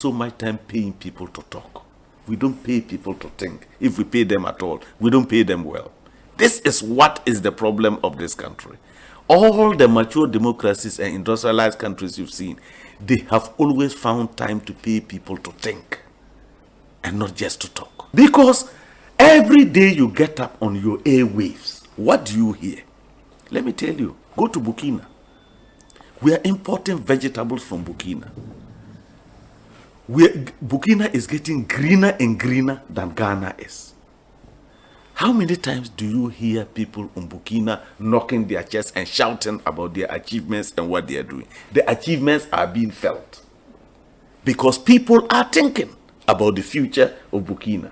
so much time paying people to talk. We don't pay people to think. If we pay them at all, we don't pay them well. This is what is the problem of this country. All the mature democracies and industrialized countries you've seen, they have always found time to pay people to think and not just to talk. Because every day you get up on your airwaves, what do you hear? Let me tell you, go to Burkina. We are importing vegetables from Burkina. Burkina is getting greener and greener than Ghana is. How many times do you hear people in Burkina knocking their chests and shouting about their achievements and what they are doing? The achievements are being felt because people are thinking about the future of Burkina.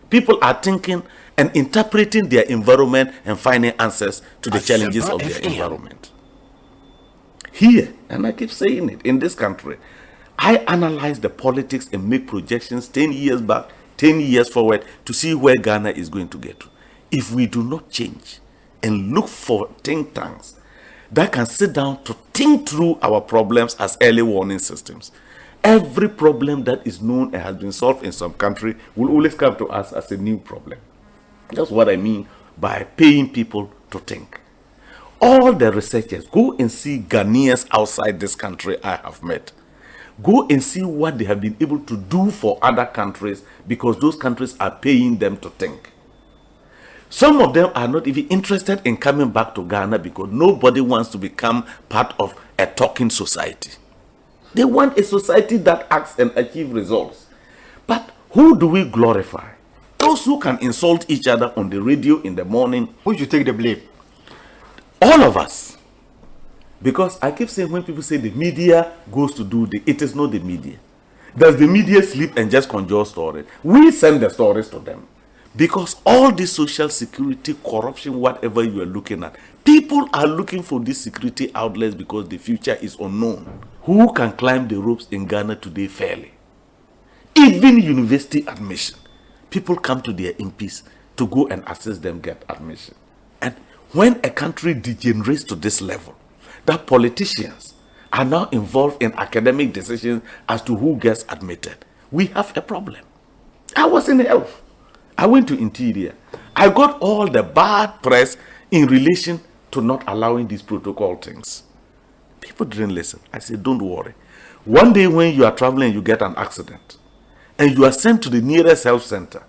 People are thinking and interpreting their environment and finding answers to the challenges of their environment. Here, and I keep saying it, in this country, I analyze the politics and make projections 10 years back, 10 years forward to see where Ghana is going to get to. If we do not change and look for think tanks that can sit down to think through our problems as early warning systems, every problem that is known and has been solved in some country will always come to us as a new problem. That's what I mean by paying people to think. All the researchers, go and see Ghanaians outside this country I have met. Go and see what they have been able to do for other countries because those countries are paying them to think. Some of them are not even interested in coming back to Ghana because nobody wants to become part of a talking society. They want a society that acts and achieves results. But who do we glorify? Those who can insult each other on the radio in the morning. Who should take the blame? All of us. Because I keep saying when people say the media goes to do it is not the media. Does the media sleep and just conjure stories? We send the stories to them. Because all this social security, corruption, whatever you are looking at, people are looking for these security outlets because the future is unknown. Who can climb the ropes in Ghana today fairly? Even university admission. People come to their MPs to go and assist them get admission. And when a country degenerates to this level, that politicians are now involved in academic decisions as to who gets admitted, we have a problem. I was in health. I went to interior. I got all the bad press in relation to not allowing these protocol things. People didn't listen. I said, don't worry. One day when you are traveling, you get an accident and you are sent to the nearest health center.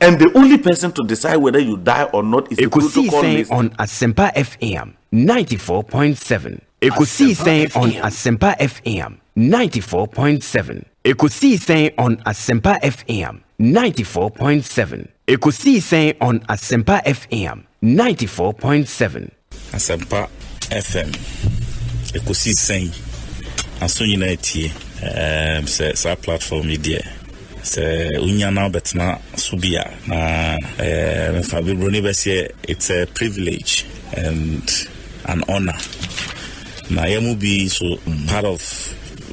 And the only person to decide whether you die or not is the protocol list. On Asempa FM 94.7. Ekosiisen on Asempa FM 94.7. Ekosiisen on Asempa FM 94.7. Ekosiisen on Asempa FM 94.7. Asempa FM Ekosiisen aso nyina tie sa platform media se unyana betna subia na Fabio it's a privilege and an honor. Now, I will be so part of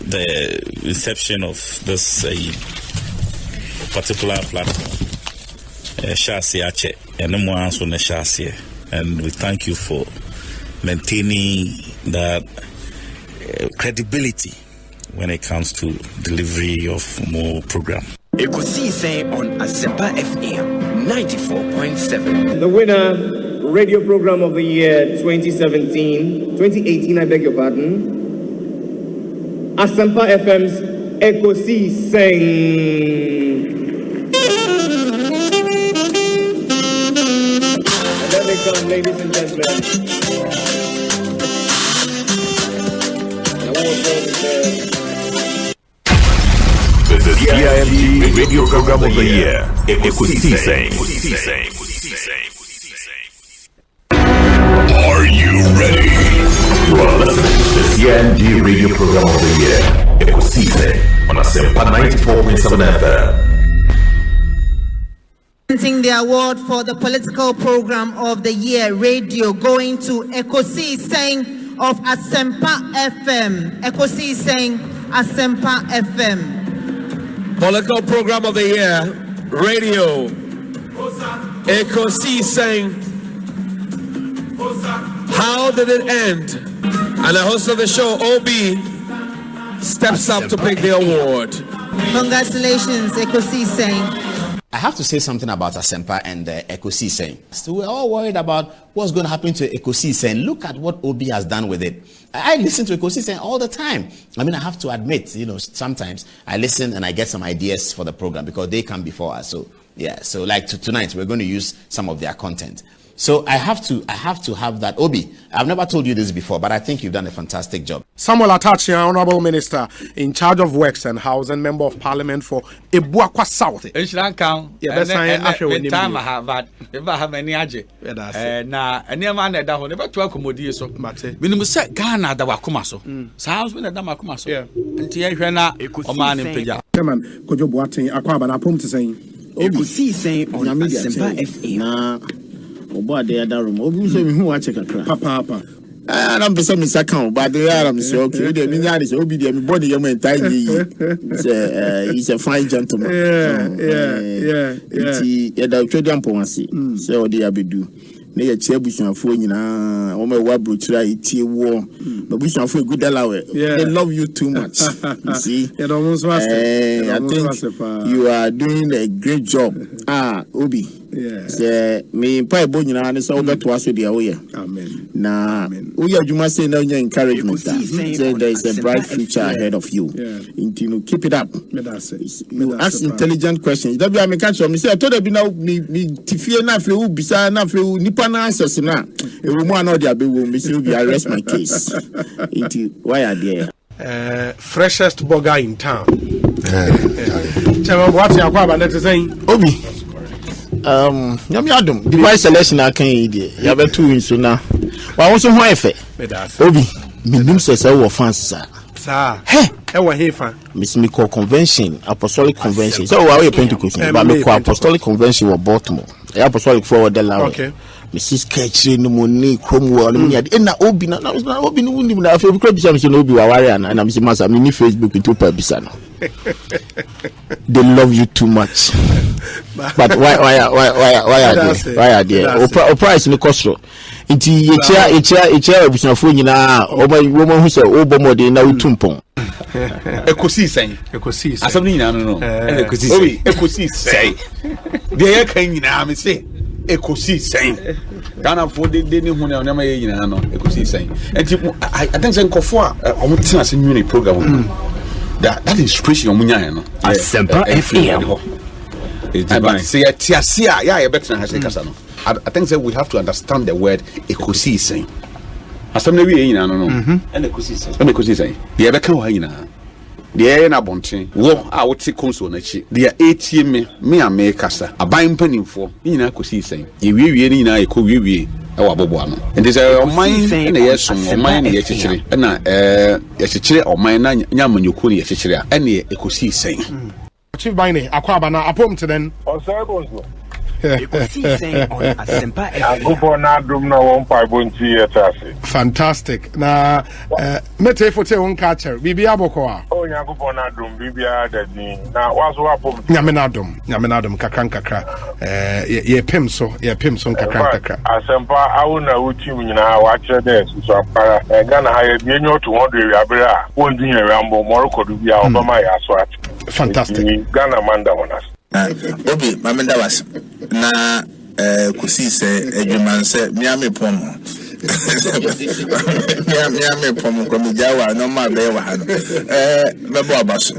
the inception of this particular platform. And we thank you for maintaining that credibility when it comes to delivery of more program. Ekosiisen on Asempa FM 94.7. The winner, Radio Program of the Year 2018, I beg your pardon. Asempa FM's Ekosiisen. And there they come, ladies and gentlemen. The CIMG Radio Program of the Year, Ekosiisen. Are you ready? You are listening to the CIMG Radio Program of the Year, Ekosiisen, on Asempa 94.7 FM. The award for the political program of the year radio going to Ekosiisen of Asempa FM. Ekosiisen Asempa FM. Political program of the year radio Ekosiisen. How did it end? And the host of the show, OB, steps up to pick the award. Congratulations, Ekosiisen. I have to say something about Asempa and Ekosiisen. So we're all worried about what's going to happen to Ekosiisen. Look at what Obi has done with it. I listen to Ekosiisen all the time. I mean, I have to admit, sometimes I listen and I get some ideas for the program because they come before us. So yeah, so like tonight we're going to use some of their content. So I have to have that. Obi, I've never told you this before, but I think you've done a fantastic job. Samuel Atachi, Honorable Minister in charge of Works and Housing, Member of Parliament for Ebuakwa South. Ekosiisen on Asempa FM. Obo de other room. Obi say me hu watch kakra. Papa. I'm be some second, but they are say okay. They mean that is Obi dey me body am entire yi. He's a fine gentleman. Yeah. He da twedi amponse. Say o dey abedu. Na ye chia busuafo nyina o me wa brochura itie wo. Na busuafo good alawe. They love you too much. You see? I think you are doing a great job. Obi. Yeah. Say me pa ebo nyina ne so beto aso dia wo ye. Amen. Na wo ya adwuma say na your encouragement. Say there is a bright future ahead of you. Yeah. Keep it up. You ask intelligent questions. That be I make sure me say I told you now me tifie na fe wo bisa na fe wo nipa na answers na. E wo mu ana dia be wo me say be arrest my case. Why are there? Freshest burger in town. Chama what you akwa ba net say Obi. Nyamiadum device selection akan yi de ya betu nso na wa wo so ho efe Obi binim se wo fans sa e wa hefa miss me call convention apostolic convention so wa we Pentecost but me call apostolic convention wa Baltimore apostolic forward the law okay Mrs. Ketchy no money Cromwell no nya na Obi na Obi no wunim na afi bi bisa no Obi wa ware na me masa me ni Facebook into pa bisa no they love you too much. But why are there? Price in the cost. Inti echa obusuafo nyina woman who say obomode na utumpon. Ekosiisen. Asam nyina no. Ekosiisen. Dey kan nyina me say Ekosiisen. Ghana for de ni hu na na ma nyina no Ekosiisen. Enti I think say nkofo a omutina se nwini program. That inspiration omunya no. Asempa FM. Say tiasia ya better na kasa no. I think that we have to understand the word Ekosiisen. Asam na wi nyina no. And Ekosiisen. Dey be kan ho nyina. Dey na bonten. Wo a wote konso na chi. Dey etie me ame kasa. Aban mpanimfo. Nyina Ekosiisen. Ye wiwie ni nyina ekowiwie. Ewa bobo ano. And this oman na yesom oman na yechichire. Na yechichire oman na nyamanyoku na yechichire. Ene Ekosiisen. Chief Bine akwa aba na apom to den. Osebo. Ekosiisen on Asempa FM. Agobo na dum na won pa bonti etase. Fantastic. Na mete fote won catcher. Bibi aboko a. Oh Agobo na dum bibia dadi. Na waso apom. Nyame na dum kakra. Ye pem so kakra. Asempa awuna uchi nyina wa kire de so apara. Ghana ha ye bi enyo to 100 abere a. Won din ye rambo moroko du bia obama ya so at. Fantastic. Ghana manda wonas. Obi mamenda was na Ekosiisen edwuman se miame pom miame pom ko mi jawa no ma be wa no mebo abaso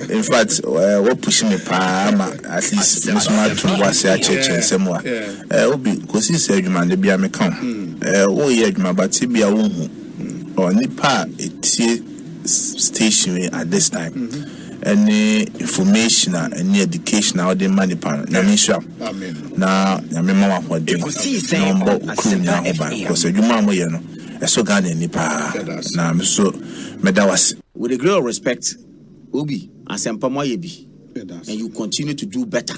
in fact what push me pa ma at least musma to was ya cheche nsemo a Obi Ekosiisen edwuman de bia me kan wo ye edwuma ba ti bia wo hu oni pa etie station at this time any information any education how they money pan na me sure na me mama for dey number Asempa because you mama you know so Ghana ni pa na me so me da was With a great respect, Obi Asempa mo ye bi. And you continue to do better.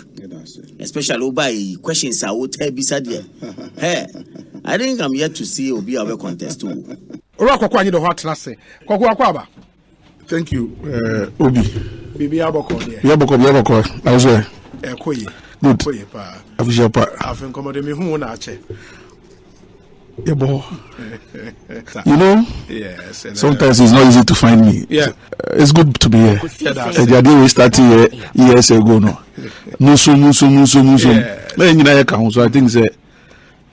Especially by questions I would tell beside you. Hey, I think I'm here to see Obi our contest too. Thank you, Obi. Bibi aboko there. Yaboko. I was there. Ekoye. Good. Ekoye pa. Afisha pa. Afin komode mi hu na ache. Yeah, boy. You know, yes. Sometimes it's not easy to find me. Yeah. It's good to be here. The idea we started years ago. No. So. I think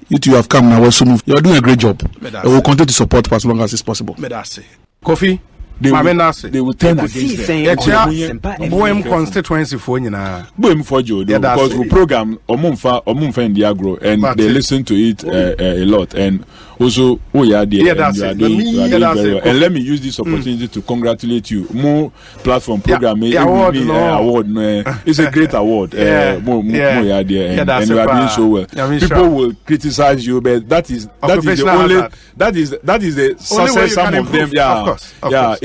you two have come now. You are doing a great job. I will continue to support for as long as it's possible. Kofi. They will turn against them. Bohem constituency for you now. Bohem for you because we program Omunfa in the agro and they listen to it a lot and also you are doing very well. And let me use this opportunity to congratulate you. More platform program award. It's a great award. More you are there and you are doing so well. People will criticize you, but that is the success some of them. Yeah.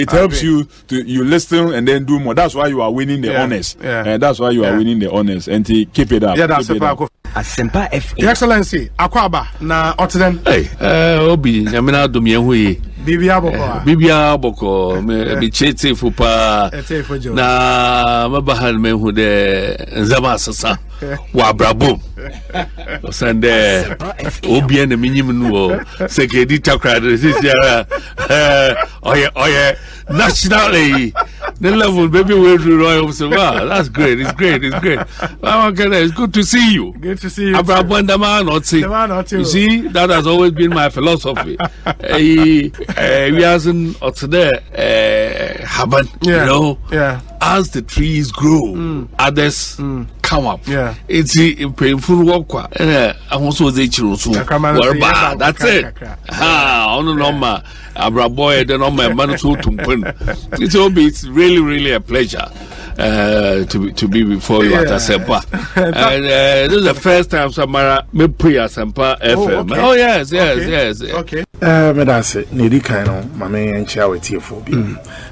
It helps you to listen and then do more. That's why you are winning the honors. That's why you are winning the honors. And keep it up. Asempa FM. Your Excellency, Akwaba na Otiden. Obi, Yamina Dumianhui. Bibia Boko, me chete fupa. Na mabahan me hude Zama Sasa. Wabrabo. Sande Obi and the minimum Sekedi Takra. This is nationally the level baby will do royal. That's great. It's great. It's good to see you. Good to see you. You see, that has always been my philosophy. We hasn't there happen, you know. As the trees grow, others come up. It's painful work. I also say that's it. It's really a pleasure to be before you at Asempa. And this is the first time Samara me pre Asempa FM. Oh yes. Okay. Medase nedi kan no mame enchia wetiefo bi.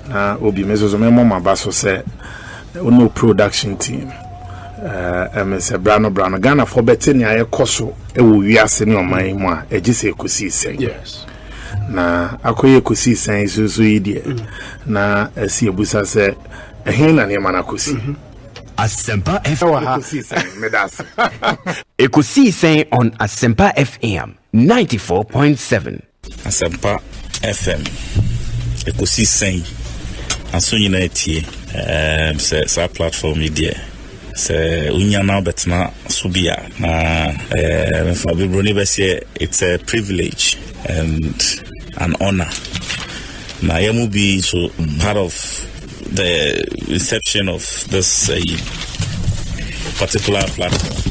Na obi mezozo me mama baso se ono production team. Mr. Brano Ghana for betting ya ekoso e wo wiase ne oman mu a egise Ekosiisen. Yes. Na akoye Ekosiisen susu idie. Na esi ebusa se ehin na ne mana kosi. Asempa FM. Medase. Ekosiisen on Asempa FM 94.7. Asempa FM. Ekosiisen. Aso nyina etie. Sa platform idie. Se unyana betna subia na Fabibroni bese it's a privilege and an honor. Na yamu be so part of the inception of this particular platform.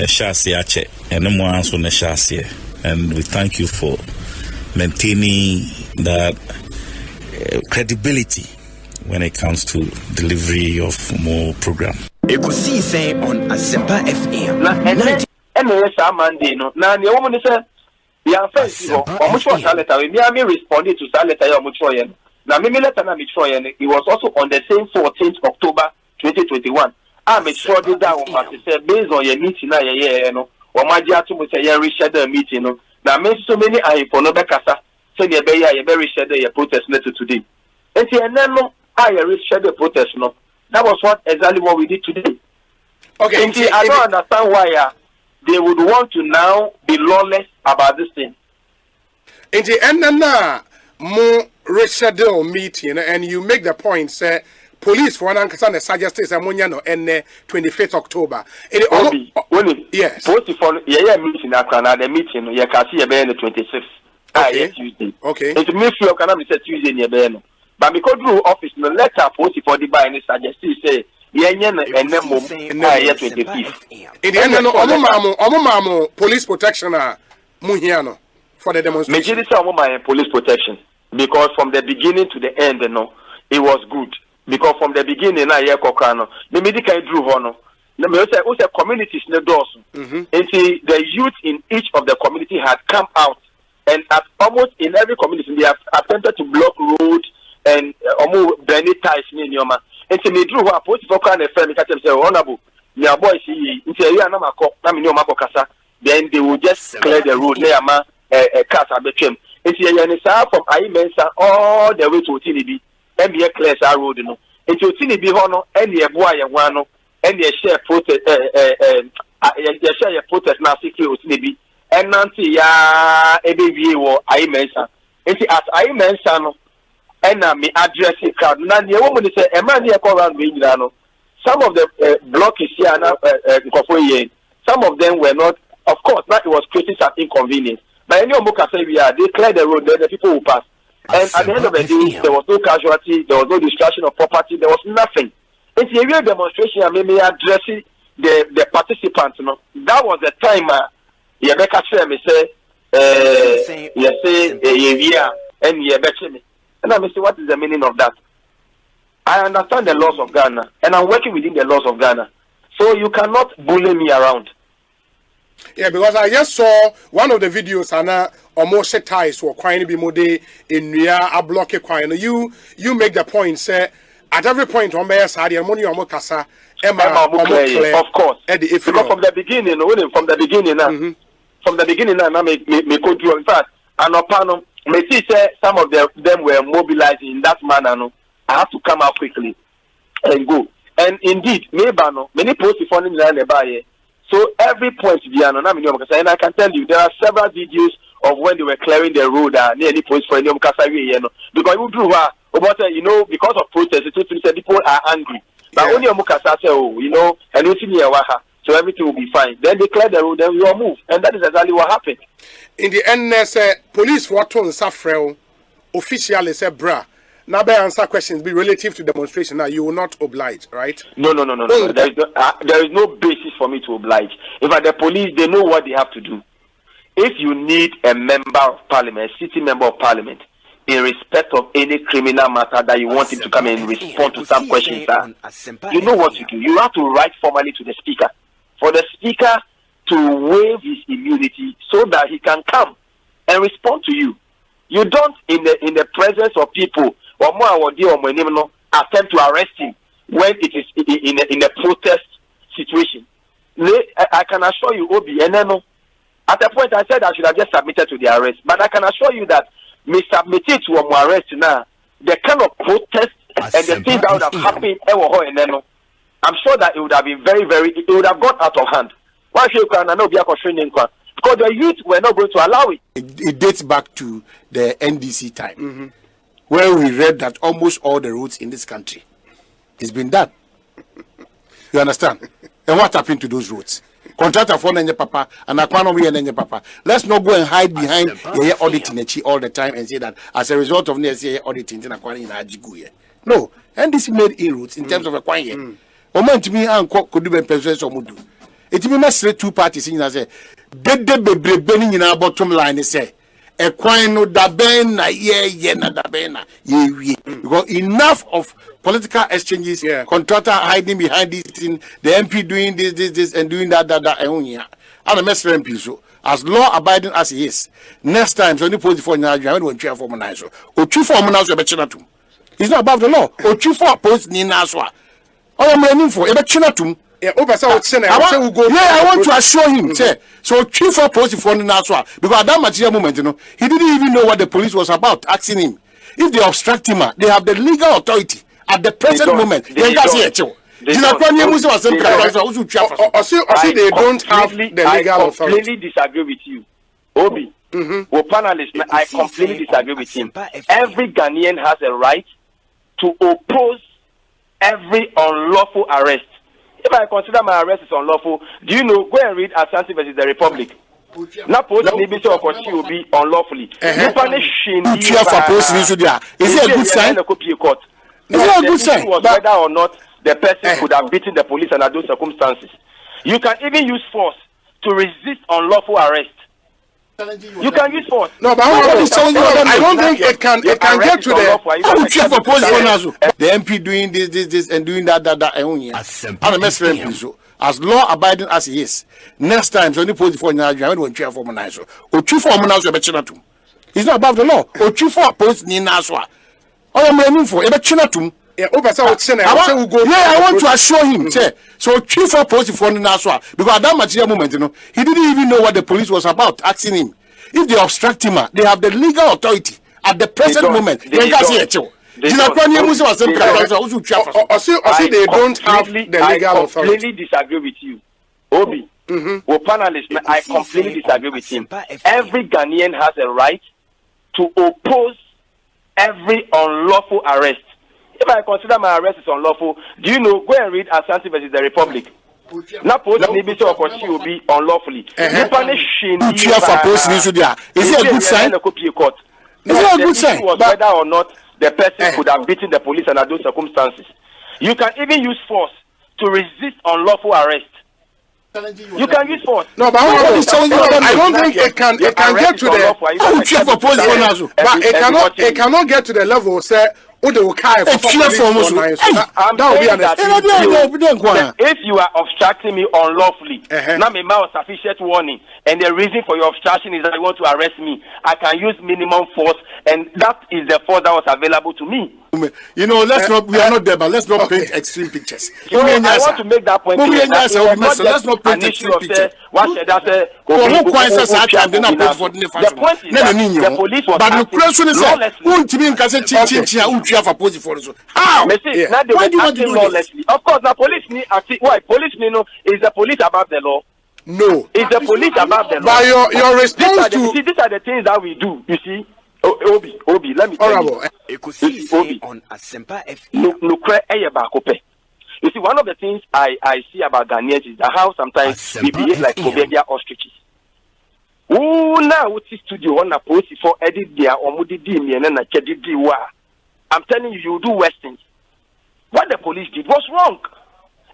Shasi ache and no answer na shasi, and we thank you for maintaining that credibility when it comes to delivery of more program. Ekosiisen on Asempa FM. Monday no. Na the woman say ya first go. Omucho letter we me responded to that letter ya omucho yen. Na me letter na me tro yen. It was also on the same 14th October 2021. I me sure did that one say based on your meeting na ye no. O ma ji atu mo say ya reschedule meeting no. Na me so many I for no be kasa. Say ye be ya reschedule your protest letter today. Enti enen no I reschedule protest no. That was exactly what we did today. Okay. I don't understand why they would want to now be lawless about this thing. In the end, more reschedule meeting, and you make the point, say, police for one person suggested Samuniano and 25th October. Yes. Post for meeting the meeting, you can see a the 26th. Okay. Tuesday. Okay. It means you can be Tuesday near Beno. But because the office no letter post for the buy and suggest say and then 25th. In the end no police protection muhiano for the demonstration. Majority of my police protection because from the beginning to the end it was good because from the beginning na ye kokano the medical drew hono na me say communities ne doors the youth in each of the community had come out and at almost in every community they have attempted to block roads and Benny ties me in your man. And to me, drew a post for kind of family, say, honorable, your boy, see, into a year, then they will just clear the road near a car became. It's a from Imensa all the way to Tinibi, and be a clear road, you know. Into Tinibi Hono, and the boy, and the share protest, share protest now, secret Tinibi, Nancy ya ebewie wo ayi mensa. Enti as ayi mensa no ena me address crowd. Na the woman say e man here come around me nyina no. Some of the block is here na some of them were not, of course, that it was creating some inconvenience. But any Omuka say we are, they clear the road, then the people will pass. And at the end of the day, there was no casualty, there was no destruction of property, there was nothing. It's a real demonstration and maybe addressing the participants. You know, that was the time Rebecca said, me say, and I say, what is the meaning of that? I understand the laws of Ghana, and I'm working within the laws of Ghana. So you cannot bully me around. Yeah, because I just saw one of the videos and almost ties for Quine Bimode in Ria a block Quine. You make the point, say at every point on Bear Sadi and Money Omokasa, Emma, of course. Because from the beginning, from the beginning, I me go through. In fact, and upon me see say some of them were mobilized in that manner. No, I have to come out quickly and go. And indeed, many posts for the so every point, and I can tell you, there are several videos of when they were clearing the road near any post for any because you drew because of protests, people are angry. But only Mukasa say, and you see so everything will be fine. Then they clear the road, then we all move, and that is exactly what happened. In the end, police were told Safrel officially said, "Bra." Now, by answer questions be relative to demonstration. Now, you will not oblige, right? No. There is no basis for me to oblige. In fact, the police, they know what they have to do. If you need a member of parliament, a sitting member of parliament, in respect of any criminal matter that you want him to come and respond to some questions, you know what to do. You have to write formally to the speaker. For the speaker to waive his immunity so that he can come and respond to you. You don't, in the presence of people, attempt to arrest him when it is in a protest situation. I can assure you, Obi, and at the point I said I should have just submitted to the arrest, but I can assure you that me submitted to an arrest now, the kind of protest and the things that would have happened, I'm sure that it would have been it would have gone out of hand. Why should you know because the youth were not going to allow it. It dates back to the NDC time. Where we read that almost all the roads in this country it's been done. You understand? And what happened to those roads? Contractor for Nanya Papa and Aquanomi and Nanya Papa. Let's not go and hide behind the auditing all the time and say that as a result of the auditing in Aquani in Ajiguye. No, NDC made inroads in terms of acquiring. Moment to me and could do presidential mudu. It may not say two parties in as a dead beginning in our bottom line, they say. No dabena because enough of political exchanges, contractor hiding behind this thing, the MP doing this and doing that and a mess MP so as law abiding as he is. Next time so only post for Nigeria when chair for Manaso or two for Manaso Bechinatum. It's not above the law. Or two for post Ninaswa. All I'm running for a Bechinatum. I want to assure him, say, so chief of police for Naswa, because at that material moment, he didn't even know what the police was about, asking him. If they obstruct him, they have the legal authority at the present moment. They don't have the legal authority. I completely disagree with you. Obi, panelists, I completely disagree with him. Every Ghanaian has a right to oppose every unlawful arrest. If I consider my arrest is unlawful, do you know? Go and read Asante versus the Republic. Now, post NBC or Kochi will be unlawfully. You punish him. Is it a good sign? Is it a good sign? Whether or not the person could have beaten the police under those circumstances. You can even use force to resist unlawful arrest. You can use force. No, but I don't think it can get to the MP doing this and doing that and a mess so as law abiding as he is. Next time so only post for Nigeria when chair for Manaso or two for Manaso Bechinatum. He's not above the law. Or two for post Ninaswa. All I'm running for a Bechinatum. I want to assure him, say, so chief for post for Naswa, because at that material moment, he didn't even know what the police was about, asking him. If they obstruct him, they have the legal authority at the present moment. They don't have the legal authority. I completely disagree with you. Obi, well, panelists, I completely disagree with him. Every Ghanaian has a right to oppose every unlawful arrest. If I consider my arrest is unlawful, do you know? Go and read Asante versus the Republic. Now, post need to will be unlawfully. Is it a good sign? Is it a good sign? Whether or not the person could have beaten the police under those circumstances. You can even use force to resist unlawful arrest. You can use force. No, but I don't think it can get to the. But it cannot get to the level say. That will be if you are obstructing me unlawfully, now my mouth sufficient warning, and the reason for your obstruction is that you want to arrest me, I can use minimum force, and that is the force that was available to me. You know, let's not. We are not there, but let's not paint extreme pictures. So I want to make that point. Let's not paint extreme pictures. The point is that the police was how? Why do you want to do lawlessly? Of course, the police need. Why police need? Is the police above the law? No. Is the police above the law? By your response to these are the things that we do. You see, Obi, let me tell you. Ekosiise on Asempa FM. You see, one of the things I see about Ghanaians is how sometimes we behave like Kobedia ostriches. Now what's the studio on a post for edit there or mudidi and then a kedidi wa. I'm telling you, you do worse things. What the police did was wrong.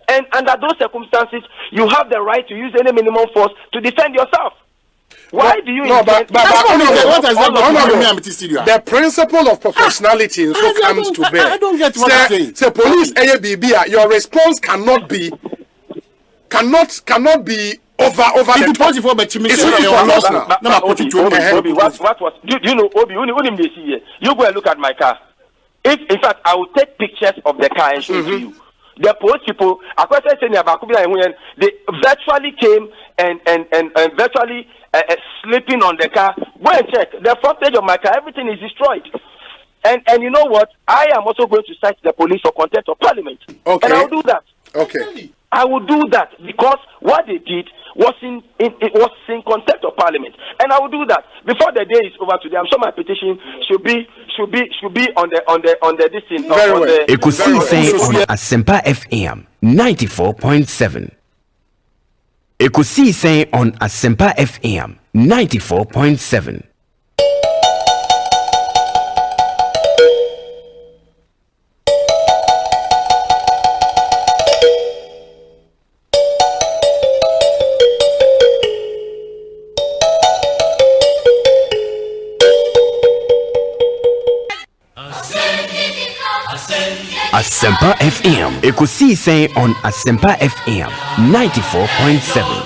And under those circumstances, you have the right to use any minimum force to defend yourself. Why do you? The principle of professionality also comes to bear. I don't get what you're saying. Say police, your response cannot be over. What was? Do you know, Obi? You go and look at my car. If in fact I will take pictures of the car and show to you. The post people, they virtually came and virtually sleeping on the car. Go and check the footage of my car. Everything is destroyed. And you know what? I am also going to cite the police for contempt of parliament. Okay. And I will do that. Okay. I will do that because what they did was in contempt of parliament, and I will do that before the day is over today. I'm sure my petition should be on the this thing. Very well. Ekosiise on Asempa FM 94.7. Ekosiise on Asempa FM 94.7. Asempa FM. Ekosiise on Asempa FM 94.7.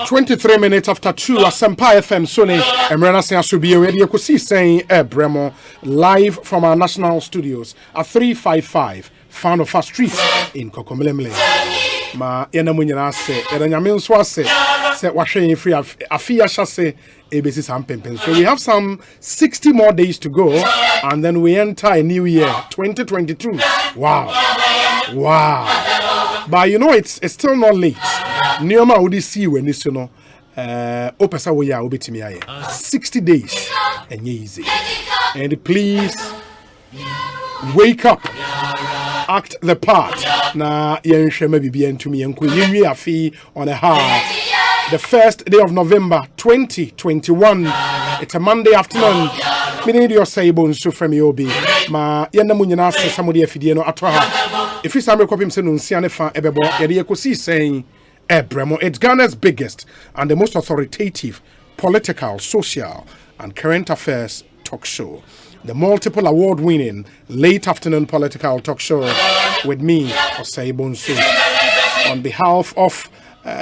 "23 minutes after 2, Asempa FM Sony Emrana Siasubi already Ekosiise Bremo live from our national studios at 355 Found of Fast Street in Kokomelemle. Ma Yenamunyana se Eranyamin Swase se Washe free Afia Shase ABC Sampempen. So we have some 60 more days to go, and then we enter a new year, 2022. Wow. But you know, it's still not late. Nioma would see when this, you know, Opesa Waya Obetimiaye. 60 days and easy. And please wake up. Act the part. Na yenshema bibi to me and we are fee on a high. The first day of November 2021. It's a Monday afternoon. Many your sabon so from Yobi. Ma Yanamunyana says somebody Fidiano Atwaha. If you summer copy him saying Sianefa Ebebo, Ekosiise saying Bremo, it's Ghana's biggest and the most authoritative political, social, and current affairs talk show. the multiple award-winning late afternoon political talk show with me, Osei Bonsu. On behalf of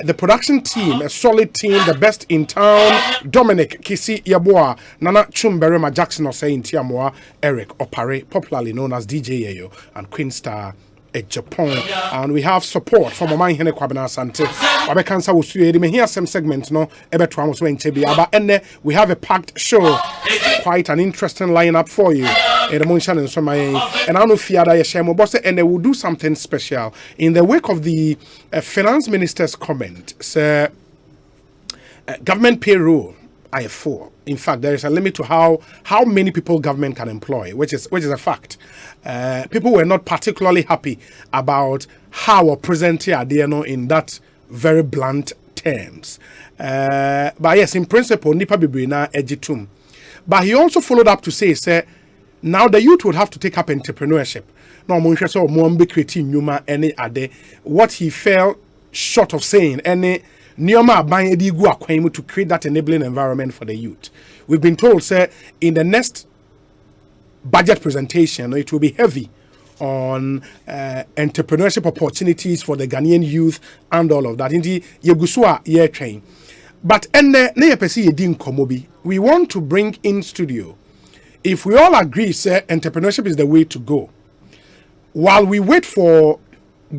the production team, a solid team, the best in town, Dominic Kisi Yaboa, Nana Chumberema Jackson Osei Ntiamoa, Eric Opare, popularly known as DJ Yeyo, and Queen Star Japan. And we have support from Oman Hene Kwabena Sante. Wabe Kansa Usuye, me hear some segments no ebe tuamo so enchebi aba ene we have a packed show, quite an interesting lineup for you. And I know Fiada Yeshemo Bosse, and they will do something special in the wake of the finance minister's comment. Sir, government payroll I4. In fact, there is a limit to how many people government can employ, which is a fact. People were not particularly happy about how or present here in that very blunt terms. But yes, in principle, Nipa Bibrina Ejitum. But he also followed up to say, now the youth would have to take up entrepreneurship. No, what he fell short of saying, any to create that enabling environment for the youth. We've been told, in the next budget presentation, it will be heavy on entrepreneurship opportunities for the Ghanaian youth and all of that. But we want to bring in studio. If we all agree, entrepreneurship is the way to go, while we wait for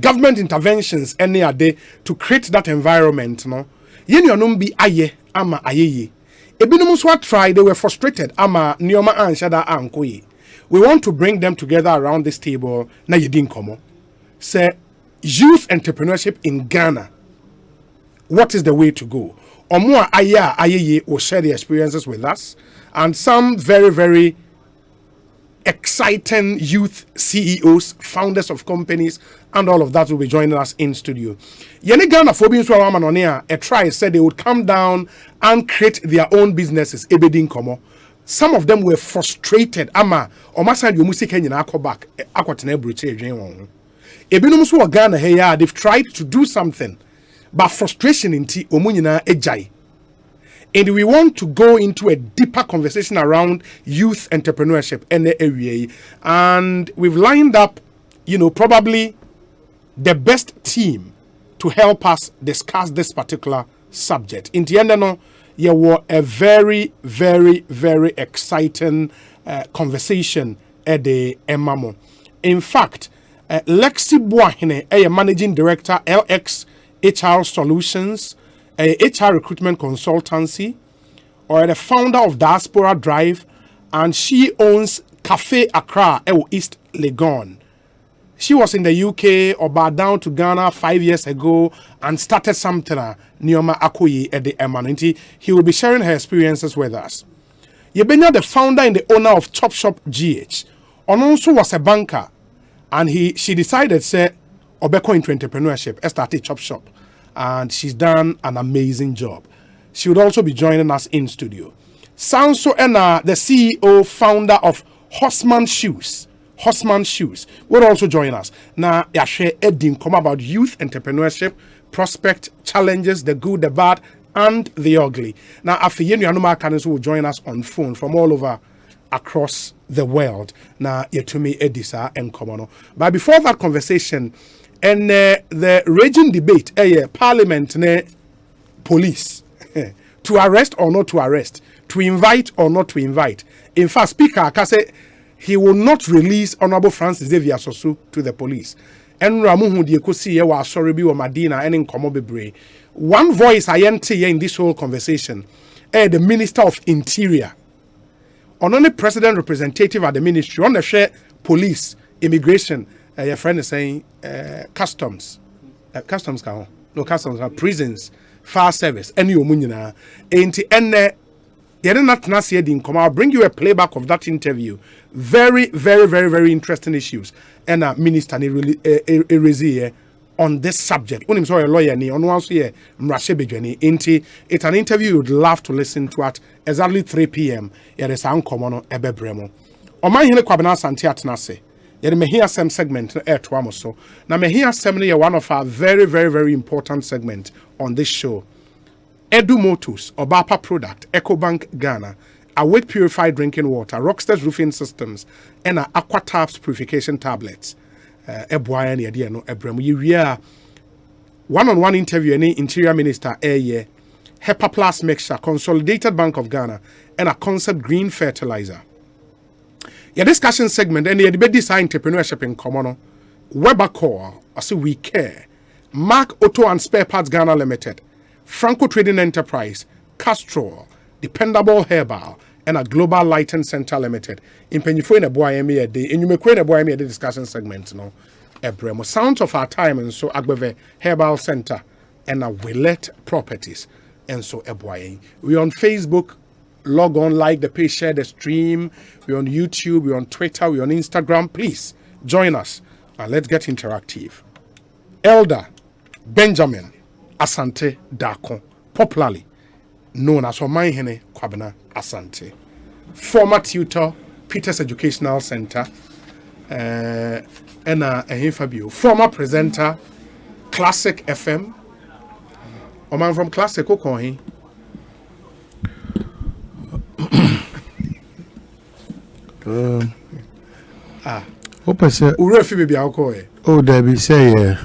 government interventions any day to create that environment, no, be aye ama ayeye. Ebinumuswa tried, they were frustrated ama nioma anshada ankoye. We want to bring them together around this table. Na yedin komo. Say youth entrepreneurship in Ghana. What is the way to go? Omua aya ayeye will share the experiences with us, and some very, very exciting youth CEOs, founders of companies, and all of that will be joining us in studio. Yene Ghana for being on air, a try said they would come down and create their own businesses. Ebedin komo. Some of them were frustrated. Ama omasa you music Kenya na back. Akwatene bruche jeng. Ebinum so Ghana here, they've tried to do something, but frustration inti omunyina ejai. And we want to go into a deeper conversation around youth entrepreneurship in the area. And we've lined up, probably the best team to help us discuss this particular subject. In the end, there was a very, very, very exciting conversation at the Emamo. In fact, Lexi Boahene, a managing director, LX HR Solutions, a HR recruitment consultancy, or the founder of Diaspora Drive, and she owns Cafe Accra, East Legon. She was in the UK or bowed down to Ghana 5 years ago and started something Nioma Akoyi at the Emanenti. He will be sharing her experiences with us. Yebenya, the founder and the owner of Chop Shop GH, also was a banker, and she decided obeko into entrepreneurship, started Chop Shop. And she's done an amazing job. She would also be joining us in studio. Sanso Ena, the CEO, founder of Horseman Shoes, will also join us. Now, Yashe Edin come about youth entrepreneurship, prospect, challenges, the good, the bad, and the ugly. Now, Afiyenu Yanuma Kanis will join us on phone from all over across the world. Now, Yetumi Edisa and Komono. But before that conversation, and the raging debate, Parliament, police, to arrest or not to arrest, to invite or not to invite. In fact, Speaker Akase, he will not release Honorable Francis Xavier Sosu to the police. And Ramuhu di Ekosiise wa sorry bi wa Madina and in Komobebre. One voice I enter in this whole conversation, the Minister of Interior, on only president representative at the ministry, on the share police, immigration. Your friend is saying customs, prisons, fire service, and you munina. I'll bring you a playback of that interview. Very, very, very, very interesting issues. And Minister Erezi on this subject. When I'm sorry, a lawyer ni on once here, it's an interview you'd love to listen to at exactly 3 p.m. It is uncommon ebebremo. Oman hine kwabena santi atnase. Yet me hear some segment air to amoso. Now me hear assembly one of our very, very, very important segment on this show. Edu Motors, Obapa Product, EcoBank Ghana, Awake purified drinking water, Rockstars roofing systems, and Aqua Taps purification tablets. Ebuaya ni adi no ebrem. We are one-on-one interview any Interior Minister Aye HEPA Plus mixture, Consolidated Bank of Ghana, and a Concept Green Fertilizer. Your discussion segment and the debate design entrepreneurship in common. Webercore, as we care. Mark Auto and Spare Parts Ghana Limited, Franco Trading Enterprise, Castrol, Dependable Herbal, and a Global Lighting Center Limited. In Penifo in a boy a day, and you may quit a boy a discussion segment. No, Ebremo sounds of our time, and so Agbeve Herbal Center and a Willet Properties, and so a boy. We on Facebook. Log on, like the page, share the stream. We're on YouTube, we're on Twitter, we're on Instagram. Please join us and let's get interactive. Elder Benjamin Asante Dako, popularly known as Omanhene Kwabena Asante, former tutor, Peters Educational Center, and Fabio, former presenter, Classic FM. Oman from Classic Okohi. Opa say Urefi baby alcohol. Oh, there be say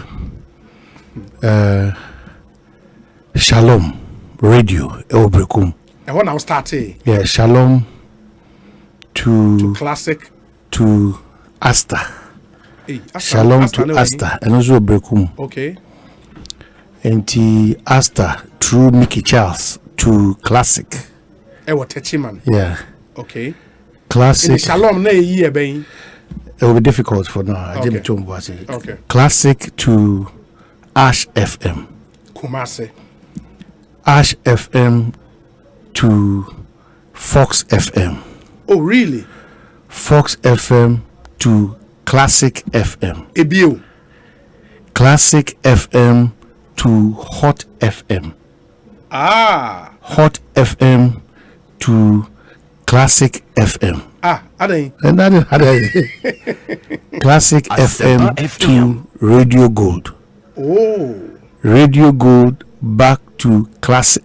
Shalom Radio Obrekum. And when I started, yeah, Shalom to Classic to Asta. Hey, Shalom Asta, to Asta and also Obrekum. Okay. And the Asta through Mickey Charles to Classic. What Techiman. Yeah. Okay. Classic. Shalom na year be. It will be difficult for now. Okay. Okay. Classic to Ash FM. Kumase. Ash FM to Fox FM. Oh, really? Fox FM to Classic FM. Ebio. Classic FM to Hot FM. Ah. Hot FM to Classic FM. Ah, adai. And Classic FM to Radio Gold. Oh. Radio Gold back to Ash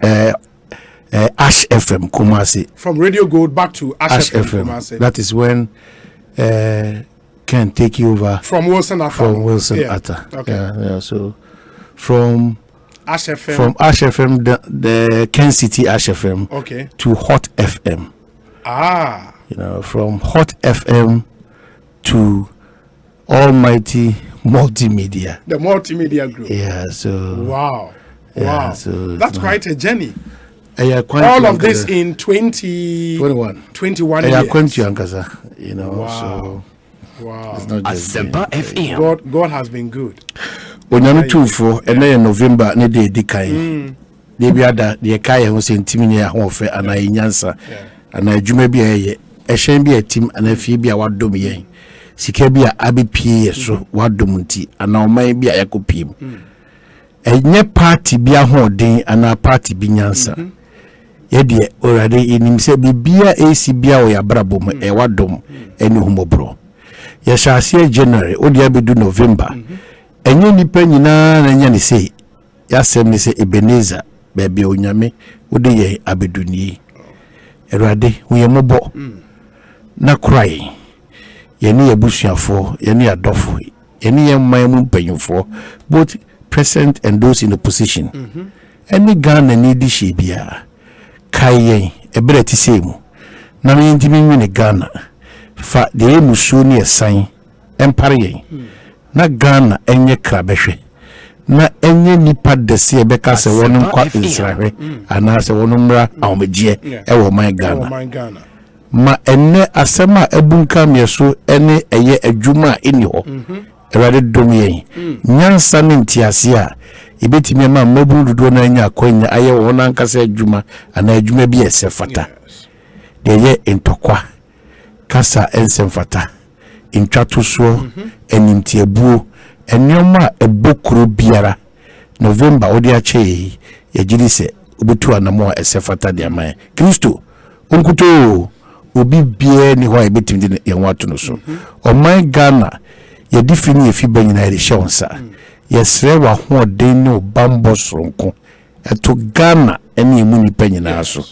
FM Kumasi. From Radio Gold back to Ash FM Kumasi. That is when can take you over from Wilson Atta. From Wilson Atta. Okay. Yeah, so from Ash FM. From Ash FM, the Ken City Ash FM. Okay. To Hot FM. Ah. You know, from Hot FM to Almighty Multimedia. The multimedia group. Yeah, so. Wow. Yeah, wow. So that's quite a journey. All of this in 21 years. You know, wow. So. Wow. It's not just Asempa FM. God has been good. Onyame tufo ene November ne de dikan. De biada de kai ho sentimi ne ho fe ana nyansa. Ana adwuma bi eye. Ehyen bi atim ana fie bi a wadom yen. Sika bi a abepie so wadom nti ana oman bi a yakopiem. Enye party bi a ho den ana party bi nyansa. Ye de orade enim se bibia AC bi a o yabrabom e wadom ene humobro. Ye shase January odi abedu November. Enye nipa nyina na nya ne sei. Yasem ne se Ebenezer baabi onyame odi ye abeduni. Erade huyemobo na cry yeni abusuafo yeni adofo yeni yemman mpanyufo both present and those in the position any Ghana need shi bia kai ebreti semu na me ntimi nwene Ghana fa de emusuo ne esan empare yen na Ghana enye krabehwe na enye nipa dese ebeka se wonu kwa Israel ana se wonu mra awmegie ewo man Ghana ma enne asema ebunka mieso ene eye adwuma eni ho erade domien nyansa ne ntiase a ebetimi ma mabu dudo na anya akonya aye wona nkasa adwuma ana adwuma bi esefata de ye entokwa kasa ensemfata intwatoso enimtiebuo enyoma ebokuro biara November odi ache yegiri se obetu anamo esefata de aman Kristo onkuto obi bie ni ho ebetim de yenwato no so oman Ghana ye difini efi banyina ire shonsa yesre wa ho den no bambo soronko eto Ghana ene emu ni panyina so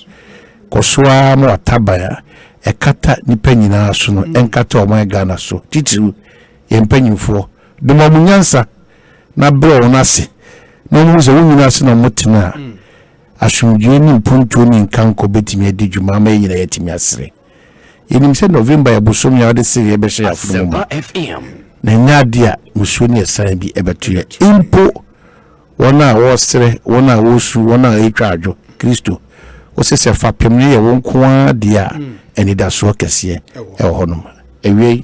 koswa mo atabaya ekata nipa nyina so no enkata o man Ghana so titiru ye mpanyimfo de mo munyansa na bro na se no mu ze wunyina se na motina asumdwe ni mpuntu ni nkanko betimi adijuma ma yina yetimi asre yenim se November ya bosom ya de se ye be hye afunu FM na nyadia musuni esan bi ebetuye impo wona wosre wona wosu wona etwadwo Kristo osese fa pemne ye wonko dia enida so kese e wo honom ewie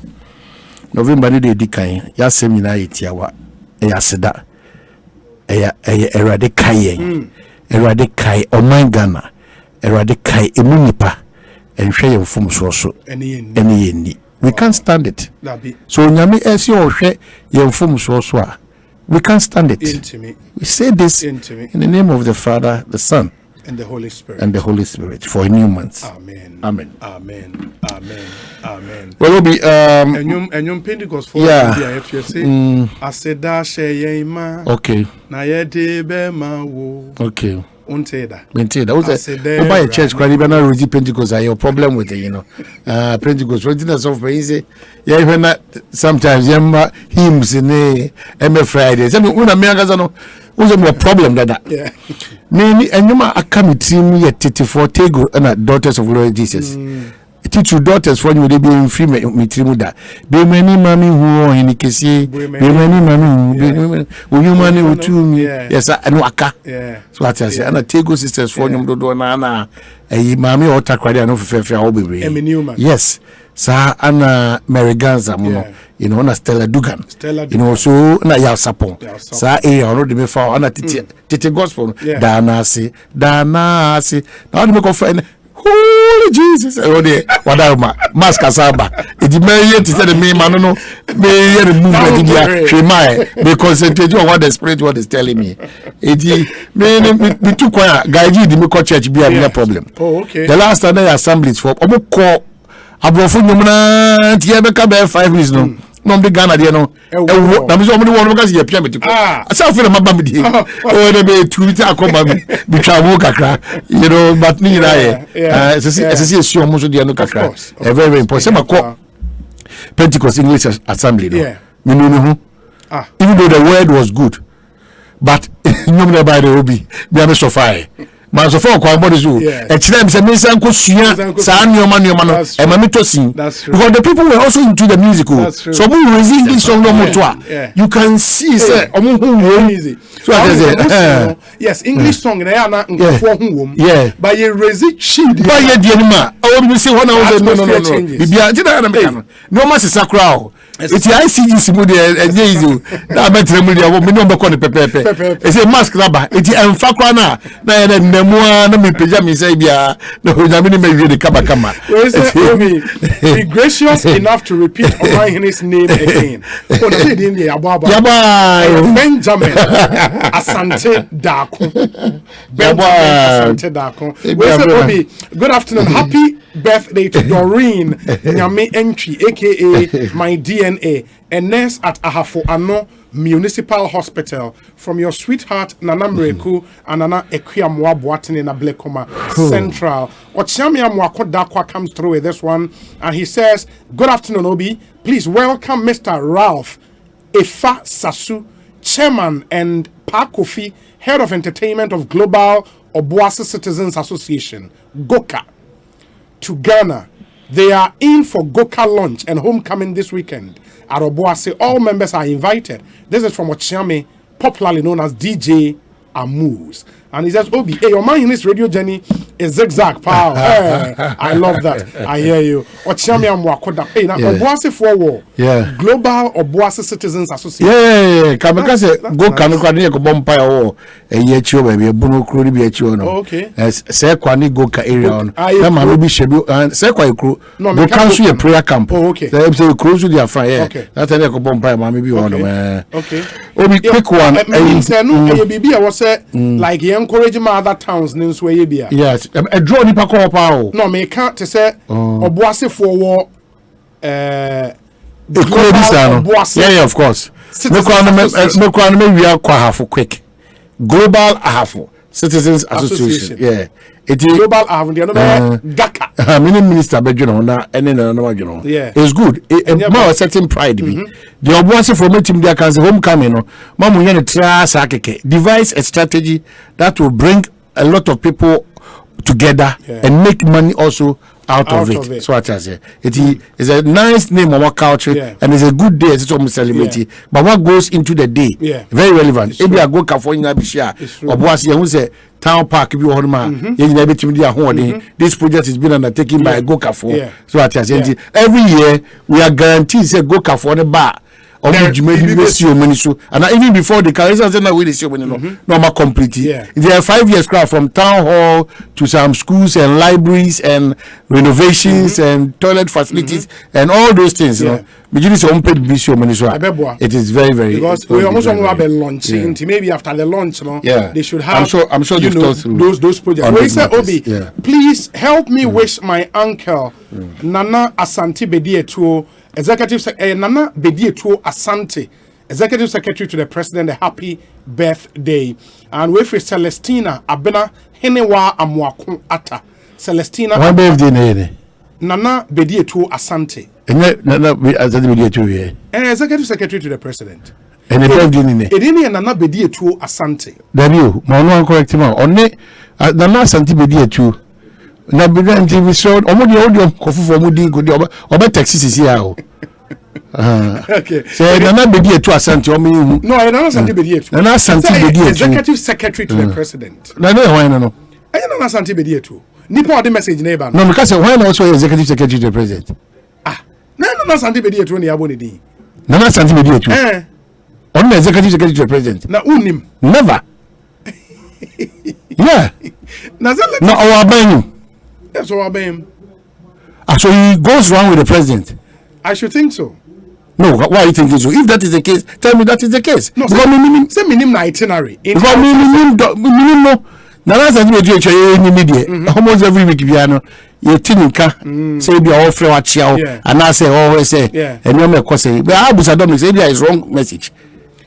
November ni de dikan ya sem nyina yetiawa ya seda ya erade kai erade kai oman Ghana erade kai emunipa enhwe ye mfom so ene yenni we can't stand it so nyame esi ohwe ye mfom so a we can't stand it. We say this in the name of the Father, the Son, and the Holy Spirit. And the Holy Spirit for a new month. Amen. Amen. Amen. Amen. Amen. Well, we'll be and Pentecost for Aseda Sheyema. Okay. Na yede be ma wo. Okay. Unteda. Buy a church kwani be na Rosie Pentecost I have a problem with it, you know. Pentecost readiness of easy. Yeah, when sometimes yamba hymns in a Friday. Say una me agaza no. What's a problem that? Yeah. Me and you a committee yet 34 tego and daughters of Lord Jesus. Teach your daughters when you be in free mitrimuda. Be many mammy who in the case, be many mammy who you money who to me. Yes, and waka. So I say, and I take sisters for you do na a mammy or takwadi no fair hobby. Yes, sir, Anna Mariganza, you know, na Stella Dugan. You know, so na ya sapon. Sa e ono de me fa ana titi gospel. Dana si. Now me go find Holy Jesus, oh dear, whatever, mask asaba. It may yet tell me, Manono, may yet remove the may concentrate on what the Spirit what is telling me. It may be too quiet, guide you, the Miko Church be a problem. Oh, okay. The last time the assemblies for Omo Abrofun, Tiabeka 5 minutes no. No be Ghana there no. Na me so mo won because ye pia me tiko. Asa fe na maba me die. Oh na be Twitter akoma me travel kakra. You know but ni na ye. Ese esi omo so there no kakra. Very very important. Say ma Pentecost English Assembly no. Me no ho. Even though the word was good. But nyom na by the obi. Me am so fire. Man so for kwa body so e kire me say me san ko sua sa nyoma no e ma me tosin because the people were also into the musical so we raising this song no more you can see say omo hu easy so yes English song na ya na nkofo hu wom but you resist shield but you dey ma o be say one no bibia jina na me kan no ma se sakra it's ICG mu dey easy na betre mu dey me no be ko ne pepepe e say mask raba it enfakra na Moa no me peja me say bia no nyame ni me wie de kaba kama be gracious enough to repeat his name again for the name dey ababa Benjamin Asante Dako good afternoon, happy birthday to Doreen Nyame Entry aka my DNA, a nurse at Ahafo Ano Municipal Hospital, from your sweetheart Nana Mreku and Nana Ekwamwa Boateng in Ablekoma Central. Ochiamia Mwakodakwa comes through with this one and he says, good afternoon Obi, please welcome Mr. Ralph Efa Sasu, Chairman, and Pakofi, Head of Entertainment of Global Obuasi Citizens Association, GOKA, to Ghana. They are in for GOKA lunch and homecoming this weekend at Obuasi. All members are invited. This is from Ochiame, popularly known as DJ Amuse. And he says, Obi, hey, your man in this radio journey is zigzag. Pow. Hey, I love that. I hear you. Ochiame Amwakoda. Hey, now Obuasi Forward. Global Obuasi Citizens Association. Kameka say go Kanukwa ni ko bompa o eyechi o baby bunu kru ni bi echi o no. Okay. Say kwa ni go ka area on. Na ma bi shebi say kwa ekru. Go cancel a prayer camp. Oh, okay. Say close to their fire. Okay. That time ko bompa ma bi o no. Okay. Obi quick one. Say no e bibi I was say like he encourage my other towns nin so ye bia. Yes. A draw ni pa ko pa o. No me can't say Obuasi Forward yeah, of course. Me kwa no me wi akwa hafo quick. Global ahafo Citizens Association. Yeah. It is global GACA. Many minister bedroom na any no yeah. It's good. More certain pride be. The obuase from team their can homecoming no. Mamu yen try sakeke. Devise a strategy that will bring a lot of people together and make money also out of it. So what I say, it is a nice name of our culture and it's a good day. It's almost celebrity. But what goes into the day, very relevant. If you go California, or boss, you say town park. If you want this project is being undertaken by Goka for. So what I say, every year we are guaranteed say Goka for the bar. And even before the careers normal completely. There are 5 years from town hall to some schools and libraries and renovations and toilet facilities and all those things. You know, it is very, very. Because we almost want to have a launch. Maybe after the launch, they should have. I'm sure those projects. Well, say, Obi, please help me wish my uncle Nana Asante Bedietuo. Nana Bedietuo Asante, Executive Secretary to the President, a happy birthday. And with Celestina Abena Henewa Amwakun Ata. Celestina. One birthday, Nana Bedietuo Asante. Nana Bedietuo, Executive Secretary to the President. And the birthday, Edini Nana Bedietuo Asante. W, Mano correct him out. Only Nana Asante Bedietuo. Na bidan TV show omodi audio kofu for mudi go dey oba taxi sisi ya o okay so Nana Bedietuo Asante o me hu no Nana Asante Bedietuo Nana Asante Bedietuo Executive Secretary to the President na dey why no Nana Asante Bedietuo nipa the message neighbor no because why not also Executive Secretary to the President Nana Asante Bedietuo ni abone din Nana Asante Bedietuo on the Executive Secretary to the President na unim never yeah na our banyu. That's what I'm. So he goes wrong with the president. I should think so. No, why are you thinking so? If that is the case, tell me that is the case. No, say minimum itinerary. Because minimum no. Now that's almost every week piano. You tinka say be all free watch and I say always say and you make say but I was don't say there is wrong message.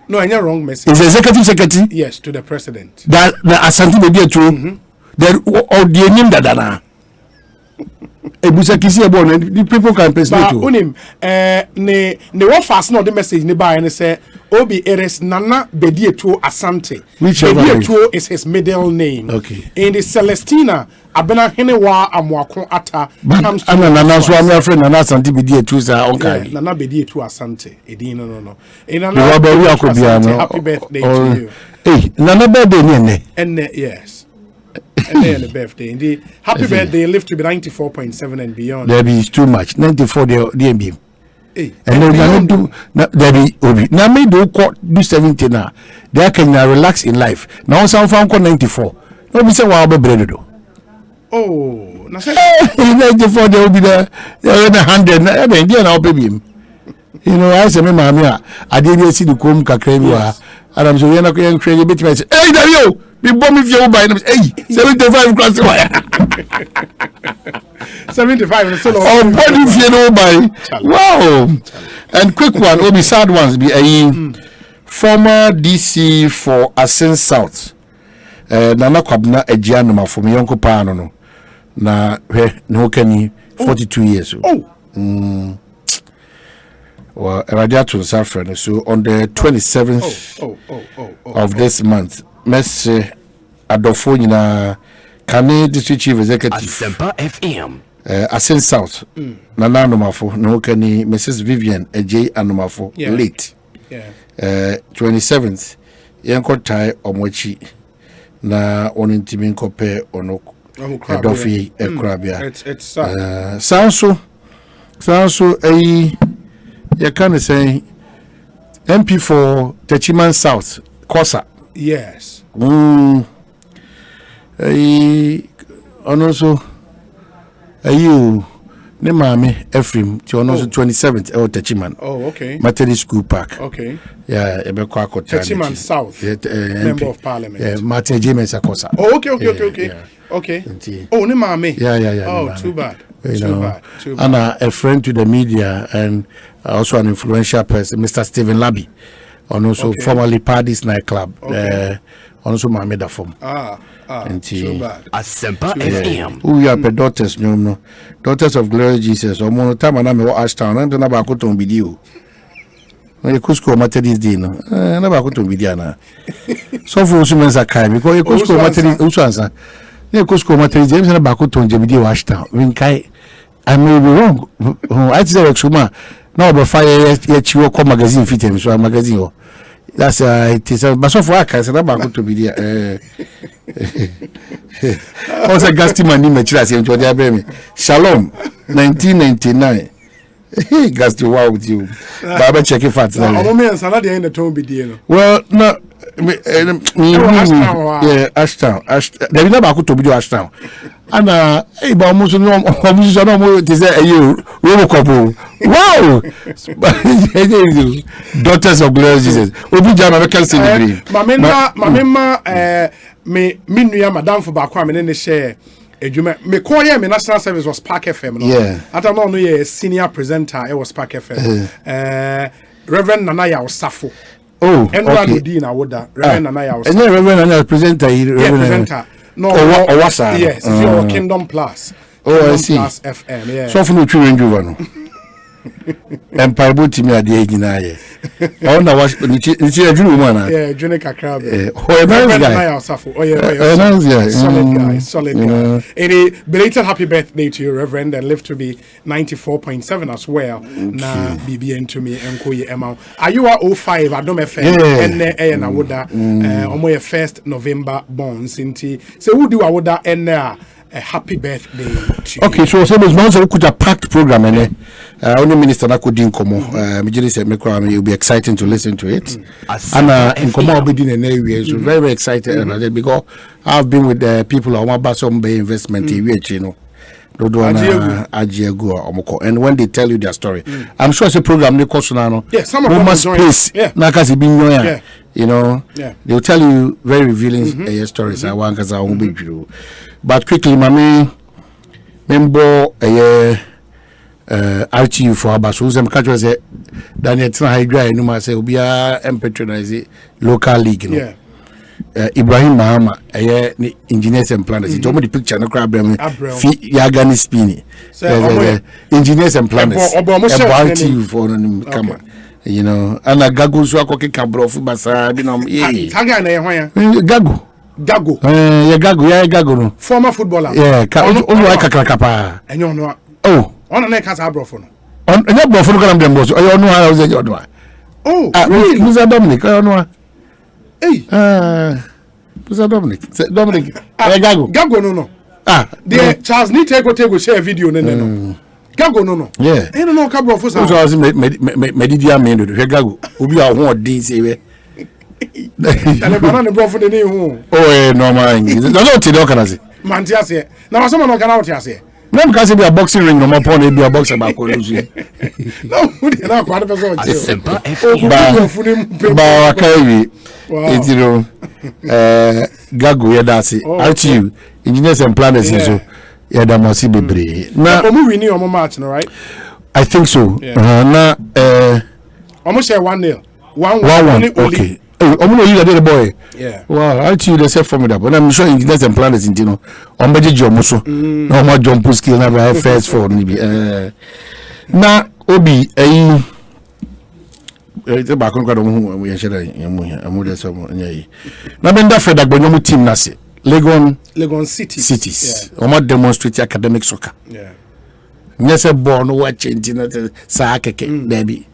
No, any wrong message. It's the executive secretary? Yes, to the president. That the Asante Bedietuo or the name that the people can persuade you. Unim, ne what fast no the message ne buy and say Obi Eres Nana Bedietuo Asante. Bedietuo is his middle name. Okay. In the Celestina Abena Henewa Amwakun Ata comes to Nana so my friend Nana Asante Bedietuo sa onkai. Nana Bedietuo Asante. Edi no. Happy birthday to you. Hey, Nana birthday ne. Yes. And then the birthday. Indeed, happy birthday. Live to be 94.7 and beyond. There is too much. 94 the DMB. Hey, and then do there be Obi. Now me do 70 now. They can relax in life. Now some found 94. No be say wow be bread do. Oh, na say 94 they will be there. They are 100. Then they now baby him. You know, I say me mama I didn't see the comb kakra bi wa. Adam so we na ko yan crazy bit me say, "Hey, there you." Be bomb if you buy them. Hey, 75 class. 75 is still on body if you know buy. Wow. And quick one, Obi sad ones be a former DC for Asen South. Nana Kwabna Ejianuma for me uncle Pano no. Na no can 42 years. Oh. Well, Radiato Safran. So on the 27th of this month. Messi Adolfo nyina Kane District Chief Executive Asempa FM Asen South Nana Anomafo no kani Mrs Vivian AJ Anomafo late 27th yenko tai omochi na onintimi nkope ono Adolfi ekrabia it's Sanso you can say MP for Techiman South Kosa. Yes. And also, you, Nemami Ephraim, to also 27th, Techiman. Oh, okay. Methodist School Park. Okay. Yeah, Ebekwako Techiman South. Member of Parliament. Yeah, Martin James Akosa. Oh, okay. Okay. Oh, Nemami. Yeah. Oh, too bad. Too bad. And a friend to the media and also an influential person, Mr. Stephen Labby. And also formerly Paddy's nightclub. also my made form. So bad. Asempa FM. Who are the daughters, no, daughters of glory Jesus. Or more time, and I'm Ashtown, and then about to be you. You could score matter this day, no, never go to be Diana. So for women's a kind because you could score matter, also answer. You could score matter James and about to be Ashtown. Winkai, I may be wrong. I say, Xuma, no, but 5 years yet you come magazine fit him, so a magazine. That's it is a but so for I said about to be there. Also, Gasti Mani Matras into their baby. Shalom, 1999. Hey, Gasti, wow with you. Baba check it fat. I'm not the end of the video. Well, no, yeah, Ashtown. There is never to be Ashtown. And hey, but almost no is there a Robocop. Wow! Daughters of glory Jesus. Obi Jama can see the Mama, me nua madam for back me ne share edwuma me call here me national service was Park FM no. Yeah. I don't know no senior presenter it was Park FM. Reverend Nanaya Osafo. Oh, okay. Reverend Nanaya Osafo. And Reverend Nanaya presenter presenter. No, yes, it's your Kingdom Plus. Oh, I see. Plus FM, yeah. So for no children Juvano. Empire booty me at the age now. I wonder what it's a Jew man. Yeah, Junica Crab. Oh, nice guy. Solid guy. Any belated happy birthday to you, Reverend, and live to be 94.7 as well. Na BBN to me and Koye Emma. Are you a 05? I don't know if and I would almost 1st November born. Sinti. So who do I would and a happy birthday to you. Okay, so there's no so could a packed program and only minister na could inkomo me say you'll be exciting to listen to it. And inkomo will be in an area so very excited and because I've been with the people on my Basom Bay investment you know. And when they tell you their story, I'm sure it's a program they cost now. Yeah, some of them space. You know, they'll tell you very revealing stories. I want because I won't be true. But quickly, mommy, member RTU for Abasu. Some countries say Daniel Hydra, no matter say we are patronize local league. You know? Ibrahim Mahama, engineers and planners. It's almost the picture. No crab, Yagani Spini. Engineers and planners. RTU for camera. You know, and a gago so akoke kabro fu basa bi no taga na ehwan gago ya gago no former footballer yeah onu wa kakaka pa enyo no oh ona na kasa abrofo no enyo abrofo no kana dem boso onu ha o ze odo oh really Musa Dominic onu hey Musa Dominic gago no the Charles need take go share video no Gago no. Yeah. I don't know Cabro for some. So I was medidia men do Gago. Obi a ho din say we. And banana bro for the name. Oh normal. No te do kana say. Man ti ase. Na so no kana ti ase. No because be a boxing ring no more pon be a boxer ba ko lose. No, we dey na kwa person. Asempa ba kai it's you know Gago ya that's it. RTU engineers and planners so. Yeah, that must be brave. Now, we knew on match, right? I think so. Now, almost share 1-0. 1-1. Okay. I'm gonna use the boy. Yeah. Wow, actually, they say formidable. And I'm sure engineers and planners in Tino. I'm better jump so. No more jump skill. Never first for maybe. Now, Obi, it's back on God. We are sharing. I'm with someone. Now, Ben Daffy, that when you team Nasi. Legon cities. Omo demonstrate academic soccer. Yeah. Nyese ball no wa change na sa keke baby.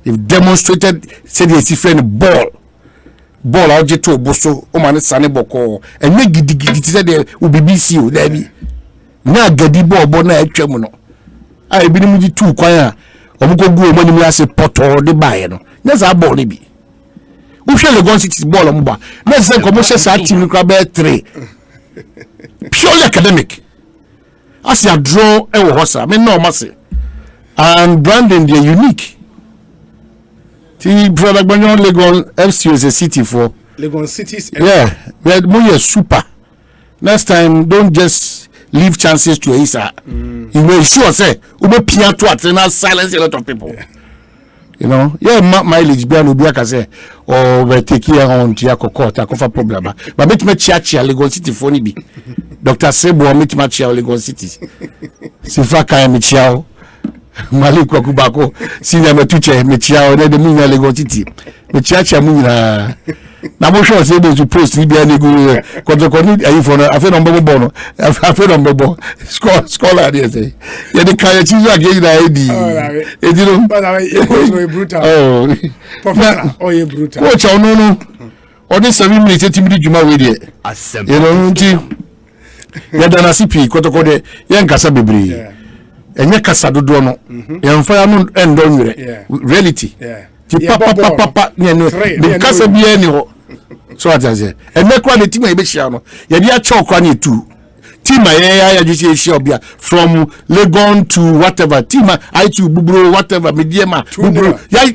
They've demonstrated say they see friend ball oje to boso o man sane boko enye gidigidi say they ubibisi o baby. Na gadi ball na atwam no. Ai bi ni mu di tu kwan a omo ko gu omo ni mu ase poto de bae no. Nyese ball ni bi. We feel the Gun City's ball on Muba. Let's say commercial side team crab 3. Purely academic. As you draw a horse, I mean no massive. And branding they're unique. The product Banyon Legon FC is a city for Legon cities. Yeah, we are more super. Next time don't just leave chances to Isa. You will sure say Ube Piato at silence a lot of people. You know, yeah, mileage be no be aka say or we take here on to your court akofa problem but meet me chia Lagos City for ni bi Dr. Sebo meet me chia Lagos City sifa kan me chia Malik Kwakubako senior me tuche me chia o de me nya Lagos City me chia mu na na mo sure say they to post ni bia ni go ko ni ayi for na afi no mbebo no afi no mbebo scholar dey say ye dey carry chizu again na edi edi no but you go brutal oh professor oh you brutal coach no o dey 7 minutes timidi juma we dey you know nti ya dana sipi kotoko de ye nkasa bebre enye kasa dodo no ye mfa ya no endo nwere reality papa ne kasa bia ni ho so ataze ene kwa ne team e be hia no ye dia cha kwa ne tu team ya just hia obia from Legon to whatever team I to bubro whatever mediema bubro ya we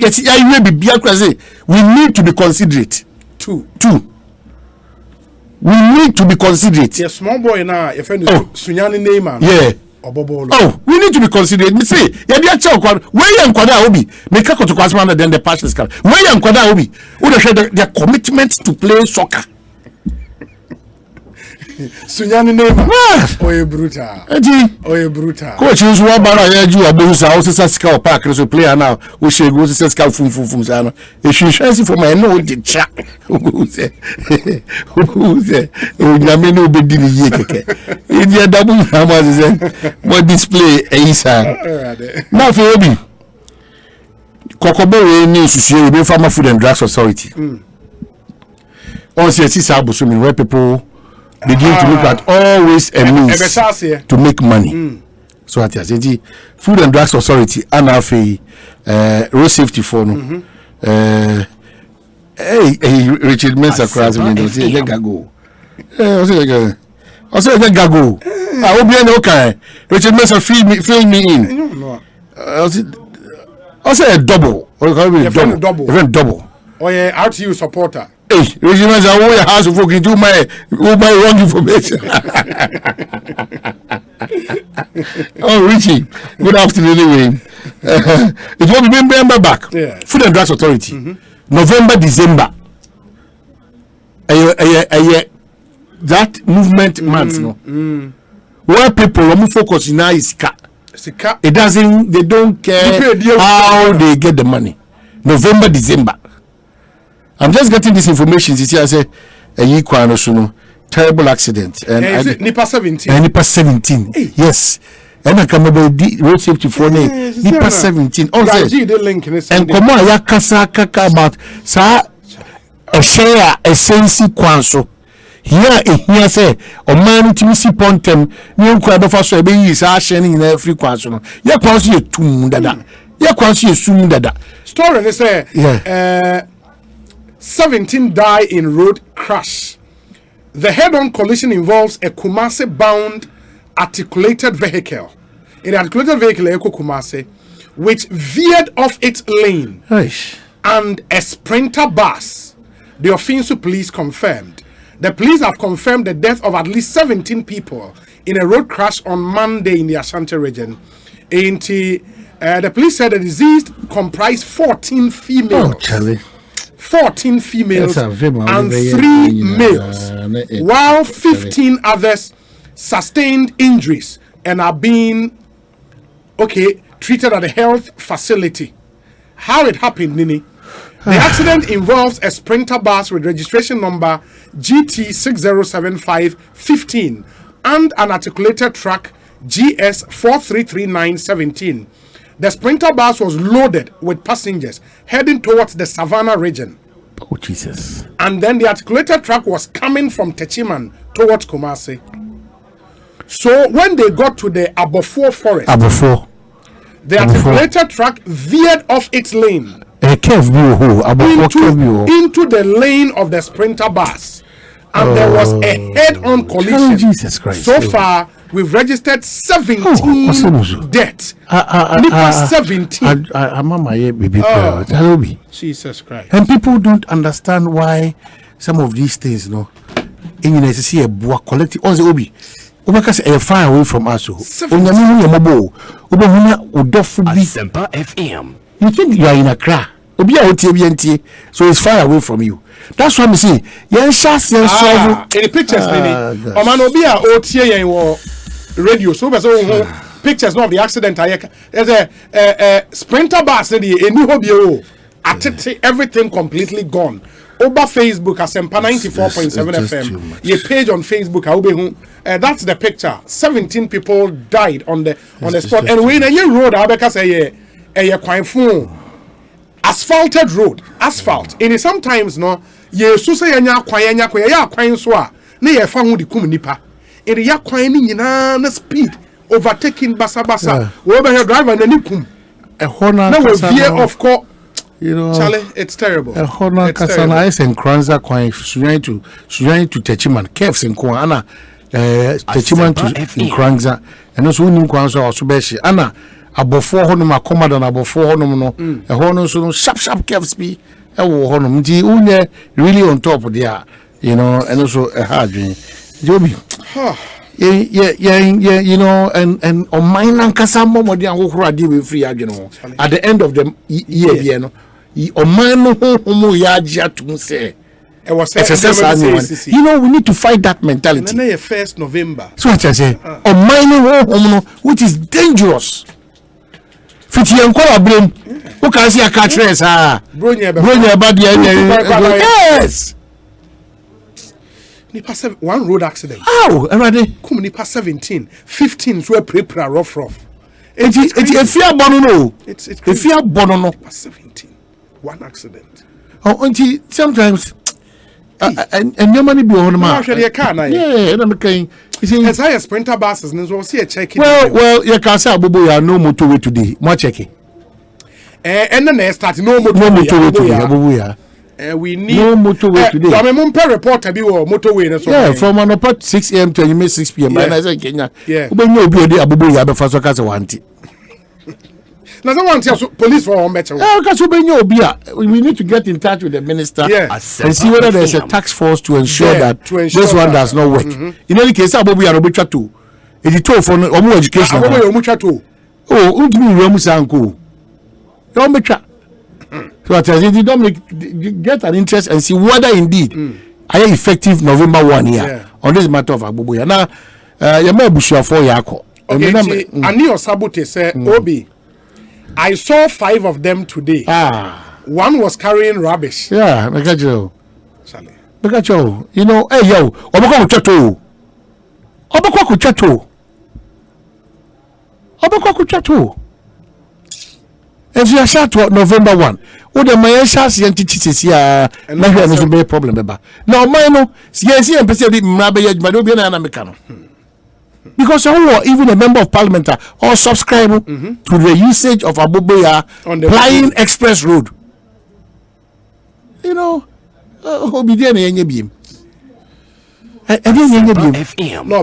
be bia kwa say we need to be considerate two we need to be considerate yeah small boy na your friend Sunyani name yeah we need to be considerate. Me say, ya dia cha kwa where yan kwada obi make ka to kwasma then the passions come. Where yan kwada obi, who dey show their commitment to play soccer. Sunyani name. Oye brutal. Oye brutal. Coach is one bara ya ju abusa o se ska park so player now. O shego se ska fum sa no. E hwehwese for my no de cha. O se o nyame no be di ni ye keke. E dia dabu na ma se mo display e isa. Na fe obi. Kokobo we ni susu be Farmer Food and Drugs Authority. On se si sa abuso mi where people begin to look at all ways and means to make money. So at the Food and Drugs Authority and road safety for no. Richard Mensa cross me say gago. I say gago. I hope you know okay. Richard Mensa fill me in. I say a double. Or double. Oh yeah, RTU supporter. Hey, Regiment, I want your house of working to my wrong information. Oh, Richie, good afternoon. Anyway, it will be member back. Yeah. Food and Drugs Authority, November, December. That movement months, no. Where people focus now is Sika. It doesn't. They don't care how they get the money. November, December. I'm just getting this information. You see, I say a terrible accident. And Nipa 17. Nipa 17. Hey. Yes. And I come about road safety for Nipa 17. Also, and come on, ya kasa kaka about sa a share a sensi kwanso. Here say o man timisi pontem ni nkwa be fa so e be yi sa share ni na free kwanso no. Ya kwanso ye tum dada. Ya kwanso ye sum dada. Story they say 17 die in road crash. The head-on collision involves a Kumasi-bound articulated vehicle. In the articulated vehicle, Eko Kumasi, which veered off its lane, and a sprinter bus. The Ofinsu police confirmed. The police have confirmed the death of at least 17 people in a road crash on Monday in the Ashanti region. The police said the deceased comprised 14 females. 14 females and 3 males, while 15 others sustained injuries and are being treated at a health facility. How it happened, Nini? The accident involves a sprinter bus with registration number GT607515 and an articulated truck GS433917. The sprinter bus was loaded with passengers heading towards the Savannah region. Oh, Jesus. And then the articulated truck was coming from Techiman towards Kumasi. So when they got to the Abofo forest, the articulated truck veered off its lane into the lane of the sprinter bus. And there was a head-on collision. Jesus Christ. So far, we've registered 17 deaths. 17. Jesus Christ. And people don't understand why some of these things, you know, in see a boa collective on the obi. Because a far away from us. Asempa FM You think you are in Accra. Obi a OTBNT, so it's far away from you. That's what I'm saying. In the pictures, man, Obi a OTA radio. So pictures not of the accident. There's a sprinter bus. A new hobby. Everything completely gone. Over Facebook, Asempa 94.7 FM. Your page on Facebook, that's the picture. 17 people died on the spot. And when a road, I say a quite full asphalted road, asphalt. And sometimes no, ye so say nya kwan so a na ye fa hu di kum nipa. And ya kwan ni nyina na speed overtaking basa. We be driver na ni kum. A hona na we veer off course. You know, Charlie, it's terrible. A hona kasana is en kranza kwan trying to techiman kefs en kwa ana techiman to kranza and also nim kwan so be shi ana abofo honum akomadan abofo honum no e hono so no sharp kefs bi e wo honum nti unye really on top there, you know, and also a hard dream jobi yeah, you know, and on mine and kasamo modi an hokro ade we free adwene at the end of the year you know on mine no homo ya agya tum say you know, we need to fight that mentality. And then 1st November. So what I say, on mine which is dangerous. Fiti enkola blame. Who can see a catch race Bronya bad yes. Nipa one road accident. How? Everybody. Come nipa 17, 15 so prepare rough. It's a fear bono no. It's a fear bono no. 17. One accident. Oh, until sometimes and your money be on my yeah, and I'm saying as I sprinter buses and so see a check. Well, you can say Abubuya no motorway today. More checking. And then start no motorway today, Abubuya. We need no motorway today. I'm a mumper reporter be motorway. Yeah, from an apart 6 a.m. to 6 p.m. And I say Kenya. Yeah. When you be the Abubuya be first workers want. Now, police for all matter. We need to get in touch with the minister and see whether there's a task force to ensure that this one does not work. In any case, Abubu are Obucha too. It's told for more education. Oh, Unku so I tell you, don't get an interest and see whether indeed I am effective November 1 year on this matter of Abubu. Now, you may be sure for Yako. Okay, Ani Osabote say Obi. I saw 5 of them today. One was carrying rubbish. Yeah, look at you. You know, hey yo, Obako Chato. If you are shot to November 1, the my shots entities here, maybe there's a problem. Now, mine, yes, and President Mabe, Madobian and Americano. Because even a member of parliament or subscribe to the usage of Abubuya on the Flying Express Road. You know, no,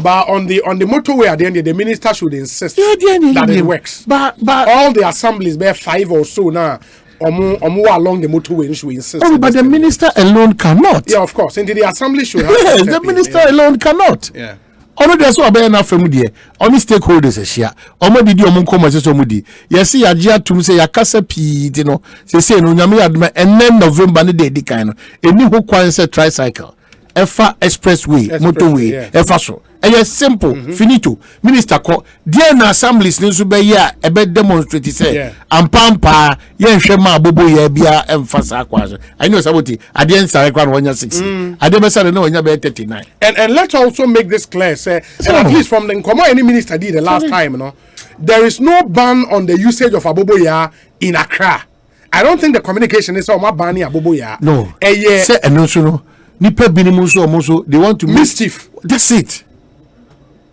but on the motorway at the end, the minister should insist that it works. But all the assemblies, there 5 or so now, or more along the motorway, should insist. Oh, but the minister alone cannot. Yeah, of course. Into the assembly should have. Yes, the minister alone cannot. Yeah. Ono de so abaya na famu de oni stakeholders ehia omo didi omo nkoma se so mudi yes ya gia tum se ya kasa pi di no se no nyame yadma enen November ne de di kan no eni ho kwan se tricycle efa expressway motorway efa so e simple finito minister ko dia na assemblies ne so be ya e be demonstrate say ampampa ye hwe ma abobo ya bia emfasa akwa so I know saboti ade nsare kwa no wonya 6 ade be sare no wonya be 39 and let's also make this clear say at least from the Nkomo any minister did the last time no there is no ban on the usage of aboboya in Accra. I don't think the communication is on ban aboboya. No say no nipa binimu so omoso they want to mischief. That's it.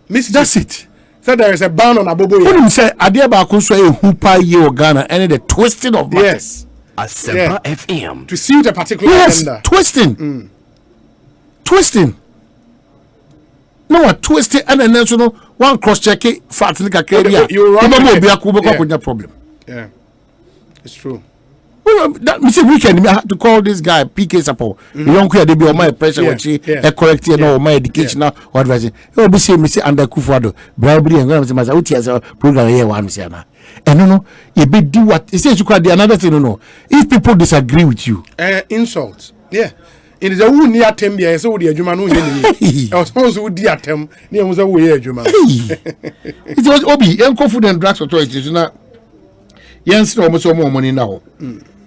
That's it. So there is a ban on aboboya. When you say ade ba ko so e hupa ye Ghana and the twisting of matters. Asempa FM to suit a particular agenda. Twisting. No, what twisting and then so one cross check it fact like a career. You problem. Yeah. It's true. Well, that weekend I had to call this guy PK support. The young kid they be on my pressure when she correct no my educational advice. You be say me say under Kufuado bribery and go say my program here one say na. And no, you be do what it says you can do another thing, no. If people disagree with you, insults. Yeah. It is a wound near tem, yes, so the German I was also dear tem, near was a way German. It was Obi, Uncle Food and Drugs Authorities, now. Yes, almost more money now.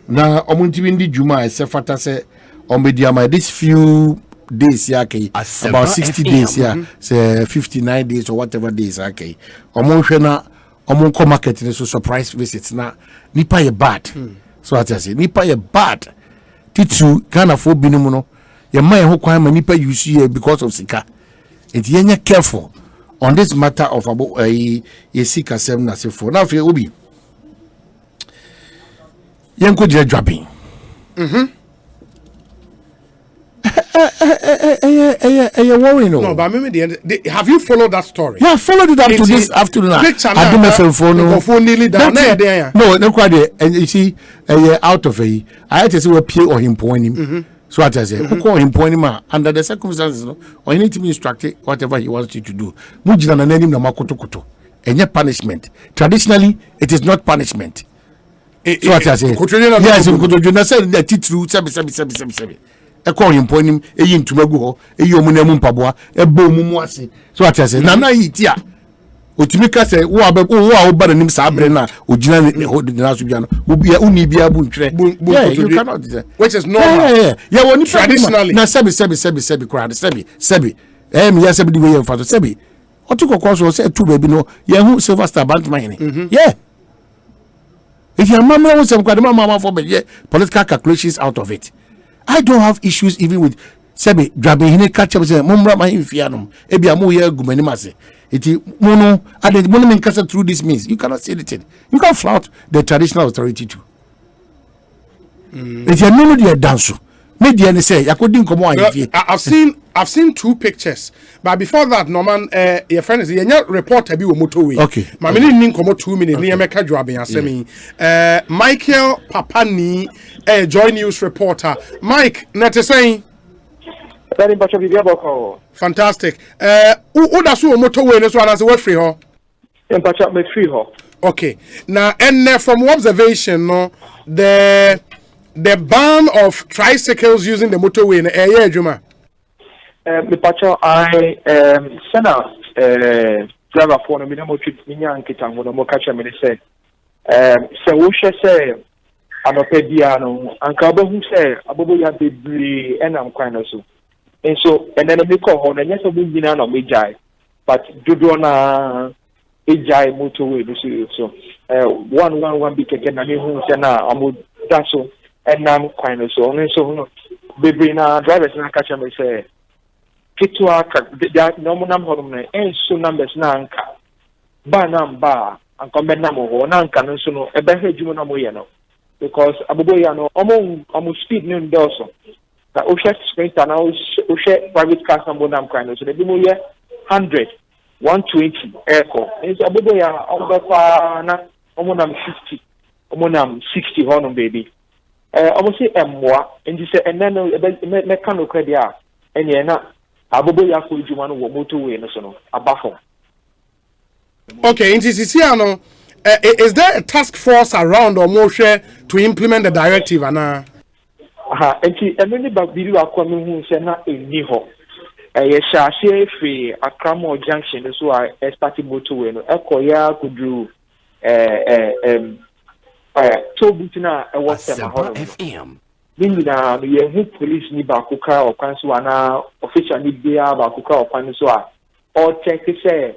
Now, Omunti Juma, Sefata say, Omediama, this few days, yake, about 60 days, say 59 days or whatever days, okay. Omonshana, Omonko market, so surprise visits now. Nipa ye bad. So I say, Nipa ye bad. Titsu kind of for binumuno. Your mind who crime nipa you see because of sika. It's yenya careful on this matter of about a sika 7 na se for. Now for Obi. Yanko je dropping. Worrying. No, but maybe have you followed that story? Yeah, I followed it up to this afternoon. I do my phone. No, no, quite. And you see, out of a, I had to say, appeal or him pointing him. So I say, who call him pointing him under the circumstances, or you need to be instructed whatever he wants you to do. Mujina na name na makoto. And your punishment. Traditionally, it is not punishment. So what I say, yes, you said that it's true. Sebi. I call him point him a yin to Mago, a yomunum pabwa, a boom was. So what I say, Nana eat ya. Utimika say, oh, but him Sabrina, Ujana, holding the Nasubiano, would be a unibia buntre. You cannot do that. Which is normal. Yeah, when traditionally. Now, Sebi, crowd, Sebi. Yes, every way of Father Sebi. Or took a course or said two baby no, yeah, Silver Star Band mining. Yeah. If your mama wants some mama for political calculations out of it. I don't have issues even with Sebi grabbing hine catch up say mumra ma himfianum ebi amu ye gumanimase iti mono ade mono men kasa through this means you cannot say anything. You can flout the traditional authority too. If you know the dance media ne say yakodin komo anfie. I've seen two pictures, but before that, Norman, your friend is your reporter be motorway. Okay. My minute nin komo 2 minutes. Ni ameka joaben asemi. Michael Papani, Joy News reporter. Mike, nete saying. Very much of you. Fantastic. Who does you motorway? This one as a free ho. Me free ho. Okay. Now, and from observation, no, the ban of tricycles using the motorway in the area, Juma. I sent out driver for a minimum trip Minyan Kitan when I'm catching me say, so we shall say, I'm a pediano, and Cabo who say, Abuya debris, and I'm kind of so. And so, and then we call on, and yes, I will be on Mijai, but Dudona Ejai motorway, so one big again, and who say now, I'm Dasso, and I'm kind of so, and so, baby, now drivers and catching me say, Kitwa, the normal number and so numbers nanka. Banamba, and comment number or nanka, and so no, a better Jumoyano. Because Abuboyano, almost speed noon dorsal. The Osha sprint and Osha private car number nam kind so the Bimoya 100, 120 echo. It's Abuboya, Ombafana, Omonam 50, Omonam 60 honor baby. Almost say M1, and you say, and then a mechanical credit, and you're not. Okay, in Siciliano, is there a task force around or more to implement the directive? And many video are coming who say not in Niho. A share free a Cramo junction, so I started motorway. Ekoya could do Tobutina, a WhatsApp FM. Nina, we police ni bakuka or Kanswana, official ni bia bakuka or Paniswa, or check to say,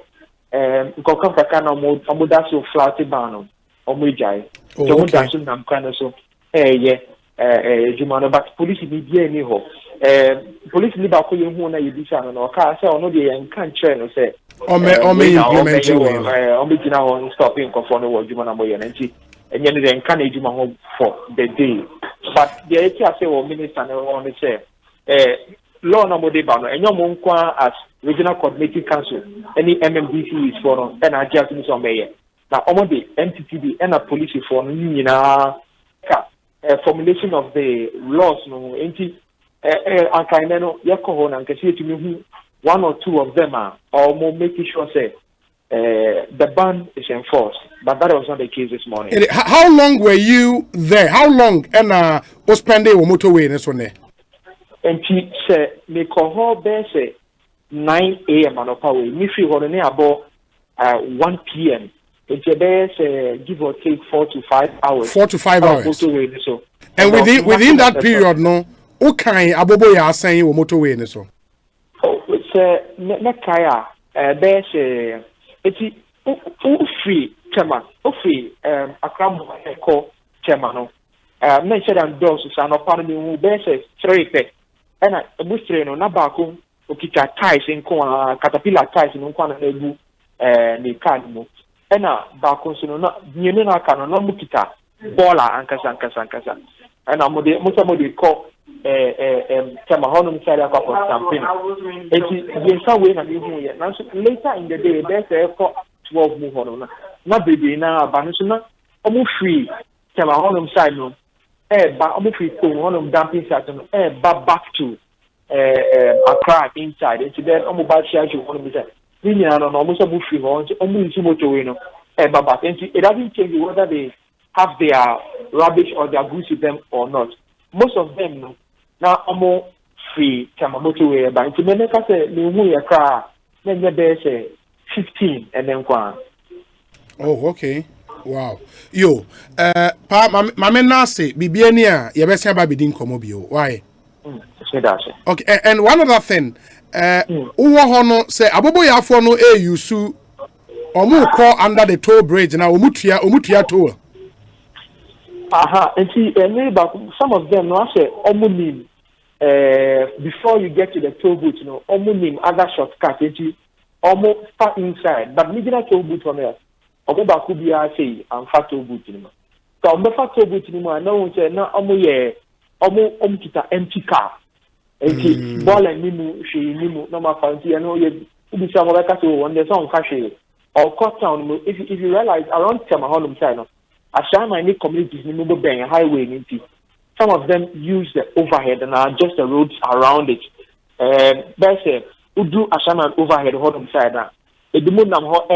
Kokakana Amudaso flatty banum, or Mujai. So, I'm kind of so, Jumano, but police ni bia ni ho. Police ni baku yuna yidishan or car, so no, they can't train or say, or me implement you, or stopping conforming what Jumana and and then they encourage you for the day. But the idea say, well, minister, I want to say, law number de bano, and your monqua as regional coordinating council, any MMDC is for, and I just miss on mayor. Now, almost the MTTB and a police for formulation of the laws, no, and kind of Yakohon and can see to me one or two of them are, or more making sure say, the ban is enforced. But that was not the case this morning. How long were you there? How long and was spending on motorway in this one there? And she said, "Me call her there 9 a.m. on our way. Me feel on about 1 p.m. And she there give or take 4 to 5 hours. 4 to 5 hours. Motorway, so. And within that period, no, what kind of abobo you are saying on motorway in this one? Oh, it's ne kaya. There's it's free. Chairman, free. Akram call chairman. No, mentioned and doors is an opponent who bears 3 pay. And I must say, no, Nabakum, Okita ties in caterpillar ties in Kwana Nebu, the Kanimo. And Bakon, no, Nina Kano, no Mukita, Bola, and Kasa. And I'm the call Chamahonum side of campaign. And some way, later in the day, there's 12 move on. Not baby now, Banusuna, almost free. Chamahonum side no. But almost free on them dumping Saturn, back to Accra inside. And then almost bad charge you want to be there. We are almost a free on almost motorway. But it doesn't change whether they have their rubbish or their goods with them or not. Most of them now almost free motorway. But to make us say, you car, then there's 15 and then one. Oh, okay. Wow. Yo, Mama Nasi, Bibiania, Yabesia Babidin Comobio. Why? Okay, and one other thing, Uwahono say, Abobo Yafono Yusu, Omu call under the toll bridge now, Umutia toll. And see, some of them now say, Omunim, before you get to the toll booth, you know, Omunim, other shortcuts, almost far inside, but middle toll booth on there. Oba could be say I'm fat to boot in. So I'm fat to boot in. I know say na omo kita empty car. Enti ball and nimu she nimu no ma fancy. I know you be some like so on the song cash or cut down. If you realize around Chamahonum side, Ashama any communities nimu bang highway nti. Some of them use the overhead and are just the roads around it. That's it. Who do Ashama overhead Honum side now? Edumunam ho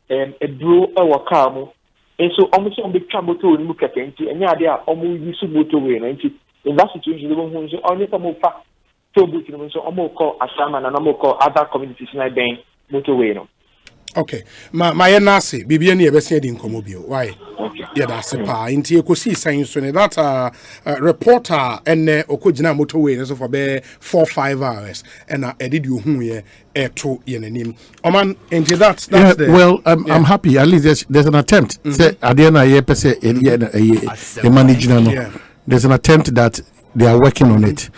a bro or car, and so almost on the trouble to look at it, and yeah, they are almost used to motorway. In that situation, only some more fast to boot, so almost call Ashaman and almost call other communities like Bang motorway. Okay, my Nasi, Bibiani, ever said in Comobio. Why? Yeah, that's a pa. Into Ekosiisen so that reporter and Okojina motorway so for 4-5 hours, and I did you whom ye to yenim. Oman, and that's the well, I'm happy. At least there's an attempt. Say at the end of a managing. There's an attempt that they are working on it.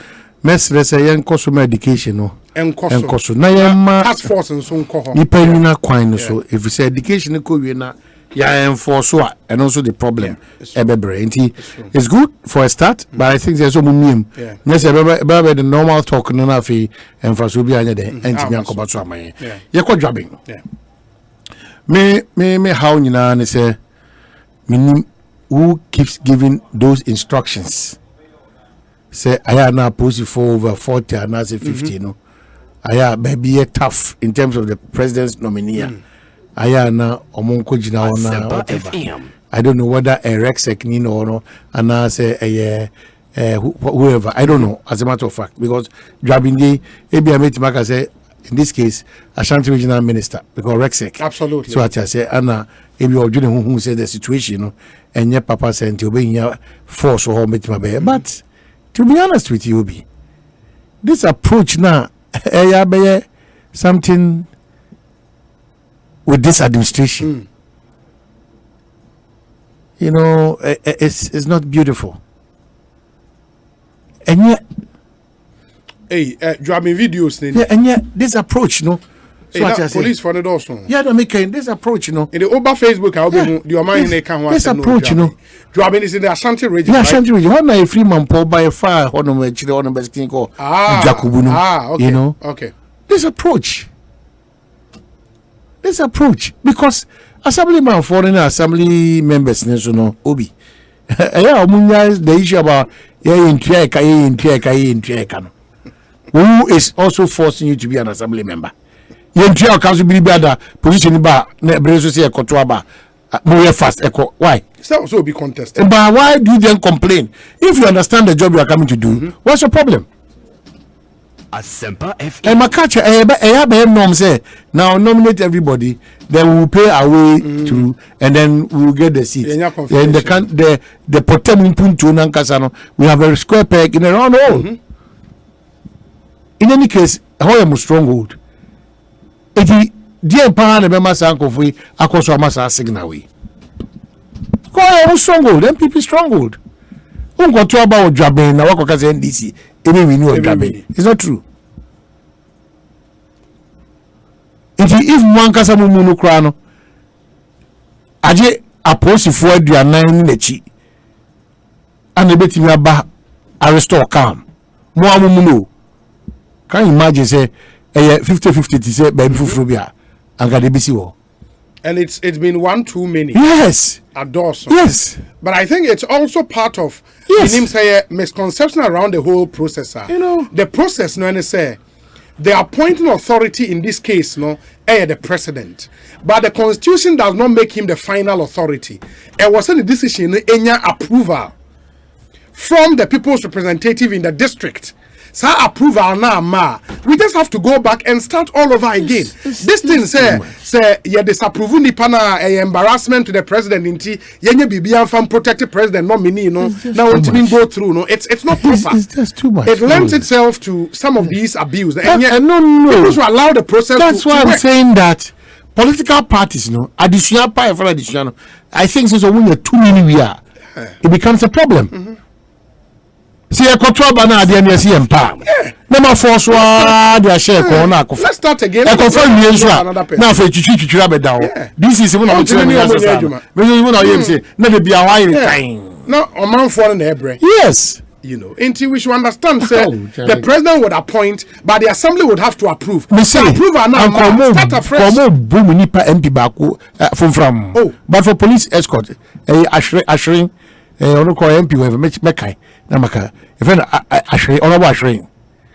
Mesre say young consumer education no. Enkoso na yema task force nso nko ho nipa nyina kwan so if you say education ko wie na ya enforce and also the problem ebebre nti it's good for a start but I think there's so mumiem yes ebe the normal talk no na fi enforce obi anya de enti nya ko so aman ye ko dwabing me how nyina ne say minim who keeps giving those instructions say I na post for over 40 and now say 50 no aya baby tough in terms of the president's nominee aya na omonko jina ona whatever I don't know whether a Rexec ni no no and I say whoever I don't know as a matter of fact because Drabindi ebi ameti maka say in this case Ashanti regional minister because Rexec absolutely so I say ana ebi odwene who say the situation no enye papa sent obe force ho metima be but to be honest with you Obi this approach now something with this administration you know it's not beautiful and yet driving videos and yet this approach no so police for the also don't make this approach in the over Facebook this approach driving is in the Ashanti region Ashanti region one a free man pull by a fire on best thing called Jakubuno okay. You know okay this approach because assemblyman foreign assembly members no Obi the issue about who is also forcing you to be an assembly member Yentia council be better position ba na breso say ekoto aba. More fast echo. Why? So be contested. But why do you then complain? If you understand the job you are coming to do, what's your problem? Asempa FM. And my catcher, norm say now nominate everybody, then we will pay our way through, and then we will get the seat. And the potem punto nankasano, we have a square peg in a round hole. In any case, how am a stronghold? It dear pan and Bema Sanko we across our massa signal way. Go on stronghold, MPP stronghold. Who got to about Jabe na wako kazi NDC? Maybe we know Jabe. It's not true. If one kasa mumuno krano, aje aposi for dia 9 nechi, and the beti mi aba restore calm. Mo amumuno. Can you imagine say 50-50 to say baby fufrobia and gadebisi wo. And it's been one too many. Yes. At Dawson. Yes. But I think it's also part of misconception around the whole process. You know, the process, no, say the appointing authority in this case, the president. But the constitution does not make him the final authority. It was a decision, approval from the people's representative in the district. So approval now, we just have to go back and start all over again. This thing say you disapprove ni pana embarrassment to the president inti yenye bibian from protected president nominee now it go through it's not proper. It's just too much. It lends itself to some of these abuse. And yet, no. People should allow the process. That's to why I'm work. saying that political parties, additional power for additional. I think since when you're too many we are, it becomes a problem. See a control banana the NSC empower. Number 4 so their share corner. Let's start again. I confirm you now for chichi down. This is when I'm telling you. When I say never be a while time. No, a man for an ebre. Yes. Until we should understand, the president would appoint, but the assembly would have to approve. Approve now. Start afresh. Boom nipa MP baku from. But for police escort, ashring, ono ko MP we mekai na maka. If ashring, ono ashring.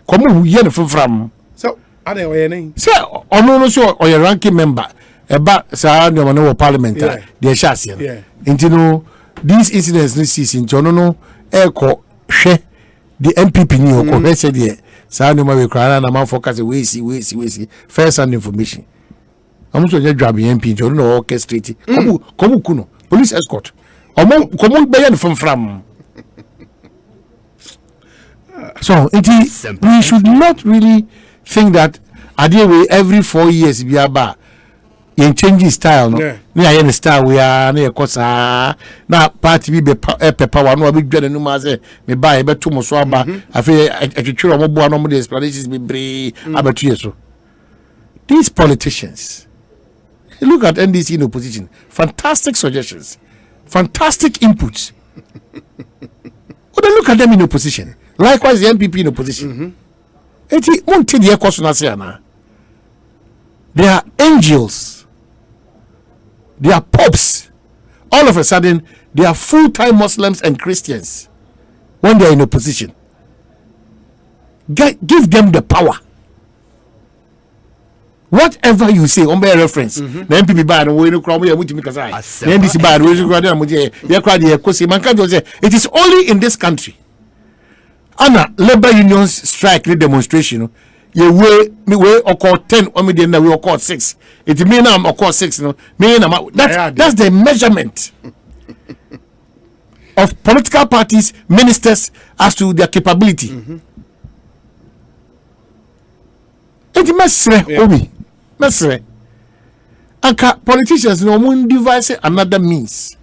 Komu yen from. So, are they way name? Say ono so or your ranking member. Eba sa no parliament. The shasian. Yeah. Intino these incidents this season, no eko. The MPP ni oko said here say no we cry na man focus we see first hand information I'm so just drab MP to no orchestrate komu kuno police escort komu be from so we should not really think that way every 4 years be aba in changing style me I style we are na ekosa na party be pepper one we dwene no ma say me buy be to mo so aba afi atwetwere mo boa no mo the explanations be bre abetu yeso. These politicians, look at NDC in opposition, fantastic suggestions, fantastic inputs. But look at them in opposition, likewise the MPP in opposition. Eti monte the ekoso na say na they are angels. They are popes. All of a sudden, they are full-time Muslims and Christians when they are in opposition. Give them the power. Whatever you say, on by reference, the MPP bad, we no crowd, we are to make us eye. The NDC bad, we it is only in this country. Anna, labor unions strike the demonstration. You we occur 10 or maybe we occur 6. It mean I'm occur 6 that's the measurement of political parties, ministers as to their capability. It mesre anka politicians no mun devise another means.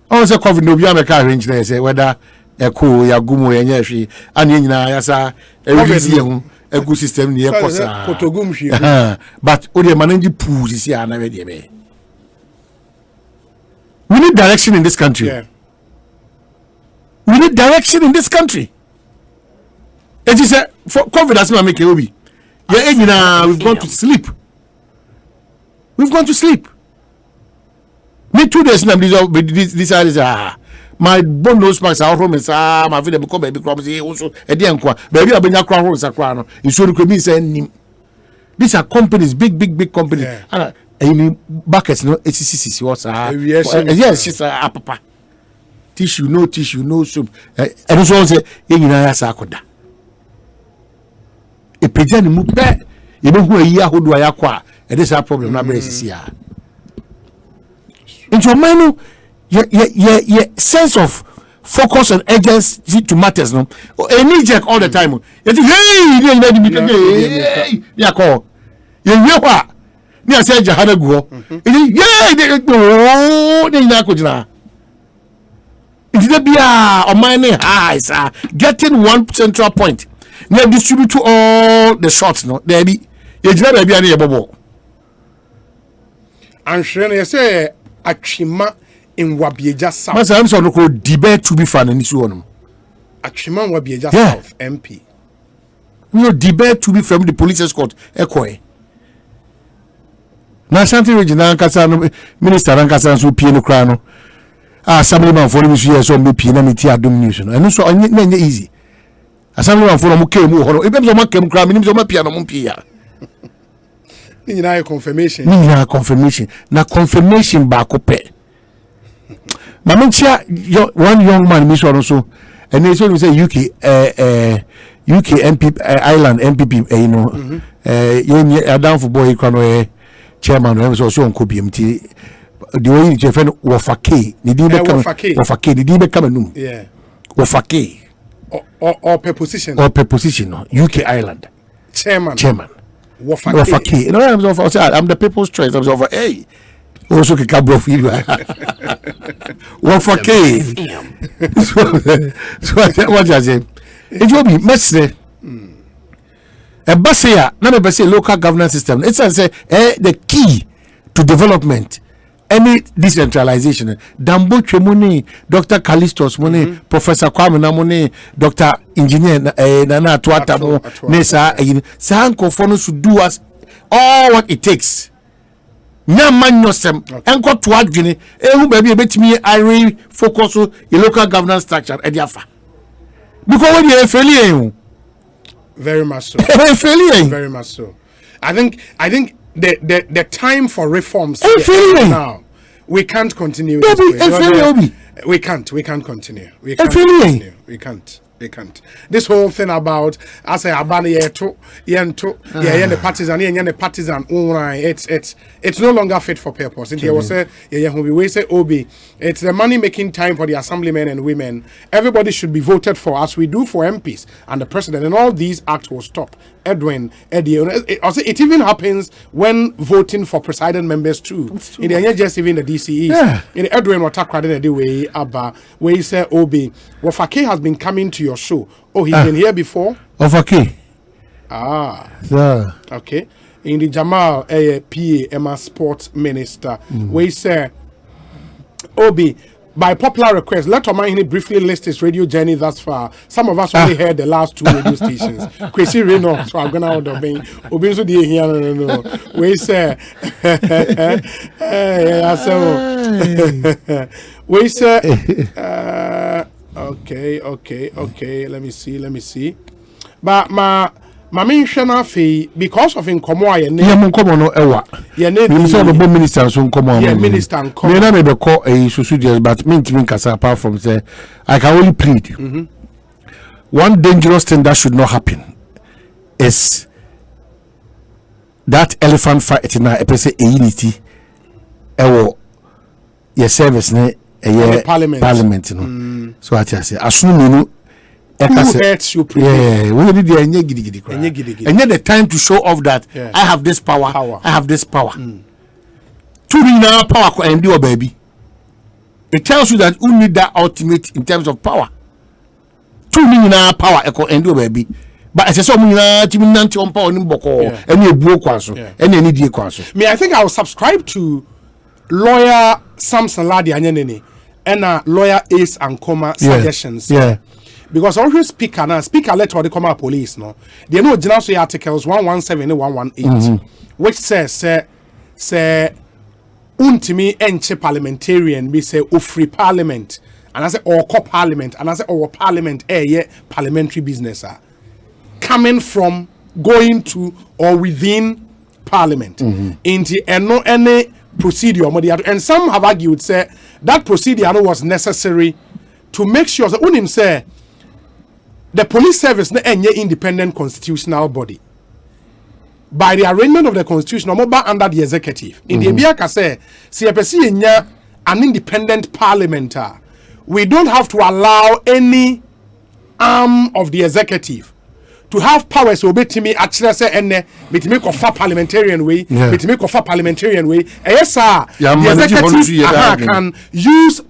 Also COVID no be America arrange there say whether eko ya gumo yenye hwe ane nyina ya sa ewizi hu egu system ni ekosa potogum hwe but o dey manage pool this year na we dey be. We need direction in this country. We need direction in this country. It is for COVID as me make obi ya nyina we've gone to sleep. Me 2 days now this is my bonus max are home sa ma fi dem ko baby crop say also e dey enko baby abenya kra ho sa kra no isu ko mi say nim. These are companies, big companies. And I mean, buckets, no, ACCC, what's yes, she's a papa. Tissue, no soup. And also say, you know, as I could. A pigeon mupe, you know who a year who do I acquire, and this is a problem. Not very sincere. In your mind, your sense of focus and urgency to matters, no, any jack all the time. You think, hey, yeah, call. You know what? You say Jahana go. Yeah, they na kujina. It be a money highs getting one central point. Now distribute to all the shots. No, there be. You just be any bubble. And Shane, say Achima in Wabieja South. Mas I'm so no debate to be fun in this one. Achima Wabieja South MP. No debate to be from the police escort. Ekoi. Na Ashanti region ankasa no minister ankasa so pie no kra no assemblyman for me so so me pie na me ti adom news no eno so onye easy assemblyman for mo kemu ho no e be so mo kemu kra me nim so mo pie no mo pie ya ni na confirmation na confirmation ba ko pe ma me chia one young man me so no so and they say UK MP Island MPP you know you down for boy kra no chairman was also on KBMT. The way you defend Wafake, the D become num. Yeah. Wafake. Or per position. UK Island. Chairman. Wafake. You know, I'm the people's choice. I'm over. Hey. Also, Kikabro for you. Wafake. So what I say? It will be messy. A basia, not a basia local governance system. It's the key to development. Any decentralization. Dambo Chemuni, Dr. Callistos Mone, Professor Kwame Namone, Dr. Engineer Nana Tuatamo, Nessa, Sanko Fono should do us all what it takes. Man yourself, and got to Adjuni, who maybe a bit me, I focus on the local governance structure at Yafa. Because when you're failure. Very much so. Very much so. I think the time for reforms now. We can't continue this way. We can't continue. We can't. This whole thing about as a abani the partisan it's no longer fit for purpose. There was we say Obi, it's the money making time for the assemblymen and women. Everybody should be voted for as we do for MPs and the president, and all these acts will stop. Eddie, it even happens when voting for presiding members too. It's just even the DCEs. In Edwin Watakra the way Abba, where he said Obi, Wafake has been coming to your show. Oh, he's been here before? Wafake. Okay. In the Jamal PA Emma Sports Minister, where he said Obi, by popular request, let Omahini briefly list his radio journey thus far. Some of us only heard the last 2 radio stations. Kwesi Reno, so I'm going to order me. Obinso di here no. We say, we say, okay. Let me see. But my mention fee because of incomo aye ne incomo no ewa ye ne me say the minister so incomo yeah minister incomo me na me be call susu but me ntimi kasa apart from say I can only plead one dangerous thing that should not happen is that elephant fight na e say unity ewo your service ne parliament no so I say asunu no who hurts you? We need the time to show off that I have this power. I have this power. To now power and do baby. It tells you that you need that ultimate in terms of power. To now power and do baby. But as I saw me on power in Boko and you broke any day. Me, I think I will subscribe to lawyer Samson Ladi Anyanene and lawyer Ace and Coma suggestions. Because always speaker let all the Coma police no. They know general articles 117 and 118 which says untimi enche parliamentarian be say free parliament and I say or parliament, and I say or parliament, parliamentary business coming from going to or within parliament into no any procedure. And some have argued say that procedure was necessary to make sure that unim say the police service na any independent constitutional body. By the arrangement of the constitution, under the executive. In the Biaka say, CPC an independent parliament. We don't have to allow any arm of the executive to have powers obey to me actually say and me of parliamentarian way, me of parliamentarian way. Yes, sir. The executive can use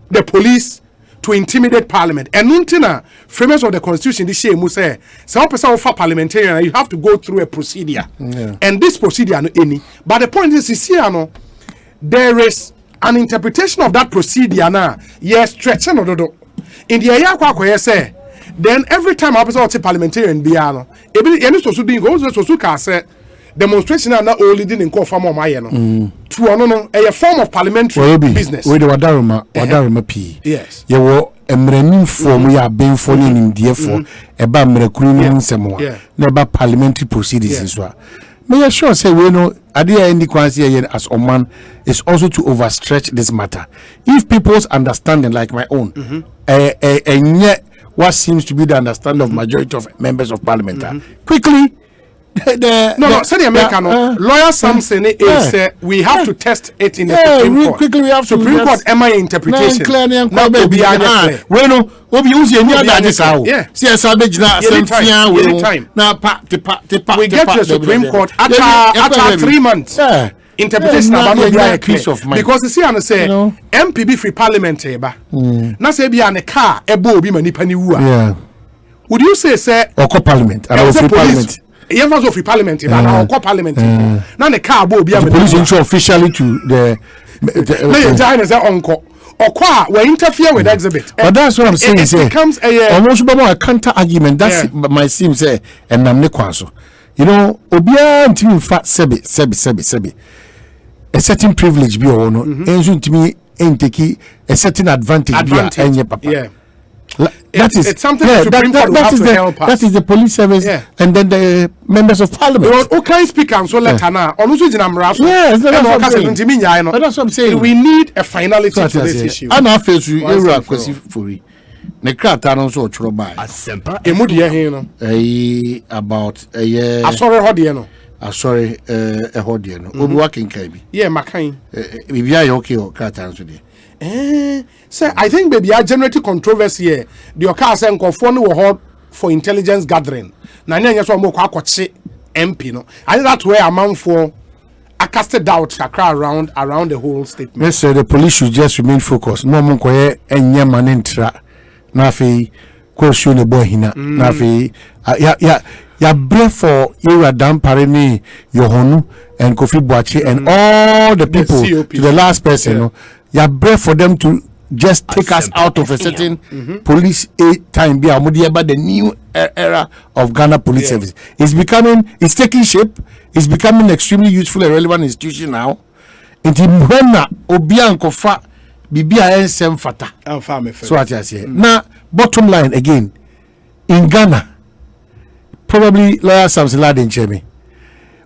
the police to intimidate parliament. And untina framers of the constitution this year must say some person of parliamentarian you have to go through a procedure. And this procedure no any. But the point is here there is an interpretation of that procedure now. Yes, stretching or do. In the area say then every time a person of parliamentarian biano, say demonstration are not only didn't call for more to a form of parliamentary business. We do wadaruma P. Yes. You were a mrenin form we are being falling in therefore about recruitment somewhere. Never parliamentary proceedings as well. May I sure say we know idea in the quantity as Oman is also to overstretch this matter. If people's understanding like my own, and yet what seems to be the understanding of majority of members of parliament quickly. Lawyer Samson is we have to test it in the Supreme Court. Quickly we have to Supreme Court MI interpretation. Now we know we use any other how. We get to the Supreme Court after 3 months. Interpretation about piece of mind. Because you see and say MPB free parliament na say be an car ebo obi manipa ni wu a. Would you say or parliament and free parliament? Yes, was of parliament, but our parliament. Now the car will be police intro officially to the uncle or qua will interfere with exhibit. But that's what I'm saying. It becomes almost a counter argument. That's my seem say and I'm nekwanso. You know, obia ntimi fa sebi. A certain privilege be or no. Enzu ntimi enteki a certain advantage be enye papa. Yeah. It's something the Supreme Court will have to help us. That is the police service and then the members of parliament. Okay, speaker and so letter now. Yes, that's what I'm saying. We need a finality to this issue. And I face you question for you. Nekrata no so choro bai. Asempa. Emudi he no. About Asore hodie no. Asore hodie no. Obi working kai bi. Yeah, makan. Bibia you okay o krata so de. Say, I think baby I generated controversy here. The occur say nkofo no wo for intelligence gathering. Na nya so mo kwa akwache MP no. I think that's where a man for I casted doubt around the whole statement. Yes, sir, the police should just remain focused. No mo koye enye manentra na fe ko show ne boy hina na fe ya brave for you Adam Pareni Yohonu and Kofi Boachi and all the people to the last person no. You are brave for them to just take us out of a certain police time. Be about the new era of Ghana police service. It's taking shape. It's becoming extremely useful and relevant institution now. Inti mwana obianko fa bibia ensem fata. So what I say. Now, bottom line again, in Ghana, probably lawyer Samson Ladin Chemi.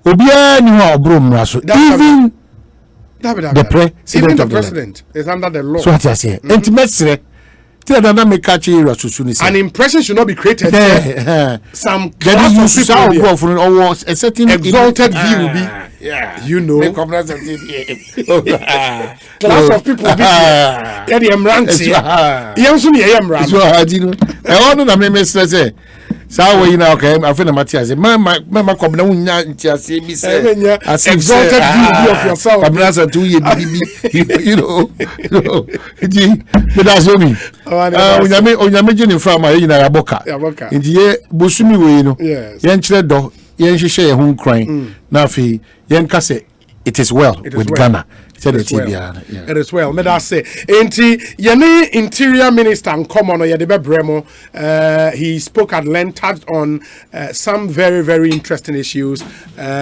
Obia ni wa obrum raso. Even the president is under the law. So what I say. An impression should not be created. Some class of people or a certain exalted view will be. You know, class of people will be. So we now okay I feel Matthias mama come na unya ntiase bi say exalted view of yourself come na 2 years you know but that's me onyame gene from my na yaboka nti ye bosumi we no yen kire do yen hwehwe ye hu nkran na afi yen ka say it is well with Ghana. It is well. May I say, Yene Interior Minister and Common Yadebe Bremo, he spoke at length, touched on some very, very interesting issues.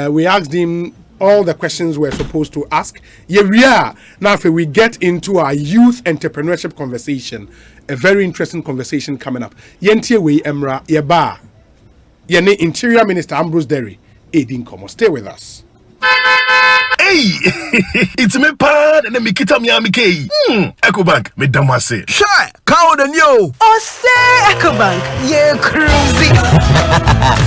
We asked him all the questions we're supposed to ask. Yeah. Now, if we get into our youth entrepreneurship conversation, a very interesting conversation coming up. Yentie we Emra Yeba. Yene Interior Minister Ambrose Derry. Aiding Como. Stay with us. Hey, it's me pad and me kita mi amike. Ecobank, me damase. Shy, count on you. Oh, say Ecobank, yeah, cruisy.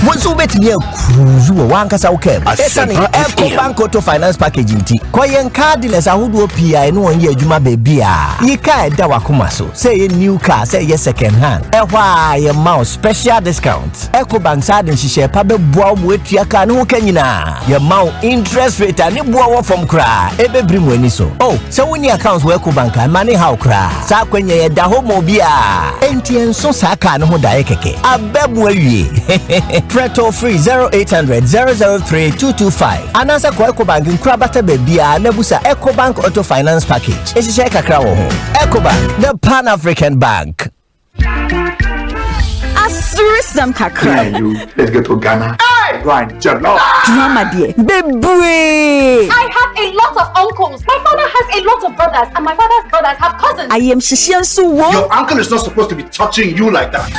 Once you bet me cruise, one kasa uke. Ecobank Auto Finance Package inti. Koyen card dealers ahudu PI no one year juma baby ah. Yika dawa kumaso. Say a new car, say yes second hand. Ewa ye mouse special discounts. Ecobank side and she share pabe boa wet yaka no kenyina. Ye mount interest rate and boa from cry. Ebe bring weni so. Oh, so when your accounts work Ecobank money how cry. Sa kwenye ye da homo bia. Entien so saka no dae keke. Abebu ewie. Preto free 0800 003 225. Anasa kwa Ecobank nkrabata bebia nebusa Ecobank Auto Finance Package. Esi share kakra wo ho. Ecobank, the Pan-African Bank. Some kakra. Let's go to Ghana. Hey! Right, Drama dear. Baby. I have a lot of uncles. My father has a lot of brothers, and my father's brothers have cousins. I am Shishian Suwo. Your uncle is not supposed to be touching you like that.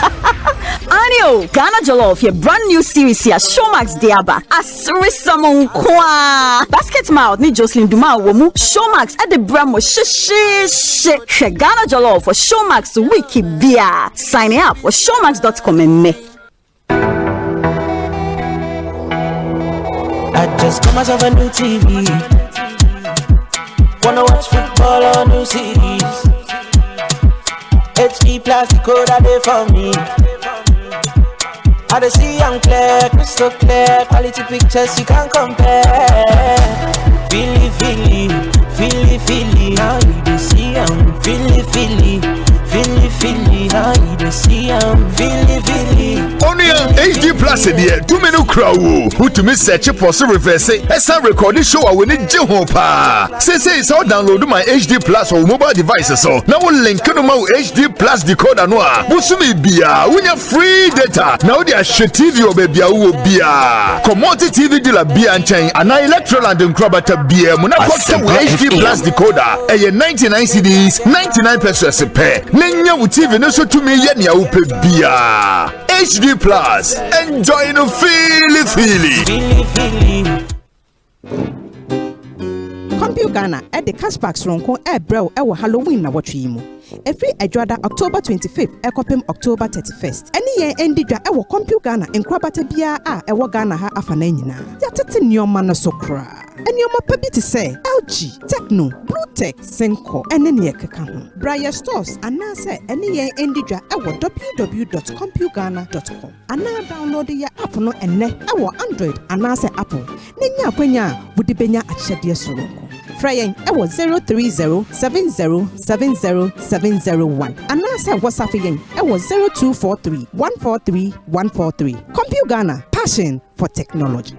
Anio, Ghana Jollof, your brand new series here, Showmax Diaba. Asrisam Kwa. Basket Mouth, ni Jocelyn Duma Womu. Showmax at the Bramo Shishi. Ghana Jollof for Showmax Wiki Bia. Sign up for showmax.com and me. I just got myself a new TV. Wanna watch football or new series. HD plastic code there for me. I dey see I'm clear, crystal clear. Quality pictures you can't compare. Feely, now you dey see I'm feely. Now you dey see I'm feely. Only HD Plus here. Too many crowd. Who to me search for so reverse. Esa recording show I will need Jehopa. Say it's all download my HD Plus or mobile devices. So now we'll link to my HD Plus decoder noa. Busumi bia. We have free data. Now they are shit TV or baby will bia. Commodity TV dealer bia and chain. And I electoral and crabata bia. Muna kosta HD Plus decoder. 99 CDs, 99 pesos a pair. Nenya with TV no so to me yet ya upe bia. HD Plus, enjoy no feely. Compute Ghana at the Cashbacks Ronco Bro Ewa Halloween na watchimu. Every Edrada October 25th, Ekopim October 31st. Any year ended Ewa Compute Ghana and Krabata Bia Ewa Ghana ha afanenina. Yatete nyoma so kra. And your mapabi to say LG, Techno, Blue Tech, Senko, and any keka. Briar stores and now say any year ended Ewa www.computegana.com. And now download your app no and ne Ewa Android and now say Apple. Nenya Quenya would be benya at Shadia Soroko. Fraying Ewa 030-7070701. And now say WhatsApp again Ewa 0243-143-143. Compute Ghana, passion for technology.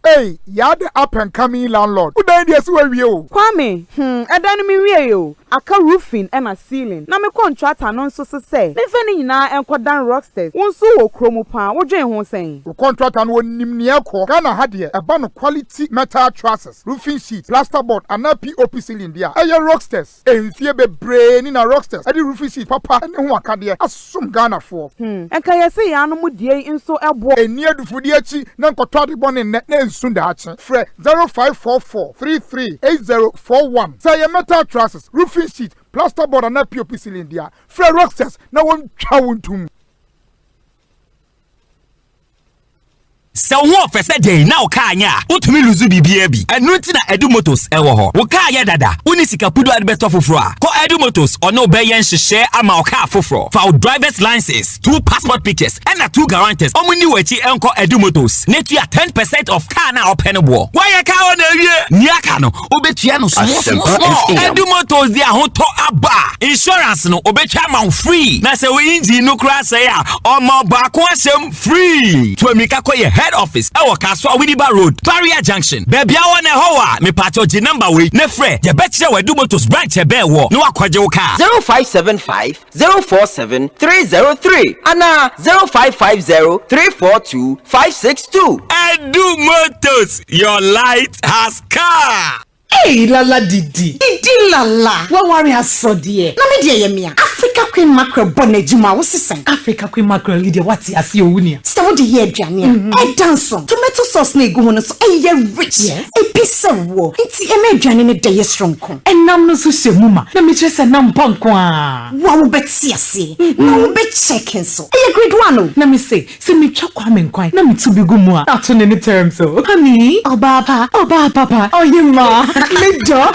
Hey, you're the up and coming landlord. Who died yes where you? Kwame, edan mi wie yo. Aka roofing and a ceiling. Na me contractor non so say. Me fani na enkodan rocksters. Won so wo kromo pa, wo dwen ho sen. Wo contractor no nim ne ekọ. Ghana ha de e ba no quality metal trusses, roofing sheet, plasterboard and POP ceiling dia. Eye rocksters. Enfie bebre ni na rocksters. Ade roofing sheet papa ne ho aka de asum Ghana for. Enka yesi ya no mu die nso ebo. Eni adufudi achi na nkotwa de bone ne Sundache, Fre 0544-338041. Say a metal trusses, roofing sheet, plasterboard and POP ceiling dia. Fre rocksters, na one chawuntum. So what for day now kanya utumi luzu bibia bi enu ntina Edu Motors ewo ho wo ka ya dada uni sika pudu adbeto foforo ko Edu Motors ono be yen hye ama o ka foforo for driver's license 2 passport pictures and 2 guarantors omuni wachi enko Edu Motors netu 10% of car na openable why ka o na wie ni aka no obetua no small Edu Motors dia ho to aba insurance no obetua ma free na se we engine no kra say a omo ba ko asem free to emika ko ye head office ewo Kaswa Widiba Road Barrier Junction baby awo na ho a me pacho G number we ne frɛ je betche we do motors branch ebe wo no akwaje wo car 0575 047 303 ana 0550 342 562 Edu Motors, your light has car. Hey, lala didi lala. What worry has so dear? Na me dear yemia. Africa Queen Mackerel bonejuma wo sisan. Africa Queen Mackerel leader what ya see owunia. Sta wo de here aduane a. E danson. Tomato sauce na egu ho no so e rich. Yes. E pisa wo. Nti e me aduane ne de yesronko. Enam no so hwemuma. Na me kire se nam panko a. Wa wo beti ase. Na wo be checking so. E grade 1 o. Na me say me twa kwa me nkwan. Na me tu bi gu mu a. Ato ne ne term so. Honey, oba papa. Oh yema. Ledo.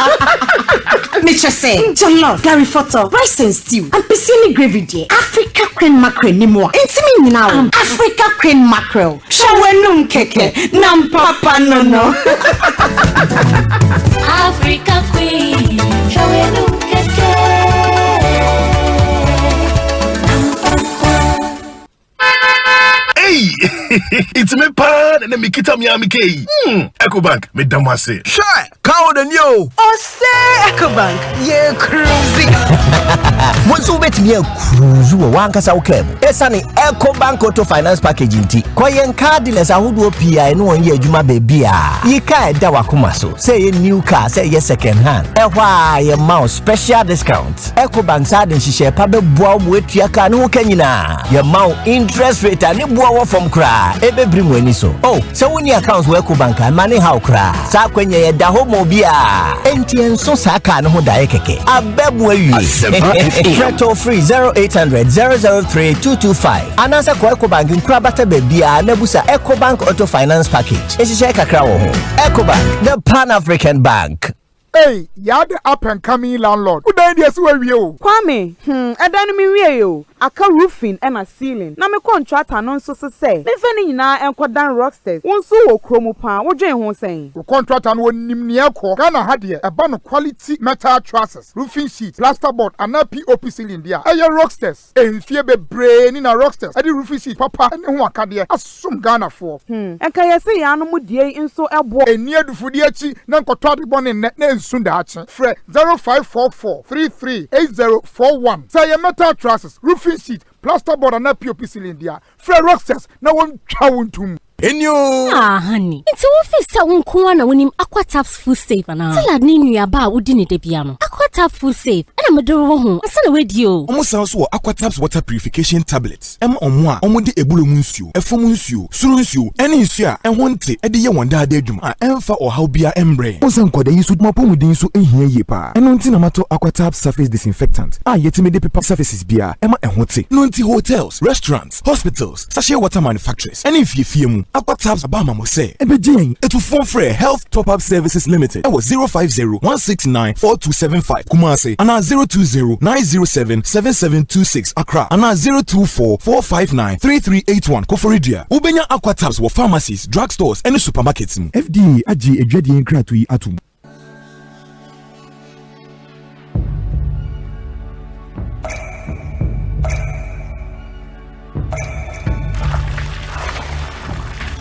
Nature say, jollof, Gary photo, rice and stew, and piscine gravy dear. Africa Queen Mackerel ni mo. Intimi now. Africa Queen Mackerel. Shawenum keke, nam papa no. Africa Queen, shawenum keke. Hey, it's me pan and me kita mi amike. Ecobank me damase. Sure, count the new. Oh, say Ecobank, ye cruising. Once you bet me a cruise, one casa okay. Esani Ecobank Auto Finance Package inti. Koyen card dealers a who do PI no one year juma baby. Ye ka da wakumaso. Say a new car, say yes second hand. Why a mouse special discount. Ecobank side and she share pabe boa with your car no kenina. Your mount interest rate and boa from cry. Ebe bring when so. Oh, so when your accounts work Ecobank and money how cry. Sa kwenye da homo bia. NTN so saka no ho dae keke. Abebwe yi. Preto free 0800 003 225. Anasa kwa Ecobank nkrabata bebia na busa Ecobank Auto Finance Package. Eshishe kakra wo ho. Ecobank, the Pan-African Bank. Hey, you're the up and coming landlord. Who died yes where you? Kwame, I don't mean we aka roofing and a ceiling. Na me contract anon so say. Me feni na enko dan rocksters. Won so wo kromo pa. Wo dwen ho sen. Wo contract an won nimne akọ. Ghana ha de e ba no quality metal trusses, roofing sheet, plasterboard and POP ceiling dia. Eye rocksters. Enfie bebre ni na rocksters. Ade roofing sheet papa ne ho aka de asum Ghana for. Enka yesi ya no mu die nso ebo. Eni adufudi achi na nkoto ade bone ne Sundachi. Fre 0544 338041. Say your metal trusses, roofing sheet, plasterboard and POP cylinder. Fre rocksters na won twa Enyo! Honey. It's office sa unkuwa na winim Aquataps full safe ana. Tell ad ni nua ba udi ne debiano. Aquataps full safe. Ana medoro ho. Asa na wedio. Omo san so Aquataps water purification tablets. Omo a omo de ebulo mu nsuo, efom nsuo, suru nsuo, ene nsuo a ehwo nte e de ye wonda ada adwuma a emfa ohaw bia embre. Onsan kwada yi so mapomu din so ehia ye pa. Eno nti na mato Aquataps surface disinfectant. Yetime de paper surfaces bia ema ehwo te. No nti hotels, restaurants, hospitals, sachet water manufacturers. Ene fiefie mu Aquataps abama mo say ebejen etufon frɛ Health Top Up Services Limited. Ewo 050-169-4275 Kumasi ana 020-907-7726 Accra ana 024-459-3381 Koforidua. Ubenya Aquataps wo pharmacies, drugstores and supermarkets mu. FDA agi edwade nkratu yi atum.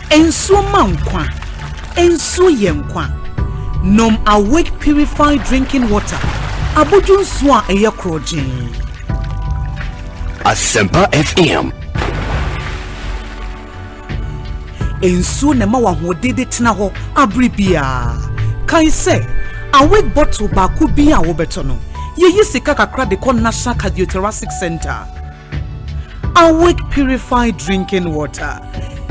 Ensuo mankwa, ensuo yenkwa. Nom Awake purified drinking water. Abodu nsuo a eye kroje. Asempa FM. Ensuo na ma wa hodede tena ho abribia. Kai se Awake bottle ba ku bi a wo beto no. Ye sika kakra de kon National Cardiothoracic Center. Awake purified drinking water.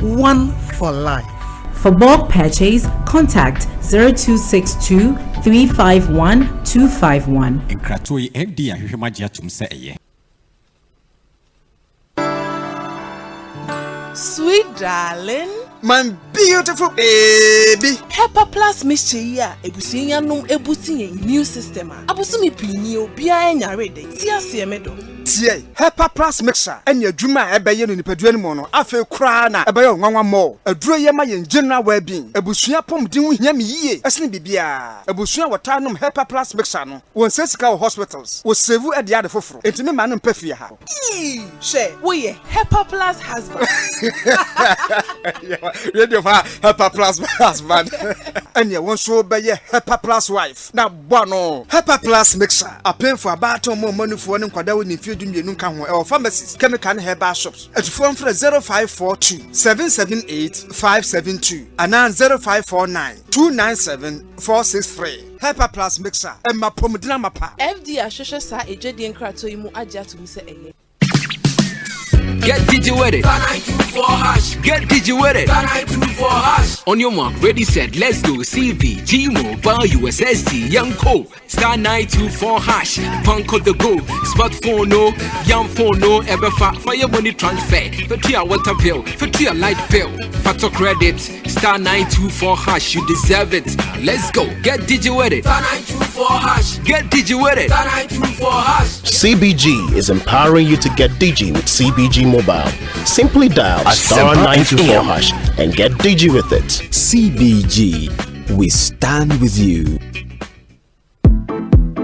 One for life. For bulk purchase, contact 0262 351 251. Nkratoi FD ahwehwemagia tumse eye. Sweet darling, my beautiful baby. Pepper Plus mixture ya ebusinya num ebusinye immune system. Abusumi pini obia enya rede. Ti asemedo. Tie, Pepper Plus mixture enya adwuma ebeye no nipadua no no. Afa kura na ebeye nwanwa mo. Aduro ye ma ye general well-being. Ebusua pomden hu hia me yie. Esene bibia. Ebusua wotanum Pepper Plus mixture no. Won sesika hospitals. Wo save e de ade foforo. Entime ma no mpafie ha. She, we Pepper Plus husband. Radio for Hepa Plus husband. And you want so be Hepa Plus wife. Now bono Hepa Plus mixer. A pen for about more money for one kwada when you feel you no can or pharmacies, chemical herbal shops. At phone for 0542 778 572 and 0549 297 463. Hepa Plus mixer. And my pomodina mapa. FD Ashosha sa ejedi enkrato imu aja to me say eye. Get digi with it. 924 hash. Get digi with it. 924 hash. On your mark, ready, set, let's go. CV, G Mobile, USSD, Young Co. Star 924 hash. Punk the go. Smartphone no, young phone no. Ever fire money transfer. For 3 hour water bill. For 3 hour light bill. Factor credit. Star 924 hash. You deserve it. Let's go. Get digi with it. Star 924 hash. Get digi with it. Star 924 hash. CBG is empowering you to get digi with CBG Mobile. Simply dial star 924 hash and get digi with it. CBG, we stand with you.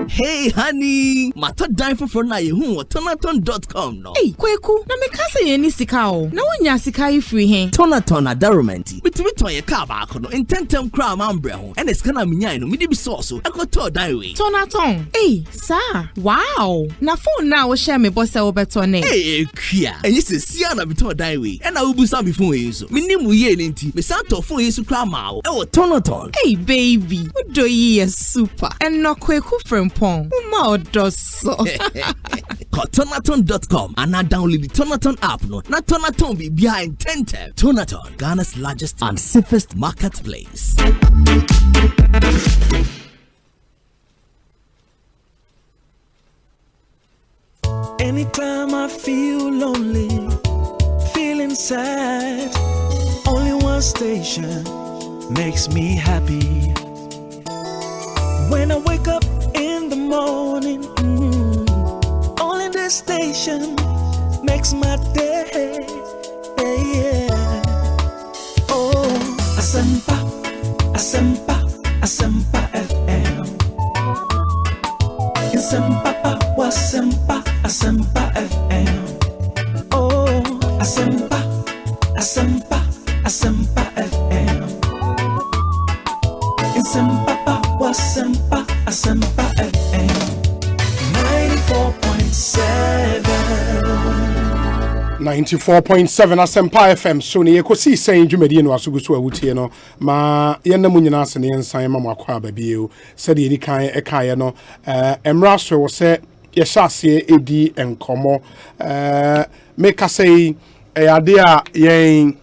Hey honey, matter dime for na yehu tonaton.com no. Hey, kweku, na me kasa ye ni sika o. Na wonya sika yi free hen. Tonaton adaromenti. Bitimi ton ye car ba ko no intentem kra mambre ho. And es kana minyan no midi bi source e ko to dime we. Tonaton. Hey, sir. Wow. Na phone na wo share me boss e wo beto ne. Hey, kia. Enyi se sia na beto dime we. E na wo bu sam bi phone yi so. Minim ye ni nti. Me san to phone yi so kra ma wo. E wo Tonaton. Hey baby, udo yi is super. And no kweku from Call Tonaton.com and now download the Tonaton app. No, na Tonaton be behind 10. Tonaton, Ghana's largest and safest marketplace. Anytime I feel lonely, feeling sad, only one station makes me happy. When I wake up in the morning, only this station makes my day. Yeah. Oh, Asempa, Asempa, Asempa FM. Asempa, Asempa, Asempa FM. Oh, Asempa, Asempa, Asempa FM. Asempa, Asempa, Asempa FM 94.7 Asempa FM. So ne Ekosiisen dwumadi no asoguso awutie no ma yenna mu nyina ase ne yensan ma makwa ababie said ye kan ekaye no emra so wo se ye hyase edi enkomo make say ade a yen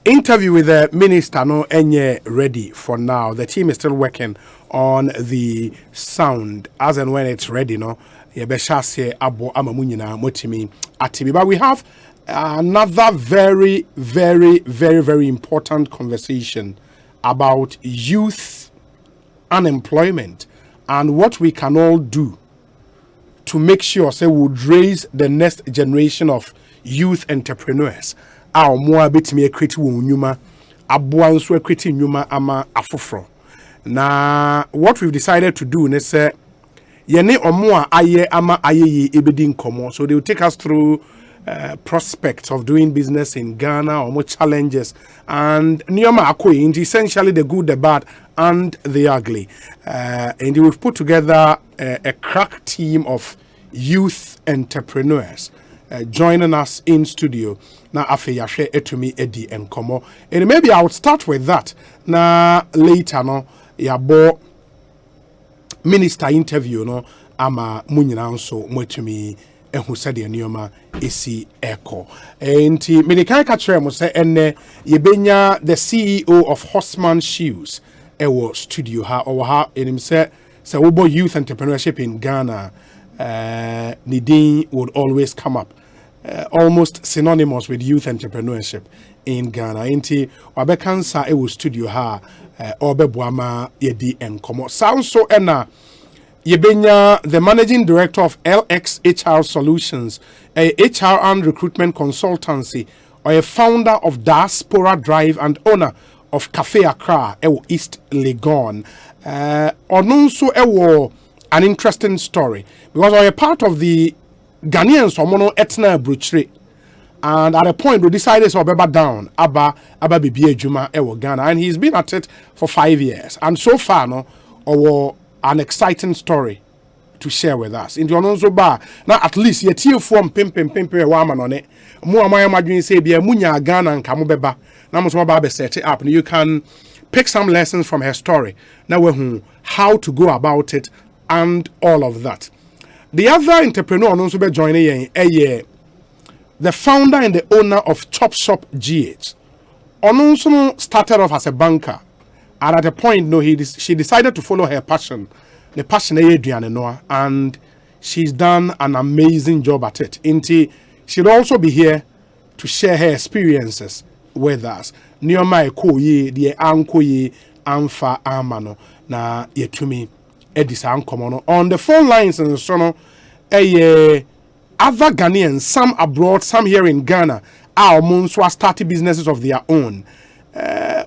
interview with the minister no enye ready for now. The team is still working on the sound as and when it's ready no ye be shase abo amamu nyina motimi atibi. But we have another very important conversation about youth unemployment and what we can all do to make sure say we would raise the next generation of youth entrepreneurs. Our more betimi ekreti wo nyuma aboa nso ekreti nyuma ama afoforo. Na what we've decided to do is say yene omo a aye ama aye ebedi nkomo, so they will take us through prospects of doing business in Ghana, or more challenges and nioma akoyi, essentially the good, the bad and the ugly. And we've put together a crack team of youth entrepreneurs joining us in studio. Na afe yahwe etumi edi enkomo. And maybe I would start with that. Na later no yabo minister interview no ama munyina nso mwetumi ehu sade nioma esi eko. Enti minikai ka kire mo se enne yebenya the CEO of Horseman Shoes ewo studio ha or ha enim se wobo youth entrepreneurship in Ghana Nidin would always come up. Almost synonymous with youth entrepreneurship in Ghana. Inti wabekansa ewo studio ha obebuama yedi enkomo. Sounds so ena yebenya the managing director of LX HR Solutions, a HR and recruitment consultancy, or a founder of Diaspora Drive and owner of Cafe Accra ewo East Legon. Onunso ewo an interesting story because we are part of the Ghanaian Somono Etna Bruchre And at a point, we decided to be down, Abba Bibi Juma Ewo Ghana. And he's been at it for 5 years. And so far, no, an exciting story to share with us. In the Ononzo Bar, now at least your tear form pimp woman on it. More my imagine say, be a Munya Ghana and Kamubeba. Now, set it up. And you can pick some lessons from her story. Now, how to go about it and all of that. The other entrepreneur Ononzo be joining the founder and the owner of Chop Shop GH. Ononso started off as a banker, and at a point, she decided to follow her passion, the passion and she's done an amazing job at it. She'll also be here to share her experiences with us. Nioma Ekoye, the Ankoye, Amfa Amano, na Yetumi Edisa Ankomono. On the phone lines and so on, other Ghanaians, some abroad, some here in Ghana, are also starting businesses of their own.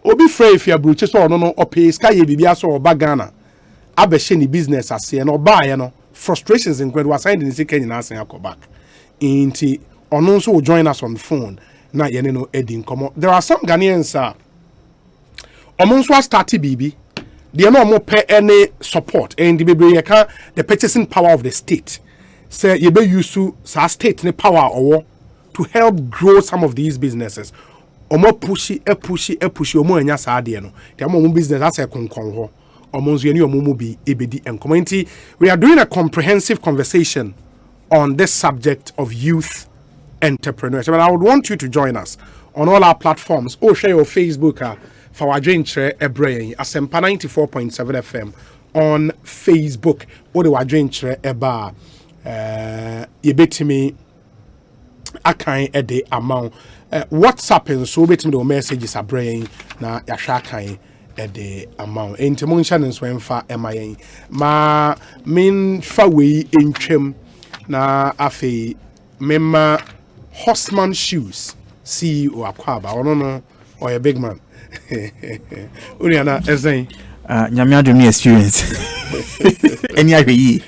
Obi free if you bruches or no or pay sky bibiaso or bagana. Abesheni business as say no buy no frustrations in Gwen was signed in the Kenyan asking go back. Inti Ononso will join us on the phone. Na yeneno Edin come. There are some Ghanaians Omonso started BB. They are no more pay any support and the purchasing power of the state. Say you be used to state ne power or to help grow some of these businesses. Omo pushy omo enya saade no. The omo business as a konkon ho. Omo nso yeni omo bi ebedi enkomenti. We are doing a comprehensive conversation on this subject of youth entrepreneurship. And I would want you to join us on all our platforms. Or share your Facebook for our joint Ebrain Asempa 94.7 FM on Facebook. Or the joint eba yebetimi akan ede amount WhatsApp and so betimi the messages abrain na yahwa kan ede amount enti mo ncha nso emfa emayen ma min fa we entwem na afi mema Horseman Shoes CEO akwaba ono or a big man Uriana ezen nyame adom ni experience eni ahwe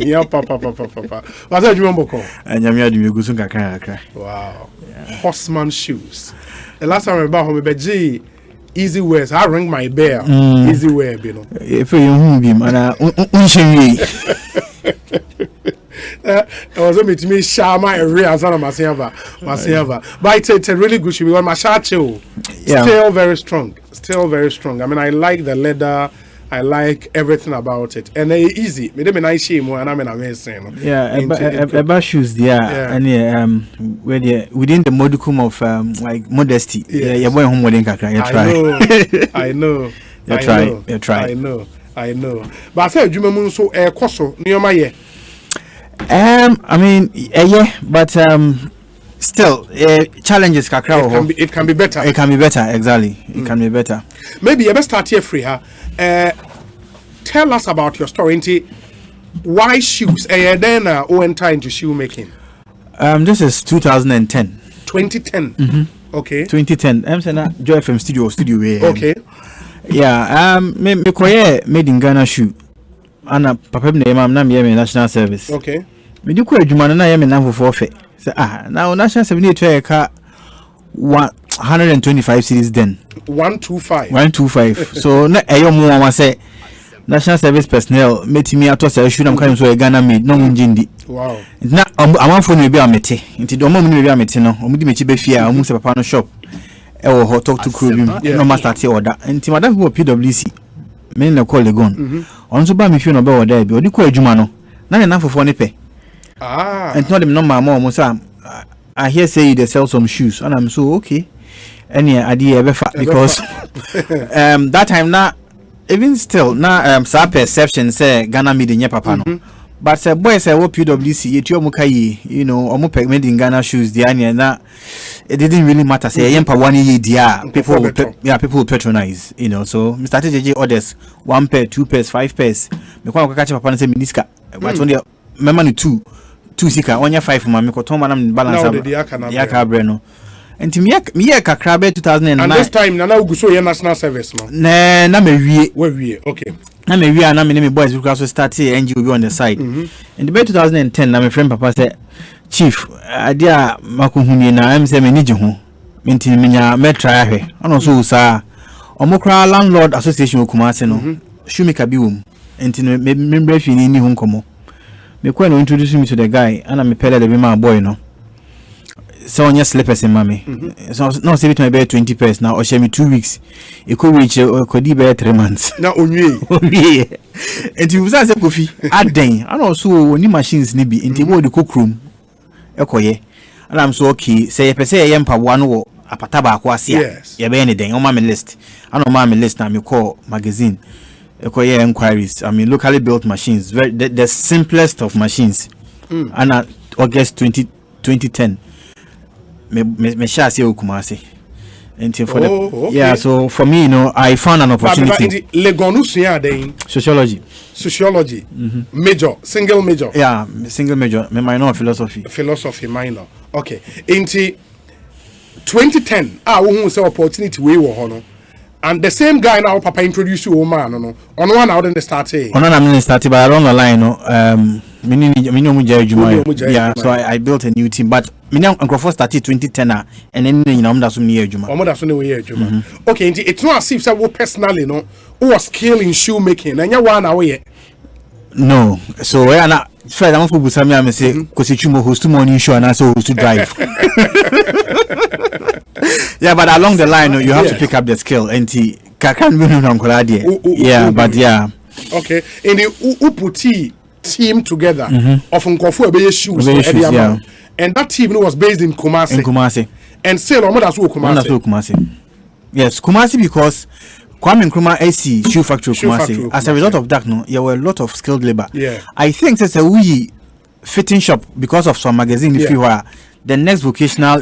yeah papa what's that you want to nyame adom egusun kakra wow Horseman Shoes the last time I remember home be easy wears I ring my bell easy wear you know if you hu bi mana unhwe it was a bit me shama area as I'm Masiava. But it's a really good shoe because my shacho still very strong. I mean I like the leather, I like everything about it. And they easy. Me dem nice shoe and I'm amazing. Yeah, about shoes and where within the modicum of like modesty. Yeah, boy home wedding kakra. I know. You try. I know. But I said you mean so koso nioma ye. I mean, yeah, but still, challenges kakra. It can be better. It can be better, exactly. It can be better. Maybe you best start here free, tell us about your story. Why shoes? Then enter into shoemaking. This is 2010. 2010. Mm-hmm. Okay. 2010. I'm saying Joy FM studio. Okay. Yeah. Me made in Ghana shoe. Ana papa me na na me national service. Okay. Me di ko adwuma na ya me na for fe. Say now national service need to ka 125 cities then. 125. So na eyo mo wa say national service personnel metimi ato say shoe na kan so Ghana made no njindi. Wow. Na amanfo no bi amete. Nti do mo no bi amete no, omo di mechi be fia, omo se papa no shop. E wo ho talk to crew bi. No master ti order. Nti madam go PwC. Me na call the gun. On so ba me feel no be order bi. Odi ko adwuma no. Na ne nafofo ne pe. And not them no mama mo say I hear say they sell some shoes and I'm so okay. Any idea because that time na even still na sa perception say Ghana made in papa no. But say boy say what PwC etu omukai you know omu made in Ghana shoes the anya na it didn't really matter say yempa 1 year dia people will patronize you know so Mr. TJJ orders 1 pair 2 pairs 5 pairs me kwa catch papa say miniska but only remember ni 2 sika onya 5 ma me ko ton manam balance ya ka bre no enti me kakra be 2009 and this time na uguso ye national service no na me wie okay na me wie na me boys because we start NGO on the side in the 2010 na me friend papa say chief adia makuhuni na am say me ni je ho minti menya metra ahwe ono so sa omokra landlord association okumase no shumika bi wom enti me brefi ni ho nkomo me ko no introduce me to the guy and me pele the be my boy no so on your slippers in mommy so no say between about 20 pairs now or share me 2 weeks e ko reach could be 3 months na onwie enti you say kofi aden and also oni machines ni bi enti wo the cook room ekoye and I'm so okay say you pese ye mpa one wo apata ba ko ase ye be any den on my list and on my list na me call magazine ekoye inquiries I mean locally built machines very the simplest of machines and August 2010 me share say okumase until for okay. Yeah, so for me, you know, I found an opportunity. Sociology major, single major. Yeah, single major. Me minor philosophy minor. Okay, into 2010 who say opportunity we were hono. And the same guy now papa introduce you man no on one out in the starting. On I'm starting but along the line no yeah, so I built a new team but Uncle started 2010 and then you know that's near Juma. Okay, it's not as if I personally no who was skill in shoemaking and you one away. No, so I na Fred I'm for Busami I say because Chumo who's to morning show and also who's to drive. Yeah, but along the line you have to pick up the skill and can't win on yeah, but yeah. Okay, and the put team together of Nkofu shoes yeah. And that team was based in Kumasi. And still Kumasi. Yes, Kumasi because Kwame Nkrumah AC shoe factory Kumasi. As a result of that, no, there were a lot of skilled labor. Yeah. I think that's a fitting shop because of some magazine if you were the next vocational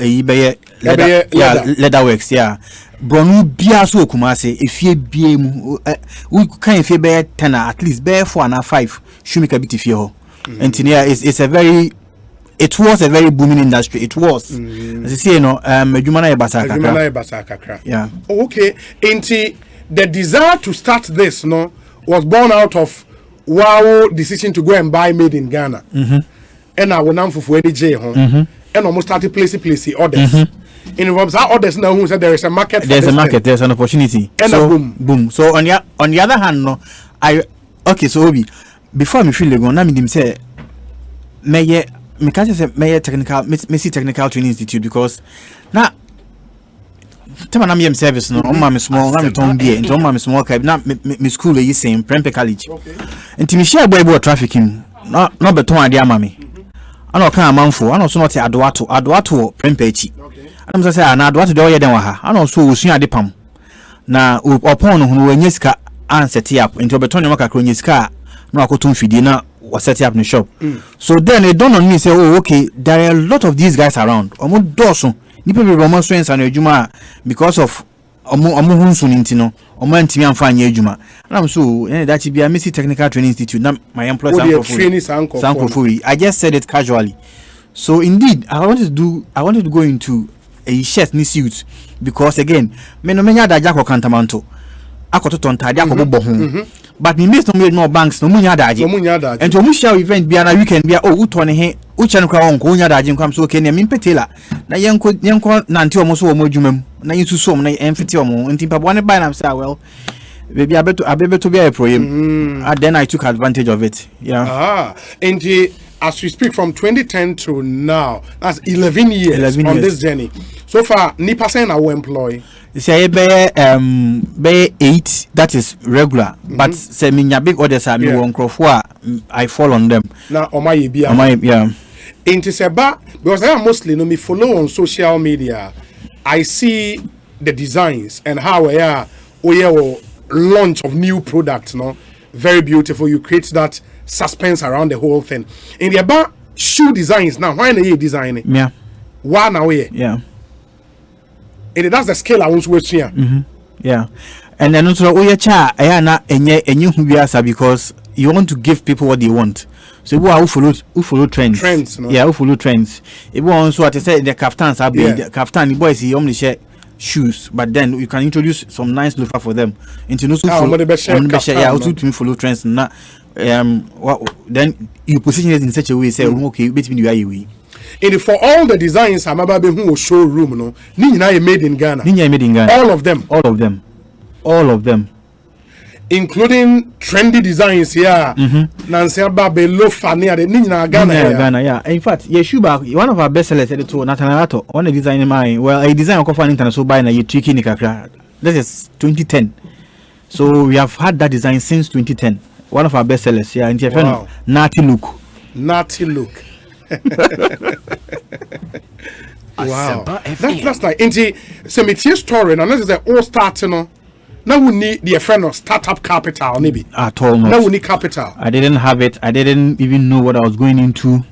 leather works, yeah. Bronu bia so Kumasi if you be we can if you be 10 at least be 4 and 5 shoe make a bit if you and it's a very it was a very booming industry. It was. As you say, you know, Jumana Basaka. Yeah. Okay. Into the desire to start this, no, was born out of decision to go and buy made in Ghana. And I will now for any J home. And almost started placing orders. In orders now who said there is a market. There's a market. There's an opportunity. And so, boom. So on the other hand, no, so Obi, before me feel the go, now me say, me can't say me technical training institute because now time na me service no on my small na me ton be into on my small cab na me school e same Prempeh College enti me share boy trafficking no beton ade ama me ana kan amanfo ana so not adoato Prempeh echi ana say na adoato de oyeden wa ha ana so osun ade pam na opon no ho wenye sika an set up enti obeton nyama kakro wenye sika na akoton fidie na was set up in the shop. So then it dawned on me say, oh, okay, there are a lot of these guys around. Almost dozen. People be Roman friends and Juma because of Hunsun Intino, or Mantimi and Fine Juma. And I'm so that should be a Missy Technical Training Institute. Not my employer. I just said it casually. So indeed, I wanted to go into a shirt ni suit because again, menya da jako kantamanto. Akoto tontade akobo ho. But me miss no banks no munya daje and to musha event bia na weekend bia uto ne he ucha no kwa onko unya daje nkwam so okay ne mimpetela na yenko nanti omo so omo adwumam na yinsusu omo na emfiti omo nti pabo ne buy na say well baby abebeto bia e proyem then I took advantage of it. Yeah. And as we speak from 2010 to now, that's 11 years on this journey. So far, ni percent are employed. Say be 8 that is regular, but say me big orders are me one crofo I fall on them. Now yeah. Into seba because I mostly me follow on social media. I see the designs and how launch of new products, no, very beautiful. You create that suspense around the whole thing. In the about shoe designs now, why are you designing? Yeah. One away. Yeah. And that's the scale I want to see. Yeah. And then also because you want to give people what they want. So who follow trends. No? Yeah, who follow trends. If we also to say the kaftans are the kaftan, the boys he only share shoes, but then you can introduce some nice loafer for them. Into no also to follow trends now. Then you position it in such a way say okay between you are And for all the designs I'm about to showroom, no, Nina made in Ghana. All of them. Including trendy designs here. Nancy Ababe Lofa near the Nina Ghana. Yeah. In fact, Yeshuba, one of our best sellers, said to Natanato, one of the design in mind. Well, a design of international buy na you tricky Nikakra. This is 2010. So we have had that design since 2010. One of our best sellers, yeah, and wow. Natty look. Wow. That's like into some story, and this is the all starting. Now we need the friend of startup capital, maybe. At all. Now we need capital. I didn't have it. I didn't even know what I was going into.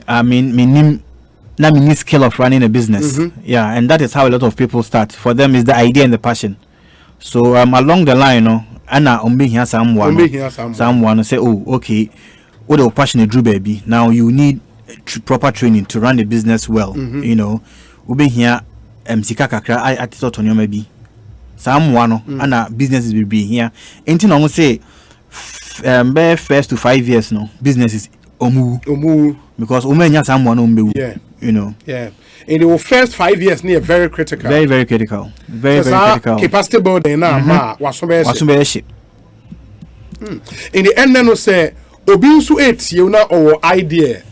I mean, my need skill of running a business. Yeah, and that is how a lot of people start. For them, is the idea and the passion. So along the line, Anna here someone say, oh, okay, what the passion drew baby. Now you need proper training to run the business well. You know, we here Msika kakra I thought on your maybe. Someone Anna businesses will be here. Anything I say first to 5 years business is omu because someone you know. Yeah. In the first 5 years near very critical. Very critical. Very critical. Capacity building now was in the end then say obinsu 8 you know our idea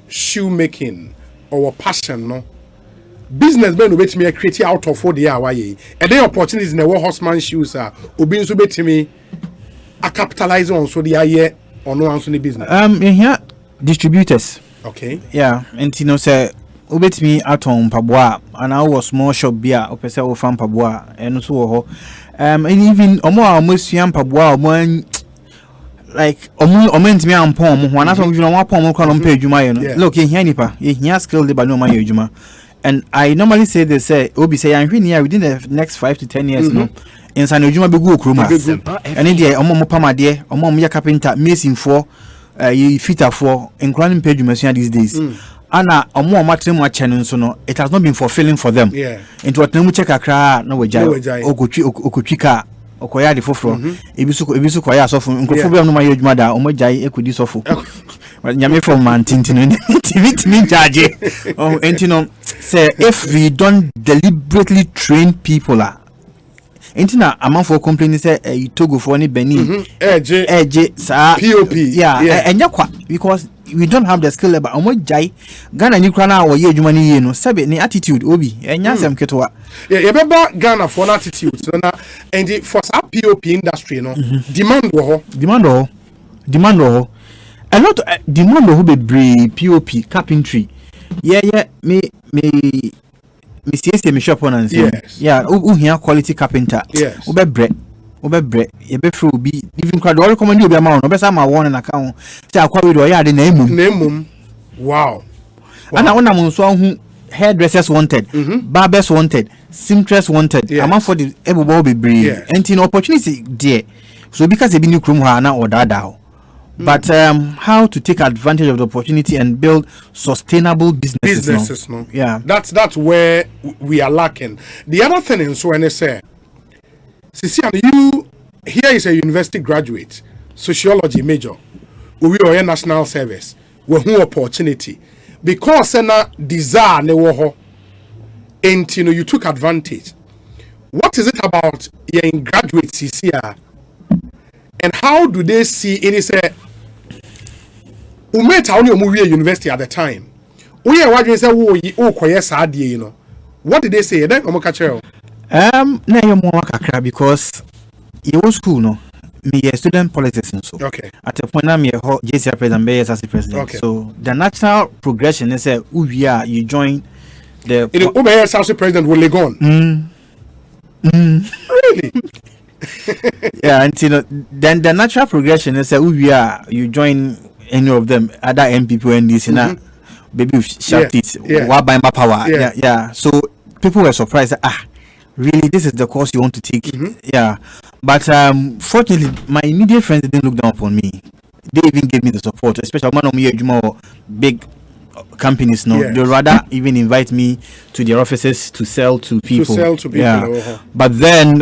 shoemaking our passion no business men wait me create out of 4 year why and the opportunities in the horseman shoes are obinsu bet me a capitalize on so the year or no answer the business here distributors yeah and you know say obet me at on Pabwa and I was small shop beer or pesa or fan Pabwa and so and even almost young Pabwa one like oment me am pom one as you know pom on page you look in here nipa here skill labor no my juma and I normally say they say obi say I'm here within the next 5 to 10 years no inside no juma be go kroma and in there omo pama there omo ya carpenter mason for you fitter for including page you these days Anna omo matremu channel so no it has not been fulfilling for them into what nemu check akra na wajai okotwika okoya de foforo ebisu koya sofo nkofo be no ma yedwuma da omo jai ekodi sofo nyame from mantintino tv charge and you know say if we don't deliberately train people Intina amount for complaining say Togo for any Benin edge sa POP and because we don't have the skill level omo jai Ghana ni krana wo ye adwuma ni ye no sabe ni attitude obi enya sem ketwa you remember Ghana for an attitude so na and for sa POP industry no demand wo a lot demand wo be POP carpentry me see me shop on and say here quality carpenter ube bread you be free be even crowd all recommend you be amount no be say ma one in account say akwa we do ya de na emum wow and I want am so hu hairdressers wanted barbers wanted seamstress wanted amount for the everybody be brave and in opportunity there so because e be new krum ha na order da but how to take advantage of the opportunity and build sustainable businesses no? Yeah, that's where we are lacking. The other thing is when they say, Sisian, you here is a university graduate, sociology major, we are a national service, we have opportunity because na desire ne wo and you took advantage. What is it about your graduates here? And how do they see it? Say umeta only omuwie university at the time we are watching say wo koye saade you know what did they say then omoka chero na yo mo kakra because you school no me student politics so at the point I'm here JC president be as president so the natural progression is say you join the as president will Legon really yeah and you know then the natural progression is say you join any of them other MPP and this baby shout it what by my power so people were surprised really this is the course you want to take but fortunately my immediate friends didn't look down upon me. They even gave me the support, especially one of my big companies they rather even invite me to their offices to sell to people. But then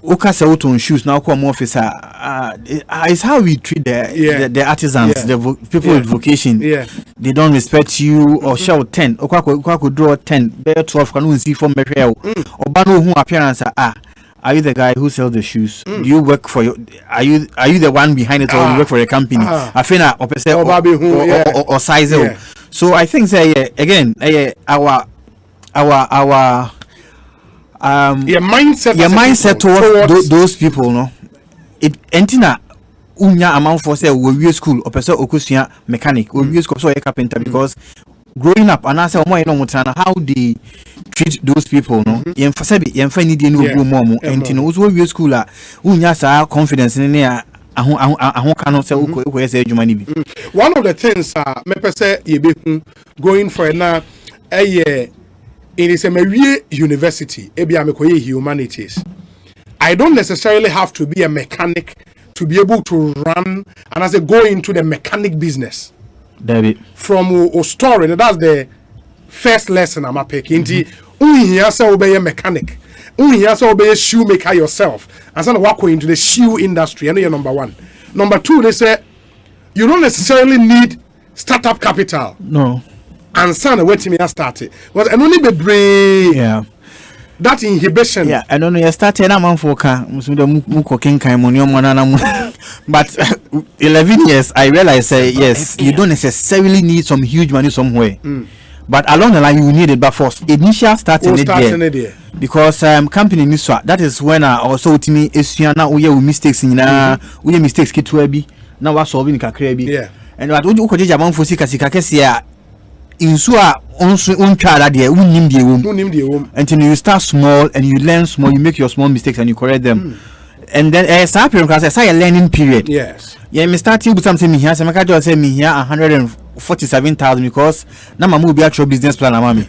Okasa on shoes now come officer. It's how we treat the artisans, people with vocation. Yeah. They don't respect you or shout 10. Okwa could draw 10. Bear 12 can see from Metrel. Or Bano who appearance are you the guy who sells the shoes? Do you work for your? Are you the one behind it, or you work for a company? I think or size. Yeah. So I think again our mindset towards those people, no. It entina unya amount for say we school or person okusia mechanic we school so a carpenter because growing up and I say how they treat those people, no. Yemfa need no go mom and you know we school unya sa confidence in there. One of the things me say going for now it is a university humanities. I don't necessarily have to be a mechanic to be able to run and as I go into the mechanic business. David. From a story, that's the first lesson I'm picking. Here say be a mechanic. Here say be a shoemaker yourself. And so walk into the shoe industry. I know you're number one. Number two, they say you don't necessarily need startup capital. No. And son, wait till me started. But I only be brave. Yeah. That inhibition. Yeah, I don't know. You started a man for car. But 11 years, I realized, yes, you don't necessarily need some huge money somewhere. But along the line, you need it. But for initial starting it there. Because company needs that is when I also to me is now we have mistakes in we have mistakes kit be now we're solving kakrebi. Yeah. And what would you could jamon for sika in so on child there until you start small and you learn small, you make your small mistakes and you correct them. And then start because I say a learning period. Yes. Yeah, me starting with something here. So I just say me here 147,000 because now my move be actual business plan mama.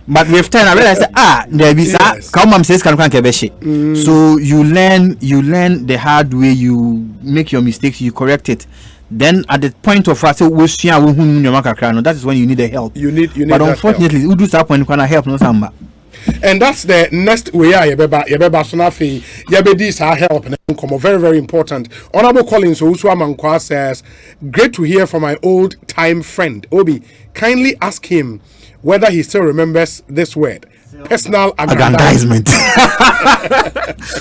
But with time I realized there be come says can so you learn the hard way, you make your mistakes, you correct it. Then at the point of that is when you need the help. You need but unfortunately who do that point can help no samba. And that's the next way yebeba sonafi yebedis our help and come very, very important. Honorable Collins Ouswa says, great to hear from my old time friend Obi. Kindly ask him whether he still remembers this word. Personal aggrandizement.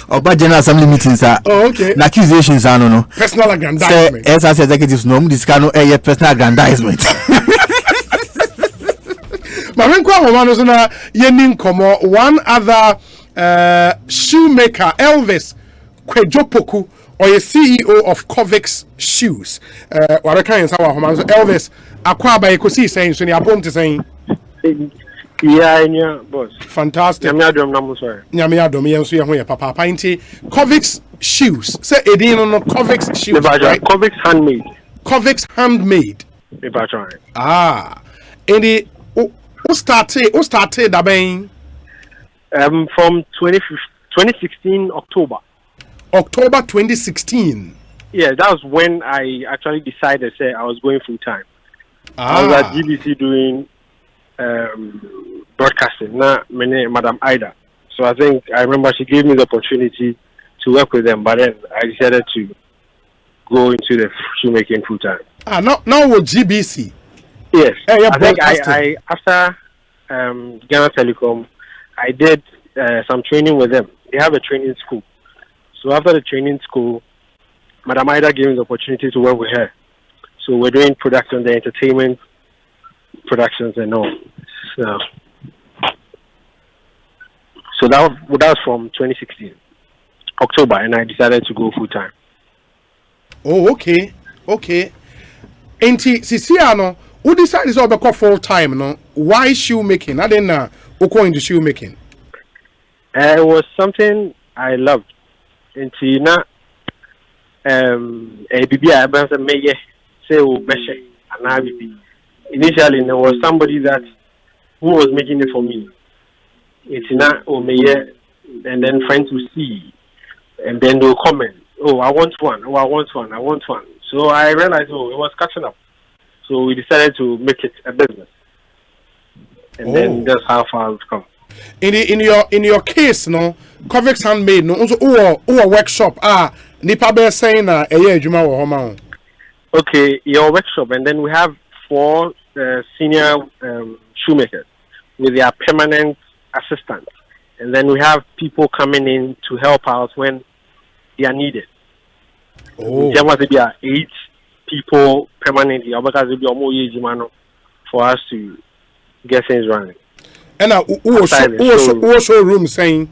About General Assembly meetings are okay. Accusations are no. Personal aggrandizement. As executives no this kind of personal aggrandizement. One other shoemaker, Elvis Kwejopoku, or a CEO of Kovix Shoes. Elvis, Akwaba Ekosiisen On Asempa saying. Yeah, boss. Fantastic. Kovix Shoes. Say Edin on Kovix Shoes. Right? Kovix handmade. Kovix handmade. And the who started that bang? From 2016 October. October 2016. Yeah, that was when I actually decided I was going full time. I was at GBC doing broadcasting. Madam Ida. So I remember she gave me the opportunity to work with them, but then I decided to go into the shoemaking full time. Now with GBC. Yes, I think I after Ghana Telecom, I did some training with them. They have a training school. So after the training school, Madam Ida gave me the opportunity to work with her. So we're doing production, the entertainment productions and all. So that was from 2016 October, and I decided to go full time. Oh, okay. Enti Sisiano. Who decided to go full time? No, why shoemaking? I didn't go into shoemaking. It was something I loved. Intina, initially there was somebody who was making it for me. Intina, and then friends will see, and then they'll comment, "Oh, I want one. Oh, I want one. I want one." So I realized, it was catching up. So we decided to make it a business. and then that's how far we've come. In your case, no, Covix handmade, no, also or workshop. Nipa be saying a year juma wo homa. Okay, your workshop, and then we have 4 senior shoemakers with their permanent assistants, and then we have people coming in to help out when they are needed. There must be 8 people permanently for us to get things running. And who showroom saying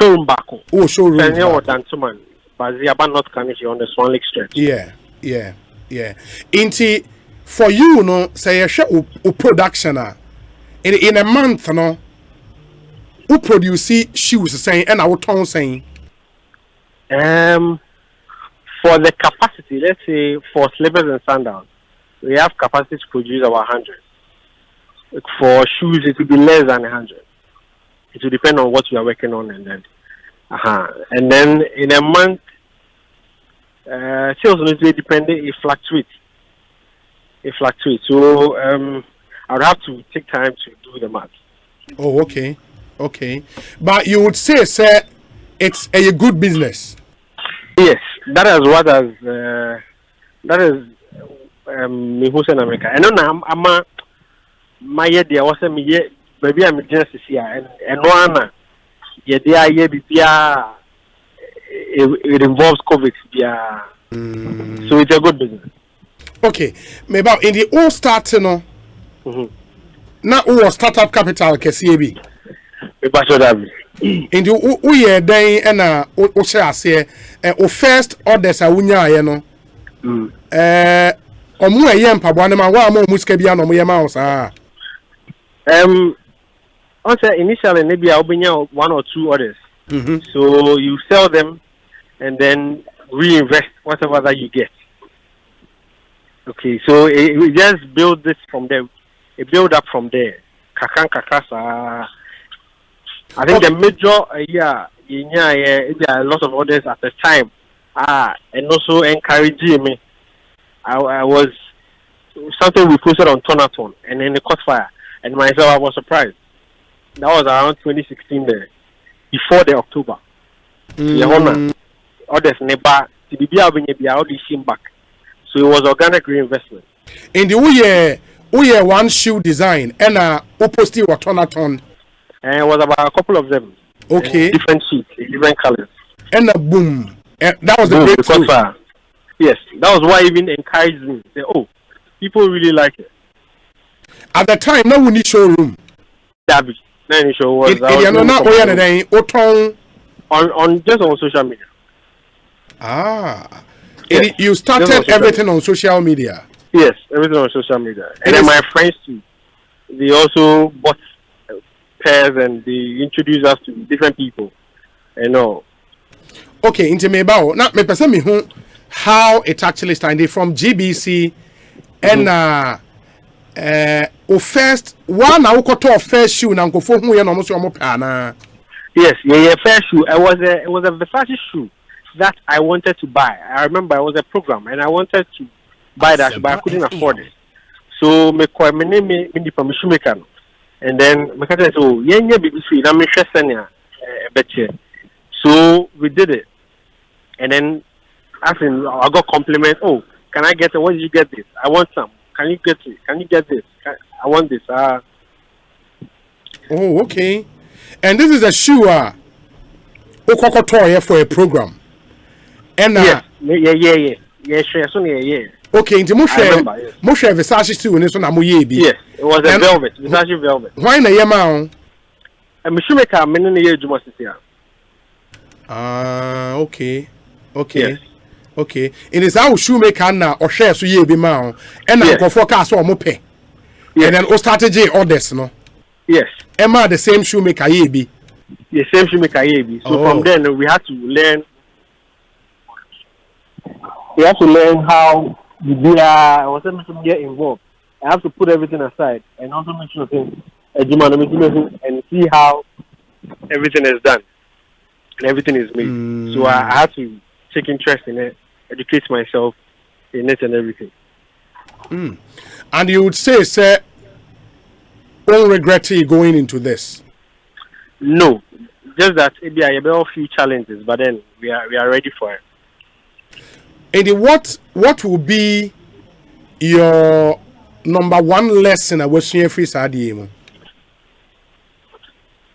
showroom back. Showroom. But they are not coming here on the Swan Lake stretch. Yeah. Inti for you, no, say a show production in a month, no, who produce shoes saying and our tone saying. For the capacity, let's say for slippers and sandals, we have capacity to produce about 100. For shoes, it will be less than 100. It will depend on what we are working on, and then in a month, sales will be dependent. It fluctuates. So I would have to take time to do the math. Oh, okay. But you would say, sir, it's a good business. Yes, that is me who's in America. And now I'm my year there was a me maybe I'm just here and one year there it involves COVID. So it's a good business. Okay, maybe in the all start, no. Now who startup capital KCB. In the year day and share say first orders are wunya no. Omu eye mpaboa ma wa mo muska bia no mo ye ma wo saa. Also initially maybe I'll be 1 or 2 orders. So you sell them and then reinvest whatever that you get. Okay, so we just build this from there. It build up from there. Kakasa. I think the major there are a lot of orders at the time. And also encouraging me. I was something we posted on Tonaton, and then it caught fire. And myself, I was surprised. That was around 2016 there, before the October. Orders never back. So it was organic reinvestment. In the year one shoe design and opposite or Tonaton. And it was about a couple of them. Okay. Different sheets, different colors. And boom. That was the breakthrough. Yes, that was why even encouraged me. Say, people really like it. At the time, no one need showroom. David, no show was. On just on social media. Yes. You started everything on social media. Yes, everything on social media, and then my friends too. They also bought pairs and they introduced us to different people. Okay, into me about now. Me person me who. How it actually started from GBC and first one now got first shoe now go for who you know almost Yes, first shoe. It was a Versace shoe that I wanted to buy. I remember it was a program and I wanted to buy that, but I couldn't afford it. So me call my name in the permission maker, and then me said, "Oh, baby sweet, I'm interested in betcha." So we did it, and then. I got compliment. Oh, can I get it? Where did you get this? I want some. Can you get it? Can you get this? I want this. Oh, okay. And this is a shoe. Okokotoye for a program. And yeah. Sure. Okay, into Moshe Versace too. And so na moye bi. Yes, it was a velvet, Versace velvet. Why na yema? I'm shoemaker. Many na ye juma sisia. Okay. Yes. Okay, it is our shoemaker now or share so ye be ma and now go for cast or mope. And then strategy orders no. Yes. Emma the same shoemaker ye be. The same shoemaker ye be. So from then we had to learn. We have to learn how I was able to get involved. I have to put everything aside and also make sure things and see how everything is done and everything is made. So I had to take interest in it, educate myself in it and everything. And you would say, sir, won't regret going into this? No, just that maybe I have a few challenges, but then we are ready for it. Eddie, what will be your number one lesson I was seeing free Sadia?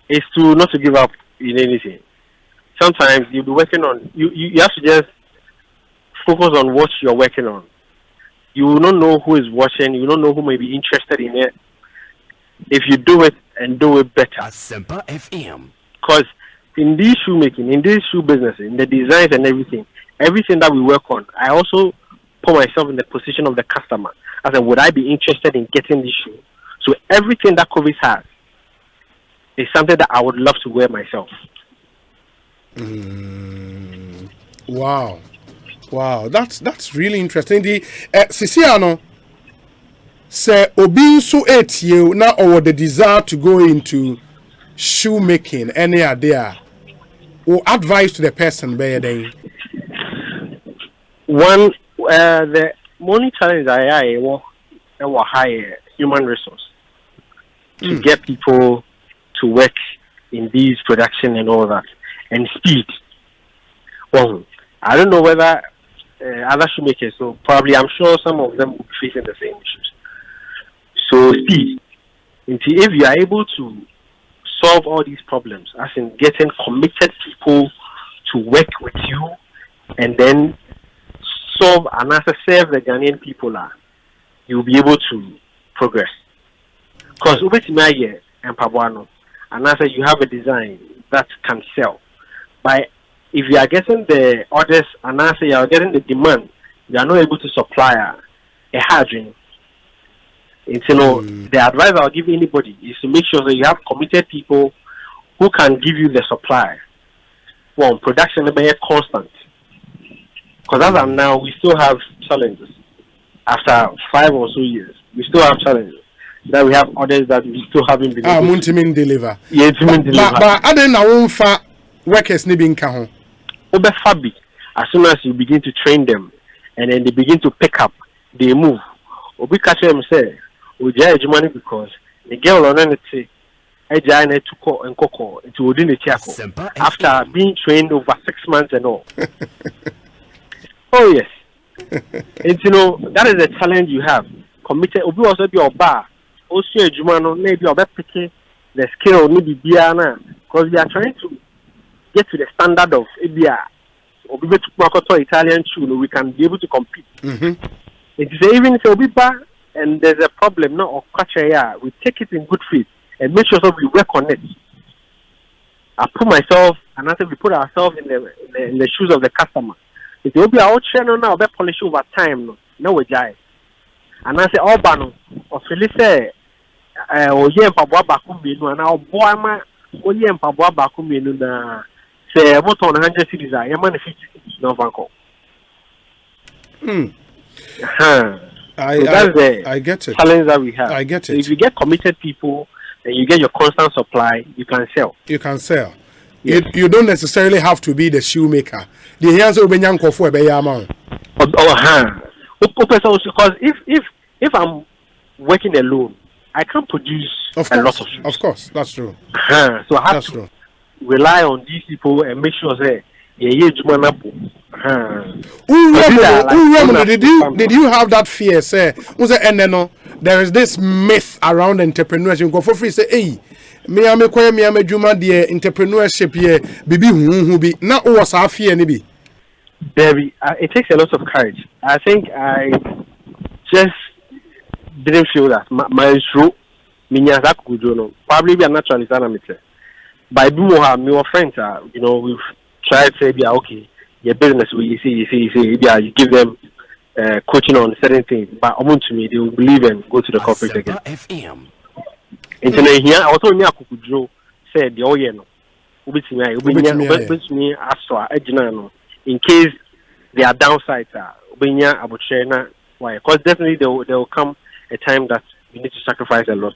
Is to not to give up in anything. Sometimes you'll be working on you have to just focus on what you're working on. You will not know who is watching, you will not know who may be interested in it. If you do it and do it better. Asempa FM. Because in this shoemaking, in this shoe business, in the designs and everything that we work on, I also put myself in the position of the customer. I said, would I be interested in getting this shoe? So everything that Kovis has is something that I would love to wear myself. Wow, that's really interesting. The Sisiano say obi so 8 year now or the desire to go into shoemaking any idea or advice to the person by day. One the money challenge I was high human resource to get people to work in these production and all that, and speed. Well, I don't know whether other shoemakers, so probably I'm sure some of them will be facing the same issues. So speed. If you are able to solve all these problems, as in getting committed people to work with you, and then solve and also serve the Ghanaian people, you'll be able to progress. Because Ubetimaye and Pabuano, and also you have a design that can sell. But if you are getting the orders and also you are getting the demand, you are not able to supply a hardware. The advice I'll give anybody is to make sure that you have committed people who can give you the supply. Well, production will be constant. Because as of now, we still have challenges. After 5 or so years, we still have challenges. That we have orders that we still haven't been able to deliver. Yeah, deliver. But I don't know workers nibbing kahon. Fabi, as soon as you begin to train them and then they begin to pick up, they move. Obi catch them say, Oja money because the girl on anything, Eja to call and coco into within the chapel after being trained over 6 months and all. Oh yes. And that is the challenge you have. Committed Obi also be your bar. Also Jumano maybe your picking the skill maybe Biana because we are trying to get to the standard of Abia or Italian shoe, we can be able to compete. It is even if we bar and there's a problem now or catch we take it in good faith and make sure that we work on it. I put myself and after we put ourselves in the shoes of the customer. It will be our channel now, be polish over time. No we jai. And I say all bano or Felice or Yem Pabua Bakumino and our boy ma or Yem Pabua Bakumino na say what on 100 cities are Yaman 50 no vanco. I get it. Challenge that we have. I get it. So if you get committed people and you get your constant supply, you can sell. You can sell. Yes. You don't necessarily have to be the shoemaker. The answer will be Yanko for a bayama. Because if I'm working alone, I can't produce a lot of shoes. Of course, that's true. So I have to rely on these people and make sure that did you have that fear? Say, there is this myth around entrepreneurship. Go for free. Say, hey, me ame juma the entrepreneurship here. Bibi who be now was our fear nibi. Baby, it takes a lot of courage. I think I just didn't feel that my true probably be a naturalist amateur. By my friends we've tried to say okay, your business you see, you give them coaching on certain things, but to me they will believe and go to the corporate again. FM. And here I also knew Kukudro said the Oyeno. Me Astra Ejinano. In case there are downsides, why? Because definitely there will come a time that you need to sacrifice a lot.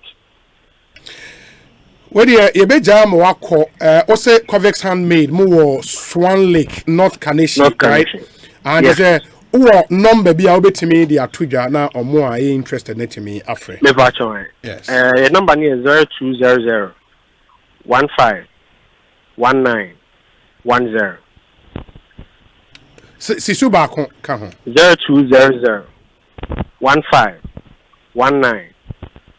Well, you be jam wako. Also, Covex handmade more Swan Lake, not Carnation, right? And yes. What number be obetimi the atuja na omo a interested net me afre. Me virtual. Yes. The number is 0200 15 19 10. Sisu ba ka ho. 0200 15 19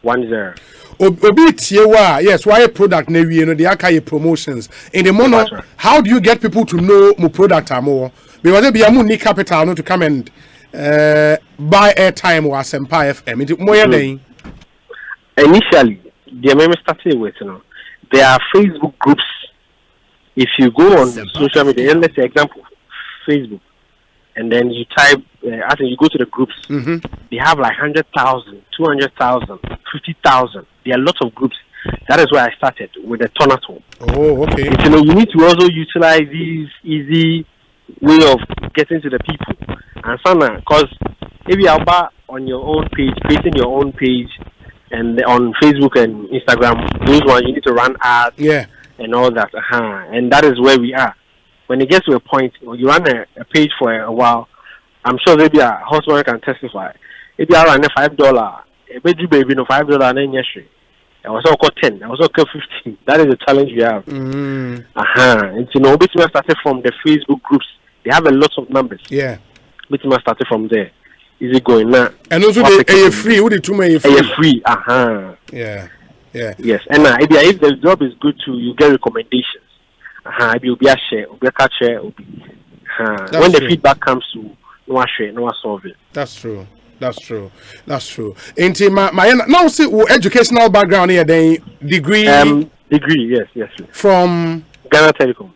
10. Obi tie wa yes why product na wie no the aka promotions in the mono. How do you get people to know mo product more? Because there be a money capital not to come and buy airtime or Asempa FM. It more than initially the moment started with there are Facebook groups. If you go on social media, and let's say example Facebook, and then you type as you go to the groups, they have like 100,000, 200,000, 50,000. There are lots of groups. That is where I started with the Tonato. Oh, okay. You need to also utilize these easy way of getting to the people. And sana, because if you are on your own page, creating your own page, and on Facebook and Instagram, those ones you need to run ads, and all that. And that is where we are. When it gets to a point, you run a page for a while. I'm sure maybe a husband can testify. If you run a $5, a baby no $5, and then yesterday. I was all 10. I was all 15. That is the challenge we have. And Bitcoin started from the Facebook groups. They have a lot of numbers. Yeah. Bitcoin started from there. Is it going now? And also they free. What did you make free? Free. Yeah. Yeah. Yes. And if the job is good too, you get recommendations. If you'll be a share, will be a catcher. When the feedback comes to no share, no solve it. That's true. Into my now see educational background here, then degree. Degree, yes. From Ghana Telecom.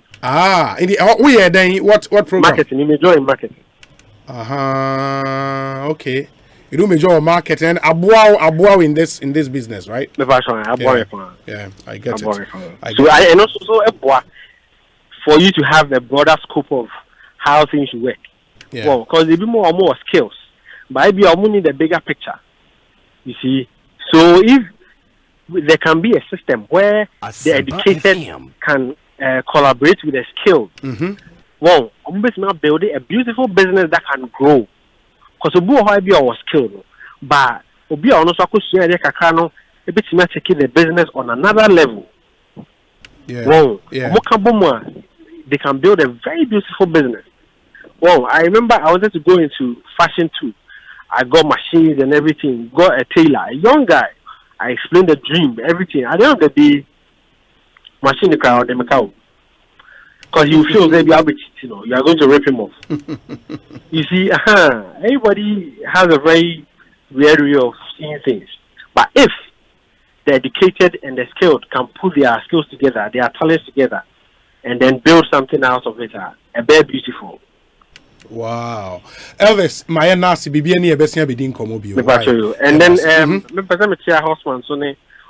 In the then what program? Marketing. You major in marketing. Okay. You do major marketing and abua in this business, right? Yeah, I get it. And also for you to have a broader scope of how things work. Yeah. Well, because there be more skills. But I need a bigger picture. You see, so if there can be a system where the educated can collaborate with the skilled, well, I'm building a beautiful business that can grow. Because Obu was skilled, but Obi also taking the business on another level. Well, they can build a very beautiful business. Well, I remember I wanted to go into fashion too. I got machines and everything, got a tailor, a young guy. I explained the dream, everything. At the end of the day, machine the crowd, the cow. Because you feel maybe I'll be cheating, you are going to rip him off. You see, everybody has a very weird way of seeing things. But if the educated and the skilled can put their skills together, their talents together, and then build something out of it, a very beautiful. Wow. Elvis, my nasi bibi any ebesia bidin komobio. And then husband, so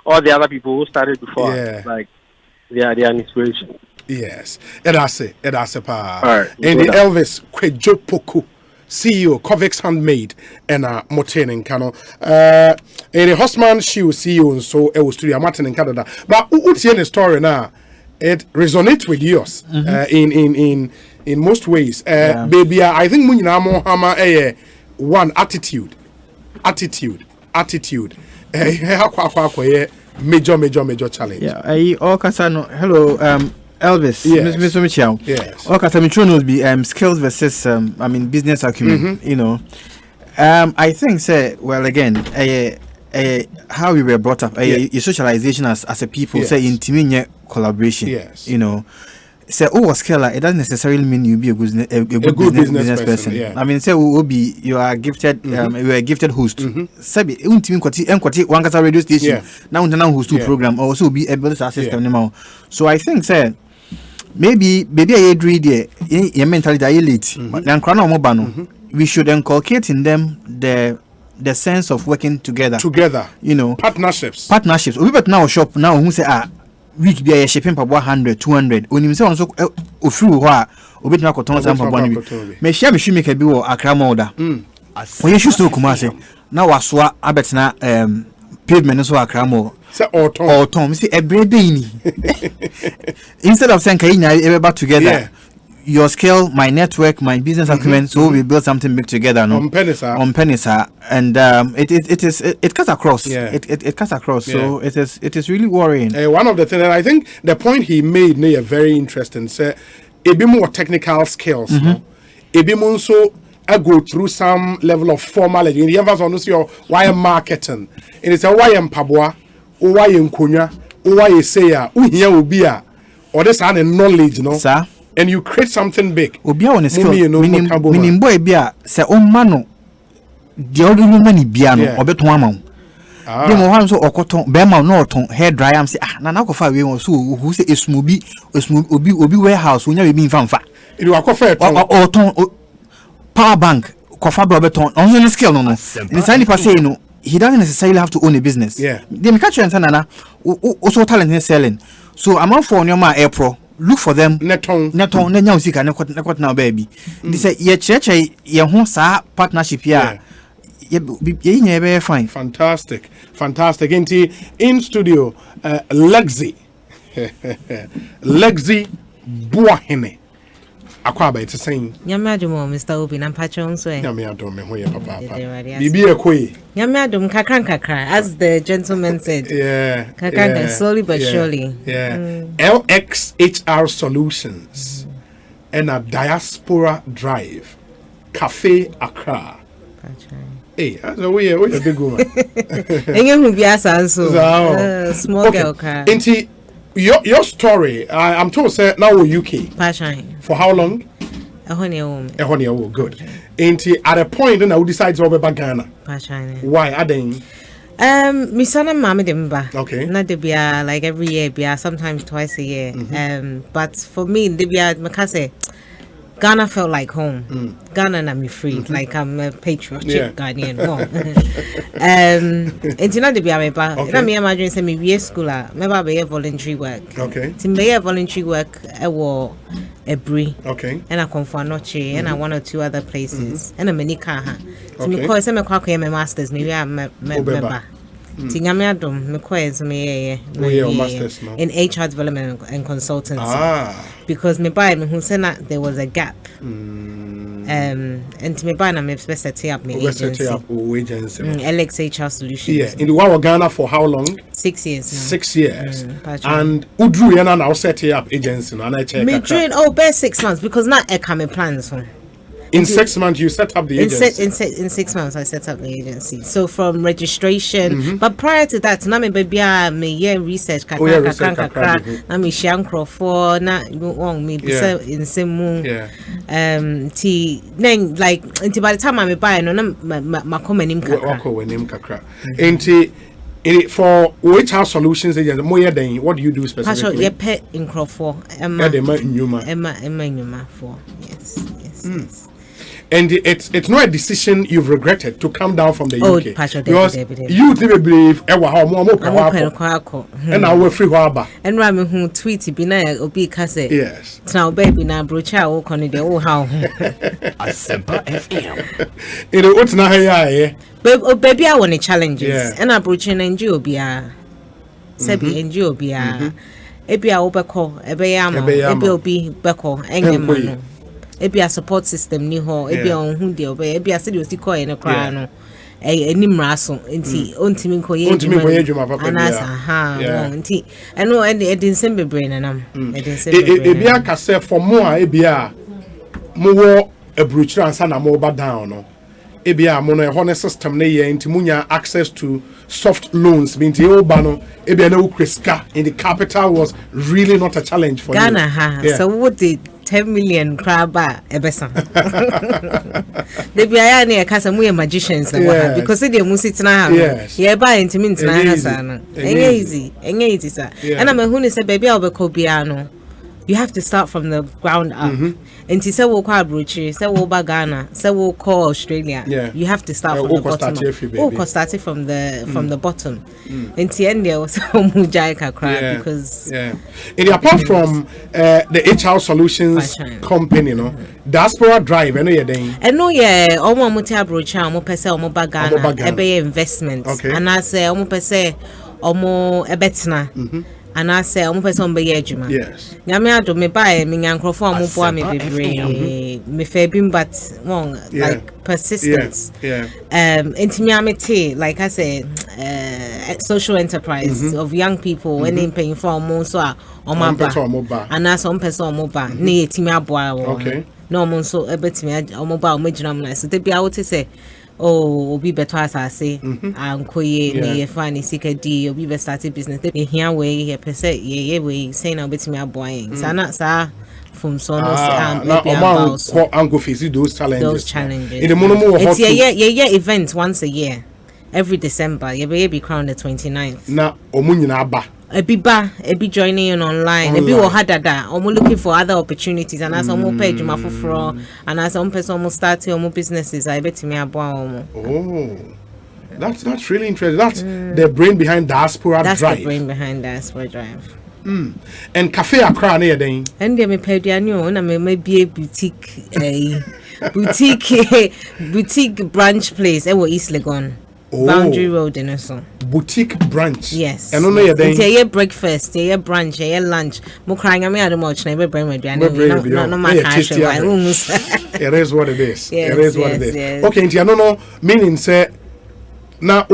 all the other people who started before, like they are an inspiration. Yes. Edase pa. Right, and the Elvis Kwejo Poku, CEO Covex Handmade and Moten in Kano. And the husband she was CEO and so it was studio Martin in Canada. But what's the story now? It resonates with yours in most ways. Baby, I think Munyina Mohama one attitude. Major challenge. Yeah, I all kasano. Hello, Elvis. Yes. Mr. Michel. Yes. All kasano will be skills versus business acumen. You know, I think again, how we were brought up, your socialization as a people, say intimate collaboration. Yes. You know. Say skill, it doesn't necessarily mean you be a good business person. Yeah. I mean, say you are gifted, you are a gifted host. Sabi, one kasa radio station. Now host program also be able to system now. So I think maybe I agree there. Your mentality are elite, but then we should inculcate in them the sense of working together. You know, partnerships. We but now shop now who say week be a shipping for 100 200 when you say on so ofru ho a obet na koton sam for boni me share me shoemaker bi wo Accra Molda when you should to Kumasi na wasoa abetna pavement so Accra Mall say autumn say every day ni instead of saying kai nya e be back together your skill, my network, my business acumen, so we build something big together. No, on Penisa, and it cuts across. Yeah. It cuts across. Yeah. So it is really worrying. One of the things, and I think the point he made, is very interesting. Say, a bit more technical skills. No? A bit more so. I go through some level of formal education. You ever see your why marketing? And it's a why pabwa, or why kunya, or why say ya, here will be a, or this kind of knowledge, no, sir. And you create something big. Obia on a skill, meaning boy bia, say on mano, the other woman biano, or bet one man. They mo hands or cotton, bema no ton, hair dry. I'm say, na ko fa we won so who say is obi warehouse, when you be fanfa. You are coffee or ton. Power bank, Kofa Roberton, on the skill, no. Inside the say, no, he doesn't necessarily have to own a business. Yeah. They catch you and Sanana, also talent in selling. So I'm on for your Air Pro. Look for them. Neton, Nanyasika, not now, baby. They say, yeah, church, your home partnership, yeah. Yeah, fine. Fantastic. In studio, Lexi Buahene. Akwaba it's saying Yamadum Mr. Obin and Patron so Yamadum papa Bibi ekoi Yamadum kakra as the gentleman said. Yeah. Kakranka slowly but surely. Yeah. LXHR Solutions and a Diaspora Drive Cafe Accra. Hey, that's a way a big woman. Who be small girl car. Your story, I'm told, say now we're UK. Passion. For how long? A honey home. Good. Ain't at a point then I would decide to over Ghana. Passion. Why are they? My son and mommy demba. Okay. Not they be like every year, be sometimes twice a year. But for me, they be Makase. Ghana felt like home. Ghana and I'm free, like I'm a patriotic Ghanaian. No. And you know the be I me imagine say me we school maybe be voluntary work. Okay. To be voluntary work I war a brie. Okay. And I come for noche and I one or two other places. And a many car. To me call say me kwa my masters maybe I'm member. Tingamyadum me in HR development and consultancy. Because me buy me who said that there was a gap. And to me buy na me set up me agency. LXHR Solutions. Yeah, in the one of Ghana for how long? 6 years. 6 years. And Udru yana now set up agency and I check. Me during bare 6 months because not a coming plans for. In 6 months, you set up the agency. In 6 months, I set up the agency. So from registration, but prior to that, na me baby me year research kakra. Na me shankro for na wong me bisa in semu. Ti then like until by the time I buy no na makoma nim kakra. Enti for HR Solutions agency, what do you do specifically? Pastor, pet in Crawford. Emma Nyuma for yes. And it's not a decision you've regretted to come down from the UK. Pastor, because you didn't believe and I will free waba. And Rami who tweeted Bina Obi Kase. Yes. Now baby now brocha o koni de o how. Asempa FM. What's na here? Baby I want challenges. And I brocha NGO bia. Sebi NGO bia. Ebi a obeko ebe yama. Ebi obi beko engema. Ebi a support system ni ho ebi on hu de obe ebi a se de osi call no kra no enimra so nti ontimi nkoye edwuma papa anasa nti eno edin sembe brain nanam edin sembe ebi aka se for mo a ebi a mo wo abruchira ansa na mo ba down no ebi a mo no e ho ne system ne ye nti munya access to soft loans binti oba no ebi na wo kreska in the capital was really not a challenge for Ghana you. So what did 10 million craba ebesa. They be aya na kasa mu magicians na because they mu sit na ha. Ye ba intimate na ha sa na. Enye easy sir. And I'm who say baby obeko bia no. You have to start from the ground up. And to say we call Bruchi, say we Ghana, say we call Australia. You have to start from the bottom. Start from the bottom. And to end there was mujai kakra because and apart from the HR Solutions company, no, Diaspora Drive, I know you're doing. I know omo mutia Bruchi, omo pese omo Ghana, ebe investment. And I say omo pese omo ebetna. and I say omo person be adwuma yes nyame ado me buy me nyankrofo omo boa me bebre me fa bim but one like persistence intimi amete like I say social enterprise of young people when in paying for omo so omo ba and as some person omo ba na yetimi aboa wo no omo so ebetimi omo ba omo gina mo so te bia wo te say oh obi beto asase ankoye ne ye fani sikadi obi be start business dey here we here per se ye we say na obetimi aboyin sana sa from so no maybe about ango face those challenges in the monomo it's yeah event once a year every December ye be crowned the 29th na omo nyina aba Ebi joining in online. Ebi wo hadada. Omo looking for other opportunities. And as omo pay juma fufro. And as omo person omo start omo businesses. I bet me aboa omo. Oh, that's really interesting. That's the brain behind diaspora drive. That's the brain behind diaspora drive. And cafe Accra near then. And they me pay dianyo. Na me be a boutique boutique branch place. Ewo East Legon. Boundary Road in so boutique branch. Yes. And only a breakfast, a brunch, a lunch. Mo crying me at much never bring my no my cash. It is what it is. Yes, it is what it is. Yes. Okay, and no meaning say now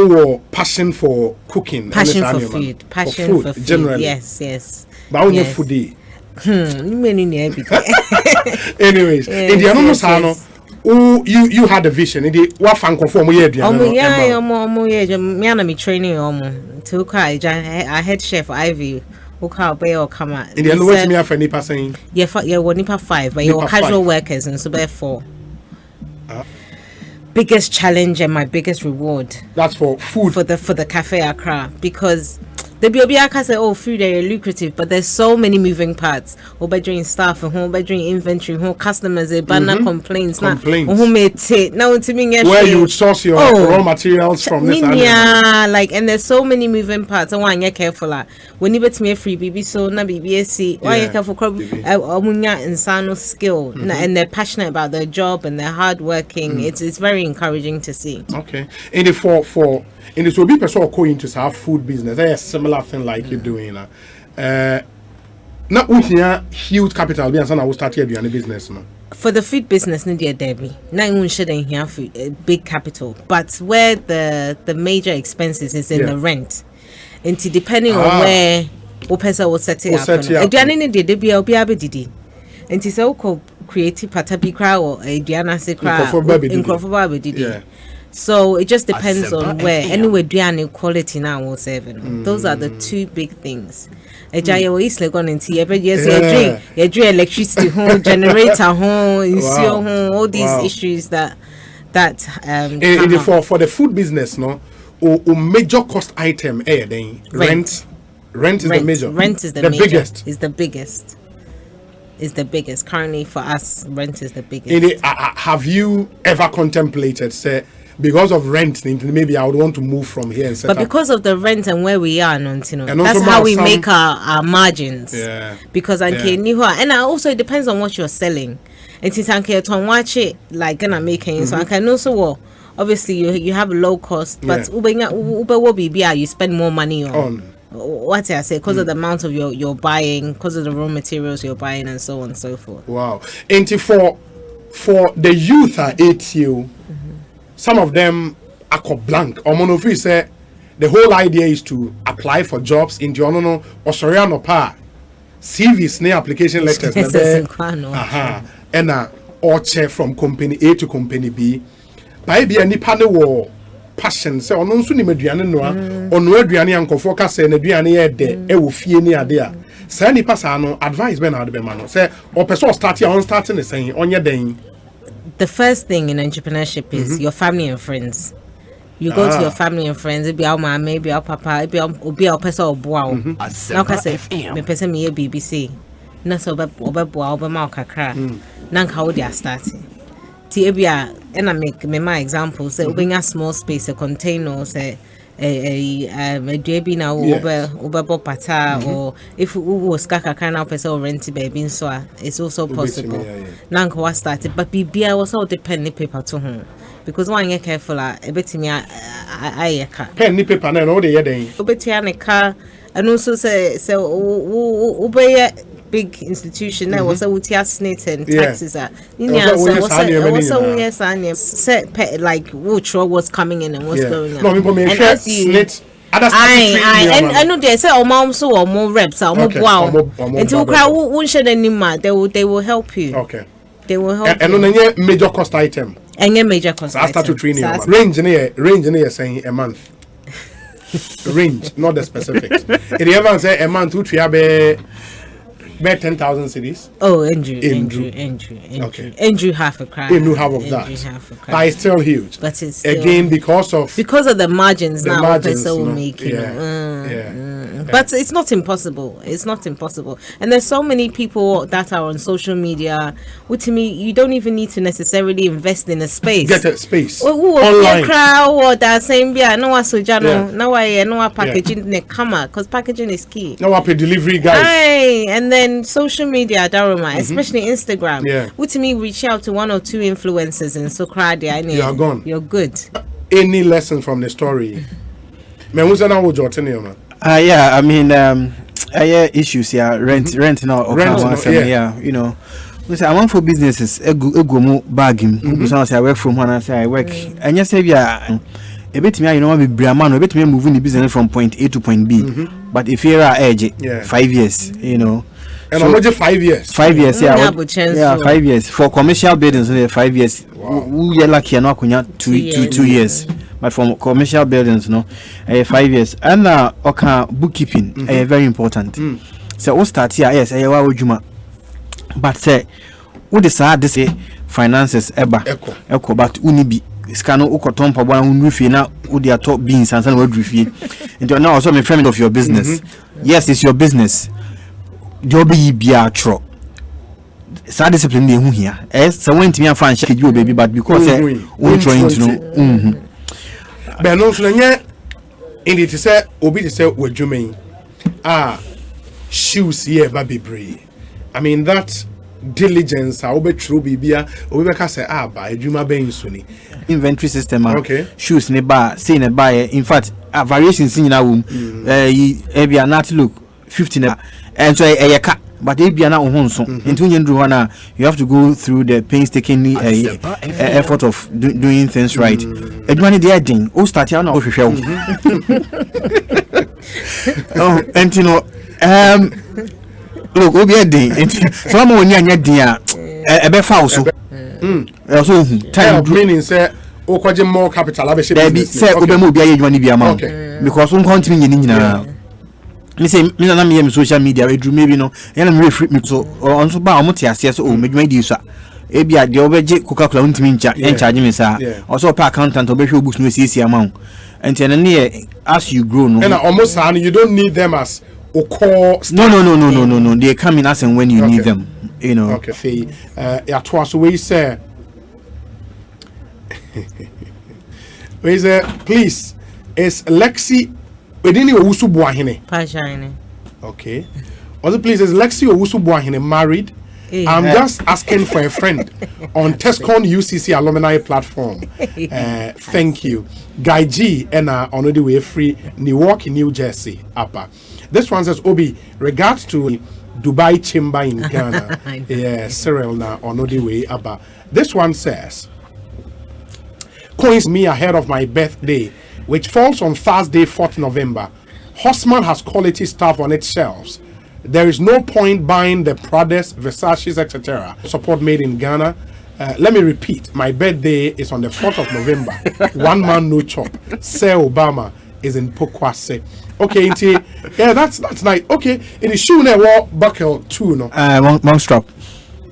passion for cooking. Passion for food. Passion for food. Generally. Yes. But only foodie. Anyways, in the no sano. Oh, you had a vision. What fan conform here? Me and me training to I head chef Ivy. Who can pay or come out? In the end, what me have any saying? Yeah, what nipa 5, but your casual workers and so therefore. Biggest challenge and my biggest reward. That's for food for the Cafe Accra because. The Biobia say, oh, food are lucrative, but there's so many moving parts. Or by doing staff, or by doing inventory, or customers, banner complaints. Who made it now to me? Where you would source your raw materials from this animal. Like, and there's so many moving parts. I want you careful. When you bet me free BB, so na BBSC. Why you careful? And sano skill, and they're passionate about their job and they're hardworking. It's very encouraging to see. Okay, and for. In this will be person go into our food business. That's a similar thing like you're doing. Not with huge capital, we will start here doing the business. No? For the food business, no dear Debbie. Not even shouldn't have big capital, but where the major expenses is in the rent. And depending on where person will set it up. If you need the Debbie, I'll be able to do. And it's so creative patabi crowd or a Diana crowd. So it just depends on where. Anyway, Diana quality now will serve. Those are the two big things. A Jaya East Legon into you drink electricity home, generator home, home, all these issues that for the food business, no, or major cost item rent. Rent is the major. Rent is the biggest. Is the biggest. Is the biggest. Currently for us, rent is the biggest. Have you ever contemplated say because of rent, maybe I would want to move from here and set up. But because of the rent and where we are, that's how we make our margins. Yeah. Because and also it depends on what you're selling. And since I watch it like gonna making, so I can also obviously you have low cost, but Uber will be you spend more money on. What I say because of the amount of you're buying, because of the raw materials you're buying, and so on and so forth. Wow. And for the youth at ATU. Some of them are blank. Or monofi say the whole idea is to apply for jobs in the or Soriano Pa CVs ne application letters. And or check from company A to company B. By be any panel war passion. Say on so ni meduane no on aduane ankofo ka say na aduane ye de e wo fie ni ade a. Say ni pasa no advice be na ade be ma no. Say or person start here on starting the saying onye den. The first thing in entrepreneurship is your family and friends. You go to your family and friends. It be our mama, maybe our papa, it be our person or boa. Now, I say, me person me BBC. Na so obe boa obe ma kakra. Na how they are starting. Ti ebia, and I make me my example. Say obe a small space, a container, say a debi na obe pata or if we was kakra na person rent baby so it's also possible. Na how started, but bibia was all depend paper to home. Because one you careful a bit me I pen ni paper na no dey den obeti an car and also say big institution now was a snake and taxes are like which was coming in and what's going on. And as you I know they say mom so or more reps or more wow until crowd won't share any more they will help you. Okay, they will help and on any major cost item and major cost item. I start to train you range in saying a month range, not the specifics. If you ever say a month which we have a 10,000 cities. Oh, Andrew. Okay. Andrew half a crown. Andrew half of that. But it's still huge. But it's still, again because of the margins now. Margins, will make But it's not impossible. It's not impossible. And there's so many people that are on social media. Which to me, you don't even need to necessarily invest in a space. Get a space. Online. Or that same now I know packaging because packaging is key. Now up a delivery guys. And then social media, Daruma, especially Instagram. Which to me, reach out to 1 or 2 influencers and so you are gone. You're good. Any lesson from the story? Yeah, I mean, issues here. Rent now. Yeah, you know. I want for businesses. Go more bagging. I work from home. I say I work. And yes, a bit me, you know, be Brahman. A bit me moving the business from point A to point B. But if you're edge, 5 years, you know. And so, how much 5 years? 5 years, yeah. 5 years for commercial buildings. 5 years. Who you lucky and not 2 years. But for commercial buildings, no, 5 years. And okay, bookkeeping, very important. So we start here. Yes, juma. But say, we decide this finances echo, but unibi. Scano ukoton pa bwana unrufi na udi atop beans and san wadrufi. And now also I'm a friend of your business. Yes, it's your business. Jobi bia tro. Sa discipline dey hu here. So when me fan shake you baby but because we trying to know. But no so nya indi to say obi to say wadwumen. Shoes here ba bebre. I mean that diligence obe true bibia obi ka say ba adwuma ben suni inventory system shoes ne ba say ne ba in fact variations in na wom e bia not look 15 and so e ka but e bia na ho nso into nyendru na you have to go through the painstaking effort of doing things right adwuma ne dey din o start ya na o hwehwe oh and you know look obi edin so am woni anya din a be fa so so time meaning say o kwaje more capital abeshe business say obi mo obi aye adwuma ni bia ma because on continue nyina me say me na me social media we do maybe no yana me free me so on so ba omote ase so o medwuma di so e bia de obeje Coca-Cola untimi ncha en charge me sa also pa accountant obehwe books no CC amount and then as you grow no and almost you don't need them as no. They come in as and when you need them, you know. Okay. Yeah, twice we say. We say, please. Is Lexi? We didn't even usu buahine. Pajine. Okay. Also, please, is Lexi usu buahine married? I'm just asking for a friend on Tescon UCC alumni platform. Thank you, Guy G. And on the way free Newark, New Jersey. Upper. This one says, Obi, regards to Dubai Chamber in Ghana. Yeah, Cyril na on the way up. This one says, coins me ahead of my birthday, which falls on Thursday, 4th November. Horseman has quality stuff on its shelves. There is no point buying the Pradas, Versace's, etc. Support made in Ghana. Let me repeat, my birthday is on the 4th of November. One man, no chop. Sir Obama is in Pokwase. Okay, yeah, that's nice. Okay, it is shoe ne war buckle too, no. Long strap.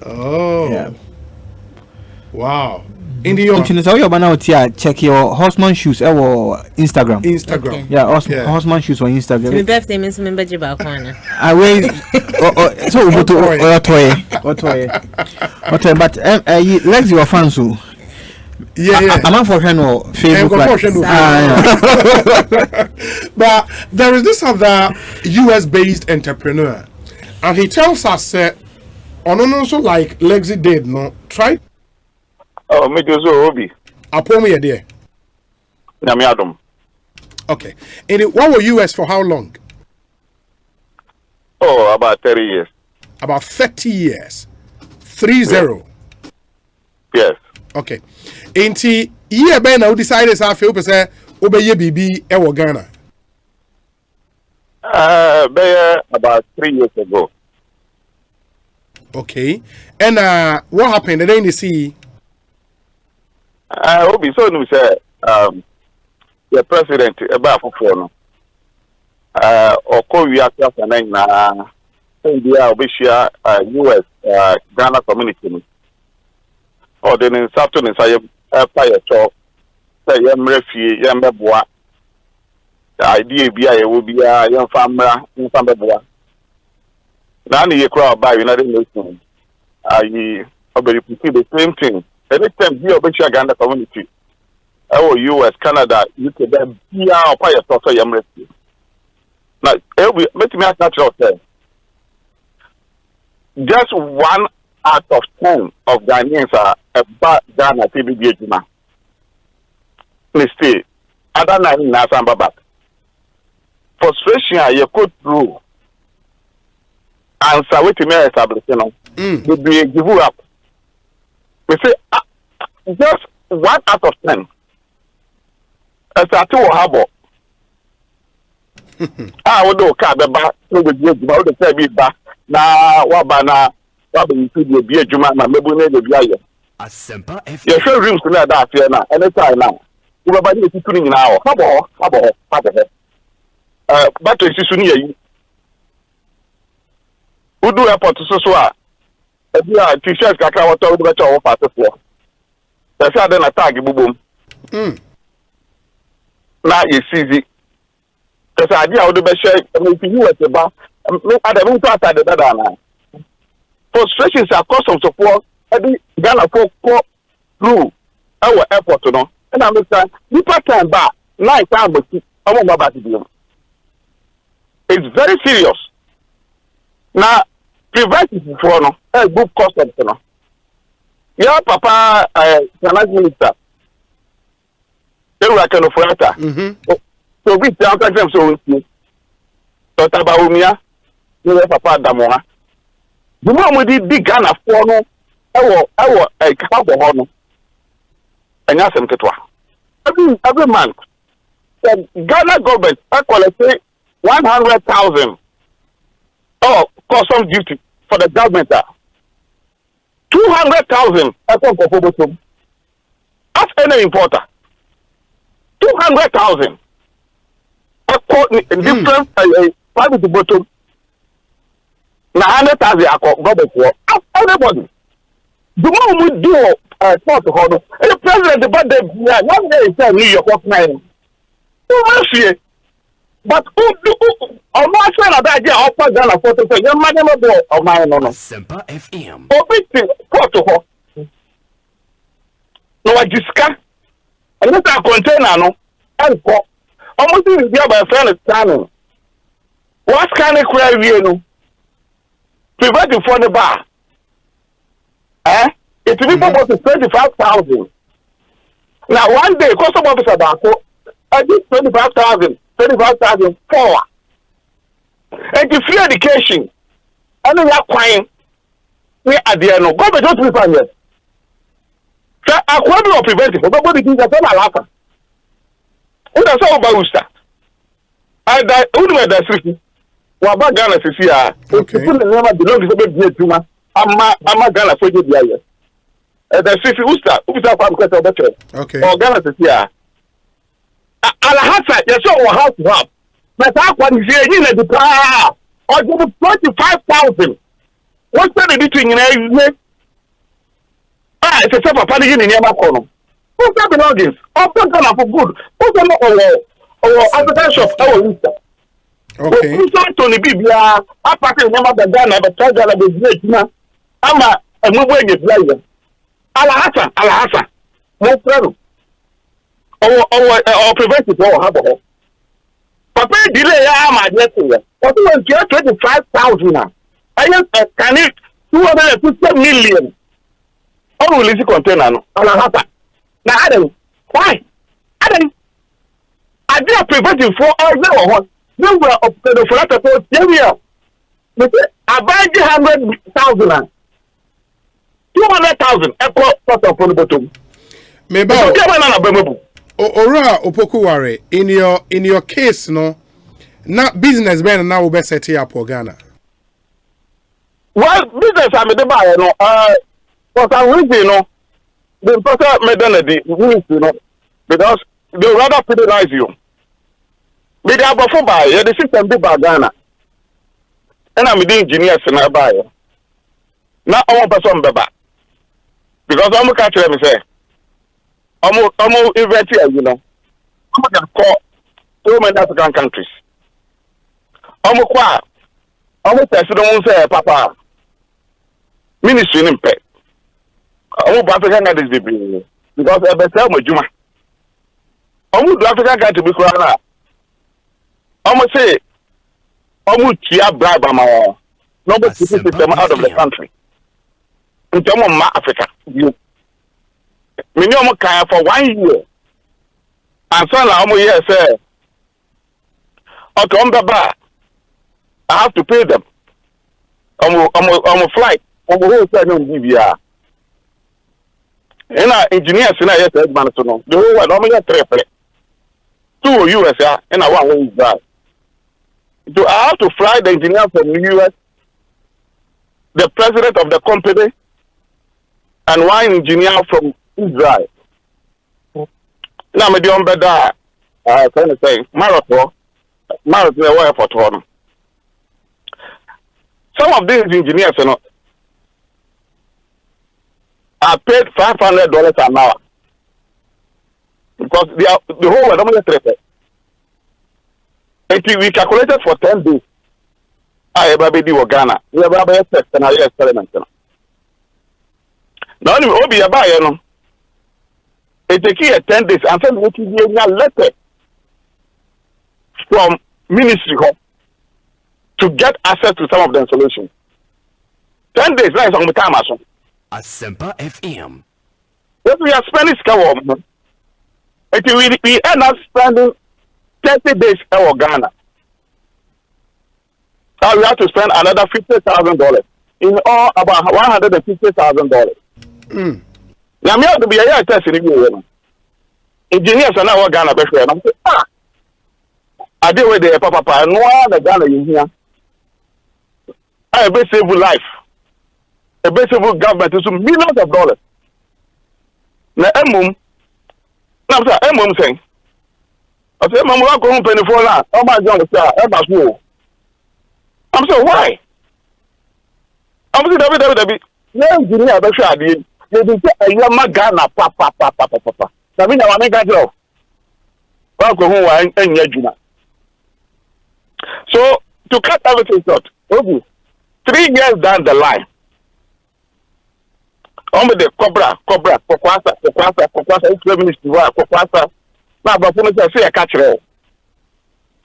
Oh, yeah. Wow. In the check your horseman shoes or Instagram. Okay. Yeah, horseman shoes on Instagram. My birthday means remember Jiba Kwana. I wait. So toy. But legs your fans so. Yeah. I'm for her no Facebook. But there is this other US-based entrepreneur, and he tells us, also like Lexi did, no, try. Oh, me do so, Obi. Upon me, dear. Namiadum. Okay. And what were US for how long? Oh, about 30 years. About 30 years. 30. Yes. Okay. Inti year ben now decided say feel say obeye bibi e wo Ghana. About 3 years ago. Okay. And what happened? And then you see Obi so no say the president about for no. Oko wi akasa na India obishia US Ghana community. Or then in Saturday say fire talk say yemrefie yemboa. The idea bia ye will be a young family in Sambeboa. Now you crowd by United Nations. I the same thing. Every time you obey Ghana community. Oh, US, Canada, UK, then be our fire talk so yemrefie. Now, let me ask you, just 1 out of 10 of Ghanaians are about Ghana TBD Juma. Please stay. Other than Nasamba back. Frustration, you could through. Answer what you may establish, you know. They give you up. We say, just 1 out of 10. As a 2 harbor. Would do car the back, with the back. Na wabana wabe the be juma na mebune de biaye Asempa FM you show rooms na that here na anytime now we ba ni tituni nyina ho habo but isi ni yi udu airport so a bia t-shirt kakra wato we be cho part for the say na tag bubom na yesizi because idea would be share if you were ba Frustration is a cause of support. Ghana for through our airport, no. And I understand. Deeper time back, night time, but I won't go back to them. It's very serious. Now, preventive for no, a good cost of no. Yeah, Papa, finance minister. They were kind of writer. So we tell them so. So Tabaumia. Papa Damoa. The moment we did Ghana for no, a couple of and ask them to every month. The Ghana government say 100,000 custom duty for the government. 200,000 that's any importer. 200,000 different private bottom. Na 100,000 government work. Everybody. The more we do sport and the president about the one day is New York of 9. But who I'm not sure that idea of Ghana photo for your money of mine no. Asempa FM. Obiti photo. No ajiska. And not a container no. And almost in the by friend standing. What kind of query no? Preventing for the bar. It's about 25,000. Now one day, custom officer I did 25,000 for. And the free education. And we are crying. We are there no. Government don't refund it. So I could be preventive. Nobody thinks that's all I like. Who does all about that? I die. Who do I die? Waba Ghana sisi ya. People never belong to the Juma. Ama Ghana for the year. The sisi usta farm kwete obeche. Okay. Or Ghana sisi ya. Alahasa yeso o house to have. But akwa ni je na di pa. Or give 25,000. What's the between you know? It's a self papa ni ni ema kono. What's the belongings? Open Ghana for good. Open or African shop our list. Okay. Tony Bibia, I pass remember the Ghana, but Ghana is great now. I'm a moving player. Alahasa, no problem. Or prevent it or have a Papa delay, I'm a blessing. But you will get 25,000 now. I just can it 250 million. All release container. Alahasa. Now, Adam, why? Adam, I did prevent it for all. No, we are up to the flat of area. But I buy 100,000. 200,000 echo sort of on the bottom. Maybe Ora Opokuware in your case no not business man now be set up for Ghana. Well, business I made the buy no for some reason you know the person made the you know because they rather penalize you. But they are before buy the system be by Ghana. And I'm the engineers in a buy. Now all person be back. Because I'm catch them say almost event here, you know. I'm gonna call so many African countries. I'm say Papa ministry in pay. I'm African countries be because I be tell my Juma. I'm African country be crying. I'm say I'm chia bribe my number system out of the country. In terms of Africa, you. Minimum kind for 1 year. And so now I'm here say, okay, I have to pay them. I'm a flight. I'm a whole side on DVR. And our engineers in a yes, man, to know. The whole world, I'm here 2 US, and I want to drive. So I have to fly the engineer from the US, the president of the company, and one engineer from Israel. Now, I'm doing better. Kind of say marathon for Toronto. Some of these engineers, you know, are paid $500 an hour because they are the whole world. I'm going to say, we calculated for 10 days. I have a baby Ghana. We have a test and I experiment. Now, Obi Abaya, no. It takes 10 days and then we give you a letter from ministry to get access to some of the solutions. 10 days, that is on the time. Asempa FM. If we are spending we end up spending 30 days in Ghana. Now we have to spend another $50,000. In all, about $150,000. Now, me have to be a test in the engineers are now Ghana best friend. I'm saying, I deal with the papa and one Ghana in here. I have a civil life, a best civil government is millions of dollars. Now, I'm saying, I say, Mama, I'm going to pay for that. Oh my God, I'm saying, why? I'm saying, David, no engineer best friend. They say, "Ayama Ghana, papa." I mean, I make that job. So to cut everything short, 3 years down the line, the cobra, now, but say a catcher.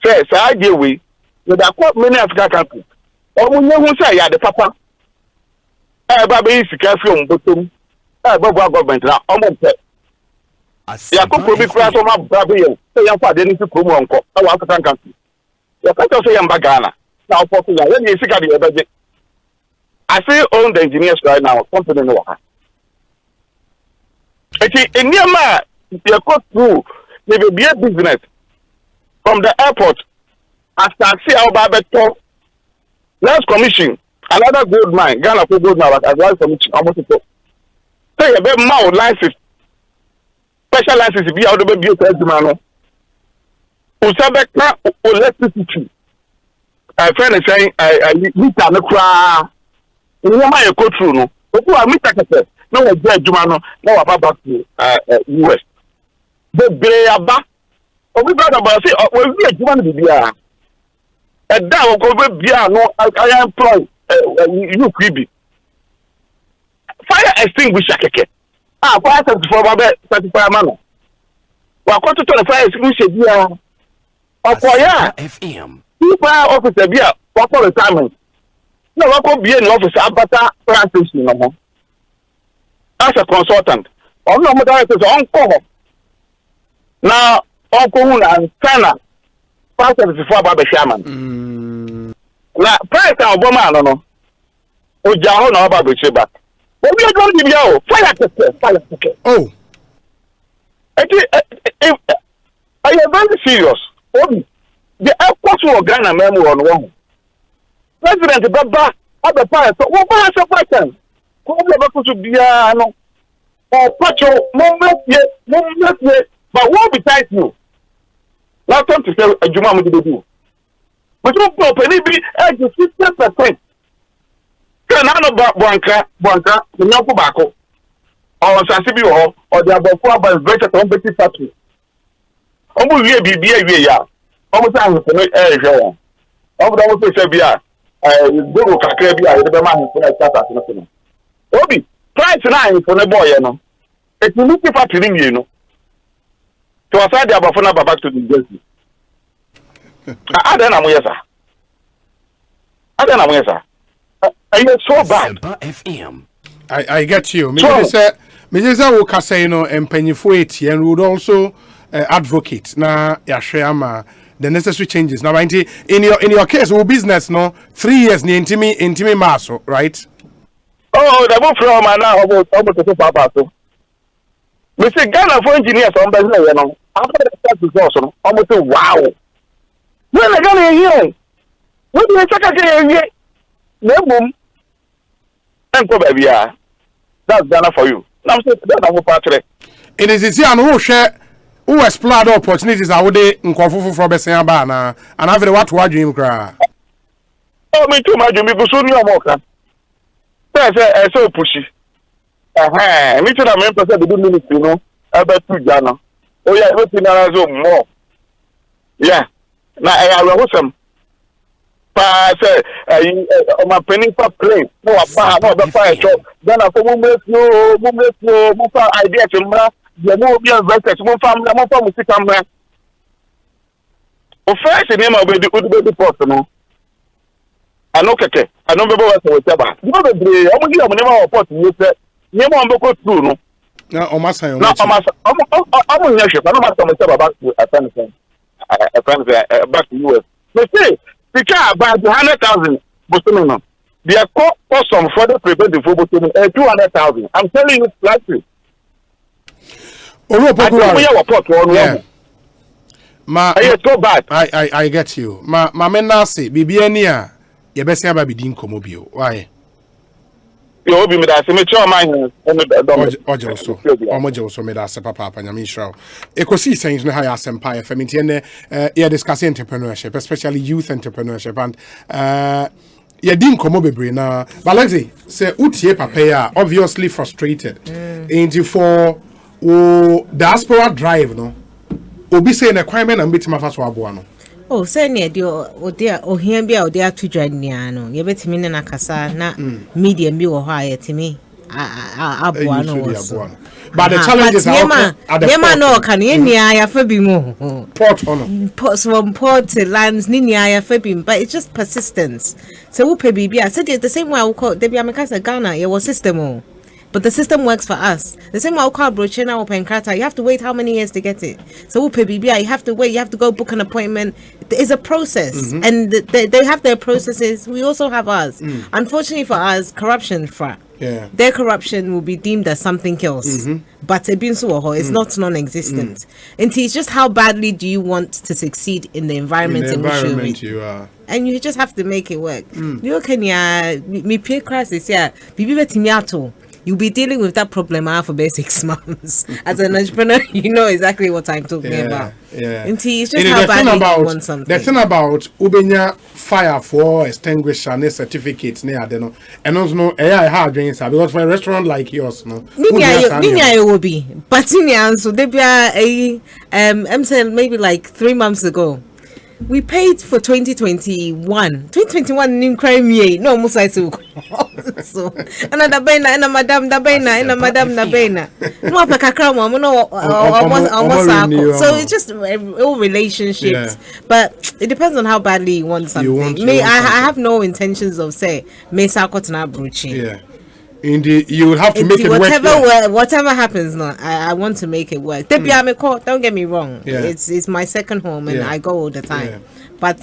Say, I deal with there are many African countries. Say, yeah, the papa. Baby is careful, bottom. Government now, almost. Yeah, could be class of my brother. Say, I'm for the need to come on our African country. You can't say I'm Ghana. Now, for you see, I say, own the engineers right now, company no one. In Myanmar, you go through, there will be a business from the airport. As taxi, our Babeto, last commission, another gold mine, Ghana for gold mine, as well commission, almost to say a bit more license, special license, be out of the beauty, man. Usabeka electricity. My friend is saying, I need to cry. You know, my go through, no. But who are me, no, I get Jumano, no, about back to US. The Bay Abba, we got about say, well, we are Juman to be here. And that will go be here, no, I employ you, Creepy. Fire extinguisher, fire for about 35 man. Well, quarter to the fire extinguisher here. FM. People officer be a proper retirement. No, I could be an officer, but practice, you know. As a consultant, on no matter if it's on now, Uncle and Sana, pastor before Baba Shaman. Na price a Obama no. Oja ho na oba beche back. Obi e don di o fire test. Oh. I am very serious. Obi the airport of Ghana memo on one. President Baba other part so what has a question? Ko be to be no. Or patrol moment but what besides you? Now time to say Ajuma mo do. But you go penny be 60%. Can I no banka the nyako bako or sasibi or the above by better competitive factory. Omo wie bibia ya. Omo say ahun no hwe. Omo say bia go kakra bia e be ma ahun no start no. Obi price na ahun no boy no. It will look factory you know. To aside the above na back to the jersey. Ada na mo yesa. Ada na mo yesa. I get so bad. FM. I get you. Me say wo kasa you know empanyifo eti and would also advocate na yahwe the necessary changes. Now in your case wo business no 3 years ni intimi maso, right? Oh, the move from now about to papa so. We say Ghana for engineers on business you know. After the test results no, almost wow. When I Ghana here. What do you take here? No boom. Enko baby ah. That's Ghana for you. Now say that I'm part of it is easy and who explore the opportunities I would nkofofo for besan ba na and have what wadwin kra. Oh me too my me go so new amoka. Say so pushy. Me too na me person do ministry no. About 2 Ghana. Oh yeah, we see na so more. Yeah. Na I will some say my penny for plane no about fire shop then I for move no idea to the no be investors mo fam music camera o first name of the port no I know keke I know be what we say ba you know be o mo give am name of port you say name on go through no na o ma san na o mo nya ship na ma say back to back to US me say because about 100,000 Boston. They are cost some further preventive for Boston 200,000. I'm telling you flatly. I get you. Ma mena say bibia ni a ye besia ba bidin komo bio. Why? You be me that say me chair man omo so me da se papa nyame Israel. Ekosiisen no high Asempa FM nti ne discussing entrepreneurship, especially youth entrepreneurship and ye din komo bebre na Balexi say utie papa ya obviously frustrated. Into for diaspora drive no. Obi say na kwan me na mbetima fa so aboa no. Oh, say near the ohia bia o dia to dwania no. Ye betimi ne nakasa na medium bi wo ha yetimi aboa no. But the challenges are at the port. No kan ye nia ya fa bi mu. Port ono. Port to lands ni nia ya fa bi, but it's just persistence. So wo pe bibia say the same way I call there be America Ghana ye was system. But the system works for us. The same way I call Brochina or Penkrata, you have to wait how many years to get it. So you have to wait, you have to go book an appointment. It's a process. And they have their processes. We also have ours. Unfortunately for us, corruption their corruption will be deemed as something else. But it's not non-existent. And it's just how badly do you want to succeed in the environment in which you are. And you just have to make it work. You can me pay crisis you'll be dealing with that problem for about 6 months. As an entrepreneur, you know exactly what I'm talking about. And it's just how badly you want something. The thing about Ubenya fire for extinguisher and certificates near the and also hard drinks because for a restaurant like yours, no. Ninya will be, but so they be I'm saying maybe like 3 months ago. We paid for 2021. 2021 nim crime ye. No almost I so. Another bena and madam da bena and madam da bena. No kakra mo no almost. So it's just all relationships. But it depends on how badly you want something. I have no intentions of say me sakot na bruchi. Indeed, you will have to make it work. Whatever happens, no, I want to make it work. Don't get me wrong. It's my second home, and I go all the time. But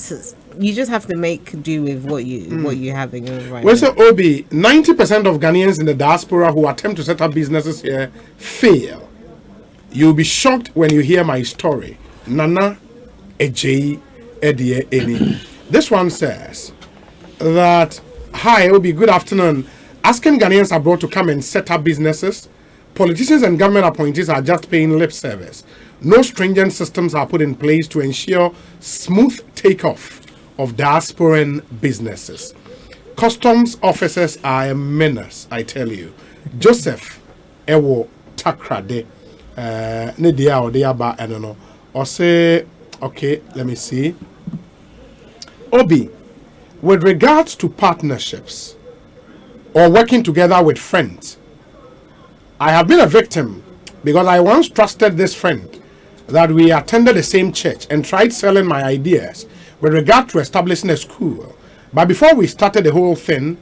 you just have to make do with what you have in your right. Well, so Obi, 90% of Ghanaians in the diaspora who attempt to set up businesses here fail. You'll be shocked when you hear my story. Nana Ejei Edie Eni. This one says that, hi Obi, good afternoon. Asking Ghanaians abroad to come and set up businesses. Politicians and government appointees are just paying lip service. No stringent systems are put in place to ensure smooth takeoff of diasporan businesses. Customs officers are a menace, I tell you. Joseph Ewo Takrade Nidia or Diaba, I don't know. Or say, okay, let me see. Obi, with regards to partnerships or working together with friends, I have been a victim because I once trusted this friend that we attended the same church and tried selling my ideas with regard to establishing a school. But before we started the whole thing,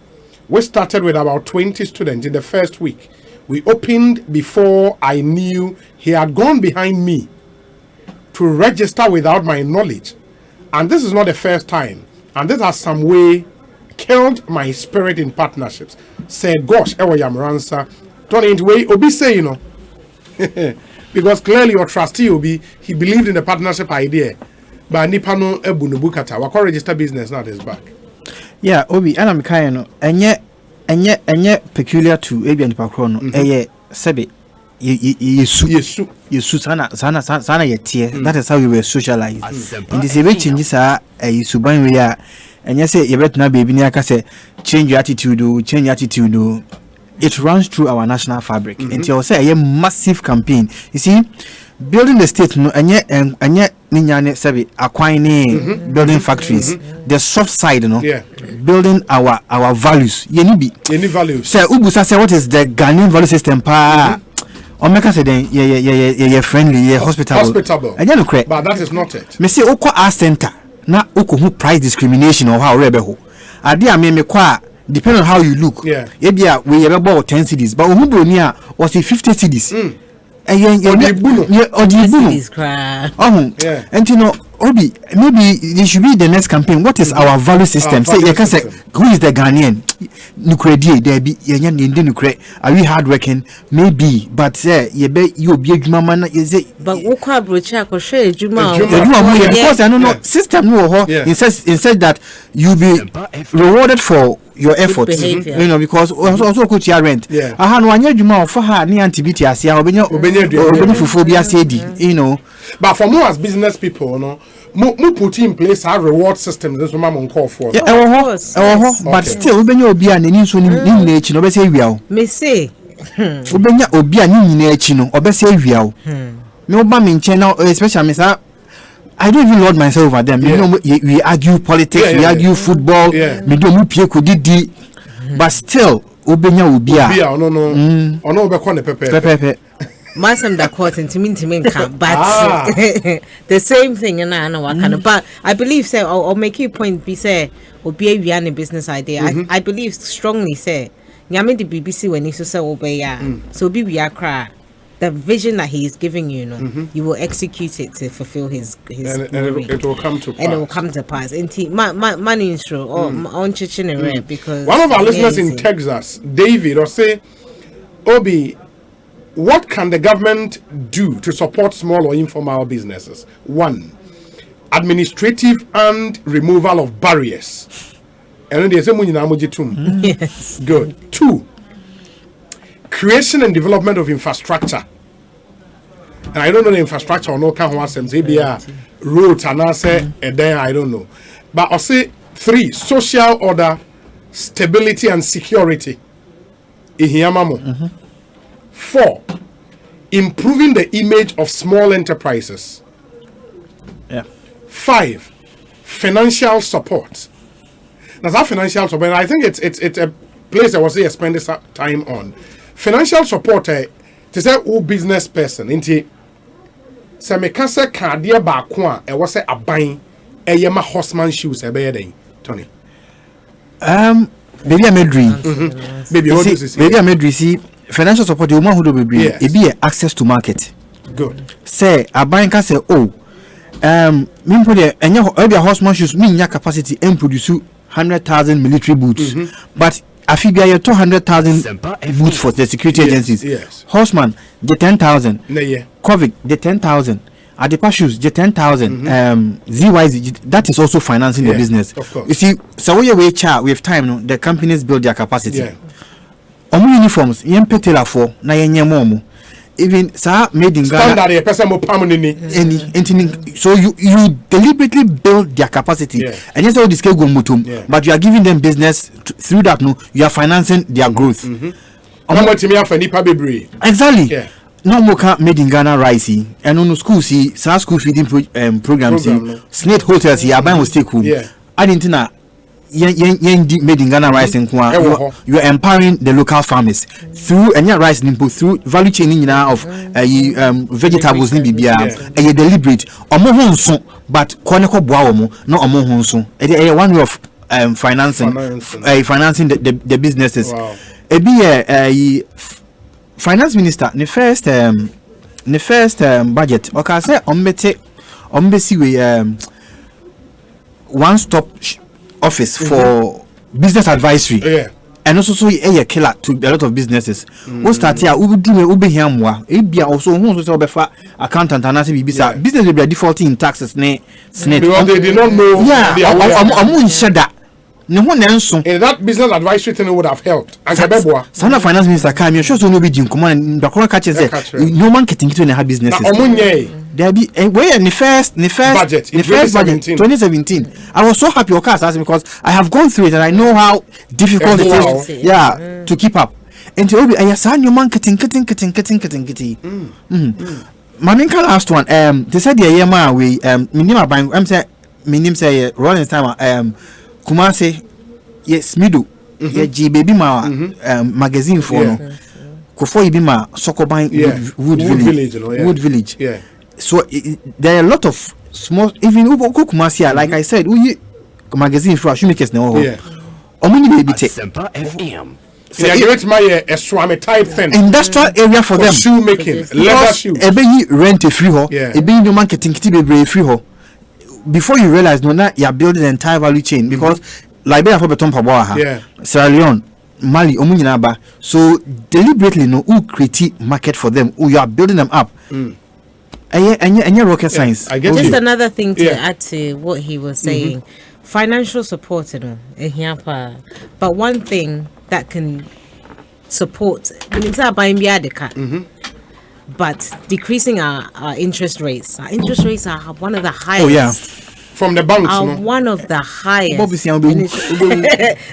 we started with about 20 students in the first week. We opened before I knew he had gone behind me to register without my knowledge. And this is not the first time. And this has some way killed my spirit in partnerships. Say, gosh, Ewa Yamransa, turn into way, Obi say, you know. Because clearly your trustee Obi, he believed in the partnership idea. But Nipano Ebunubukata, we can register business now is back. Yeah, Obi, and I'm kind of, and yet peculiar to Abian Pacrono, Sebe. You sana yetie. That is how we were socialized. In this way, changes are a suban we are, and you say you better not be near say change your attitude, it runs through our national fabric. And you say a massive campaign. You see, building the state no and yet ninyane sabi acquiring building factories. The soft side, building our values. Any values. Say Ubusa say what is the Ghanaian value system pa? Or make us say then yeah friendly, yeah hospitable. And you correct. But that is not it. Me say oko our center na oko who price discrimination or how rebel. Adia me kwa depend on how you look. Yeah. Ebia we about 10 cities, but who bronia was 50 cities. And you know, Obi, maybe it should be the next campaign. What is our value system? Say, you can say, who is the Ghanaian? Nukredi, there be Nukre. Are we hardworking? Maybe, but you be you be a mama. But Oka Brocha ko share Juma. Because I don't know system no. Instead that you be rewarded for your efforts, you know, because also could your rent. I had 1 year Juma for her near antibity as ya phobia said, you know. But for more as business people, no, mo put in place our reward system. This woman on call for. But still, when you be an initial in nature, no say we are. Me say, Ubenya Obia in nature, no, or say we are. No bam channel, especially Miss. I don't even lord myself over them. You know, we argue politics, we argue football, we don't pay kudidi, but still, Ubenya Ubia. No, pepe. Masam da court and to mean but the same thing and I know what kind of, but I believe say or make your point be say or be a business idea. I believe strongly say Yami the BBC when he say obey so be cry. The vision that he is giving you, you will execute it to fulfill his and it will come to pass. And it will come to pass. And money intro or on Chichinere because one of our listeners in Texas, David, or say, Obi, what can the government do to support small or informal businesses? 1, administrative and removal of barriers. Yes. Good. 2, creation and development of infrastructure. And I don't know the infrastructure or no can one sem roads and I say I don't know. But I'll say 3, social order, stability and security. 4, improving the image of small enterprises. 5, financial support. Now that financial support, I think it's a place I was spending time on. Financial support to say who business person into say me can say cardia ba kwa e was say aban e yema horseman shoes e be dey Tony. Baby Amedri. Baby Amedri see financial support the woman who do be e be access to market. Good. Say aban can say me put the enya horseman shoes me nya capacity and produce 100,000 military boots. But Afibia you 200,000 boots for the security agencies. Yes. Horseman the 10,000. Yeah. Covid the 10,000. Adepa shoes the 10,000. ZYZ that is also financing the business. Of course. You see, so we have time no, the companies build their capacity. Yeah. Uniforms yen petela for na yen momo. Even sir made in Ghana standard person mo permanently so you deliberately build their capacity and yes all this go mutum but you are giving them business through that no you are financing their growth exactly no more made in Ghana rice and on school see school feeding programs snake hotels here aban will stay cool I didn't know yen made in Ghana rice and you are empowering the local farmers through any rice nimpo through value chain of vegetables ni bibia e deliberate omo honso but koneko boa omo no omo honso e one way of financing the businesses e be finance minister the first budget okay say ombesi we one stop office for business advisory and also so a killer to a lot of businesses we start here we do we be here more e bia also who so be fa accountant and as business will be defaulting in taxes because they did not know in that business advisory thing would have helped and Sana finance minister came sure so no be in command bakora catch say no man getting to have businesses there be where in the first budget 2017 I was so happy your cast because I have gone through it and I know how difficult it is to keep up and to be I saw new man getting maninka last one they said the year we minimum buying minim say rolling time Kumase yes middle ye G baby ma magazine for no kofo ibima sokoban wood village so there are a lot of small even Kumase like I said we magazine for shoemakers na ho omuni baby take Asempa FM a swami type thing industrial area for them shoemaking leather shoes ebe rent a free ho ebe no marketing kiti be free ho before you realize no na you are building the entire value chain because Liberia for beton paboa Sierra Leone Mali omunyina ba so deliberately no who create market for them who you are building them up and rocket science just another thing to add to what he was saying financial support but one thing that can support but decreasing our interest rates. Our interest rates are one of the highest. From the banks, one of the highest.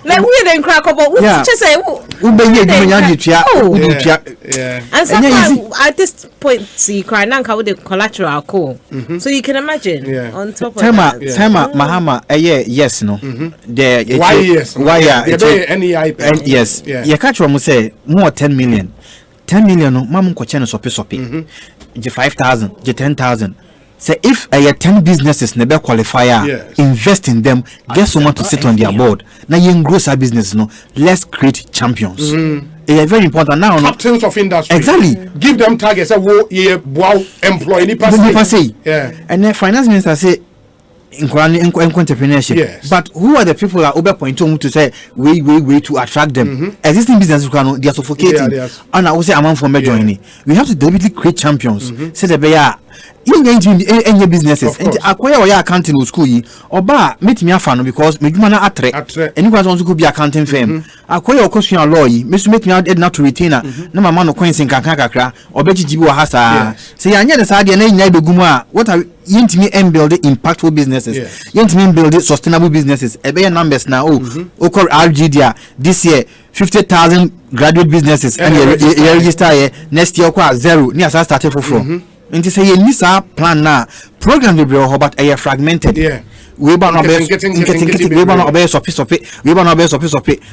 Like we didn't crack up, but we just say, and sometimes at this point, see, cry now with the collateral call. So you can imagine on top of that. Mahama, yes, no. Why yes? Yes. You catch what I say more 10 million. 10 million no mamu ko chene sope 5,000 10,000 say if 10 businesses never qualify invest in them get someone to sit on their board now you grow our business no let's create champions it's very important now captains of industry exactly give them targets say wo employ any person and the finance minister say entrepreneurship but who are the people that over point to say way to attract them existing businesses they are suffocating and I will say among from joining we have to deliberately create champions say the bear any businesses and acquire your accounting with school or bar meet me a fan because me man atre anyone wants to be accounting firm acquire your question law make me out not to retainer no man no coins in kakra or beji jibu hasa say anya the side na nya beguma what are yintimi build impactful businesses yintimi build sustainable businesses ebe numbers now okor RG this year 50,000 graduate businesses and you register here next year kwa zero ni asa start for and say you need a plan now program will be but a fragmented we ban no we ban no obey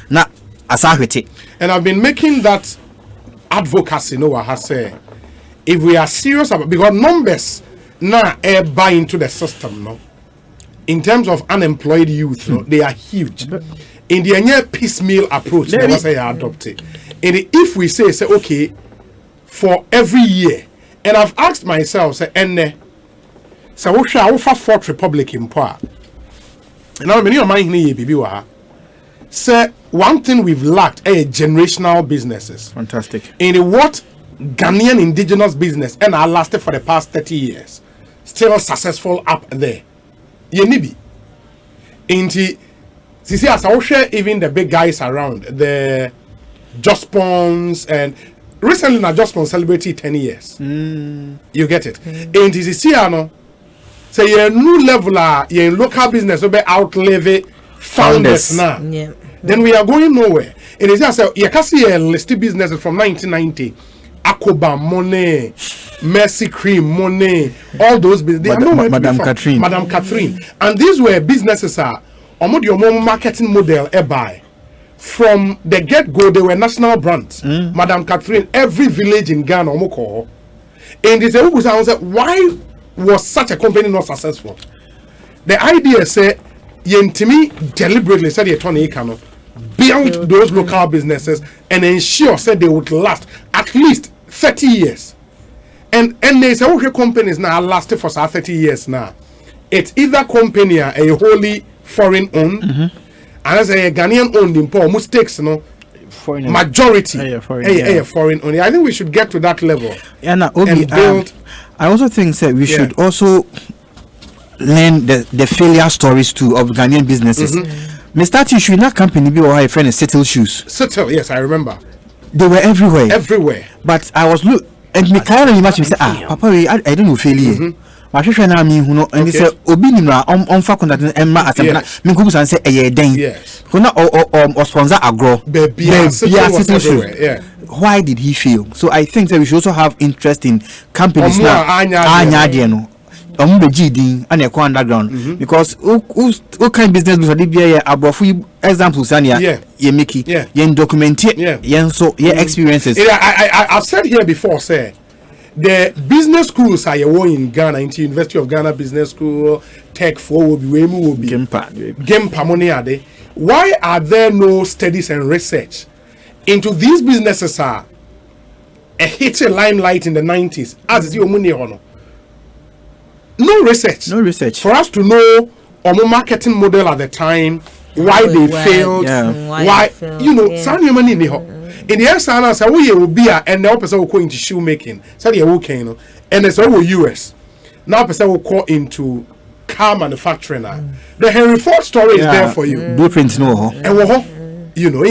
na asahwete and I've been making that advocacy what I say if we are serious about because numbers now buy into the system no in terms of unemployed youth they are huge in the piecemeal approach that was adopted and if we say okay for every year and I've asked myself say So we shall offer Fourth Republic in power. And now many of my bibi say one thing we've lacked are generational businesses. Fantastic. In what Ghanaian indigenous business and are lasted for the past 30 years, still successful up there. Yenibi. Inti see as I share even the big guys around the Jospons and recently na Jospon celebrated 10 years. You get it. And this no say your new level your local business will be outlive founders now. Yeah. Then we are going nowhere. And it's just you can see a listed businesses from 1990. Akoba money, Mercy Cream money, all those businesses. Madam Catherine. Madam Catherine. And these were businesses your marketing model buy. From the get-go, they were national brands. Madam Catherine, every village in Ghana, and they say, why was such a company not successful? The idea said, Yentimi deliberately said, build those local businesses and ensure said they would last at least 30 years. And they say, okay, companies now lasted for 30 years now. It's either company a wholly foreign owned, and as a Ghanaian owned in poor mistakes, majority foreign owned. I think we should get to that level. And build. I also think that we should also learn the failure stories too of Ghanaian businesses. Mr. Tishu in that company be our friend Settle Shoes. Settle, yes, I remember. They were everywhere. Everywhere. But I was and me kind of imagine say, Papa, I don't know failure. But I na me who know and he said, Obi ni na fa contact Emma Asempa. Me go say eh den. Yes. Kuna or sponsor agro. Baby, yeah. Why did he fail? So I think that we should also have interest in companies now. Anya GD and a underground because what kind of business do you have examples and you make it you document it so your experiences. I've said here before, say the business schools are in Ghana, into University of Ghana Business School, Tech 4 will be Gempa money are they? Why are there no studies and research into these businesses are a hit a limelight in the 90s as your money honor? No research for us to know our marketing model at the time, why they failed, why you know, some money in the answer answer we will be and now person will go into shoemaking, so they okay, and it's all US. Now person will go into car manufacturing. The Henry Ford story is there for you. Blueprints no, and you know,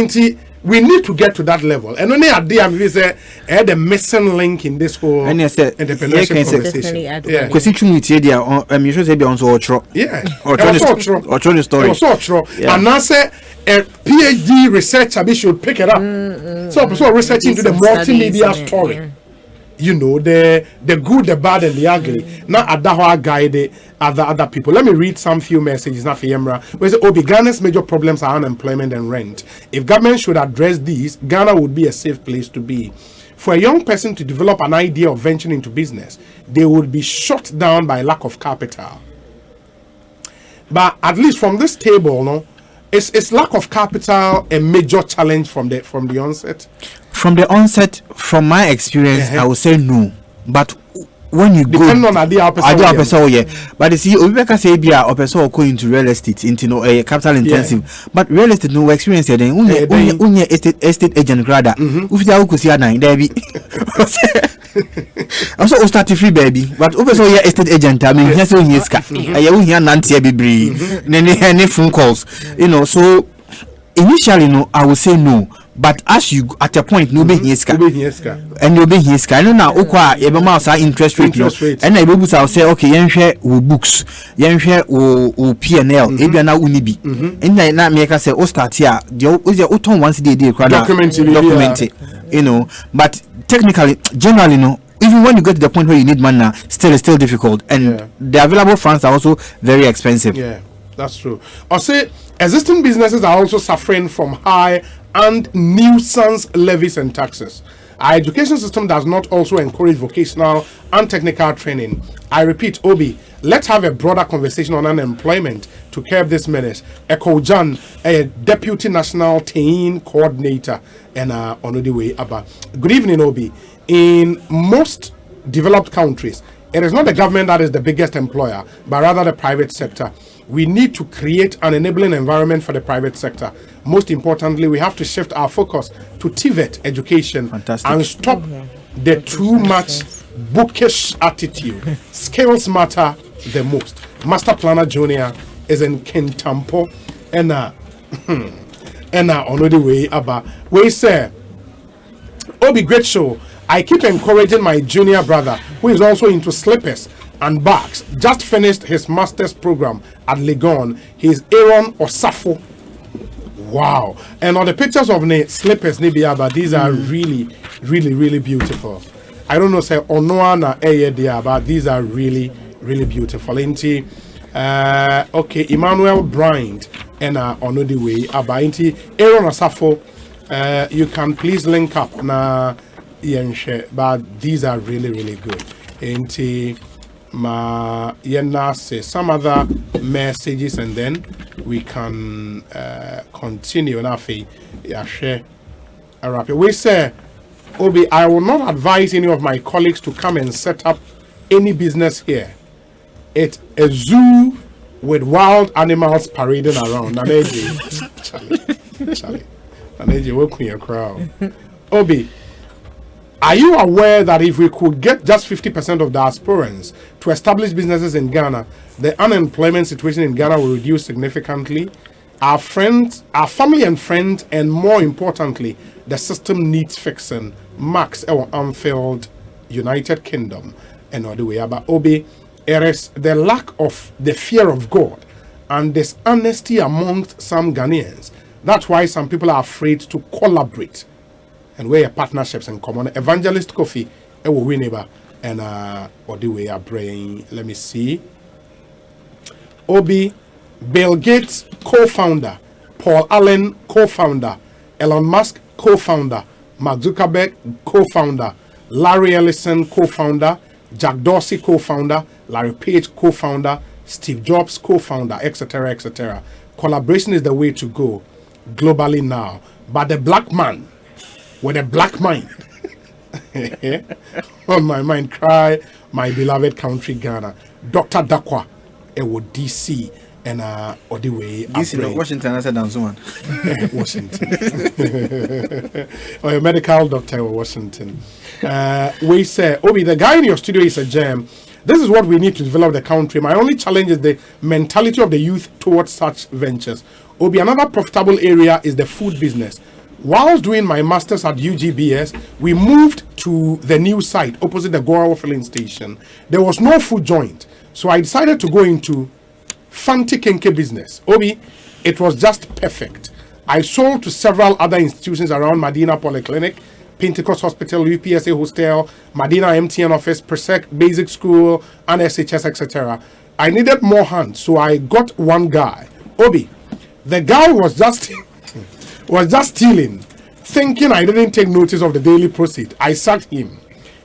we need to get to that level. And only at the end, we say the missing link in this whole entrepreneurship conversation. Because it's true, you should say be on so true. Yeah, or true the story. So true. And now say a PhD researcher should pick it up. So research into the multimedia story. You know, the good, the bad, and the ugly. Not at that guide other people. Let me read some few messages now for Yemra. Where say, Ghana's major problems are unemployment and rent. If government should address these, Ghana would be a safe place to be. For a young person to develop an idea of venturing into business, they would be shut down by lack of capital. But at least from this table, no, is lack of capital a major challenge from the onset? From the onset, from my experience, I would say no. But when you depend on idea person, yeah. But you see, Obeka say be a person go into real estate, into capital intensive. But real estate no experience then. Unye estate agent grada. Ufiti awu kusi ana there be. Also start free baby. But also yeah estate agent. I mean, yes, unye ska. Aye unye nanti bibri. Any phone calls. You know, so initially no, I would say no. But as you at a point no be hiska and you be hiska I know now okwa e be ma interest rate and I be say okay yen hwe wo books yen hwe wo P&L e bia na uni bi and na me ka say o start here o ton once day document you know, but technically generally no, even when you get to the point where you need money now, it's still difficult and the available funds are also very expensive. Yeah, that's true. I'll say existing businesses are also suffering from high and nuisance levies and taxes. Our education system does not also encourage vocational and technical training. I repeat, Obi, let's have a broader conversation on unemployment to curb this menace. Ekojan, a deputy national teen coordinator, and on the way. Good evening, Obi. In most developed countries, it is not the government that is the biggest employer, but rather the private sector. We need to create an enabling environment for the private sector. Most importantly, we have to shift our focus to TVET education and stop the too much bookish attitude. Skills matter the most. Master Planner Junior is in Kintampo and on the way about. We say, Obi, great show. I keep encouraging my junior brother, who is also into slippers and bags. Just finished his master's program at Legon. He's Aaron Osafo. Wow. And on the pictures of the slippers, but these are really, really, really beautiful. I don't know, say, Onoana Eye, but these are really, really beautiful. Inti, okay, Emmanuel Bryant and on the way, Inti, Aaron Osafo, you can please link up na. But these are really, really good. Inti ma yena say some other messages and then we can continue. Nafi share a wrap. We say, Obi, I will not advise any of my colleagues to come and set up any business here. It's a zoo with wild animals parading around. Charlie, welcome your crowd. Obi, are you aware that if we could get just 50% of the aspirants to establish businesses in Ghana, the unemployment situation in Ghana will reduce significantly? Our friends, our family and friends, and more importantly, the system needs fixing. Max, our Anfield, United Kingdom, and all the way about Obi. It is the lack of the fear of God and dishonesty amongst some Ghanaians. That's why some people are afraid to collaborate. And where partnerships in common. Evangelist Kofi, will win neighbor, and or the way are praying. Let me see. Obi, Bill Gates co-founder, Paul Allen co-founder, Elon Musk co-founder, Mark Zuckerberg co-founder, Larry Ellison co-founder, Jack Dorsey co-founder, Larry Page co-founder, Steve Jobs co-founder, etc., etc. Collaboration is the way to go globally now. But the black man with a black mind on my mind, cry my beloved country Ghana. Dr. Dakwa, DC, and or the way DC Washington. I said down someone. Washington. Or a medical doctor in Washington. We say, Obi, the guy in your studio is a gem. This is what we need to develop the country. My only challenge is the mentality of the youth towards such ventures. Obi, another profitable area is the food business. Whilst doing my master's at UGBS, we moved to the new site opposite the Gora filling station. There was no food joint, so I decided to go into Fanti Kenke business. Obi, it was just perfect. I sold to several other institutions around Medina Polyclinic, Pentecost Hospital, UPSA Hostel, Medina MTN Office, Presec Basic School, and SHS, etc. I needed more hands, so I got one guy. Obi, the guy was just stealing, thinking I didn't take notice of the daily proceed. I sacked him.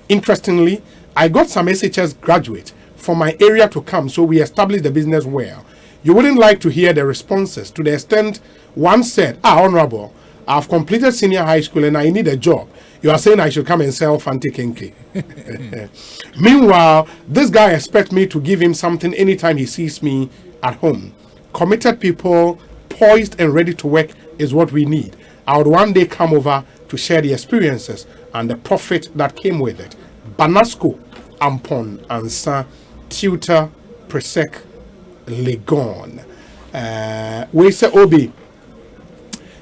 Interestingly, I got some SHS graduate from my area to come, so we established the business well. You wouldn't like to hear the responses to the extent one said, Honorable, I've completed senior high school and I need a job. You are saying I should come and sell Fanti Kenke. Meanwhile, this guy expects me to give him something anytime he sees me at home. Committed people, poised and ready to work is what we need. I would one day come over to share the experiences and the profit that came with it. Banasco, Ampon, Ansa, Tutor, Presec, Legon. We say, Obi,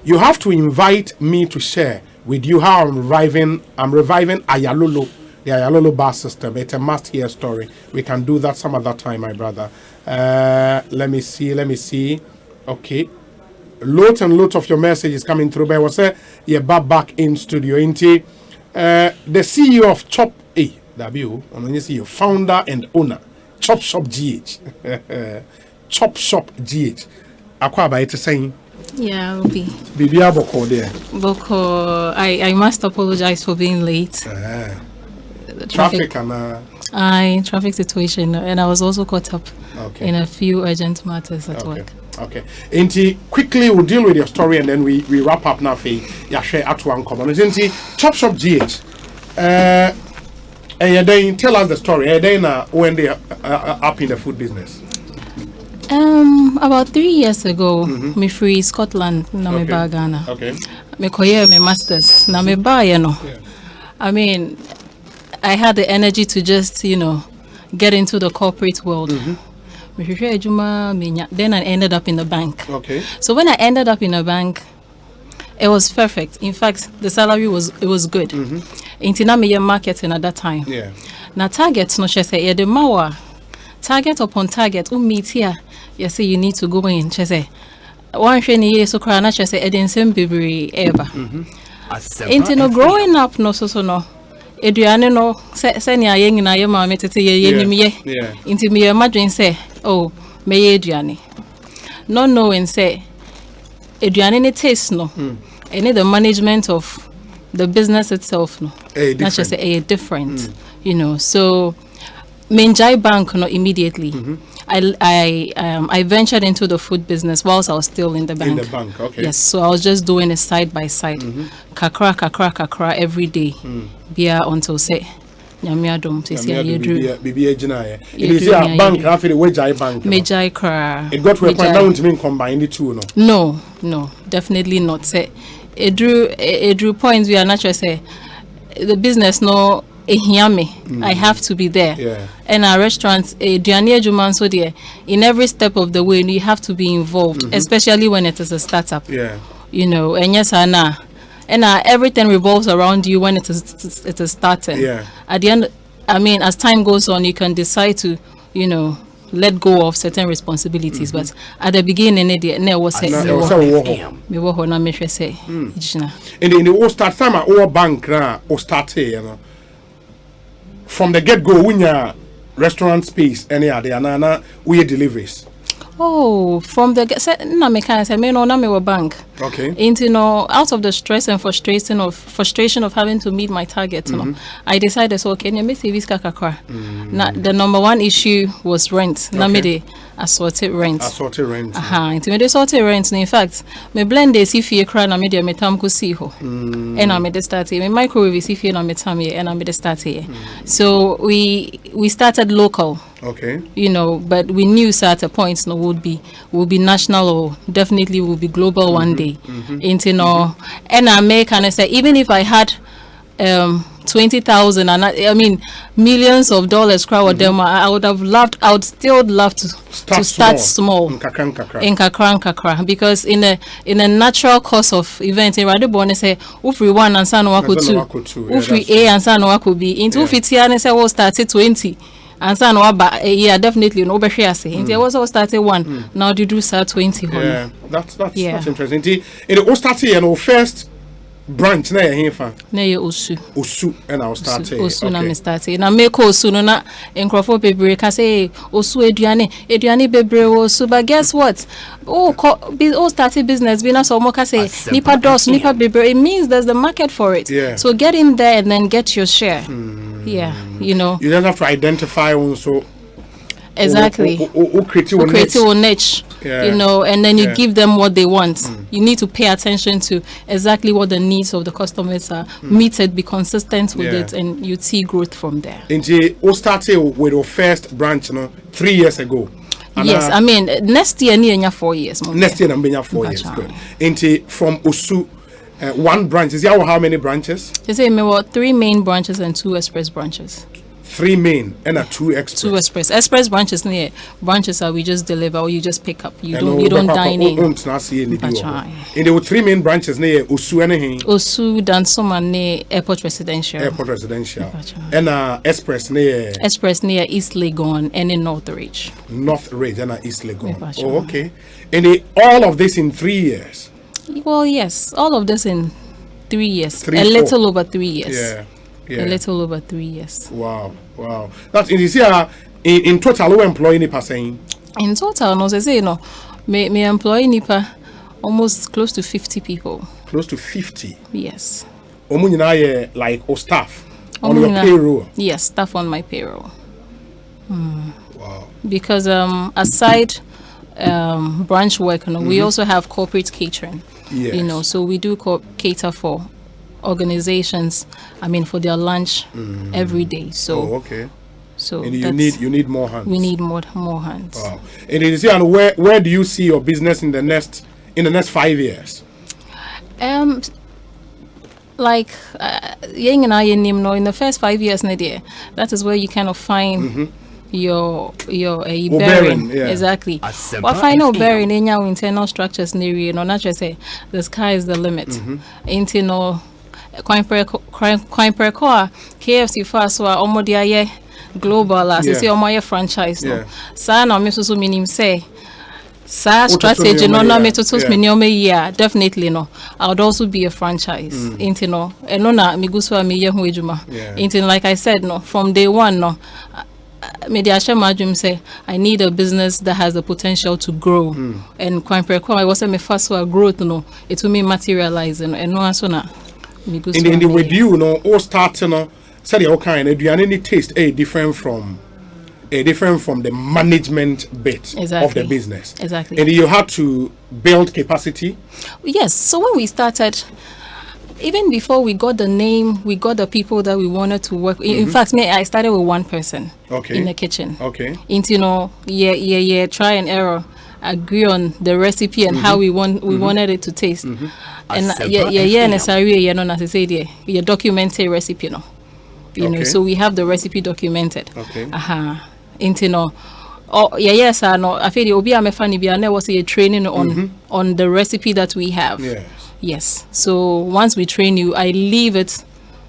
you have to invite me to share with you how I'm reviving Ayalolo, the Ayalolo bar system. It's a must-hear story. We can do that some other time, my brother. Let me see. Okay. Lots and lots of your messages coming through. But I was saying, you're back in studio. The CEO of Chop CEO, founder and owner, Chop Shop GH. Chop Shop GH. Akwa ba ite saying? Yeah, I'll be. Bibia Boko there. Boko, I must apologize for being late. Traffic and traffic situation, and I was also caught up in a few urgent matters at work. Okay. Inti, quickly we'll deal with your story and then we wrap up now for Yashe Atuan Common. Inti, Chop Shop GH. And then tell us the story. And then when they are up in the food business. About 3 years ago, me free Scotland, na me ba Ghana. Okay. Me koye me masters, na me ba I mean, I had the energy to just, get into the corporate world. Then I ended up in the bank. Okay. So when I ended up in a bank, it was perfect. In fact, the salary was good. Intina me marketing at that time. Yeah. Now target no she say the mawa. Target upon target. Meet here. You say you need to go in. She say one sheni so cry na she say edin same baby ever. Intino growing up no so no. Eduane no se nia ye nyina ye ma metete ye nim ye. Inti me imagine say oh me eduane. No knowing say eduane ne taste no. And the management of the business itself no. Not just say different. So Menjai Bank no immediately. I ventured into the food business whilst I was still in the bank. In the bank, okay. Yes, so I was just doing it side by side. Kakra every day. Bia until say Nyamiadom to see you do. Bibi Ejina. It is a bank after the Wejai Bank. Mejai Kra. It got to a point down to mean combine the two, no? No, definitely not. Say it drew points we are not just say the business no I have to be there. Yeah. And our restaurants, so there, in every step of the way, you have to be involved, especially when it is a startup. Yeah. And yes, and everything revolves around you when it is starting. Yeah. At the end, I mean, as time goes on, you can decide to, let go of certain responsibilities. But at the beginning, it was say, in the old start time at our bank or start here, from the get-go, when your restaurant space, any other, we deliveries. Oh, from the get, na me can say me no na me wa bank. Okay. Out of the stress and frustration of having to meet my target, I decided so okay, me see this kakakra. The number one issue was rent. Na me de assorted rent. Into me de assorted rent. In fact, me blend the see fee kra na me de me tam ko see ho. And I me de start here. Me microwave see fee na me tam here and I me de start here. So we started local. Okay. But we knew at a point would be national or definitely will be global one day. And I may kind of say even if I had 20,000 and I mean millions of dollars crowd them I would still love to start small in Kakra because in a natural course of events in rather born say ufri 1 and san wako 2 ufri A and san wako B into ufiti and say we started 20 and so definitely no better say. It was all started 1. Now you do start 20. Yeah, that's interesting. In the started first branch na here fa. Na ye Osu and I started. Osu na me started. Na make Osu no na enkrofo bebre ka say Osu eduane bebre Osu but guess what? Started business be na so mo ka say nipa dos nipa bebre it means there's the market for it. Yeah. So get in there and then get your share. Yeah, You don't have to identify also. Exactly. Create a niche. Yeah. And then you give them what they want. You need to pay attention to exactly what the needs of the customers are. Meet it, be consistent with it, and you see growth from there. And you started with your first branch 3 years ago. Yes, I mean next year near 4 years. Next year I'm 4 years. Good. And from Osu. One branch. Is there how many branches? They say me 3 main branches and 2 express branches. 3 main and 2 express. 2 express. Express branches near branches are we just deliver or you just pick up. You don't dine in. And there were 3 main branches near Osu and Osu Dansoma near Airport Residential. And express near East Legon and in North Ridge. North Ridge and East Legon. Oh, okay. And all of this in 3 years. Well, yes, all of this in 3 years. Little over 3 years. Yeah. A little over 3 years. Wow. That's in total. Who employ nipa saying? In total, no, say me employ nipa almost close to 50 people. Close to 50. Yes. Like staff on your payroll. Yes, staff on my payroll. Wow. Because aside branch work, we also have corporate catering. Yes. So we do cater for organizations, I mean, for their lunch every day. So okay. So and you need more hands. We need more hands. Wow. And is it, where do you see your business in the next 5 years? Like in the first 5 years, that is where you kind of find your bearing. Yeah. Exactly. What final bearing in your internal structures not just say the sky is the limit. Internal crime KFC fast or global as say omo franchise no. Sa na me so minim say sa strategy no na me to me definitely no. I would also be a franchise into no eno na me go so me ye ho adwuma into like I said no from day one no me dey share my dream say I need a business that has the potential to grow and quite I was say me first growth no it will me materialize no eno so na me go so in the with you no all start no said your kind of any taste different from the management bit of the business. Exactly. And you had to build capacity. Yes. So when we started, even before we got the name, we got the people that we wanted to work. In fact, I started with one person in the kitchen. Okay. Into try and error, agree on the recipe and how we wanted it to taste. And necessarily you document a recipe no. You know, so we have the recipe documented. Okay. Into no. Oh yes, I know. I feel the obi amefani bi ane was a training on the recipe that we have. Yes. So once we train you, I leave it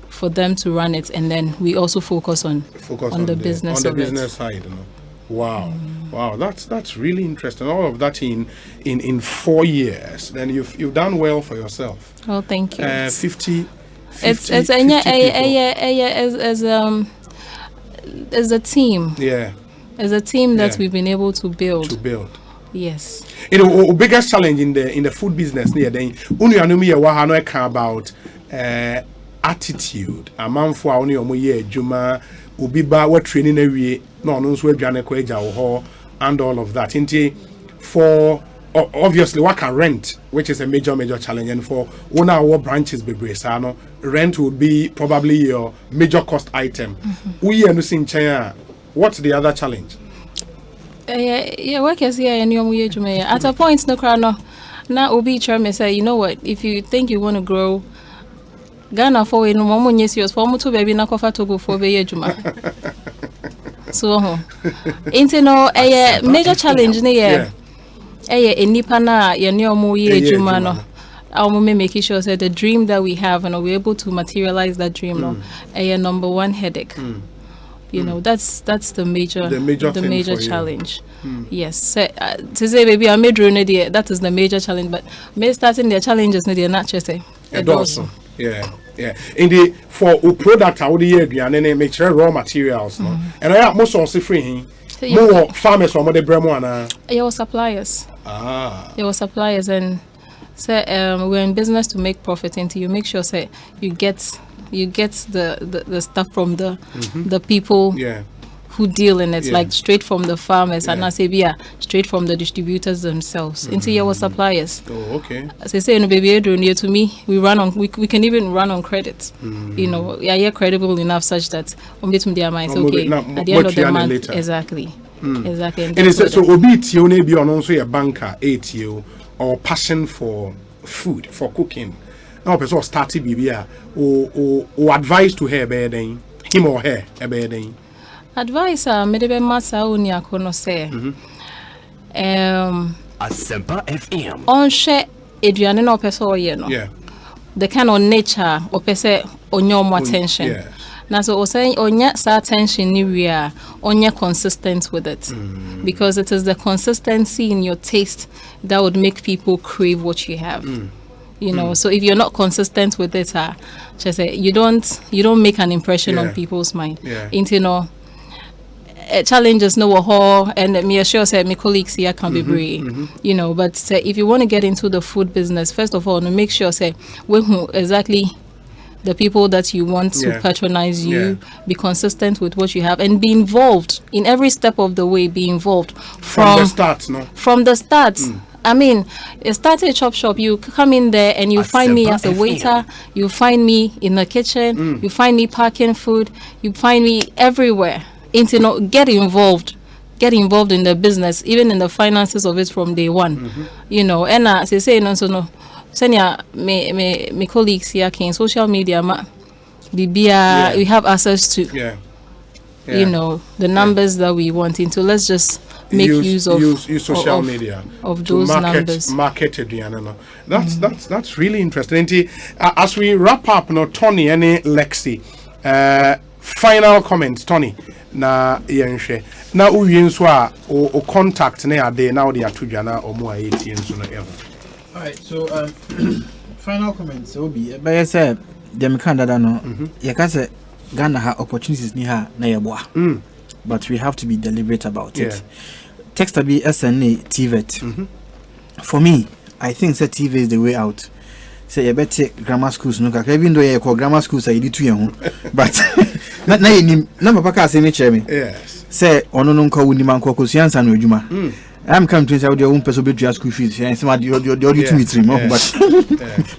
for them to run it, and then we also focus on the business side. You know? Wow. Wow, that's really interesting. All of that in 4 years. Then you've done well for yourself. Oh, thank you. 50 it's as a team. Yeah. As a team that we've been able to build. Yes. You know, biggest challenge in the food business near then about attitude. A man for only juma ubiba what training every no and all of that. For obviously what can rent, which is a major challenge, and for one our branches rent would be probably your major cost item. We are in China. What's the other challenge? Work is here and at a point no crano now obi me say, you know what, if you think you want to grow Ghana for no more years for to baby na kofa to go for be juma. So into no a major challenge enipa na ye ne omo ye juma no our making sure that the dream that we have and we're able to materialize that dream no number one headache. You know, that's the major challenge. Yes. To say baby I made that is the major challenge, but me starting their challenges not just say also. Yeah. In for a product I would hear and then make sure raw materials no. And I have most also free more farmers from the Bremwana. Your suppliers. Your suppliers and say we're in business to make profit until you make sure say you get the stuff from the people who deal in it, like straight from the farmers and straight from the distributors themselves into your suppliers. Oh, okay. As I say, no baby, near to me, we can even run on credit. You know, credible enough such that okay at the end of the month later. Exactly. Exactly. And it is so obit you be on also a banker 8 year or passion for food, for cooking. Now person started bibia or advice to her bedding him or her a bedding. Advice medebe masa oni akono say Asempa FM on share eduane na opese oye no. The kind of nature opese onyo more attention. Now so saying onya sa attention ni we are onya consistent with it. Because it is the consistency in your taste that would make people crave what you have. You know, so if you're not consistent with it, just say you don't make an impression on people's mind. Into no challenges no and me assure say my colleagues here can be brave. You know, but say if you want to get into the food business, first of all, make sure say who exactly the people that you want to patronize you, be consistent with what you have, and be involved in every step of the way. Be involved from the start. I mean, it started a chop shop. You come in there and you find me as a waiter. You find me in the kitchen. You find me packing food. You find me everywhere. Get involved in the business, even in the finances of it from day one. You know, and as I say, no, senior me colleagues here in social media, we have access to. You know, the numbers that we want into. Let's just make use of social media of those numbers. Marketed, that's really interesting. As we wrap up, Tony, any Lexi, final comments, Tony. Na yenhwe na uwie nso a o contact na ade na ode atodwa na omo a yetie nso no ever. All right, so final comments obi be say dem kan dada no ye ka say Ghana ha opportunities ni ha na yeboa. But we have to be deliberate about it. Text be SNA TVET. For me, I think that TV is the way out. Say you better grammar schools no ka even though you call grammar schools are you do to but na you na papa ka say me chair me. Yes. Say ono no nko wuni man ko kosuansa na adwuma. I'm coming to say your own person be to school fees and some the audio to meet but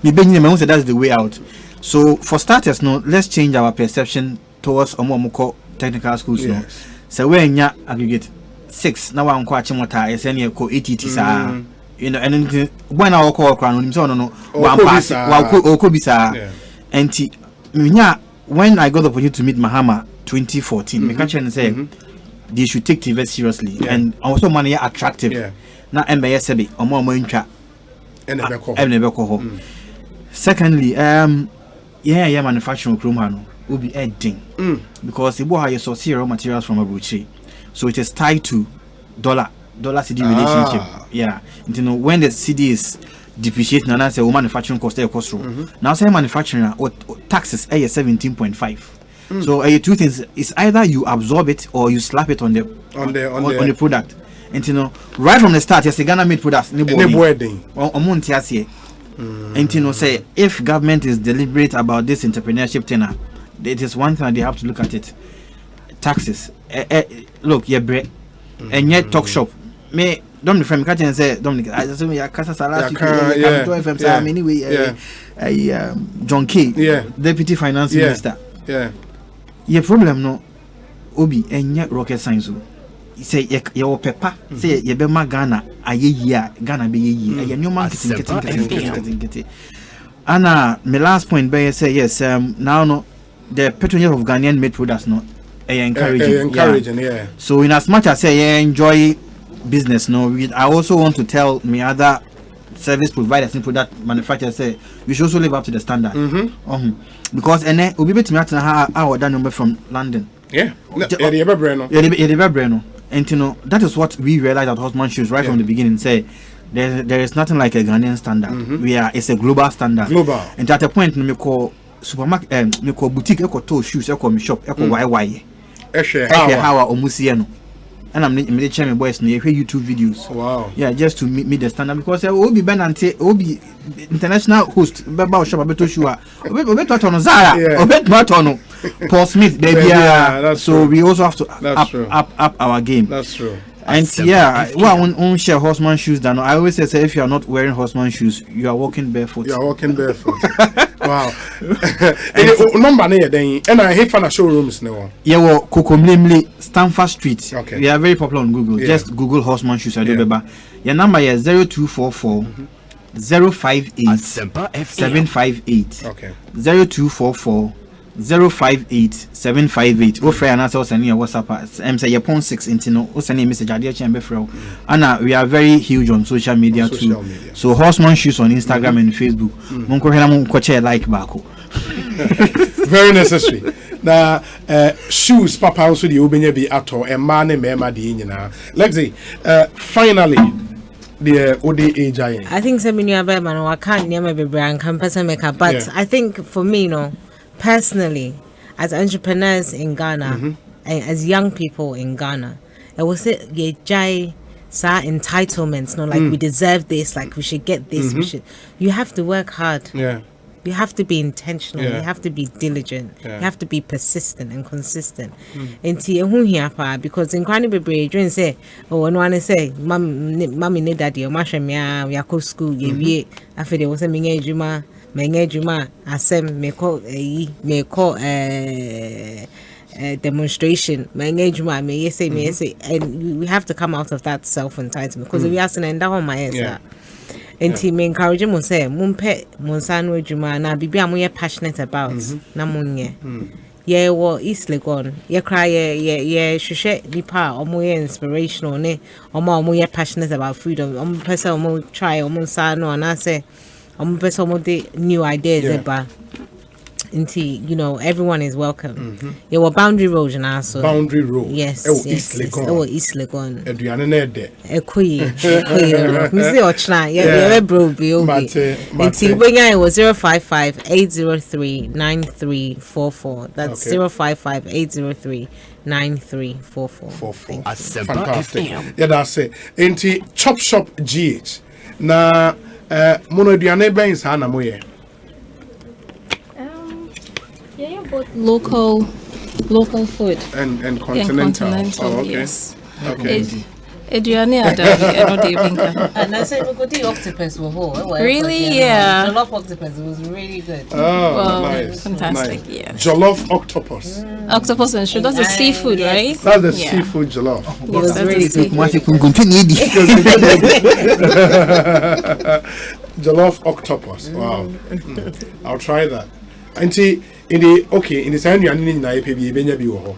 me benyina me say that's the way out. So for starters no, let's change our perception towards omo technical schools no. So when ya aggregate 6 na wa nko achimota esene ko ATT sa you know and when I call crown so no one pass wa ko bisa enti when I got the opportunity to meet Mahama 2014 me catch and say they should take TV seriously and also money attractive na MBA sebe omo ntwa enebeko ho. Secondly manufacturing chrome no will be adding because the boy you source raw materials from Abuchi, so it is tied to dollar CD relationship. You know when the CD is depreciating and I say manufacturing cost now say manufacturing or taxes 17.5. So two things, it's either you absorb it or you slap it on the product. And you know right from the start yes Ghana made products and you know say if government is deliberate about this entrepreneurship thing, it is one thing they have to look at it. Taxes look bread and yet talk shop me Dominic from catch and say Dominic I just me casa salary anyway John K deputy finance minister your problem no obi and yet rocket science say your pepper say you be Ghana Ghana be ye new marketing and my last point by say yes now no the patronage of Ghanaian made products no encouraging. So in as much as say enjoy business no I also want to tell me other service providers and product manufacturers say we should also live up to the standard because and then we be to me our number from London and you know that is what we realized at Horseman Shoes right from the beginning. Say there is nothing like a Ghanaian standard. It's a global standard. And at a point me call supermarket me call boutique to shoes me shop YY how omusieno and I'm the boys no YouTube videos. Wow. Yeah, just to meet the standard because Obi Ben and Obi international host Baba shop abeto shoe obeto tono Zara obeto tono Paul Smith baby. So we also have to up our game. That's true. And on share horseman shoes than I always say if you are not wearing horseman shoes you are walking barefoot. Wow. Number near then and I hate fan showrooms now. Kokomlemle Stanford Street. Okay. We are very popular on Google. Just Google horseman shoes. Your number is 0244 058 758. Okay. 0244 058 758. Offer and answer send your WhatsApp. Say your phone 6 intino. Send a message. Adia chamber fro. And we are very huge on social media too. So horseman shoes on Instagram and Facebook. Monko hela monko che like bako. Very necessary. Na shoes papa also the obenye bi ato e man e mema de nyina. Lexi finally the ODA giant. I think some new man I can't near me brand campus make but I think for me personally, as entrepreneurs in Ghana and as young people in Ghana, it was entitlements, like we deserve this, like we should get this, you have to work hard. you have to be intentional. Yeah. You have to be diligent. Yeah. You have to be persistent and consistent. Enti ehu hia pa because in kwani bebre dwen say oh no one say mami ne daddy o ma hwe me a we akọ school ye wie afede wo say me nye adwuma asem me call demonstration and we have to come out of that self-entitlement because we are saying that on my answer and team encourage mo say mumpe monsano adwuma na bibia mo ye passionate about na monye ye wo East Legon ye cry ye hwehwe nipa omo ye inspirational ne omo ye passionate about food omo person omo try omo sano na say omo person omo de new ideas about you know, everyone is welcome. Yeah, well, Boundary Road and also Boundary Road. Yes, East Legon. Oh, East Legon. Eduane ne de. Ekoi. We see Ochna. Yeah, bro, be okay. Until when I was 055-803-9344. That's 055-803-9344. Fantastic. Yeah, that's it. Into Chop Shop GH. Na mono eduane ben sa na moye. Local food and continental. Oh, okay. Yes. Okay. Eduane adabi eno de binka. And I said we could do octopus with whole. Really? Yeah. Jollof octopus was really good. Oh, nice. Fantastic. Nice. Yes. Jollof octopus. Octopus and shrimp. That's the seafood, right? That's the seafood jollof. Yes, that's the seafood. Jollof octopus. Wow. I'll try that. Auntie, in the same you need na pay benya bi wo ho.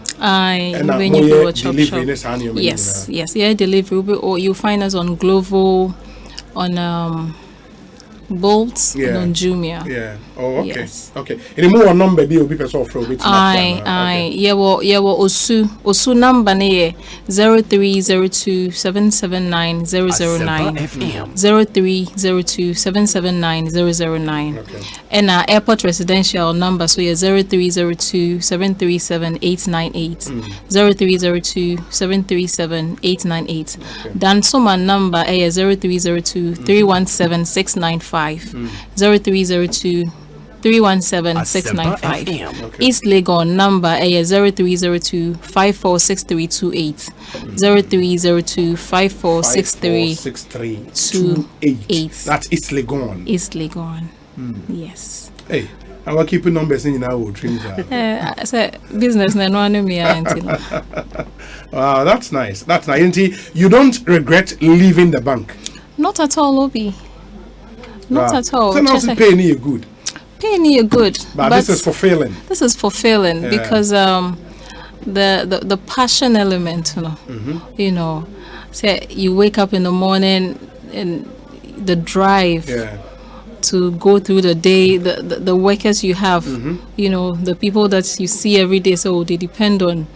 Yes, yeah, delivery or you find us on Glovo, on Bolt, and on Jumia. Yeah. Oh, okay. Yes. Okay. Any more number be obi person offer obi. Yeah, osu number ne 0302779009 0302779009 and our airport residential number so yeah 0302737898 0302737898 dan soma number 0302317695 0302-317-695. East Legon number 0302-546328. 0302-546328. That's East Legon. East Legon. Yes. Hey, I will keep numbers in our dreams. Business Wow, that's nice. That's nice. You don't regret leaving the bank? Not at all, Obi. Not at all. So now paying you good. Paying you good, but this is fulfilling. This is fulfilling because the passion element, you know, say you wake up in the morning and the drive to go through the day, the workers you have, you know, the people that you see every day, so they depend on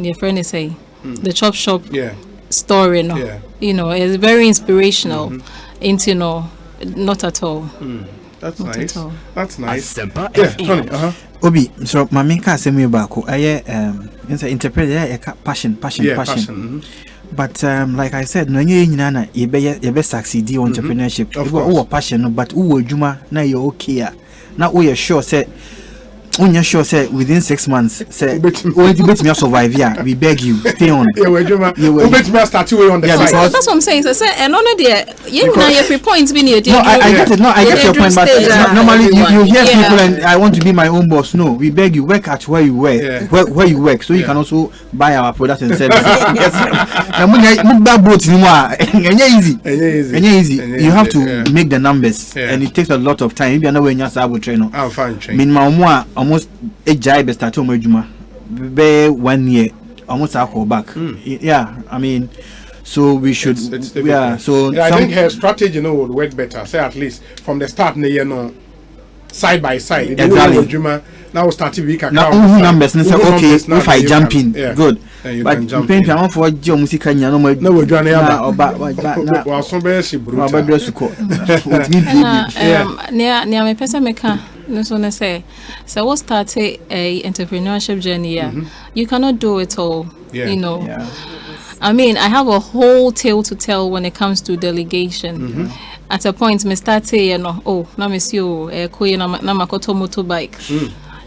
your friend say the chop shop story, you know, it's very inspirational. Into you know, not at all. That's not nice. At all. That's nice. Tony. Obi, so mami ka asemi baako aye interpret passion. But like I said, no nye nyina na you be succeed in entrepreneurship. You passion but who adwuma na you okay na we sure say within 6 months say you bet me survive here. We beg you stay on. You bet me start way on the side. That's what I'm saying. So say and only there you know your 3 points being your No, I get it. No, I get your point, but normally you hear people and I want to be my own boss. No, we beg you work at where you work, where you work, so you can also buy our products and services. Easy. You have to make the numbers, and it takes a lot of time. Maybe I know when you're trainer. I'm fine. Almost a job start to be 1 year, almost a call back. Yeah, I mean, so we should. So I think her strategy, would work better. Say at least from the start, side by side. Exactly. Now start to be now numbers. And say okay, if I jump in, good. But you pay me for your music and no we're doing near my person meka no so say so what started a entrepreneurship journey you cannot do it all you know I mean I have a whole tale to tell when it comes to delegation at a point me start na me see koye na makoto motorbike.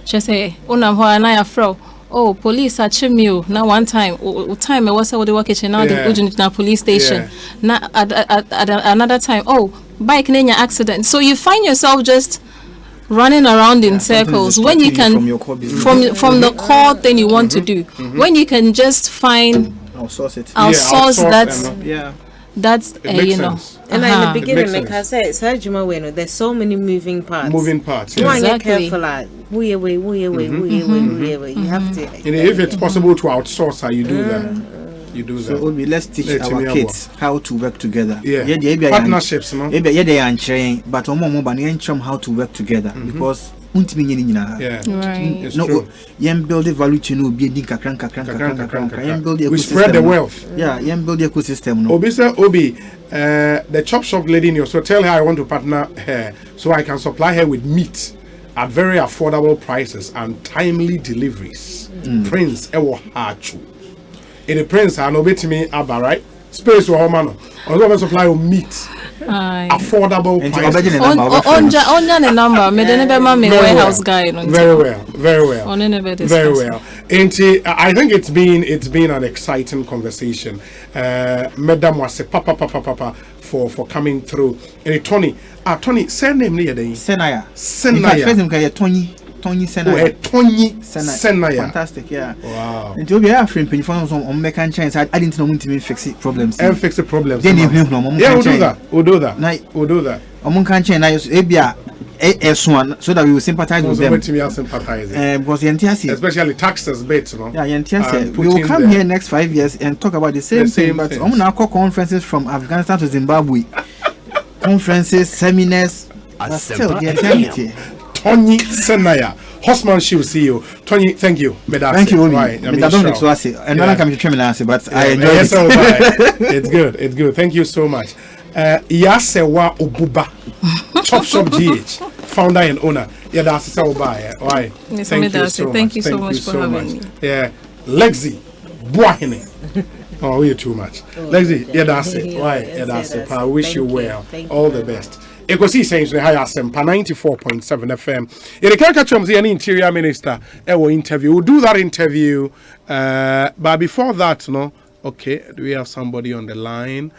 Just say una ho na ya fro. Oh, police are chimney. Now one time I was at the work kitchen. Now the police station. Now at another time, oh, bike in your accident. So you find yourself just running around in circles when you can from the core thing you want to do. When you can just find outsource that's you know. And in the beginning, like I said, there's so many moving parts. Exactly. Careful at you have to. If it's possible to outsource, how you do that. So let's teach our kids how to work together. Partnerships, no? They are trained, but how to work together because Right. No, build the value chain will be we spread the wealth. Yeah, build the ecosystem. No. Obi, the chop shop lady in your so tell her I want to partner her so I can supply her with meat at very affordable prices and timely deliveries. Prince Ewo Hachu. In the Prince, I know me Abba, right? Space or man. I'm going to supply meat. Affordable prices. On the number, me warehouse guy. Very well. And I think it's been an exciting conversation. Madam was a papa for coming through. And Tony, send him near the Senaya. Tony Senaya. Fantastic, yeah. Wow. And to be a friend, when you found some American Chinese, I didn't know to fix it problems. And fix the problems. Then we'll do that. American Chinese, so that we will sympathize with them. Because especially taxes, we will come here next 5 years and talk about the same thing. But I'm now call conferences from Afghanistan to Zimbabwe, conferences, seminars. Still, the Tony Senaya, Horsemanship CEO. Tony, thank you. Thank you, Oli. I don't exhaust it. And I can but I enjoy it. It's good. Thank you so much. Yasewa Obuba, Chop Shop GH, founder and owner. Yeah, that's so bad. Why? Thank you so much for having me. Yeah, Lexi Buahine. Oh, you're too much. Lexi, yeah, that's it. Why? Yeah, that's it. I wish you well. All the best. Ekosiisen On Asempa 94.7 FM. You can catch the interior minister. Our interview. We'll do that interview. But before that, no. Okay. Do we have somebody on the line?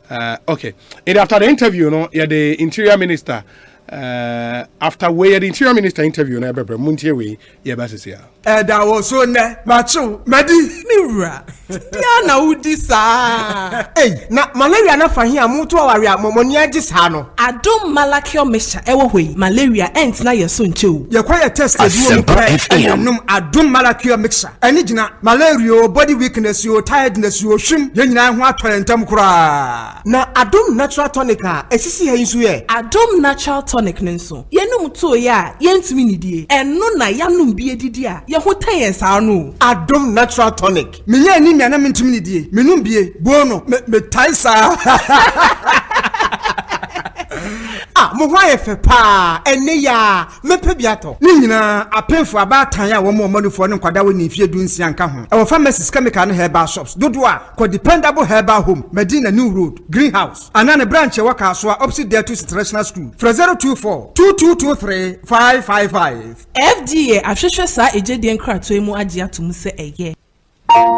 Okay. And after the interview, no, yeah, the interior minister. After we the interior minister interview, no, Muntiwe, yeah, basis that was so ne macho medi niwura ya na udi sa na malaria na fa hia mutu aware amomoni agisa no adom malakio mesha ewo hoi malaria ent na yeso nchew ye kwa ye test edu num adom malakio mesha ani gina malaria body weakness yo tiredness yo hwim ye nyina ho atorentam kura na adom natural tonic a esisi ha yisu ye adom natural tonic nso ye num to ya ye ntimi nidie eno na ya num bi edidi a ye ho tan yensa no adom natural tonic menya ni mia na mentimi nidie menum bie bono me taisa mo hwa ye fe pa ene ya mepe biato ni nyina apemfo abatan ya wo mo manufo ne kwada woni fie du nsia nka ho e wo pharmacies chemical no herbal shops dodo a ko dependable herbal home Medina New Road Greenhouse anane branch wa ka so opposite there to international school 024 555 FDA ahwehwe sa ejedie nkrato emu agye atum se eye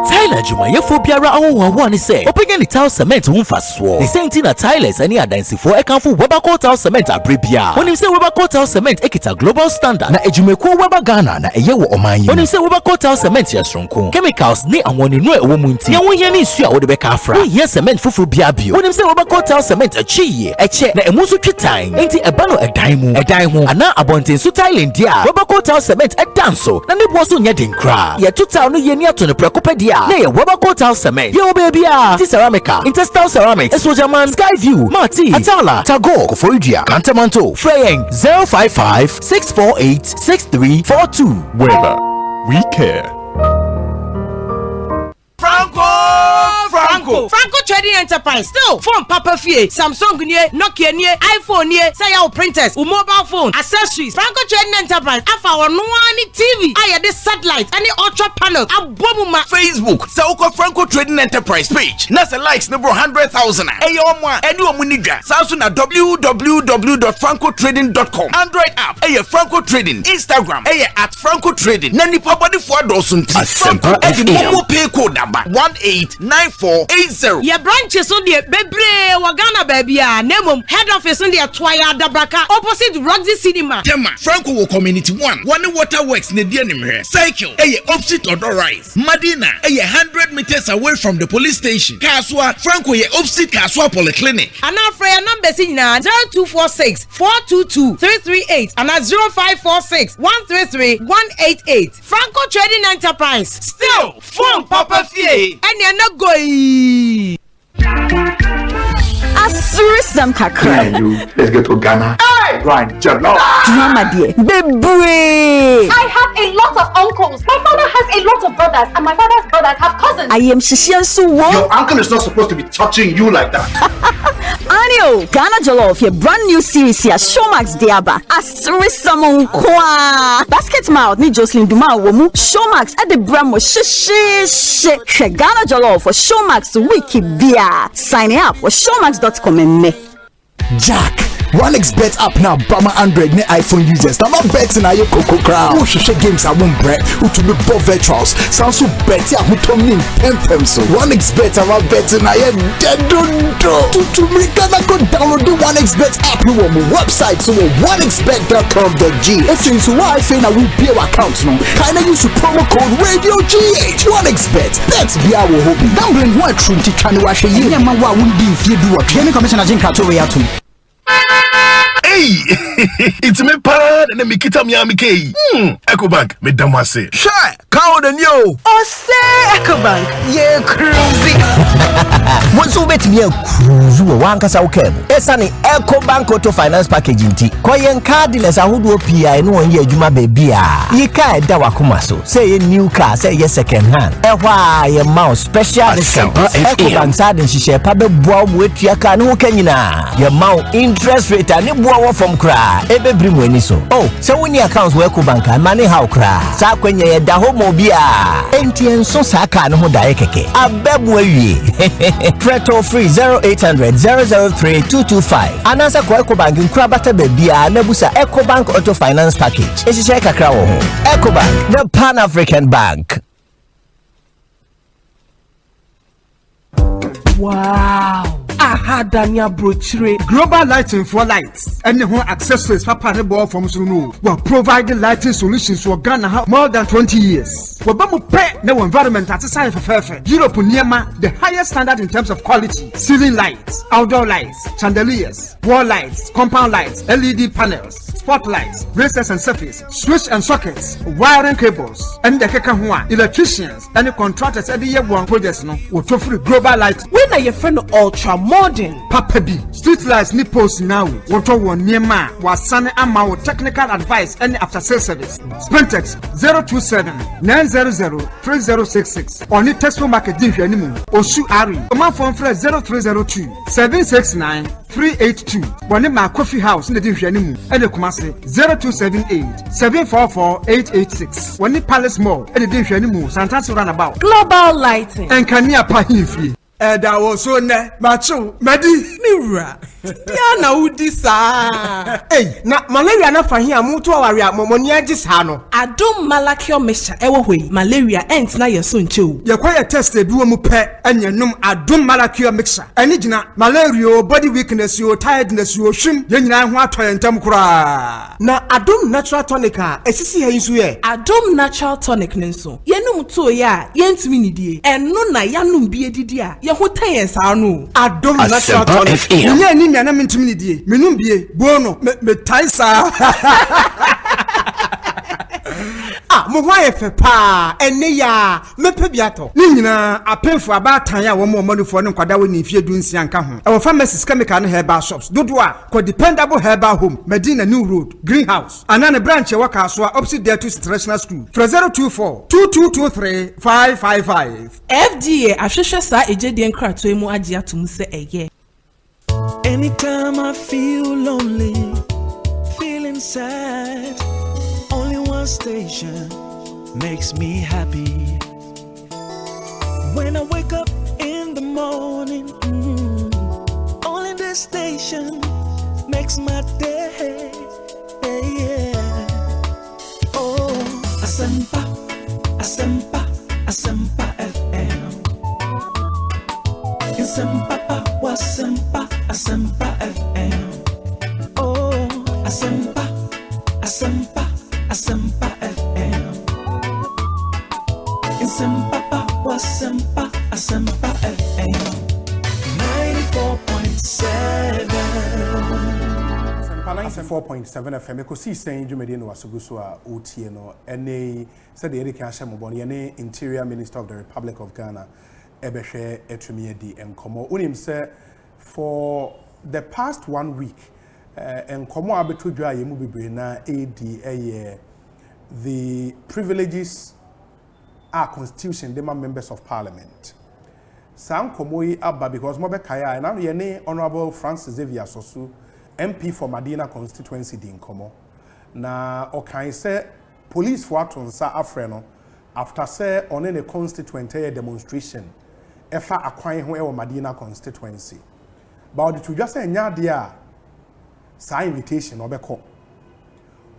Tyler Juma yefo biara awon ni say openye ni tile cement ho faso the same thing na tilers any adansi ekanfo Weber tile cement abrebia when you say Weber tile cement ekita global standard na ejumeko Weber Ghana na eye wo oman when you say Weber tile cement yesronko chemicals ni awon ni no ewo mu nti ye ye ni su a wo de be ka afra ye cement fufuru bia bio when you say Weber tile cement achiye eche na emu so twitan enti eba no edan ho ana abonten so tile ndia Weber tile cement edanso na ne bo so nya den kra ye total no ye ni ato ne prekopedia na ye Weber tile cement yo baby ceramica intestinal ceramics Esojaman Skyview Marti Atala Tagore Koforidua Kantamanto Freyeng 055-648-6342 Weber, we care. Franco Franco Trading Enterprise. Still, phone Papa Fie, Samsung nie, Nokia nie, iPhone nie, say your printers, mobile phone, accessories. Franco Trading Enterprise. Afa no any TV. I the satellite, any ultra panel. Abomuma Facebook. Sauko Franco Trading Enterprise page. Nasa likes number 100,000. Ayomwa, anyone muniga. Samsung na www.francotrading.com. Android app. Franco Trading. Instagram. At Franco Trading. Nani pabadi for dosun. Asempa FM. Pay code number 189480. Your branches on the Bebre Wagana baby. Nemo head office on the Twaya Dabraka opposite Roxy Cinema. Tema Franco Community 1. One Waterworks Nedianimre. Cycle. Opposite Odor Rise. Madina. 100 meters away from the police station. Kaswa Franco opposite Kaswa Polyclinic. And our prayer number is 0246 422 338 and 0546 133 188. Franco Trading Enterprise. Still, phone Papa Fie. And you're not going. Asurisam kakra. Let's get to Ghana. Hey! Right, Jalo. Drama dear. Baby. I have a lot of uncles. My father has a lot of brothers, and my father's brothers have cousins. I am Shishian Suwo. Your uncle is not supposed to be touching you like that. Anio, Ghana Jollof, your brand new series here, Showmax Diaba. Asurisam Nkwa. Basket Mouth, ni Jocelyn Duma Womu. Showmax at the Bramo Shishi. Ghana Jollof for Showmax Wiki Bia. Signing up for Showmax.com and me. Jack. 1xBet app now Bama Android ne iPhone users. Now not betting na your coco crown. Who should games I won't break. Who to be both virtuals. Sounds so betting who to me pem so. 1xBet about betting na your dead don't do. To me gonna go download the 1xBet app you on my website so 1xBet.com.g. If you so why I na we pay our accounts no. Kinda use the promo code Radio GH. 1xBet. That's be our hobby. Gambling one true to try to wash a year. Man wa won't be if you do a training commission agent to way out to. Hey, it's me pad and me kita miami kei. Ecobank me damase. Shy, count the new. Oh, say Ecobank, yeah, cruising. Once you bet me a cruise, one kasa ukem. Esani Ecobank Auto Finance Package inti. Kwa yen cardless ahudu PI no one year juma baby ah. Yika da wakumaso. Say a new car, say yes second hand. Ewa ye mouse special discount. Ecobank side and she share pabe boa wet yaka no kenyina. Your mount interest rate and boa from cry. Ebe bring when so. Oh, so when your accounts work bank and money how cry. Sa kwenye da homo bia. NTN so saka no da ekeke. Abebwe. Preto free 0800 003 225. Anasa kwa Ecobank nkrabata bebia nebusa Ecobank Auto Finance Package. Eshishe kakra wo ho. Ecobank, the Pan African Bank. Wow. Aha Dania brochure global lighting for lights and the accessories papa ne ball from Sunu. We provide lighting solutions for Ghana more than 20 years. We bamu pay no environment at sign for fair. Europe Niema the highest standard in terms of quality. Ceiling lights, outdoor lights, chandeliers, wall lights, compound lights, LED panels, spotlights, bracelets and surface, switch and sockets, wiring cables, and the keka electricians and the contractors at the year one projects no will free global light. When are your friend ultra modern? Papa B, street lights nipples now. What one near ma was sunny amount technical advice and after sales service. Spentex 027-900-3066. Only Tesco Market Div anymore. Osu Ari. Command phone for 0302-769-382. One in my coffee house in the Div anymore. And the Kumasi 0278-744-886. One in Palace Mall and the Div anymore. Santas runabout. Global lighting. And Kania Pahifi. That was so ne macho medi niwra ya na udi sa eh na malaria na fa hia mutu aware amomoni agi sa no adom malakio mesha ewo hoi malaria ent na yeso nchew ye kwa test ebi wo mu pe anyanum adom malakio mixture ani gina malaria body weakness yo tiredness yo hwim ye nyina ho atoye ntam kura na adom natural tonic a esisi ha nso ye adom natural tonic nso yenum to ya yentimi nidie eno na yanum bi edidi a ye ho tayen sa no adom natural tonic nye ni na mentimi nidie menum bie bono me taisa mo ho ayefe pa ene ya mepe biato ni nyina apemfo abatan ya wo mo manufo ne nkwada wo ni fie dunsia nka ho e wo pharmacies chemical ne herbal shops dodo a ko dependable herbal home Medina New Road Greenhouse anane branch e waka so opposite there to international school 024 2223 555 FDA ahwehwe sa ejedie nkrato emu agye atum se eye. Anytime I feel lonely, feeling sad, only one station makes me happy. When I wake up in the morning, only this station makes my day. Yeah. Oh, Asempa, Asempa, Asempa FM. Asempa, Asempa, Asempa FM. Oh, Asempa, Asempa, Asempa FM. Asempa, Asempa, Asempa FM. 94.7. 94.7 FM Ekosiisen dwumedi no wasoguso a otie no ene said the Eric Ashemobon ye Interior Minister of the Republic of Ghana ebehwe etumi edi enkomo unim say for the past 1 week enkomo abetodwa ye mu bebre na edi the privileges are constitution the members of parliament san komo yi aba because mo be kaya na ye ne Honorable Francis Xavier Sosu MP for Medina constituency di nkomo na okan say police for atonsa afre no after say on a constituent demonstration efa akwan ho e wo Medina constituency but the to just say nya dia sa invitation obeko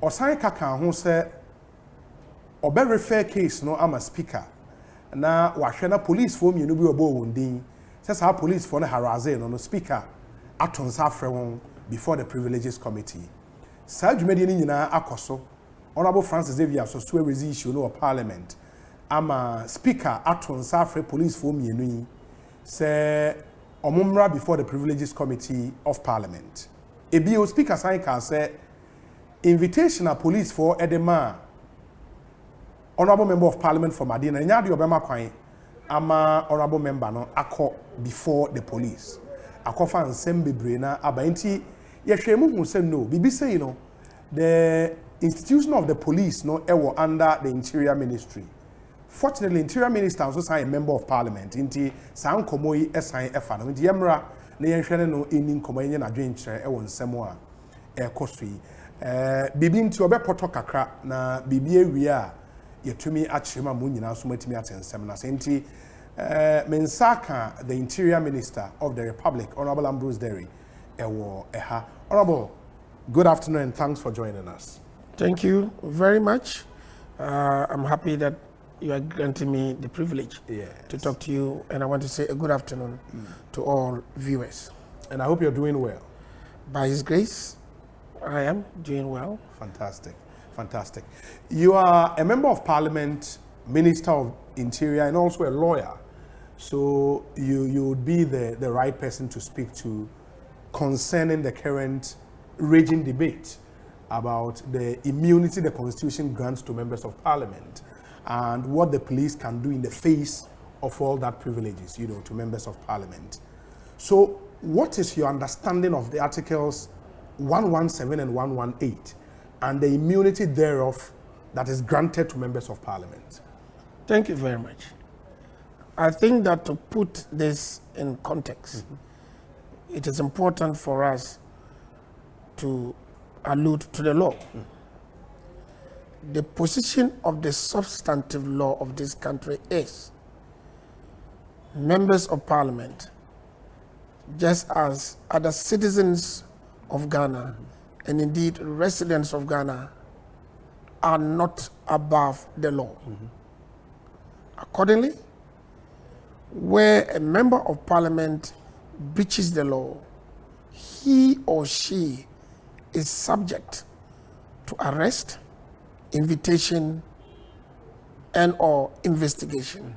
osan kaka ho say obe refer case no ama speaker na wahwe na police for mienu bi obo wondin say sa police for no harass no speaker atonsa afre won before the privileges committee. Sa dwumadi ni nyina akoso. Honorable Francis Xavier Sosu raise issue no parliament. Ama speaker aton safre police for mienu say omumra before the privileges committee of parliament. Ebio speaker sign can say invitation a police for edema honorable member of parliament for Medina nya de obema kwan ama honorable member no akọ before the police. Akofa nsem bebre na abainti yehwemu hu say no bibi say you know the institution of the police no ewo under the interior ministry. Fortunately interior minister also sign a member of parliament inti san komo yi esan efa no nti yemra na yenhwene no eni nkomo yenye na dwenkyere ewo nsemo a ekoso yi bibi nti obepoto kakra na bibi ewie a yetumi achirema mu nyina so matimi atensem na senti mensaka the interior minister of the republic Honorable Ambrose Derry ewo eha. Honorable, good afternoon and thanks for joining us. Thank you very much. I'm happy that you are granting me the privilege to talk to you, and I want to say a good afternoon to all viewers. And I hope you're doing well. By His grace, I am doing well. Fantastic, fantastic. You are a member of parliament, Minister of Interior, and also a lawyer. So you would be the right person to speak to concerning the current raging debate about the immunity the constitution grants to members of parliament and what the police can do in the face of all that privileges, you know, to members of parliament. So what is your understanding of the articles 117 and 118 and the immunity thereof that is granted to members of parliament? Thank you very much. I think that to put this in context, it is important for us to allude to the law. The position of the substantive law of this country is members of parliament, just as other citizens of Ghana and indeed residents of Ghana, are not above the law. Accordingly, where a member of parliament breaches the law, he or she is subject to arrest, invitation, and or investigation.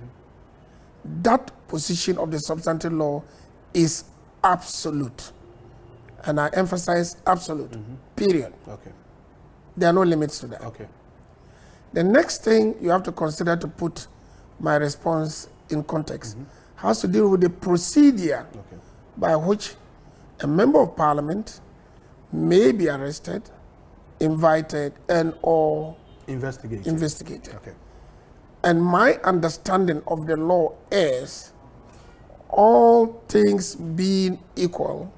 That position of the substantive law is absolute. And I emphasize absolute, period. Okay. There are no limits to that. Okay. The next thing you have to consider to put my response in context has to deal with the procedure by which a member of parliament may be arrested, invited, and or investigated. Okay. And my understanding of the law is, all things being equal,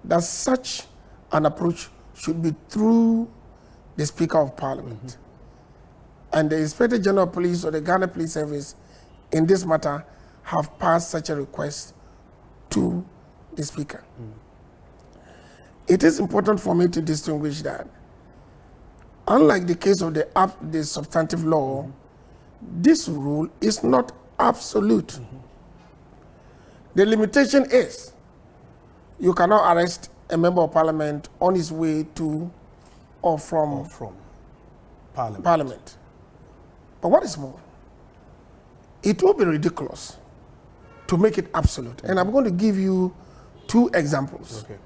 that such an approach should be through the Speaker of Parliament. And the Inspector General of Police or the Ghana Police Service in this matter have passed such a request to the Speaker. It is important for me to distinguish that, unlike the case of the substantive law, this rule is not absolute. The limitation is, you cannot arrest a member of parliament on his way to or from parliament. But what is more, it will be ridiculous to make it absolute. And I'm going to give you 2 examples. Okay.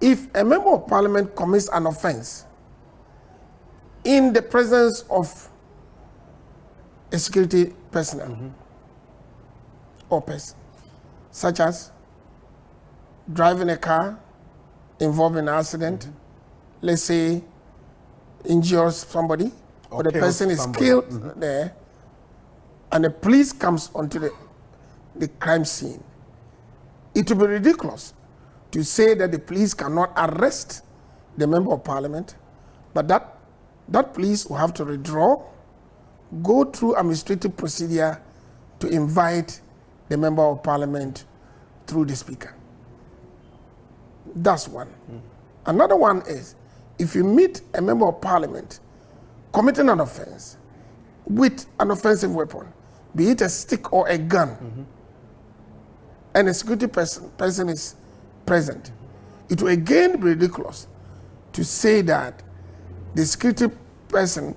If a member of parliament commits an offense in the presence of a security personnel or person, such as driving a car involved in an accident, let's say injures somebody, or the person is killed there, and the police comes onto the crime scene, it will be ridiculous to say that the police cannot arrest the member of parliament, but that police will have to withdraw, go through administrative procedure to invite the member of parliament through the speaker. That's one. Another one is, if you meet a member of parliament committing an offense with an offensive weapon, be it a stick or a gun, and a security person is present, it will again be ridiculous to say that the security person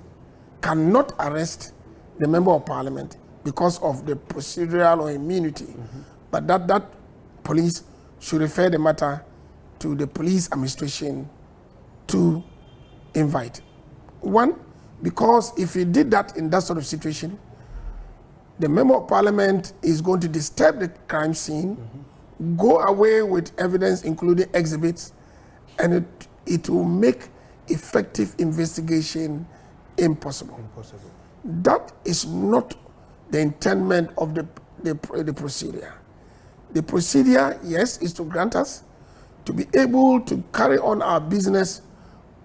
cannot arrest the member of parliament because of the procedural or immunity, but that police should refer the matter to the police administration to invite. One, because if you did that in that sort of situation, the member of parliament is going to disturb the crime scene, go away with evidence including exhibits, and it will make effective investigation impossible. That is not the intendment of the procedure. The procedure, yes, is to grant us to be able to carry on our business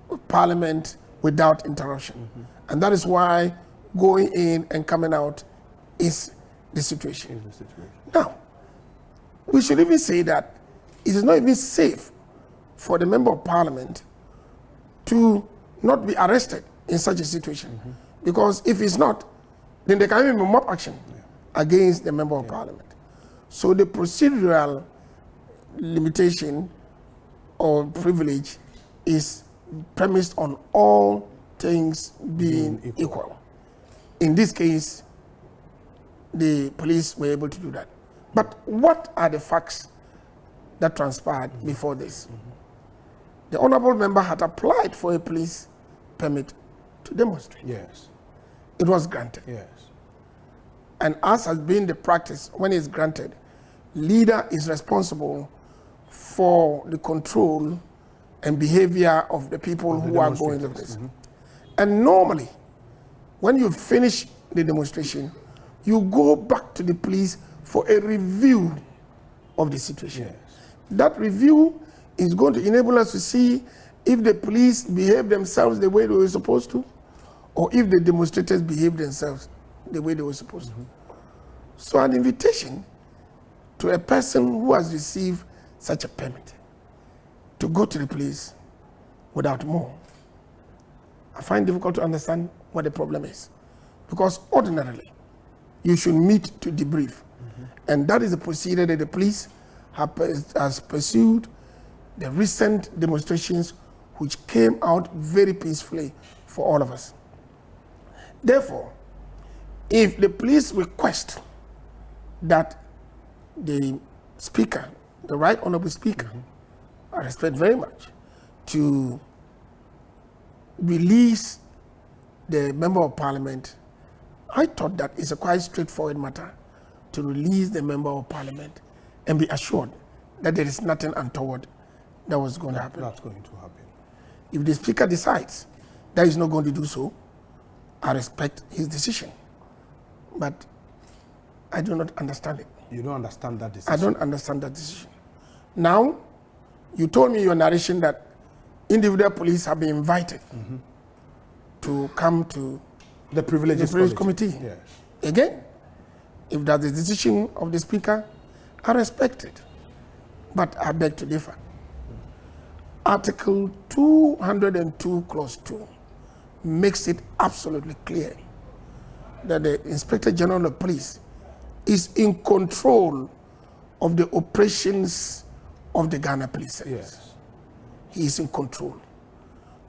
with Parliament without interruption. And that is why going in and coming out is the situation. Now, we should even say that it is not even safe for the member of Parliament to not be arrested in such a situation. Because if it's not, then there can be mob action against the member of Parliament. So the procedural limitation or privilege is premised on all things being equal. In this case, the police were able to do that. But what are the facts that transpired before this? The honorable member had applied for a police permit to demonstrate. Yes. It was granted. Yes. And as has been the practice, when it's granted, leader is responsible for the control and behavior of the people who are going to this. And normally, when you finish the demonstration, you go back to the police for a review of the situation. Yes. That review is going to enable us to see if the police behave themselves the way they were supposed to, or if the demonstrators behave themselves the way they were supposed to. So an invitation to a person who has received such a permit to go to the police without more, I find difficult to understand what the problem is. Because ordinarily, you should meet to debrief. And that is the procedure that the police has pursued the recent demonstrations, which came out very peacefully for all of us. Therefore, if the police request that the speaker, the right honorable speaker, I respect very much, to release the member of parliament, I thought that it's a quite straightforward matter to release the member of parliament and be assured that there is nothing untoward that was going to happen. That's going to happen. If the speaker decides that he's not going to do so, I respect his decision. But I do not understand it. You don't understand that decision? I don't understand that decision. Now, you told me in your narration that individual police have been invited to come to the Privileges Committee. Yes. Again, if that's the decision of the speaker, I respect it. But I beg to differ. Article 202, clause 2 makes it absolutely clear that the Inspector General of Police is in control of the operations of the Ghana Police Service. Yes. He is in control.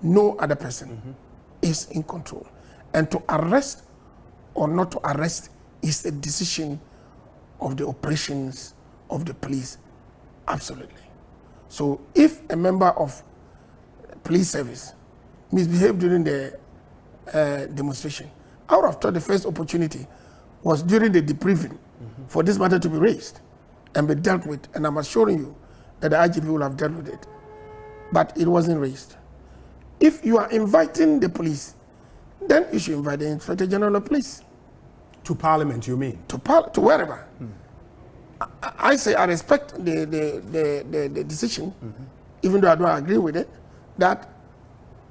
No other person is in control. And to arrest or not to arrest is a decision of the operations of the police. Absolutely. So if a member of police service misbehaved during the demonstration, I would have thought the first opportunity was during the debriefing for this matter to be raised and be dealt with. And I'm assuring you that the IGP will have dealt with it. But it wasn't raised. If you are inviting the police, then you should invite the Inspector General of Police. To Parliament, you mean? To wherever. I say I respect the decision, even though I don't agree with it, that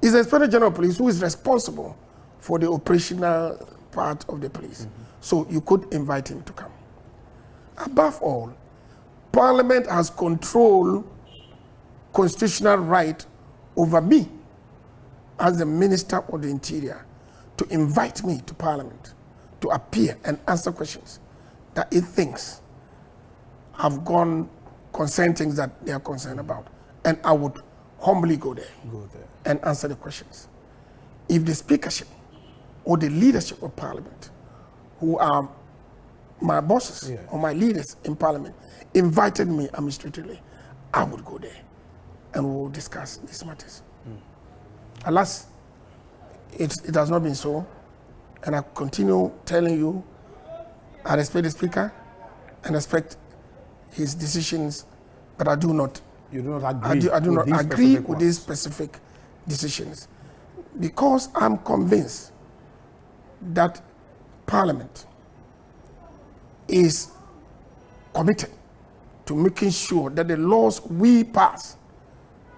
is the Inspector General of Police who is responsible for the operational part of the police. So you could invite him to come. Above all, Parliament has constitutional right over me as the Minister of the Interior to invite me to Parliament to appear and answer questions that it thinks have gone concern things that they are concerned about. And I would humbly go there and answer the questions. If the speakership or the leadership of Parliament, who are my bosses or my leaders in Parliament, invited me administratively, I would go there and we will discuss these matters. Alas, it has not been so, and I continue telling you, I respect the speaker and respect his decisions, but I do not. You do not agree. I do not agree with these specific decisions, because I'm convinced that Parliament is committed to making sure that the laws we pass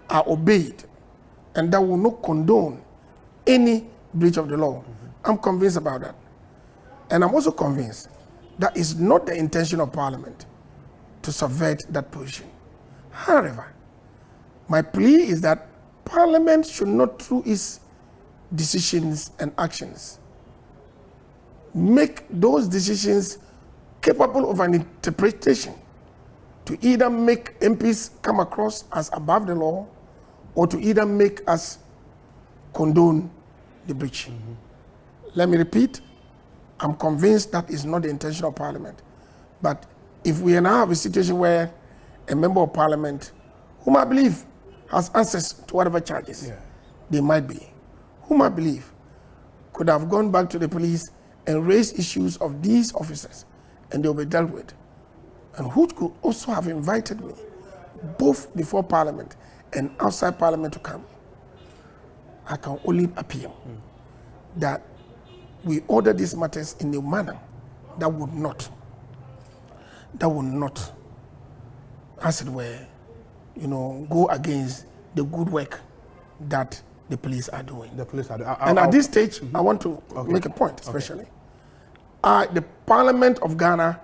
are obeyed and that will not condone any breach of the law. I'm convinced about that. And I'm also convinced that it's not the intention of Parliament to subvert that position. However, my plea is that Parliament should not, through its decisions and actions, make those decisions capable of an interpretation to either make MPs come across as above the law or to either make us condone the breach. Let me repeat, I'm convinced that is not the intention of Parliament. But if we now have a situation where a member of Parliament, whom I believe has access to whatever charges they might be, whom I believe could have gone back to the police and raised issues of these officers and they will be dealt with, and who could also have invited me both before Parliament and outside Parliament to come, I can only appeal that we order these matters in a manner that would not, as it were, go against the good work that the police are doing. The police are doing. And at this stage, I want to make a point, especially. The Parliament of Ghana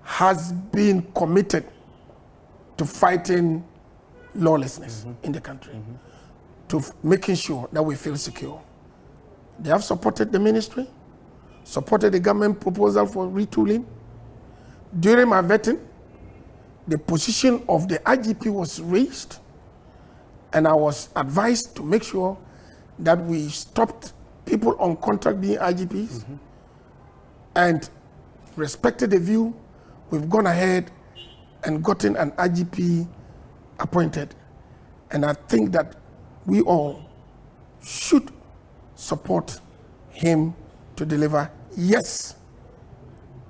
has been committed to fighting lawlessness in the country, to making sure that we feel secure. They have supported the ministry, supported the government proposal for retooling. During my vetting, the position of the IGP was raised, and I was advised to make sure that we stopped people on contract being IGPs and respected the view. We've gone ahead and gotten an IGP appointed, and I think that we all should support him to deliver. Yes,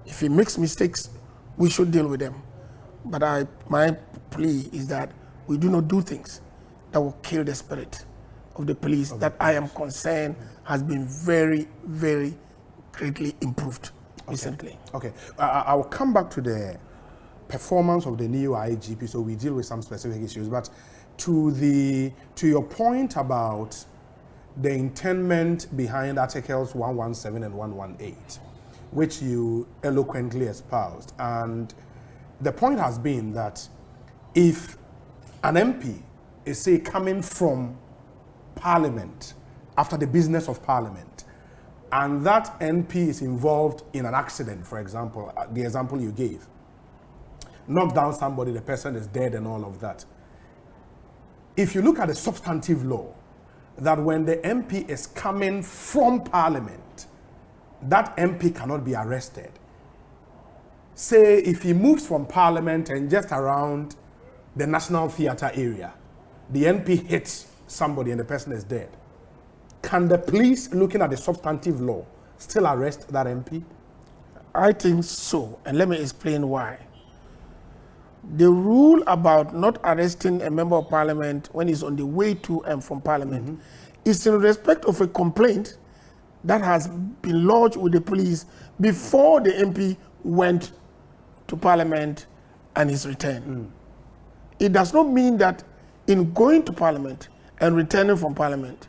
if he makes mistakes, we should deal with them. But my plea is that we do not do things that will kill the spirit of the police that I am concerned has been very, very greatly improved recently. Okay, I will come back to the performance of the new IGP, so we deal with some specific issues. But to your point about the intendment behind Articles 117 and 118, which you eloquently espoused, and the point has been that if an MP is, say, coming from Parliament after the business of Parliament, and that MP is involved in an accident, for example, the example you gave, knock down somebody, the person is dead and all of that. If you look at the substantive law, that when the MP is coming from Parliament, that MP cannot be arrested. Say if he moves from Parliament and just around the National Theatre area, the MP hits somebody and the person is dead, can the police, looking at the substantive law, still arrest that MP? I think so, and let me explain why. The rule about not arresting a member of Parliament when he's on the way to and from Parliament is in respect of a complaint that has been lodged with the police before the MP went to Parliament and his return. It does not mean that in going to Parliament and returning from Parliament,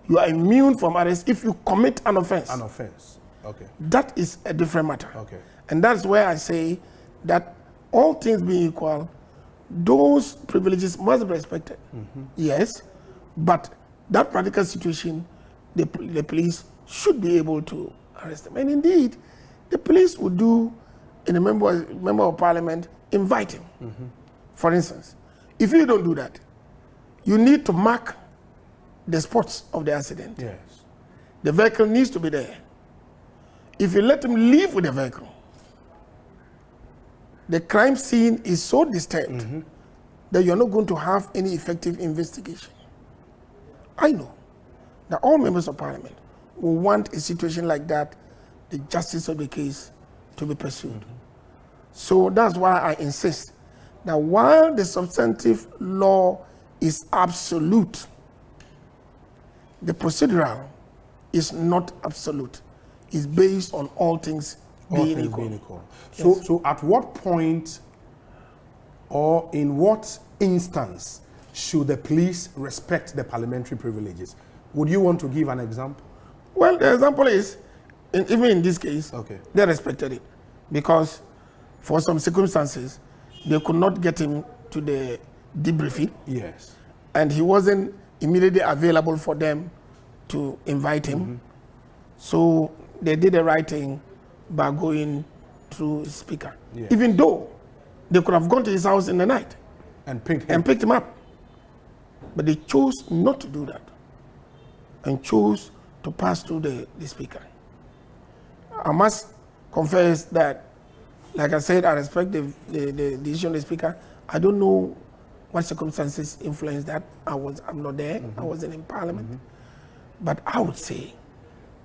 you are immune from arrest if you commit an offense. An offense, okay. That is a different matter. Okay. And that's where I say that all things being equal, those privileges must be respected. Yes, but that particular situation, the police should be able to arrest them. And indeed, the police would do in a member of Parliament, invite him. For instance, if you don't do that, you need to mark the spots of the accident. Yes. The vehicle needs to be there. If you let him leave with the vehicle, the crime scene is so disturbed that you're not going to have any effective investigation. I know that all members of Parliament will want a situation like that, the justice of the case to be pursued. So that's why I insist that while the substantive law is absolute, the procedural is not absolute. It's based on all things being equal. So at what point or in what instance should the police respect the parliamentary privileges? Would you want to give an example? Well, the example is, even in this case, they respected it because for some circumstances, they could not get him to the debriefing. Yes. And he wasn't immediately available for them to invite him. So they did the right thing by going through the speaker. Yes. Even though they could have gone to his house in the night and picked him up. But they chose not to do that and chose to pass through the speaker. I must confess that, like I said, I respect the decision of the speaker. I don't know what circumstances influenced that. I'm not there. I wasn't in Parliament. But I would say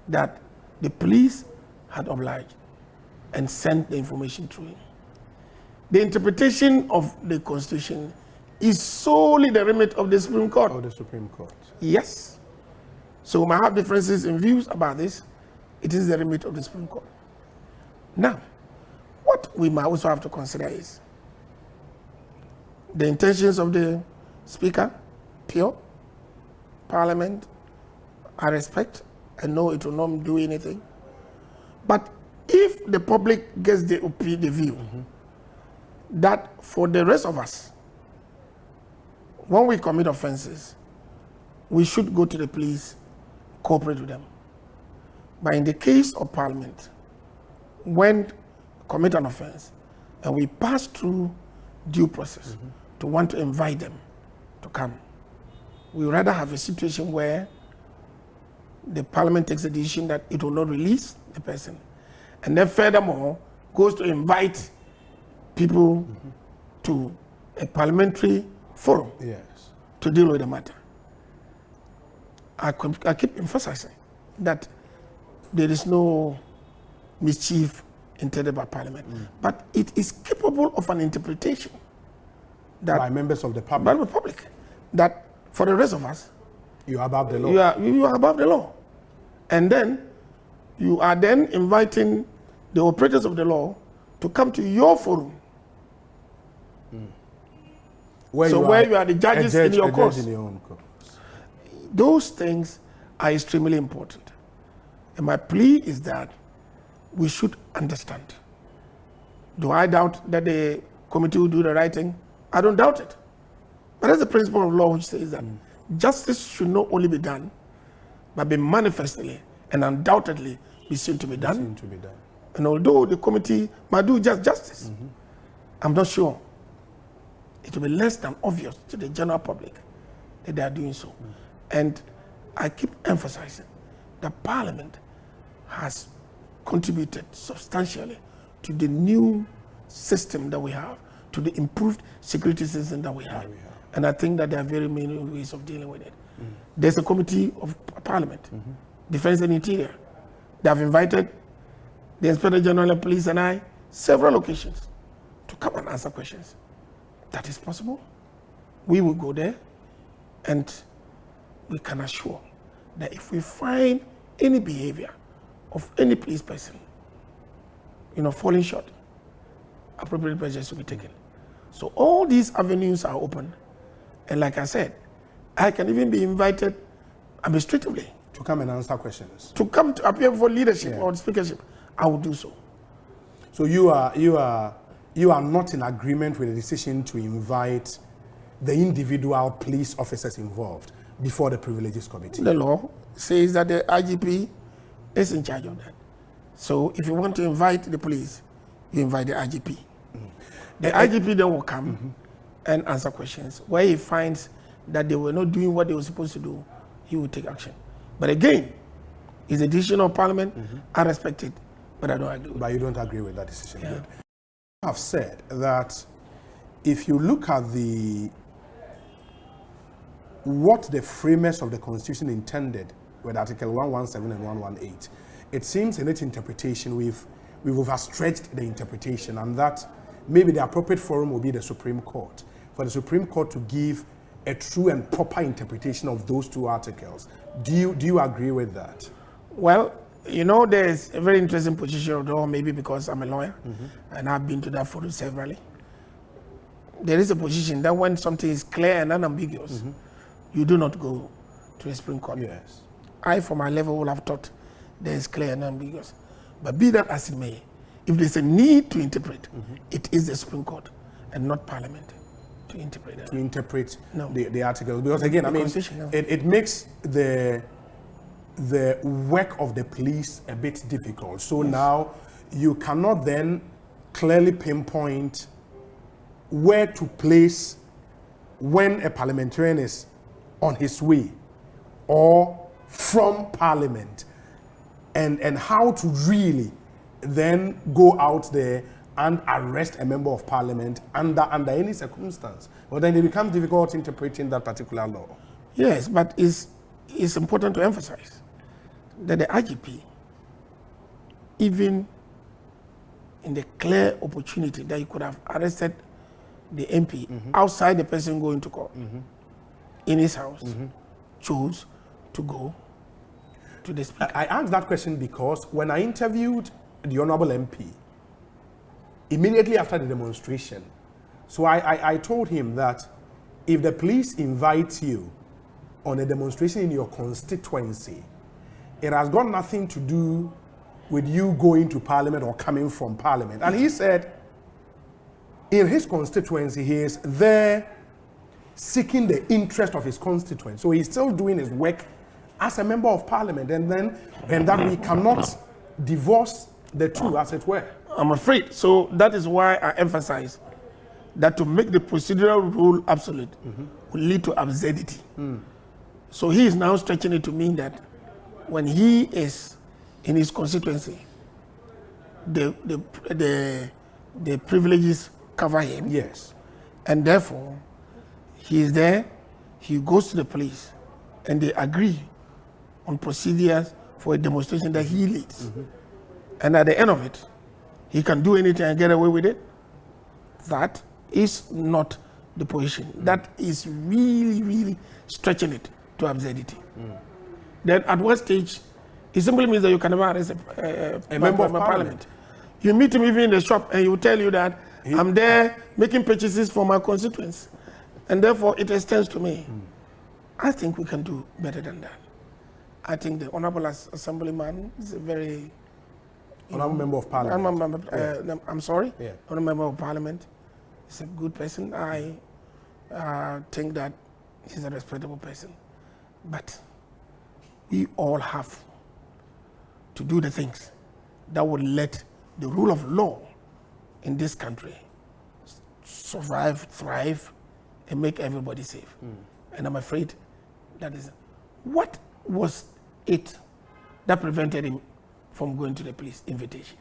that the police had obliged and sent the information through him. The interpretation of the Constitution is solely the remit of the Supreme Court. Of the Supreme Court. Yes. So we might have differences in views about this. It is the remit of the Supreme Court. Now, what we might also have to consider is the intentions of the Speaker, pure. Parliament, I respect. I know it will not do anything. But if the public gets the view that for the rest of us, when we commit offenses, we should go to the police, cooperate with them. But in the case of Parliament, when we commit an offense and we pass through due process to want to invite them to come, we rather have a situation where the Parliament takes a decision that it will not release the person, and then furthermore goes to invite people to a parliamentary forum to deal with the matter. I keep emphasizing that there is no mischief intended by Parliament. But it is capable of an interpretation that by members of the public. That for the rest of us, you are above the law. You are above the law. And then you are then inviting the operators of the law to come to your forum. Where you are the judges in your course. Those things are extremely important. And my plea is that we should understand. Do I doubt that the committee will do the right thing? I don't doubt it. But that's the principle of law which says that justice should not only be done, but be manifestly and undoubtedly be seen to be done. And although the committee might do just justice, I'm not sure it will be less than obvious to the general public that they are doing so. And I keep emphasizing that Parliament has contributed substantially to the new system that we have, to the improved security system that we have. And I think that there are very many ways of dealing with it. There's a committee of Parliament, Defense and Interior. They have invited the Inspector General of Police and I several occasions to come and answer questions. That is possible. We will go there and we can assure that if we find any behavior of any police person, falling short, appropriate measures will be taken. So all these avenues are open. And like I said, I can even be invited administratively to come and answer questions. To come to appear for leadership or speakership, I will do so. So you are not in agreement with the decision to invite the individual police officers involved before the Privileges Committee? The law says that the IGP is in charge of that. So if you want to invite the police, you invite the IGP. The IGP then will come and answer questions. Where he finds that they were not doing what they were supposed to do, he will take action. But again, it's a decision of Parliament. I respect it, but I don't agree with it. But you don't agree with that decision? Yeah. I have said that if you look at what the framers of the Constitution intended with Article 117 and 118, it seems in its interpretation we've overstretched the interpretation, and that maybe the appropriate forum will be the Supreme Court, for the Supreme Court to give a true and proper interpretation of those two articles. Do you agree with that? Well, there's a very interesting position of the law, maybe because I'm a lawyer and I've been to that forum severally. There is a position that when something is clear and unambiguous, you do not go to the Supreme Court. Yes. I, for my level, will have thought there is clear and unambiguous. But be that as it may, if there's a need to interpret, it is the Supreme Court and not Parliament to interpret that. To interpret the article. Because again, it makes the work of the police a bit difficult. So now you cannot then clearly pinpoint where to place when a parliamentarian is on his way or from Parliament, and how to really then go out there and arrest a member of Parliament under any circumstance. Well, then it becomes difficult interpreting that particular law. Yes, but it's important to emphasize that the IGP, even in the clear opportunity that he could have arrested the MP outside the person going to court, in his house, chose to go to the speaker. I asked that question because when I interviewed the Honorable MP, immediately after the demonstration, so I told him that if the police invite you on a demonstration in your constituency, it has got nothing to do with you going to Parliament or coming from Parliament. And he said, in his constituency, he is there seeking the interest of his constituents. So he's still doing his work as a member of Parliament, and that we cannot divorce the two, as it were. I'm afraid. So that is why I emphasize that to make the procedural rule absolute will lead to absurdity. So he is now stretching it to mean that when he is in his constituency, the privileges cover him. Yes. And therefore, he is there, he goes to the police, and they agree on procedures for a demonstration that he leads. And at the end of it, he can do anything and get away with it. That is not the position. That is really, really stretching it to absurdity. Then at what stage, it simply means that you can never arrest a member of parliament. You meet him even in the shop and he will tell you that I'm there making purchases for my constituents. And therefore it extends to me. I think we can do better than that. I think the Honorable Assemblyman is a very... Honorable Member of Parliament. I'm sorry? Honorable Member of Parliament. He's a good person. I think that he's a respectable person. But we all have to do the things that will let the rule of law in this country survive, thrive, and make everybody safe. And I'm afraid that is... What was it that prevented him from going to the police invitation?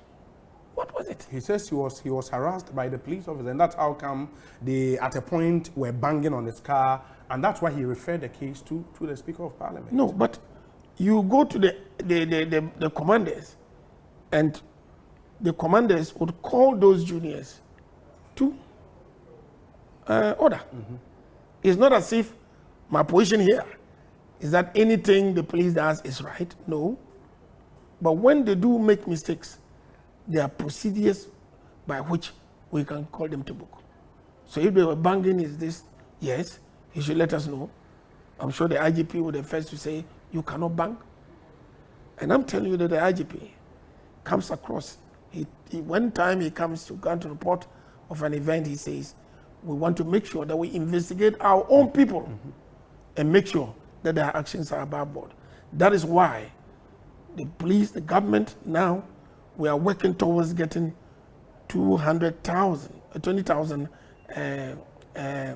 What was it? He says he was harassed by the police officer, and that's how come they at a point were banging on his car, and that's why he referred the case to the Speaker of Parliament. No, but you go to the commanders, and the commanders would call those juniors to order. It's not as if my position here is that anything the police does is right. No. But when they do make mistakes, there are procedures by which we can call them to book. So if they were banging, is this? Yes, he should let us know. I'm sure the IGP would be the first to say, you cannot bang. And I'm telling you that the IGP comes across. One time he comes to go to report of an event, he says, we want to make sure that we investigate our own people and make sure that their actions are above board. That is why the police, the government, now we are working towards getting 20,000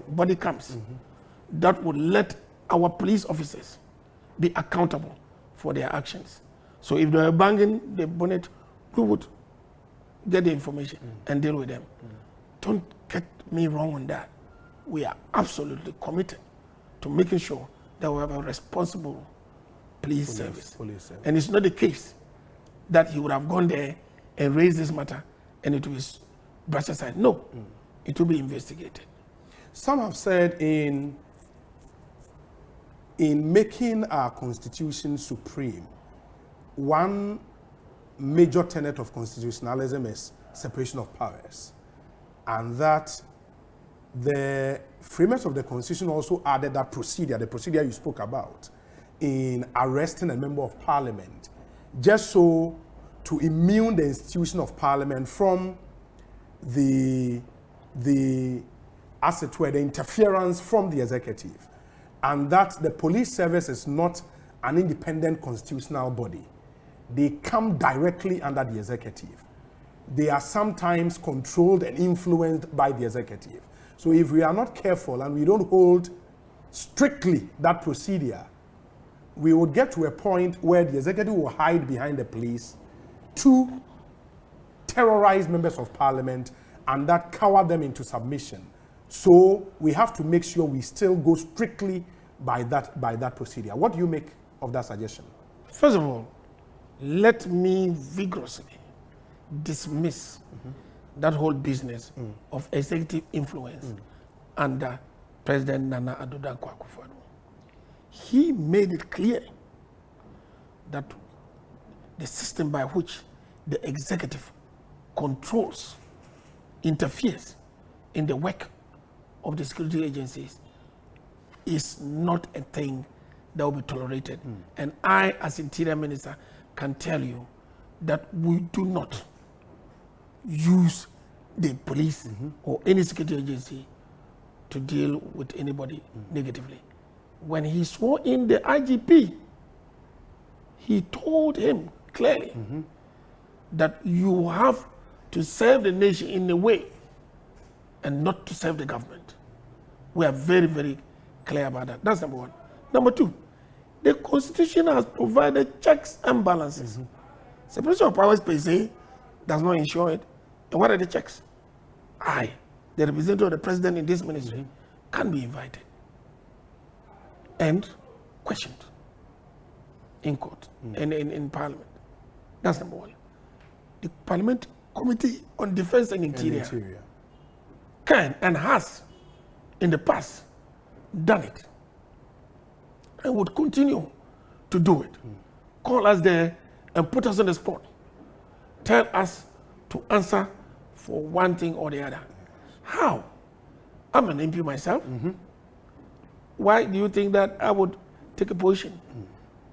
body cams that would let our police officers be accountable for their actions. So if they are banging the bonnet, we would get the information and deal with them. Don't get me wrong on that. We are absolutely committed to making sure that we have a responsible police service. And it's not the case that he would have gone there and raised this matter and it will be brushed aside. No, it will be investigated. Some have said in making our constitution supreme, one major tenet of constitutionalism is separation of powers, and that the framers of the constitution also added that procedure, the procedure you spoke about, in arresting a member of parliament, just so to immune the institution of parliament from the as it were, the interference from the executive, and that the police service is not an independent constitutional body. They come directly under the executive. They are sometimes controlled and influenced by the executive. So if we are not careful and we don't hold strictly that procedure, we would get to a point where the executive will hide behind the police to terrorize members of parliament and that cower them into submission. So we have to make sure we still go strictly by that procedure. What do you make of that suggestion? First of all, let me vigorously dismiss that whole business of executive influence under President Nana Addo Dankwa Akufo-Addo. He made it clear that the system by which the executive controls, interferes in the work of the security agencies is not a thing that will be tolerated. And I, as Interior Minister, can tell you that we do not use the police or any security agency to deal with anybody negatively. When he swore in the IGP, he told him clearly that you have to serve the nation in a way and not to serve the government. We are very, very clear about that. That's number one. Number two, the Constitution has provided checks and balances. Separation of powers per se does not ensure it. And what are the checks? I, the representative of the president in this ministry, can be invited and questioned. in court and in Parliament. That's number one. The Parliament Committee on Defense and Interior can and has in the past done it and would continue to do it. Call us there and put us on the spot. Tell us to answer for one thing or the other. How? I'm an MP myself. Why do you think that I would take a position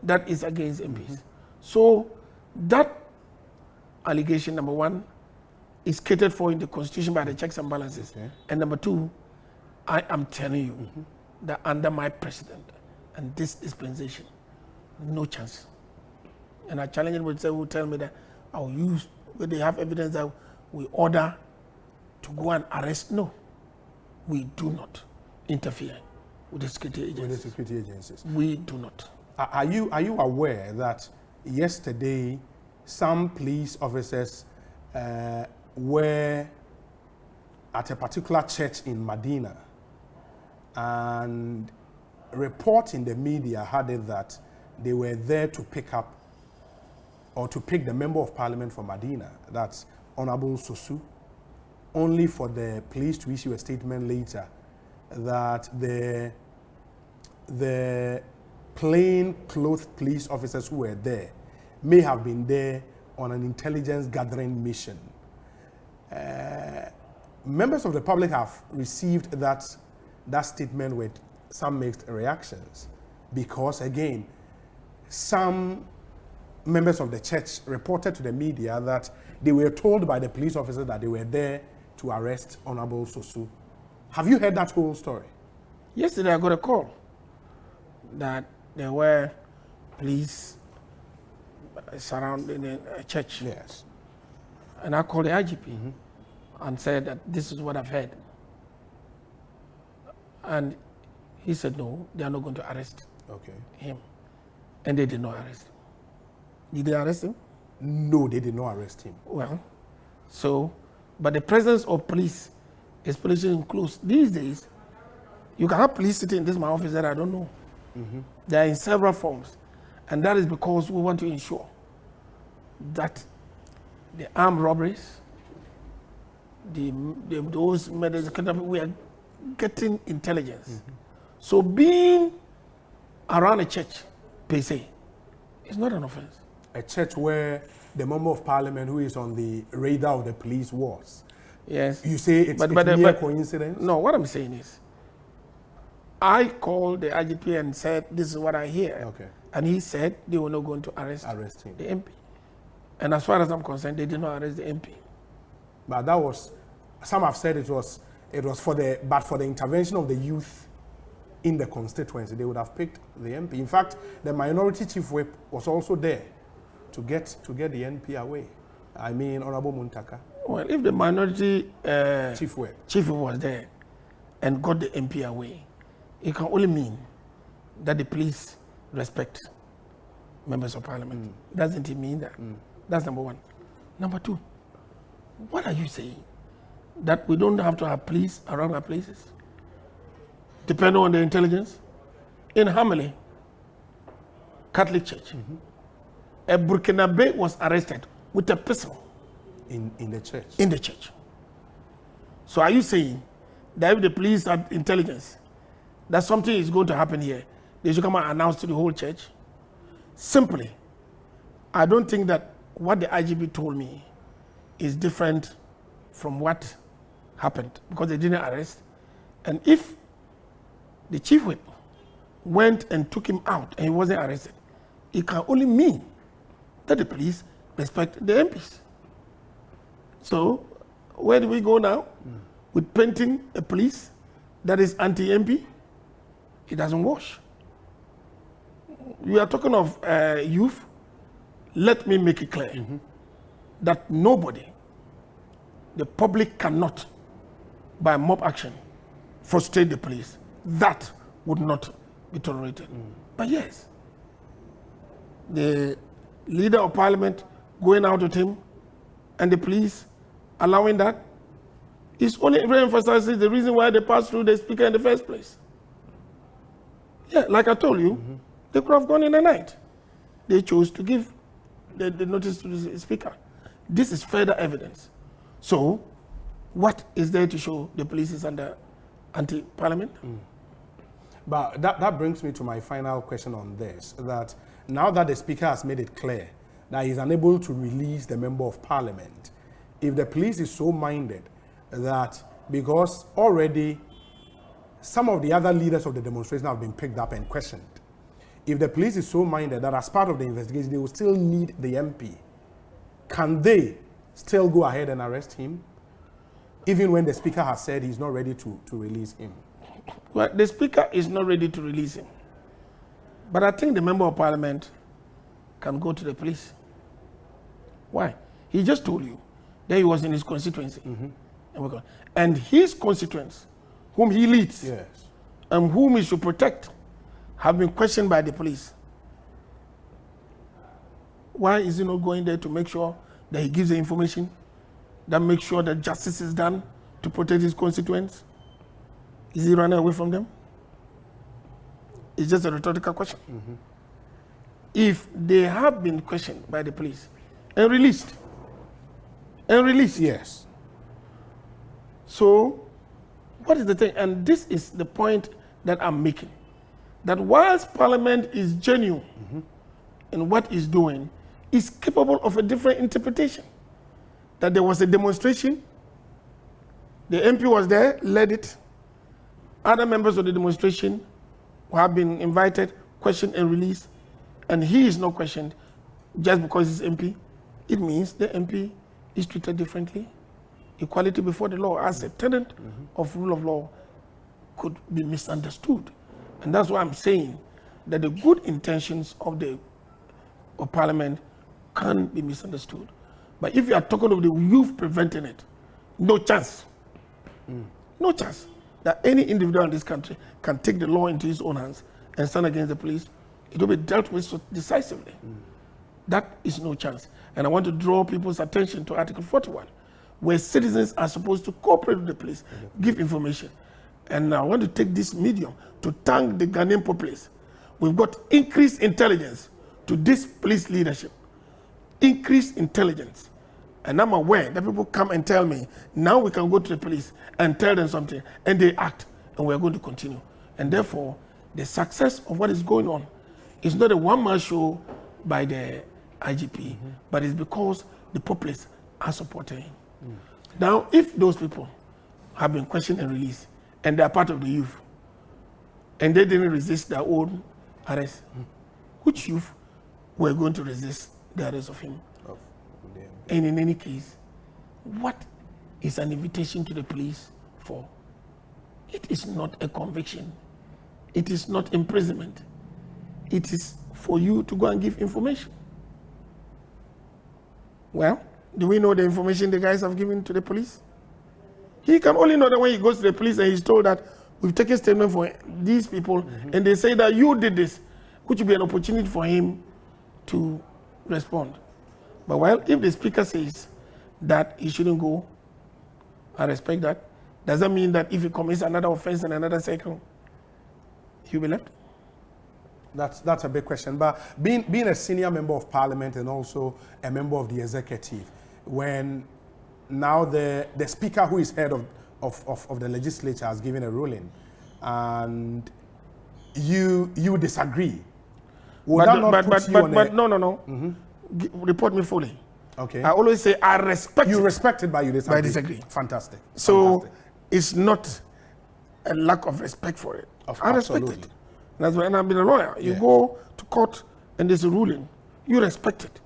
that is against MPs? So that allegation, number one, is catered for in the Constitution by the checks and balances. And number two, I am telling you that under my president and this dispensation, no chance. And I challenge anybody who tell me that I'll use, when they have evidence that we order to go and arrest. No, we do not interfere with the security agencies. We do not. Are you aware that yesterday some police officers were at a particular church in Medina, and report in the media had it that they were there to pick up or to pick the member of parliament from Medina, that's Honorable Sosu, only for the police to issue a statement later that the plain clothed police officers who were there may have been there on an intelligence gathering mission. Members of the public have received that statement with some mixed reactions because, again, some members of the church reported to the media that they were told by the police officer that they were there to arrest Honorable Sosu. Have you heard that whole story? Yesterday I got a call that there were police surrounding a church. Yes. And I called the IGP and said that this is what I've heard. And he said, no, they are not going to arrest him. And they did not arrest him. Did they arrest him? No, they did not arrest him. Well, so, but the presence of police is policing close. These days, you can have police sitting in this my office that I don't know. They are in several forms. And that is because we want to ensure that the armed robberies, those murders, we are getting intelligence. So being around a church, per se, is not an offense. A church where the member of parliament who is on the radar of the police was. Yes. You say it's mere coincidence? No, what I'm saying is, I called the IGP and said, this is what I hear. And he said they were not going to arrest him. The MP. And as far as I'm concerned, they did not arrest the MP. But that was, some have said it was for the intervention of the youth in the constituency, they would have picked the MP. In fact, the minority chief whip was also there to get the MP away. I mean, Honorable Muntaka. Well, if the minority chief whip was there and got the MP away, it can only mean that the police respect members of parliament. Doesn't it mean that? That's number one. Number two, what are you saying? That we don't have to have police around our places? Depending on the intelligence? In Hamele, Catholic Church, a Burkinabe was arrested with a pistol. In the church? In the church. So are you saying that if the police have intelligence, that something is going to happen here, they should come and announce to the whole church? Simply, I don't think that what the IGP told me is different from what happened, because they didn't arrest. And if the chief whip went and took him out and he wasn't arrested, it can only mean that the police respect the MPs. So where do we go now? With painting a police that is anti-MP? It doesn't wash. We are talking of youth. Let me make it clear that nobody, the public cannot, by mob action, frustrate the police. That would not be tolerated. But yes, the leader of parliament going out with him and the police allowing that is only re-emphasizes the reason why they passed through the speaker in the first place. Yeah, like I told you, they could have gone in the night. they chose to give the notice to the speaker. This is further evidence. So, what is there to show the police is under anti-parliament? But that brings me to my final question on this, that now that the speaker has made it clear that he's unable to release the member of parliament, if the police is so minded that because already some of the other leaders of the demonstration have been picked up and questioned, if the police is so minded that as part of the investigation they will still need the MP, can they still go ahead and arrest him, even when the speaker has said he's not ready to release him? Well, the speaker is not ready to release him. But I think the member of parliament can go to the police. Why? He just told you that he was in his constituency. And his constituents, whom he leads, and whom he should protect, have been questioned by the police. Why is he not going there to make sure that he gives the information, that makes sure that justice is done to protect his constituents? Is he running away from them? It's just a rhetorical question. If they have been questioned by the police and released, yes. So, what is the thing? And this is the point that I'm making. That whilst Parliament is genuine in what it's doing, is capable of a different interpretation. That there was a demonstration, the MP was there, led it. Other members of the demonstration who have been invited, questioned and released, and he is not questioned just because he's MP. It means the MP is treated differently. Equality before the law as a tenet of rule of law could be misunderstood. And that's why I'm saying that the good intentions of Parliament can be misunderstood. But if you are talking of the youth preventing it, no chance. No chance that any individual in this country can take the law into his own hands and stand against the police. It will be dealt with so decisively. That is no chance. And I want to draw people's attention to Article 41, where citizens are supposed to cooperate with the police, give information. And I want to take this medium to thank the Ghanaian populace. We've got increased intelligence to this police leadership. Increased intelligence. And I'm aware that people come and tell me, now we can go to the police and tell them something, and they act, and we're going to continue. And therefore, the success of what is going on is not a one-man show by the IGP, but it's because the populace are supporting him. Now, if those people have been questioned and released, and they are part of the youth, and they didn't resist their own arrest, which youth were going to resist the arrest of him? And in any case, what is an invitation to the police for? It is not a conviction. It is not imprisonment. It is for you to go and give information. Well, do we know the information the guys have given to the police? He can only know that when he goes to the police and he's told that we've taken statement for these people, and they say that you did this, which will be an opportunity for him to respond. But well, if the speaker says that he shouldn't go, I respect that. Does that mean that if he commits another offense in another cycle, he'll be left? That's a big question. But being a senior member of parliament and also a member of the executive, when now the speaker who is head of the legislature has given a ruling, and you disagree, would that not put you on a... No. Report me fully. Okay. I always say I respect. You respect it, but you disagree. But I disagree. Fantastic. So Fantastic. it's not a lack of respect for it. I respect Absolutely. it. That's why, and I've been a lawyer. You go to court and there's a ruling. You respect it,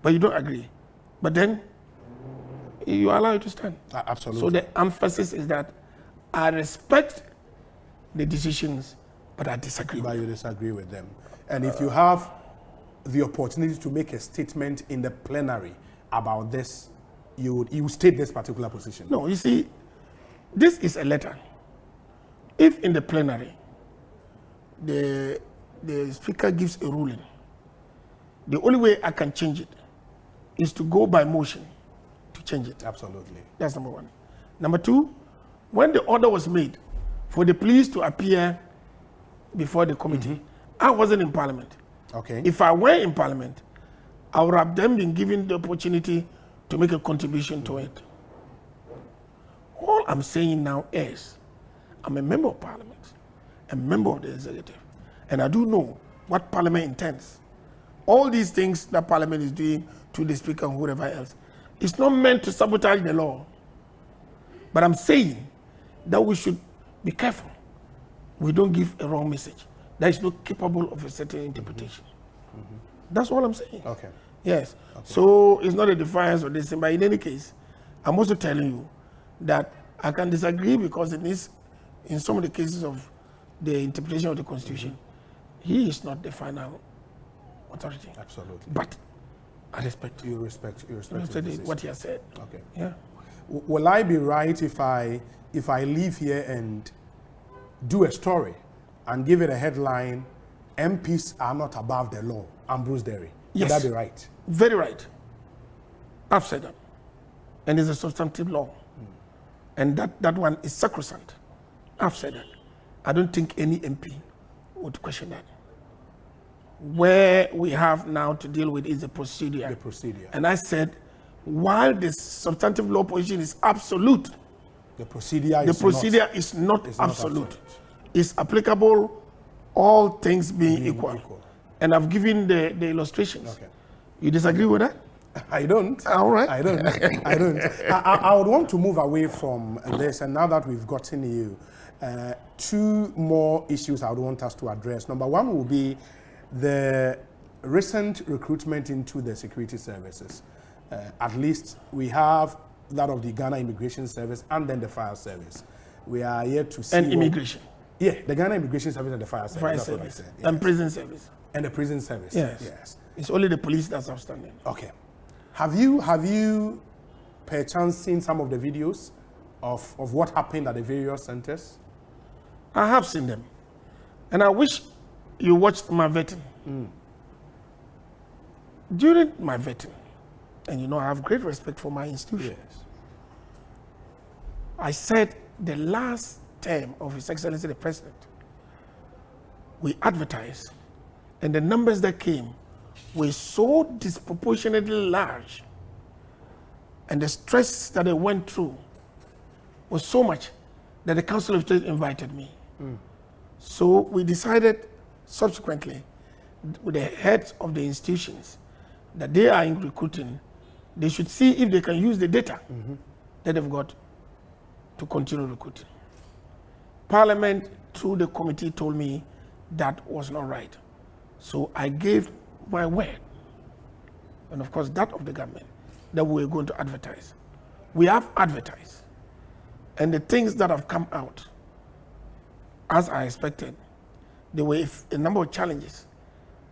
but you don't agree. But then you allow it to stand. Absolutely. So the emphasis is that I respect the decisions, but I disagree. But you disagree with them. And if you have the opportunity to make a statement in the plenary about this, you would state this particular position. No, you see, this is a letter. If in the plenary the speaker gives a ruling, the only way I can change it is to go by motion to change it. Absolutely. That's number one. Number two, when the order was made for the police to appear before the committee, I wasn't in parliament. Okay. If I were in Parliament, I would have then been given the opportunity to make a contribution to it. All I'm saying now is, I'm a member of Parliament, a member of the Executive, and I do know what Parliament intends. All these things that Parliament is doing to the Speaker and whoever else, it's not meant to sabotage the law. But I'm saying that we should be careful. We don't give a wrong message that is not capable of a certain interpretation. That's all I'm saying. Okay. Yes. Okay. So it's not a defiance of this, but in any case, I'm also telling you that I can disagree because in some of the cases of the interpretation of the Constitution, he is not the final authority. Absolutely. But I respect you. Respect what he has said. Okay. Yeah. Will I be right if I leave here and do a story and give it a headline, MPs are not above the law, and Bruce Derry? Yes. Would that be right? Very right. I've said that. And it's a substantive law. And that one is sacrosanct. I've said that. I don't think any MP would question that. Where we have now to deal with is the procedure. The procedure. And I said, while the substantive law position is absolute, the procedure is not absolute. It's applicable, all things being equal. And I've given the illustrations. Okay. You disagree with that? I don't. All right. I don't. I don't. I would want to move away from this, and now that we've gotten you, two more issues I would want us to address. Number one will be the recent recruitment into the security services. At least we have that of the Ghana Immigration Service and then the Fire Service. We are yet to see. And immigration. Yeah, the Ghana Immigration Service and the Fire Service. Fire Service. And prison service. And the prison service. Yes. It's only the police that's outstanding. Okay. Have you perchance seen some of the videos of what happened at the various centers? I have seen them. And I wish you watched my vetting. During my vetting, and you know I have great respect for my institution. Yes. I said the last term of His Excellency the President, we advertised, and the numbers that came were so disproportionately large, and the stress that they went through was so much that the Council of State invited me. So we decided subsequently with the heads of the institutions that they are in recruiting, they should see if they can use the data that they've got to continue recruiting. Parliament, through the committee, told me that was not right. So I gave my word, and of course that of the government, that we were going to advertise. We have advertised, and the things that have come out, as I expected, there were a number of challenges.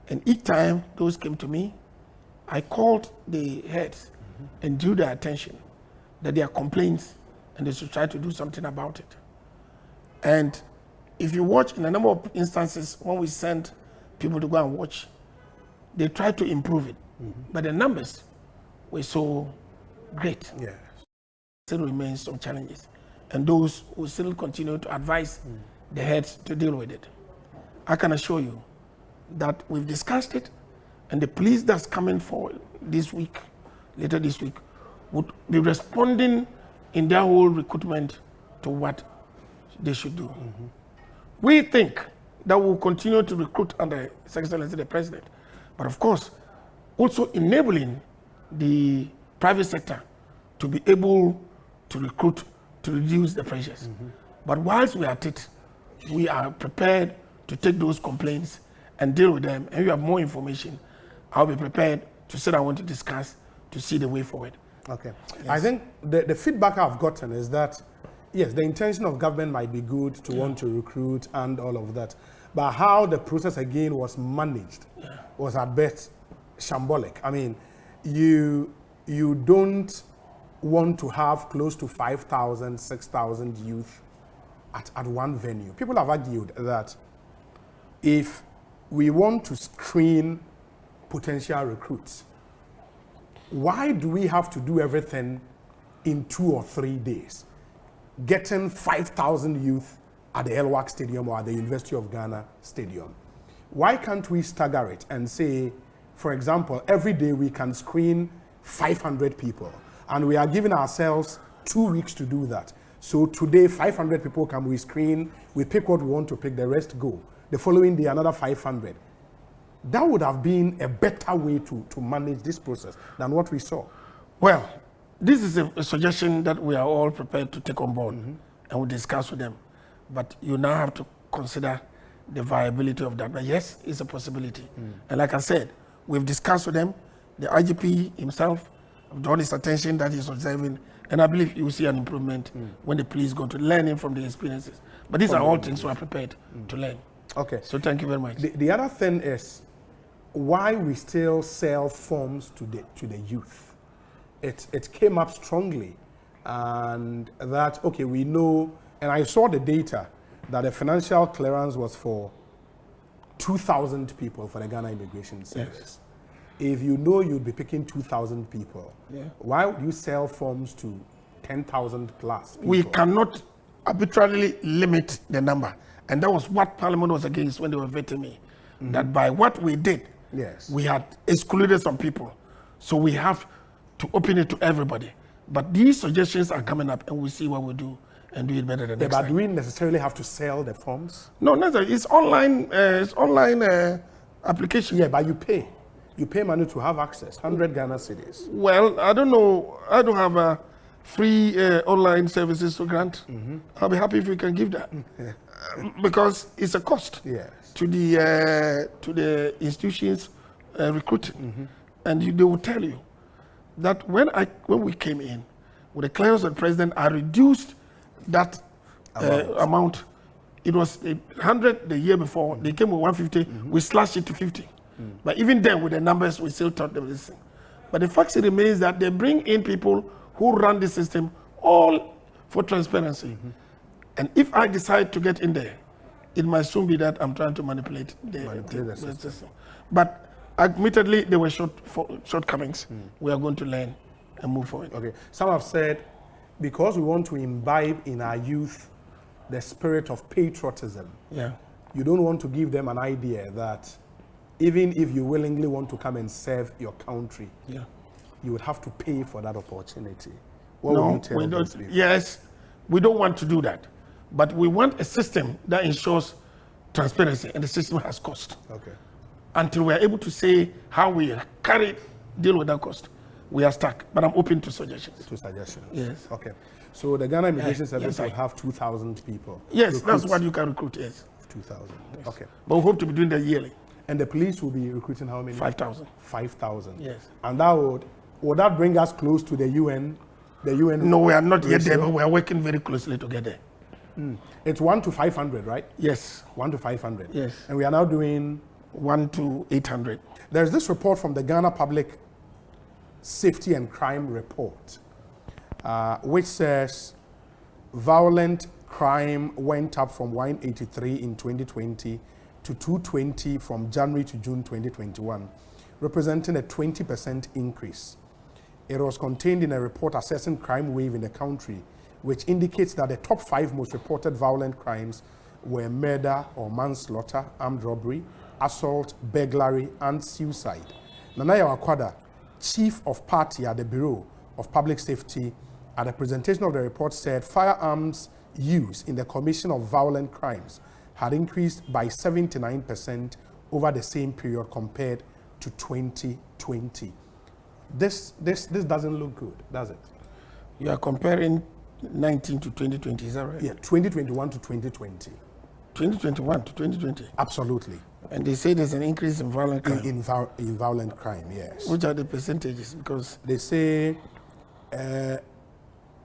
And each time those came to me, I called the heads and drew their attention that there are complaints and they should try to do something about it. And if you watch in a number of instances when we sent people to go and watch, they tried to improve it. But the numbers were so great. Yes. Still remains some challenges. And those who still continue to advise the heads to deal with it. I can assure you that we've discussed it, and the police that's coming forward this week, later this week, would be responding in their whole recruitment to what they should do. We think that we'll continue to recruit under His Excellency the President, but of course, also enabling the private sector to be able to recruit to reduce the pressures. But whilst we are at it, we are prepared to take those complaints and deal with them. And if you have more information, I'll be prepared to sit down to discuss to see the way forward. Okay. Yes. I think the feedback I've gotten is that, yes, the intention of government might be good to want to recruit and all of that. But how the process again was managed was at best shambolic. I mean, you don't want to have close to 5,000, 6,000 youth at one venue. People have argued that if we want to screen potential recruits, why do we have to do everything in 2 or 3 days? Getting 5,000 youth at the LWAC Stadium or at the University of Ghana Stadium. why can't we stagger it and say, for example, every day we can screen 500 people, and we are giving ourselves 2 weeks to do that. So today, 500 people come, we screen, we pick what we want to pick, the rest go. The following day, another 500. That would have been a better way to manage this process than what we saw. Well, this is a suggestion that we are all prepared to take on board and we'll discuss with them. But you now have to consider the viability of that. But yes, it's a possibility. And like I said, we've discussed with them. The IGP himself have drawn his attention that he's observing. And I believe you will see an improvement when the police go to learning from the experiences. But these are all things we are prepared to learn. Okay. So thank you very much. The other thing is why we still sell forms to the youth. It came up strongly, and that, okay, we know, and I saw the data that the financial clearance was for 2,000 people for the Ghana Immigration Service. Yes. If you know you'd be picking 2,000 people, why would you sell forms to 10,000 plus people? We cannot arbitrarily limit the number. And that was what Parliament was against when they were vetting me. That by what we did, we had excluded some people. So we have to open it to everybody. But these suggestions are coming up, and we'll see what we do and do it better than next but time. do we necessarily have to sell the forms? No, necessarily. It's online application. Yeah, but you pay. You pay money to have access, 100 Ghana cedis. Well, I don't know. I don't have free online services to grant. I'll be happy if we can give that. Because it's a cost to the institutions recruiting. And they will tell you that when we came in, with the clearance of the president, I reduced that amount. It was 100 the year before. They came with 150. We slashed it to 50. But even then, with the numbers, we still thought there was this thing. But the fact remains that they bring in people who run the system all for transparency. And if I decide to get in there, it might soon be that I'm trying to manipulate the system. But admittedly, there were shortcomings. We are going to learn and move forward. Okay. Some have said, because we want to imbibe in our youth the spirit of patriotism, you don't want to give them an idea that even if you willingly want to come and serve your country, you would have to pay for that opportunity. What will you tell those people? Yes, we don't want to do that. But we want a system that ensures transparency, and the system has cost. Okay. Until we are able to say how we deal with that cost, we are stuck. But I'm open to suggestions. Yes. Okay. So the Ghana Immigration Service will have 2,000 people. Yes, that's what you can recruit, yes. 2,000. Yes. Okay. But we hope to be doing that yearly. And the police will be recruiting how many? 5,000. 5,000. Yes. And that would that bring us close to the UN? The UN? No, we are not yet there, but we are working very closely together. It's 1 to 500, right? Yes. 1 to 500. Yes. And we are now doing 1 to 800. There's this report from the Ghana Public Safety and Crime Report, which says violent crime went up from 183 in 2020 to 220 from January to June 2021, representing a 20% increase. It was contained in a report assessing crime wave in the country, which indicates that the top 5 most reported violent crimes were murder or manslaughter, armed robbery, assault, burglary, and suicide. Nanaya Wakwada, Chief of Party at the Bureau of Public Safety, at the presentation of the report said firearms use in the commission of violent crimes had increased by 79% over the same period compared to 2020. This doesn't look good, does it? You are comparing 19 to 2020, is that right? Yeah, 2021 to 2020. 2021 to 2020? Absolutely. And they say there's an increase in violent crime? In violent crime, yes. Which are the percentages? Because they say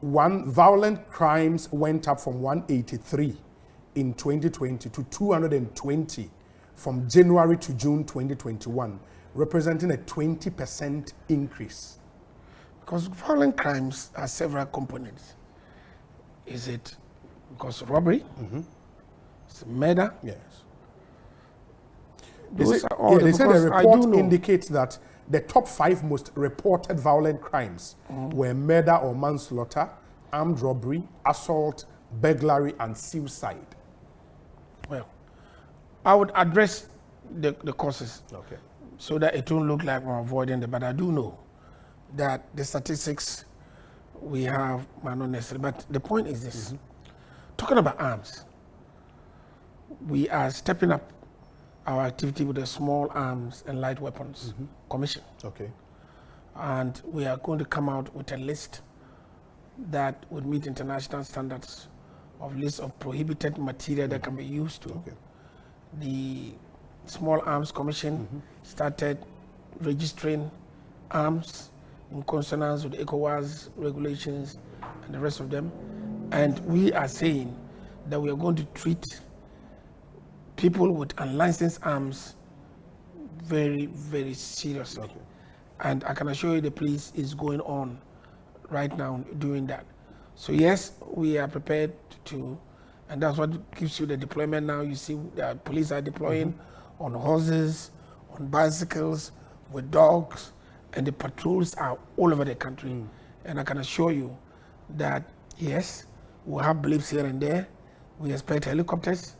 violent crimes went up from 183 in 2020 to 220 from January to June 2021, representing a 20% increase. Because violent crimes are several components. Is it because of robbery? It's murder? Yes. They say the report indicates that the top 5 most reported violent crimes were murder or manslaughter, armed robbery, assault, burglary, and suicide. Well, I would address the causes. Okay. So that it won't look like we're avoiding them. But I do know that the statistics we have are not necessary. But the point is this. Talking about arms, we are stepping up our activity with the Small Arms and Light Weapons Commission. Okay. And we are going to come out with a list that would meet international standards of list of prohibited material that can be used to. Okay. The Small Arms Commission started registering arms in consonance with ECOWAS regulations and the rest of them. And we are saying that we are going to treat people with unlicensed arms very, very seriously. Okay. And I can assure you the police is going on right now doing that. So yes, we are prepared to, and that's what gives you the deployment now. You see that police are deploying on horses, on bicycles, with dogs, and the patrols are all over the country. And I can assure you that yes, we'll have blips here and there. We expect helicopters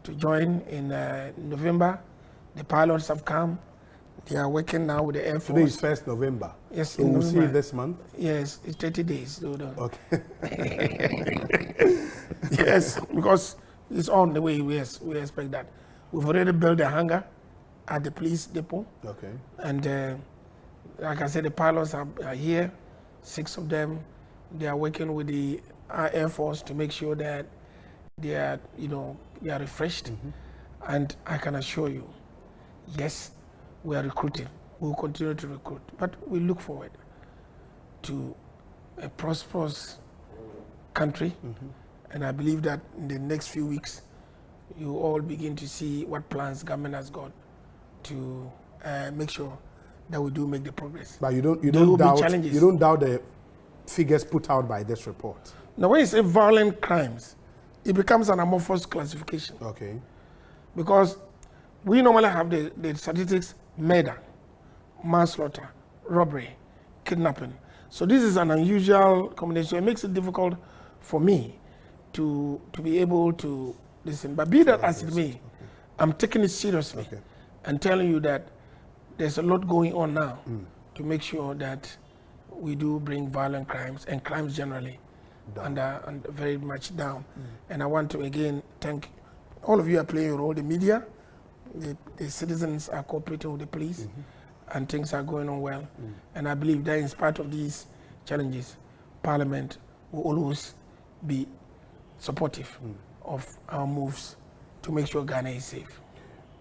to join in November. The pilots have come. They are working now with the Air Force. Today is 1st November. Yes, so we'll see it this month? Yes, it's 30 days. Okay. Yes, because it's on the way. We expect that. We've already built a hangar at the police depot. Okay. And like I said, the pilots are here, 6 of them. They are working with the Air Force to make sure that they are, they are refreshed. And I can assure you, yes, we are recruiting. We will continue to recruit. But we look forward to a prosperous country. And I believe that in the next few weeks, you all begin to see what plans government has got to make sure that we do make the progress. But you don't doubt the figures put out by this report. Now, when you say violent crimes, it becomes an amorphous classification. Okay. Because we normally have the statistics: murder, manslaughter, robbery, kidnapping. So this is an unusual combination. It makes it difficult for me to be able to listen. But be that as it may, I'm taking it seriously and telling you that there's a lot going on now to make sure that we do bring violent crimes and crimes generally under very much down. And I want to again thank all of you are playing a role, the media, the citizens are cooperating with the police, and things are going on well. And I believe that in spite of these challenges, Parliament will always be supportive of our moves to make sure Ghana is safe.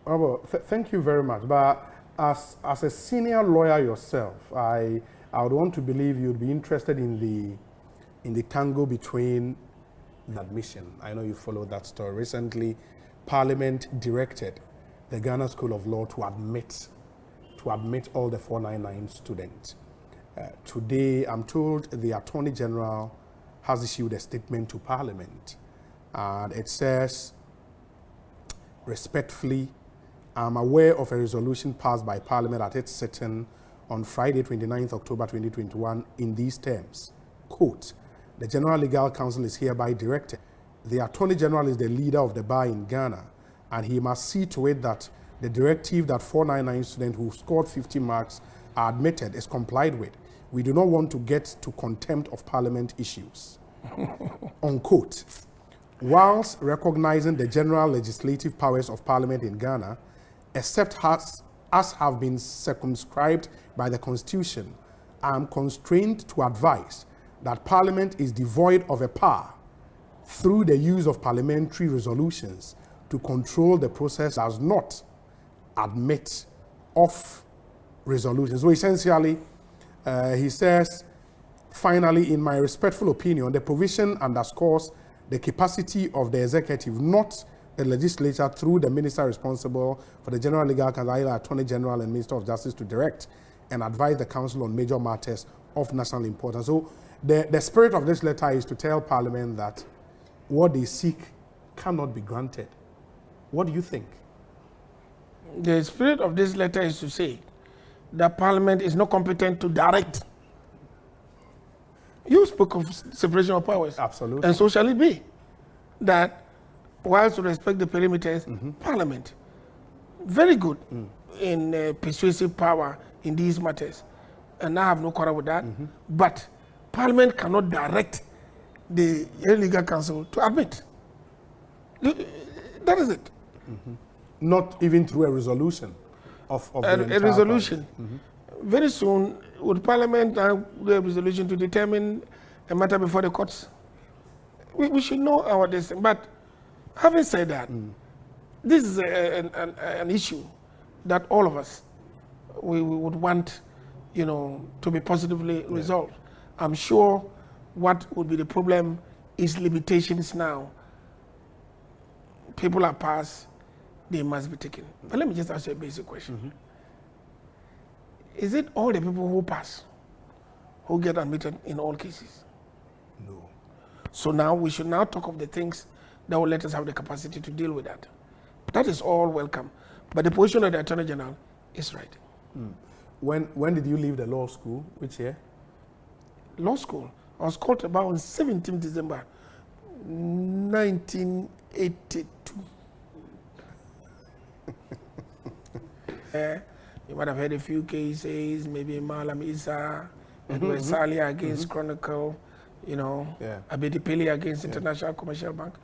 Well, thank you very much. But as a senior lawyer yourself, I would want to believe you'd be interested in the tango between the admission. I know you followed that story. Recently, Parliament directed the Ghana School of Law to admit all the 499 students. Today, I'm told the Attorney General has issued a statement to Parliament, and it says, respectfully, I'm aware of a resolution passed by Parliament at its sitting on Friday, 29th October 2021 in these terms, quote, the General Legal Counsel is hereby directed. The Attorney General is the leader of the bar in Ghana, and he must see to it that the directive that 499 students who scored 50 marks are admitted is complied with. We do not want to get to contempt of Parliament issues. Unquote. Whilst recognizing the general legislative powers of Parliament in Ghana, except as have been circumscribed by the Constitution, I am constrained to advise that Parliament is devoid of a power through the use of parliamentary resolutions to control the process, does not admit of resolutions. So essentially, he says, finally, in my respectful opinion, the provision underscores the capacity of the executive, not the legislature, through the minister responsible for the General Legal Counsel, either Attorney General and Minister of Justice, to direct and advise the Council on major matters of national importance. So the spirit of this letter is to tell Parliament that what they seek cannot be granted. What do you think? The spirit of this letter is to say that Parliament is not competent to direct. You spoke of separation of powers. Absolutely. And so shall it be. That whilst to respect the perimeters, Parliament very good in persuasive power in these matters, and I have no quarrel with that. But Parliament cannot direct the legal council to admit. That is it. Not even through a resolution of a resolution. Very soon, would Parliament have a resolution to determine a matter before the courts? We should know our decision. But having said that, this is an issue that all of us we would want, to be positively resolved. I'm sure what would be the problem is limitations now. People are passed, they must be taken. But let me just ask you a basic question. Is it all the people who pass who get admitted in all cases? No. So now we should now talk of the things that will let us have the capacity to deal with that. That is all welcome. But the position of the Attorney General is right. When did you leave the law school? Which year? Law school. I was called about on 17th December 1982. You might have heard a few cases, maybe Malam Isa, Edward Salia against Chronicle, Abedi Pele against International Commercial Bank.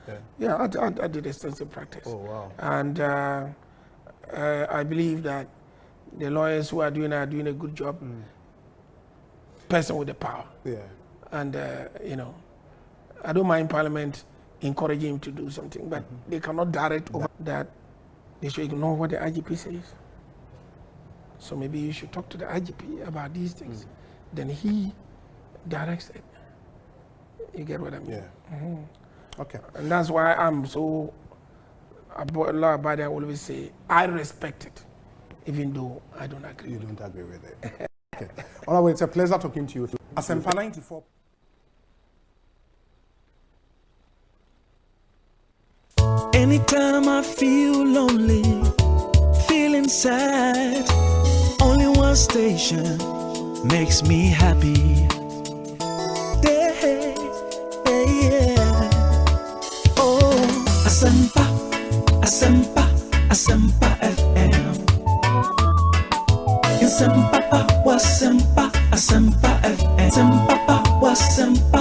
I did extensive practice. Oh, wow. And I believe that the lawyers who are doing a good job. Person with the power. And, I don't mind Parliament encouraging him to do something, but they cannot direct over that. They should ignore what the IGP says. So maybe you should talk to the IGP about these things. Then he directs it. You get what I mean? Okay. And that's why I'm so, law about I always say, I respect it, even though I don't agree. You don't agree with it. Okay. All right, well, it's a pleasure talking to you. Asempa 94. Anytime I feel lonely, feeling sad, only one station makes me happy. Yeah. Oh, Asempa, Asempa, Asempa FM. Asempa, Asempa, Asempa FM. Asempa, Asempa.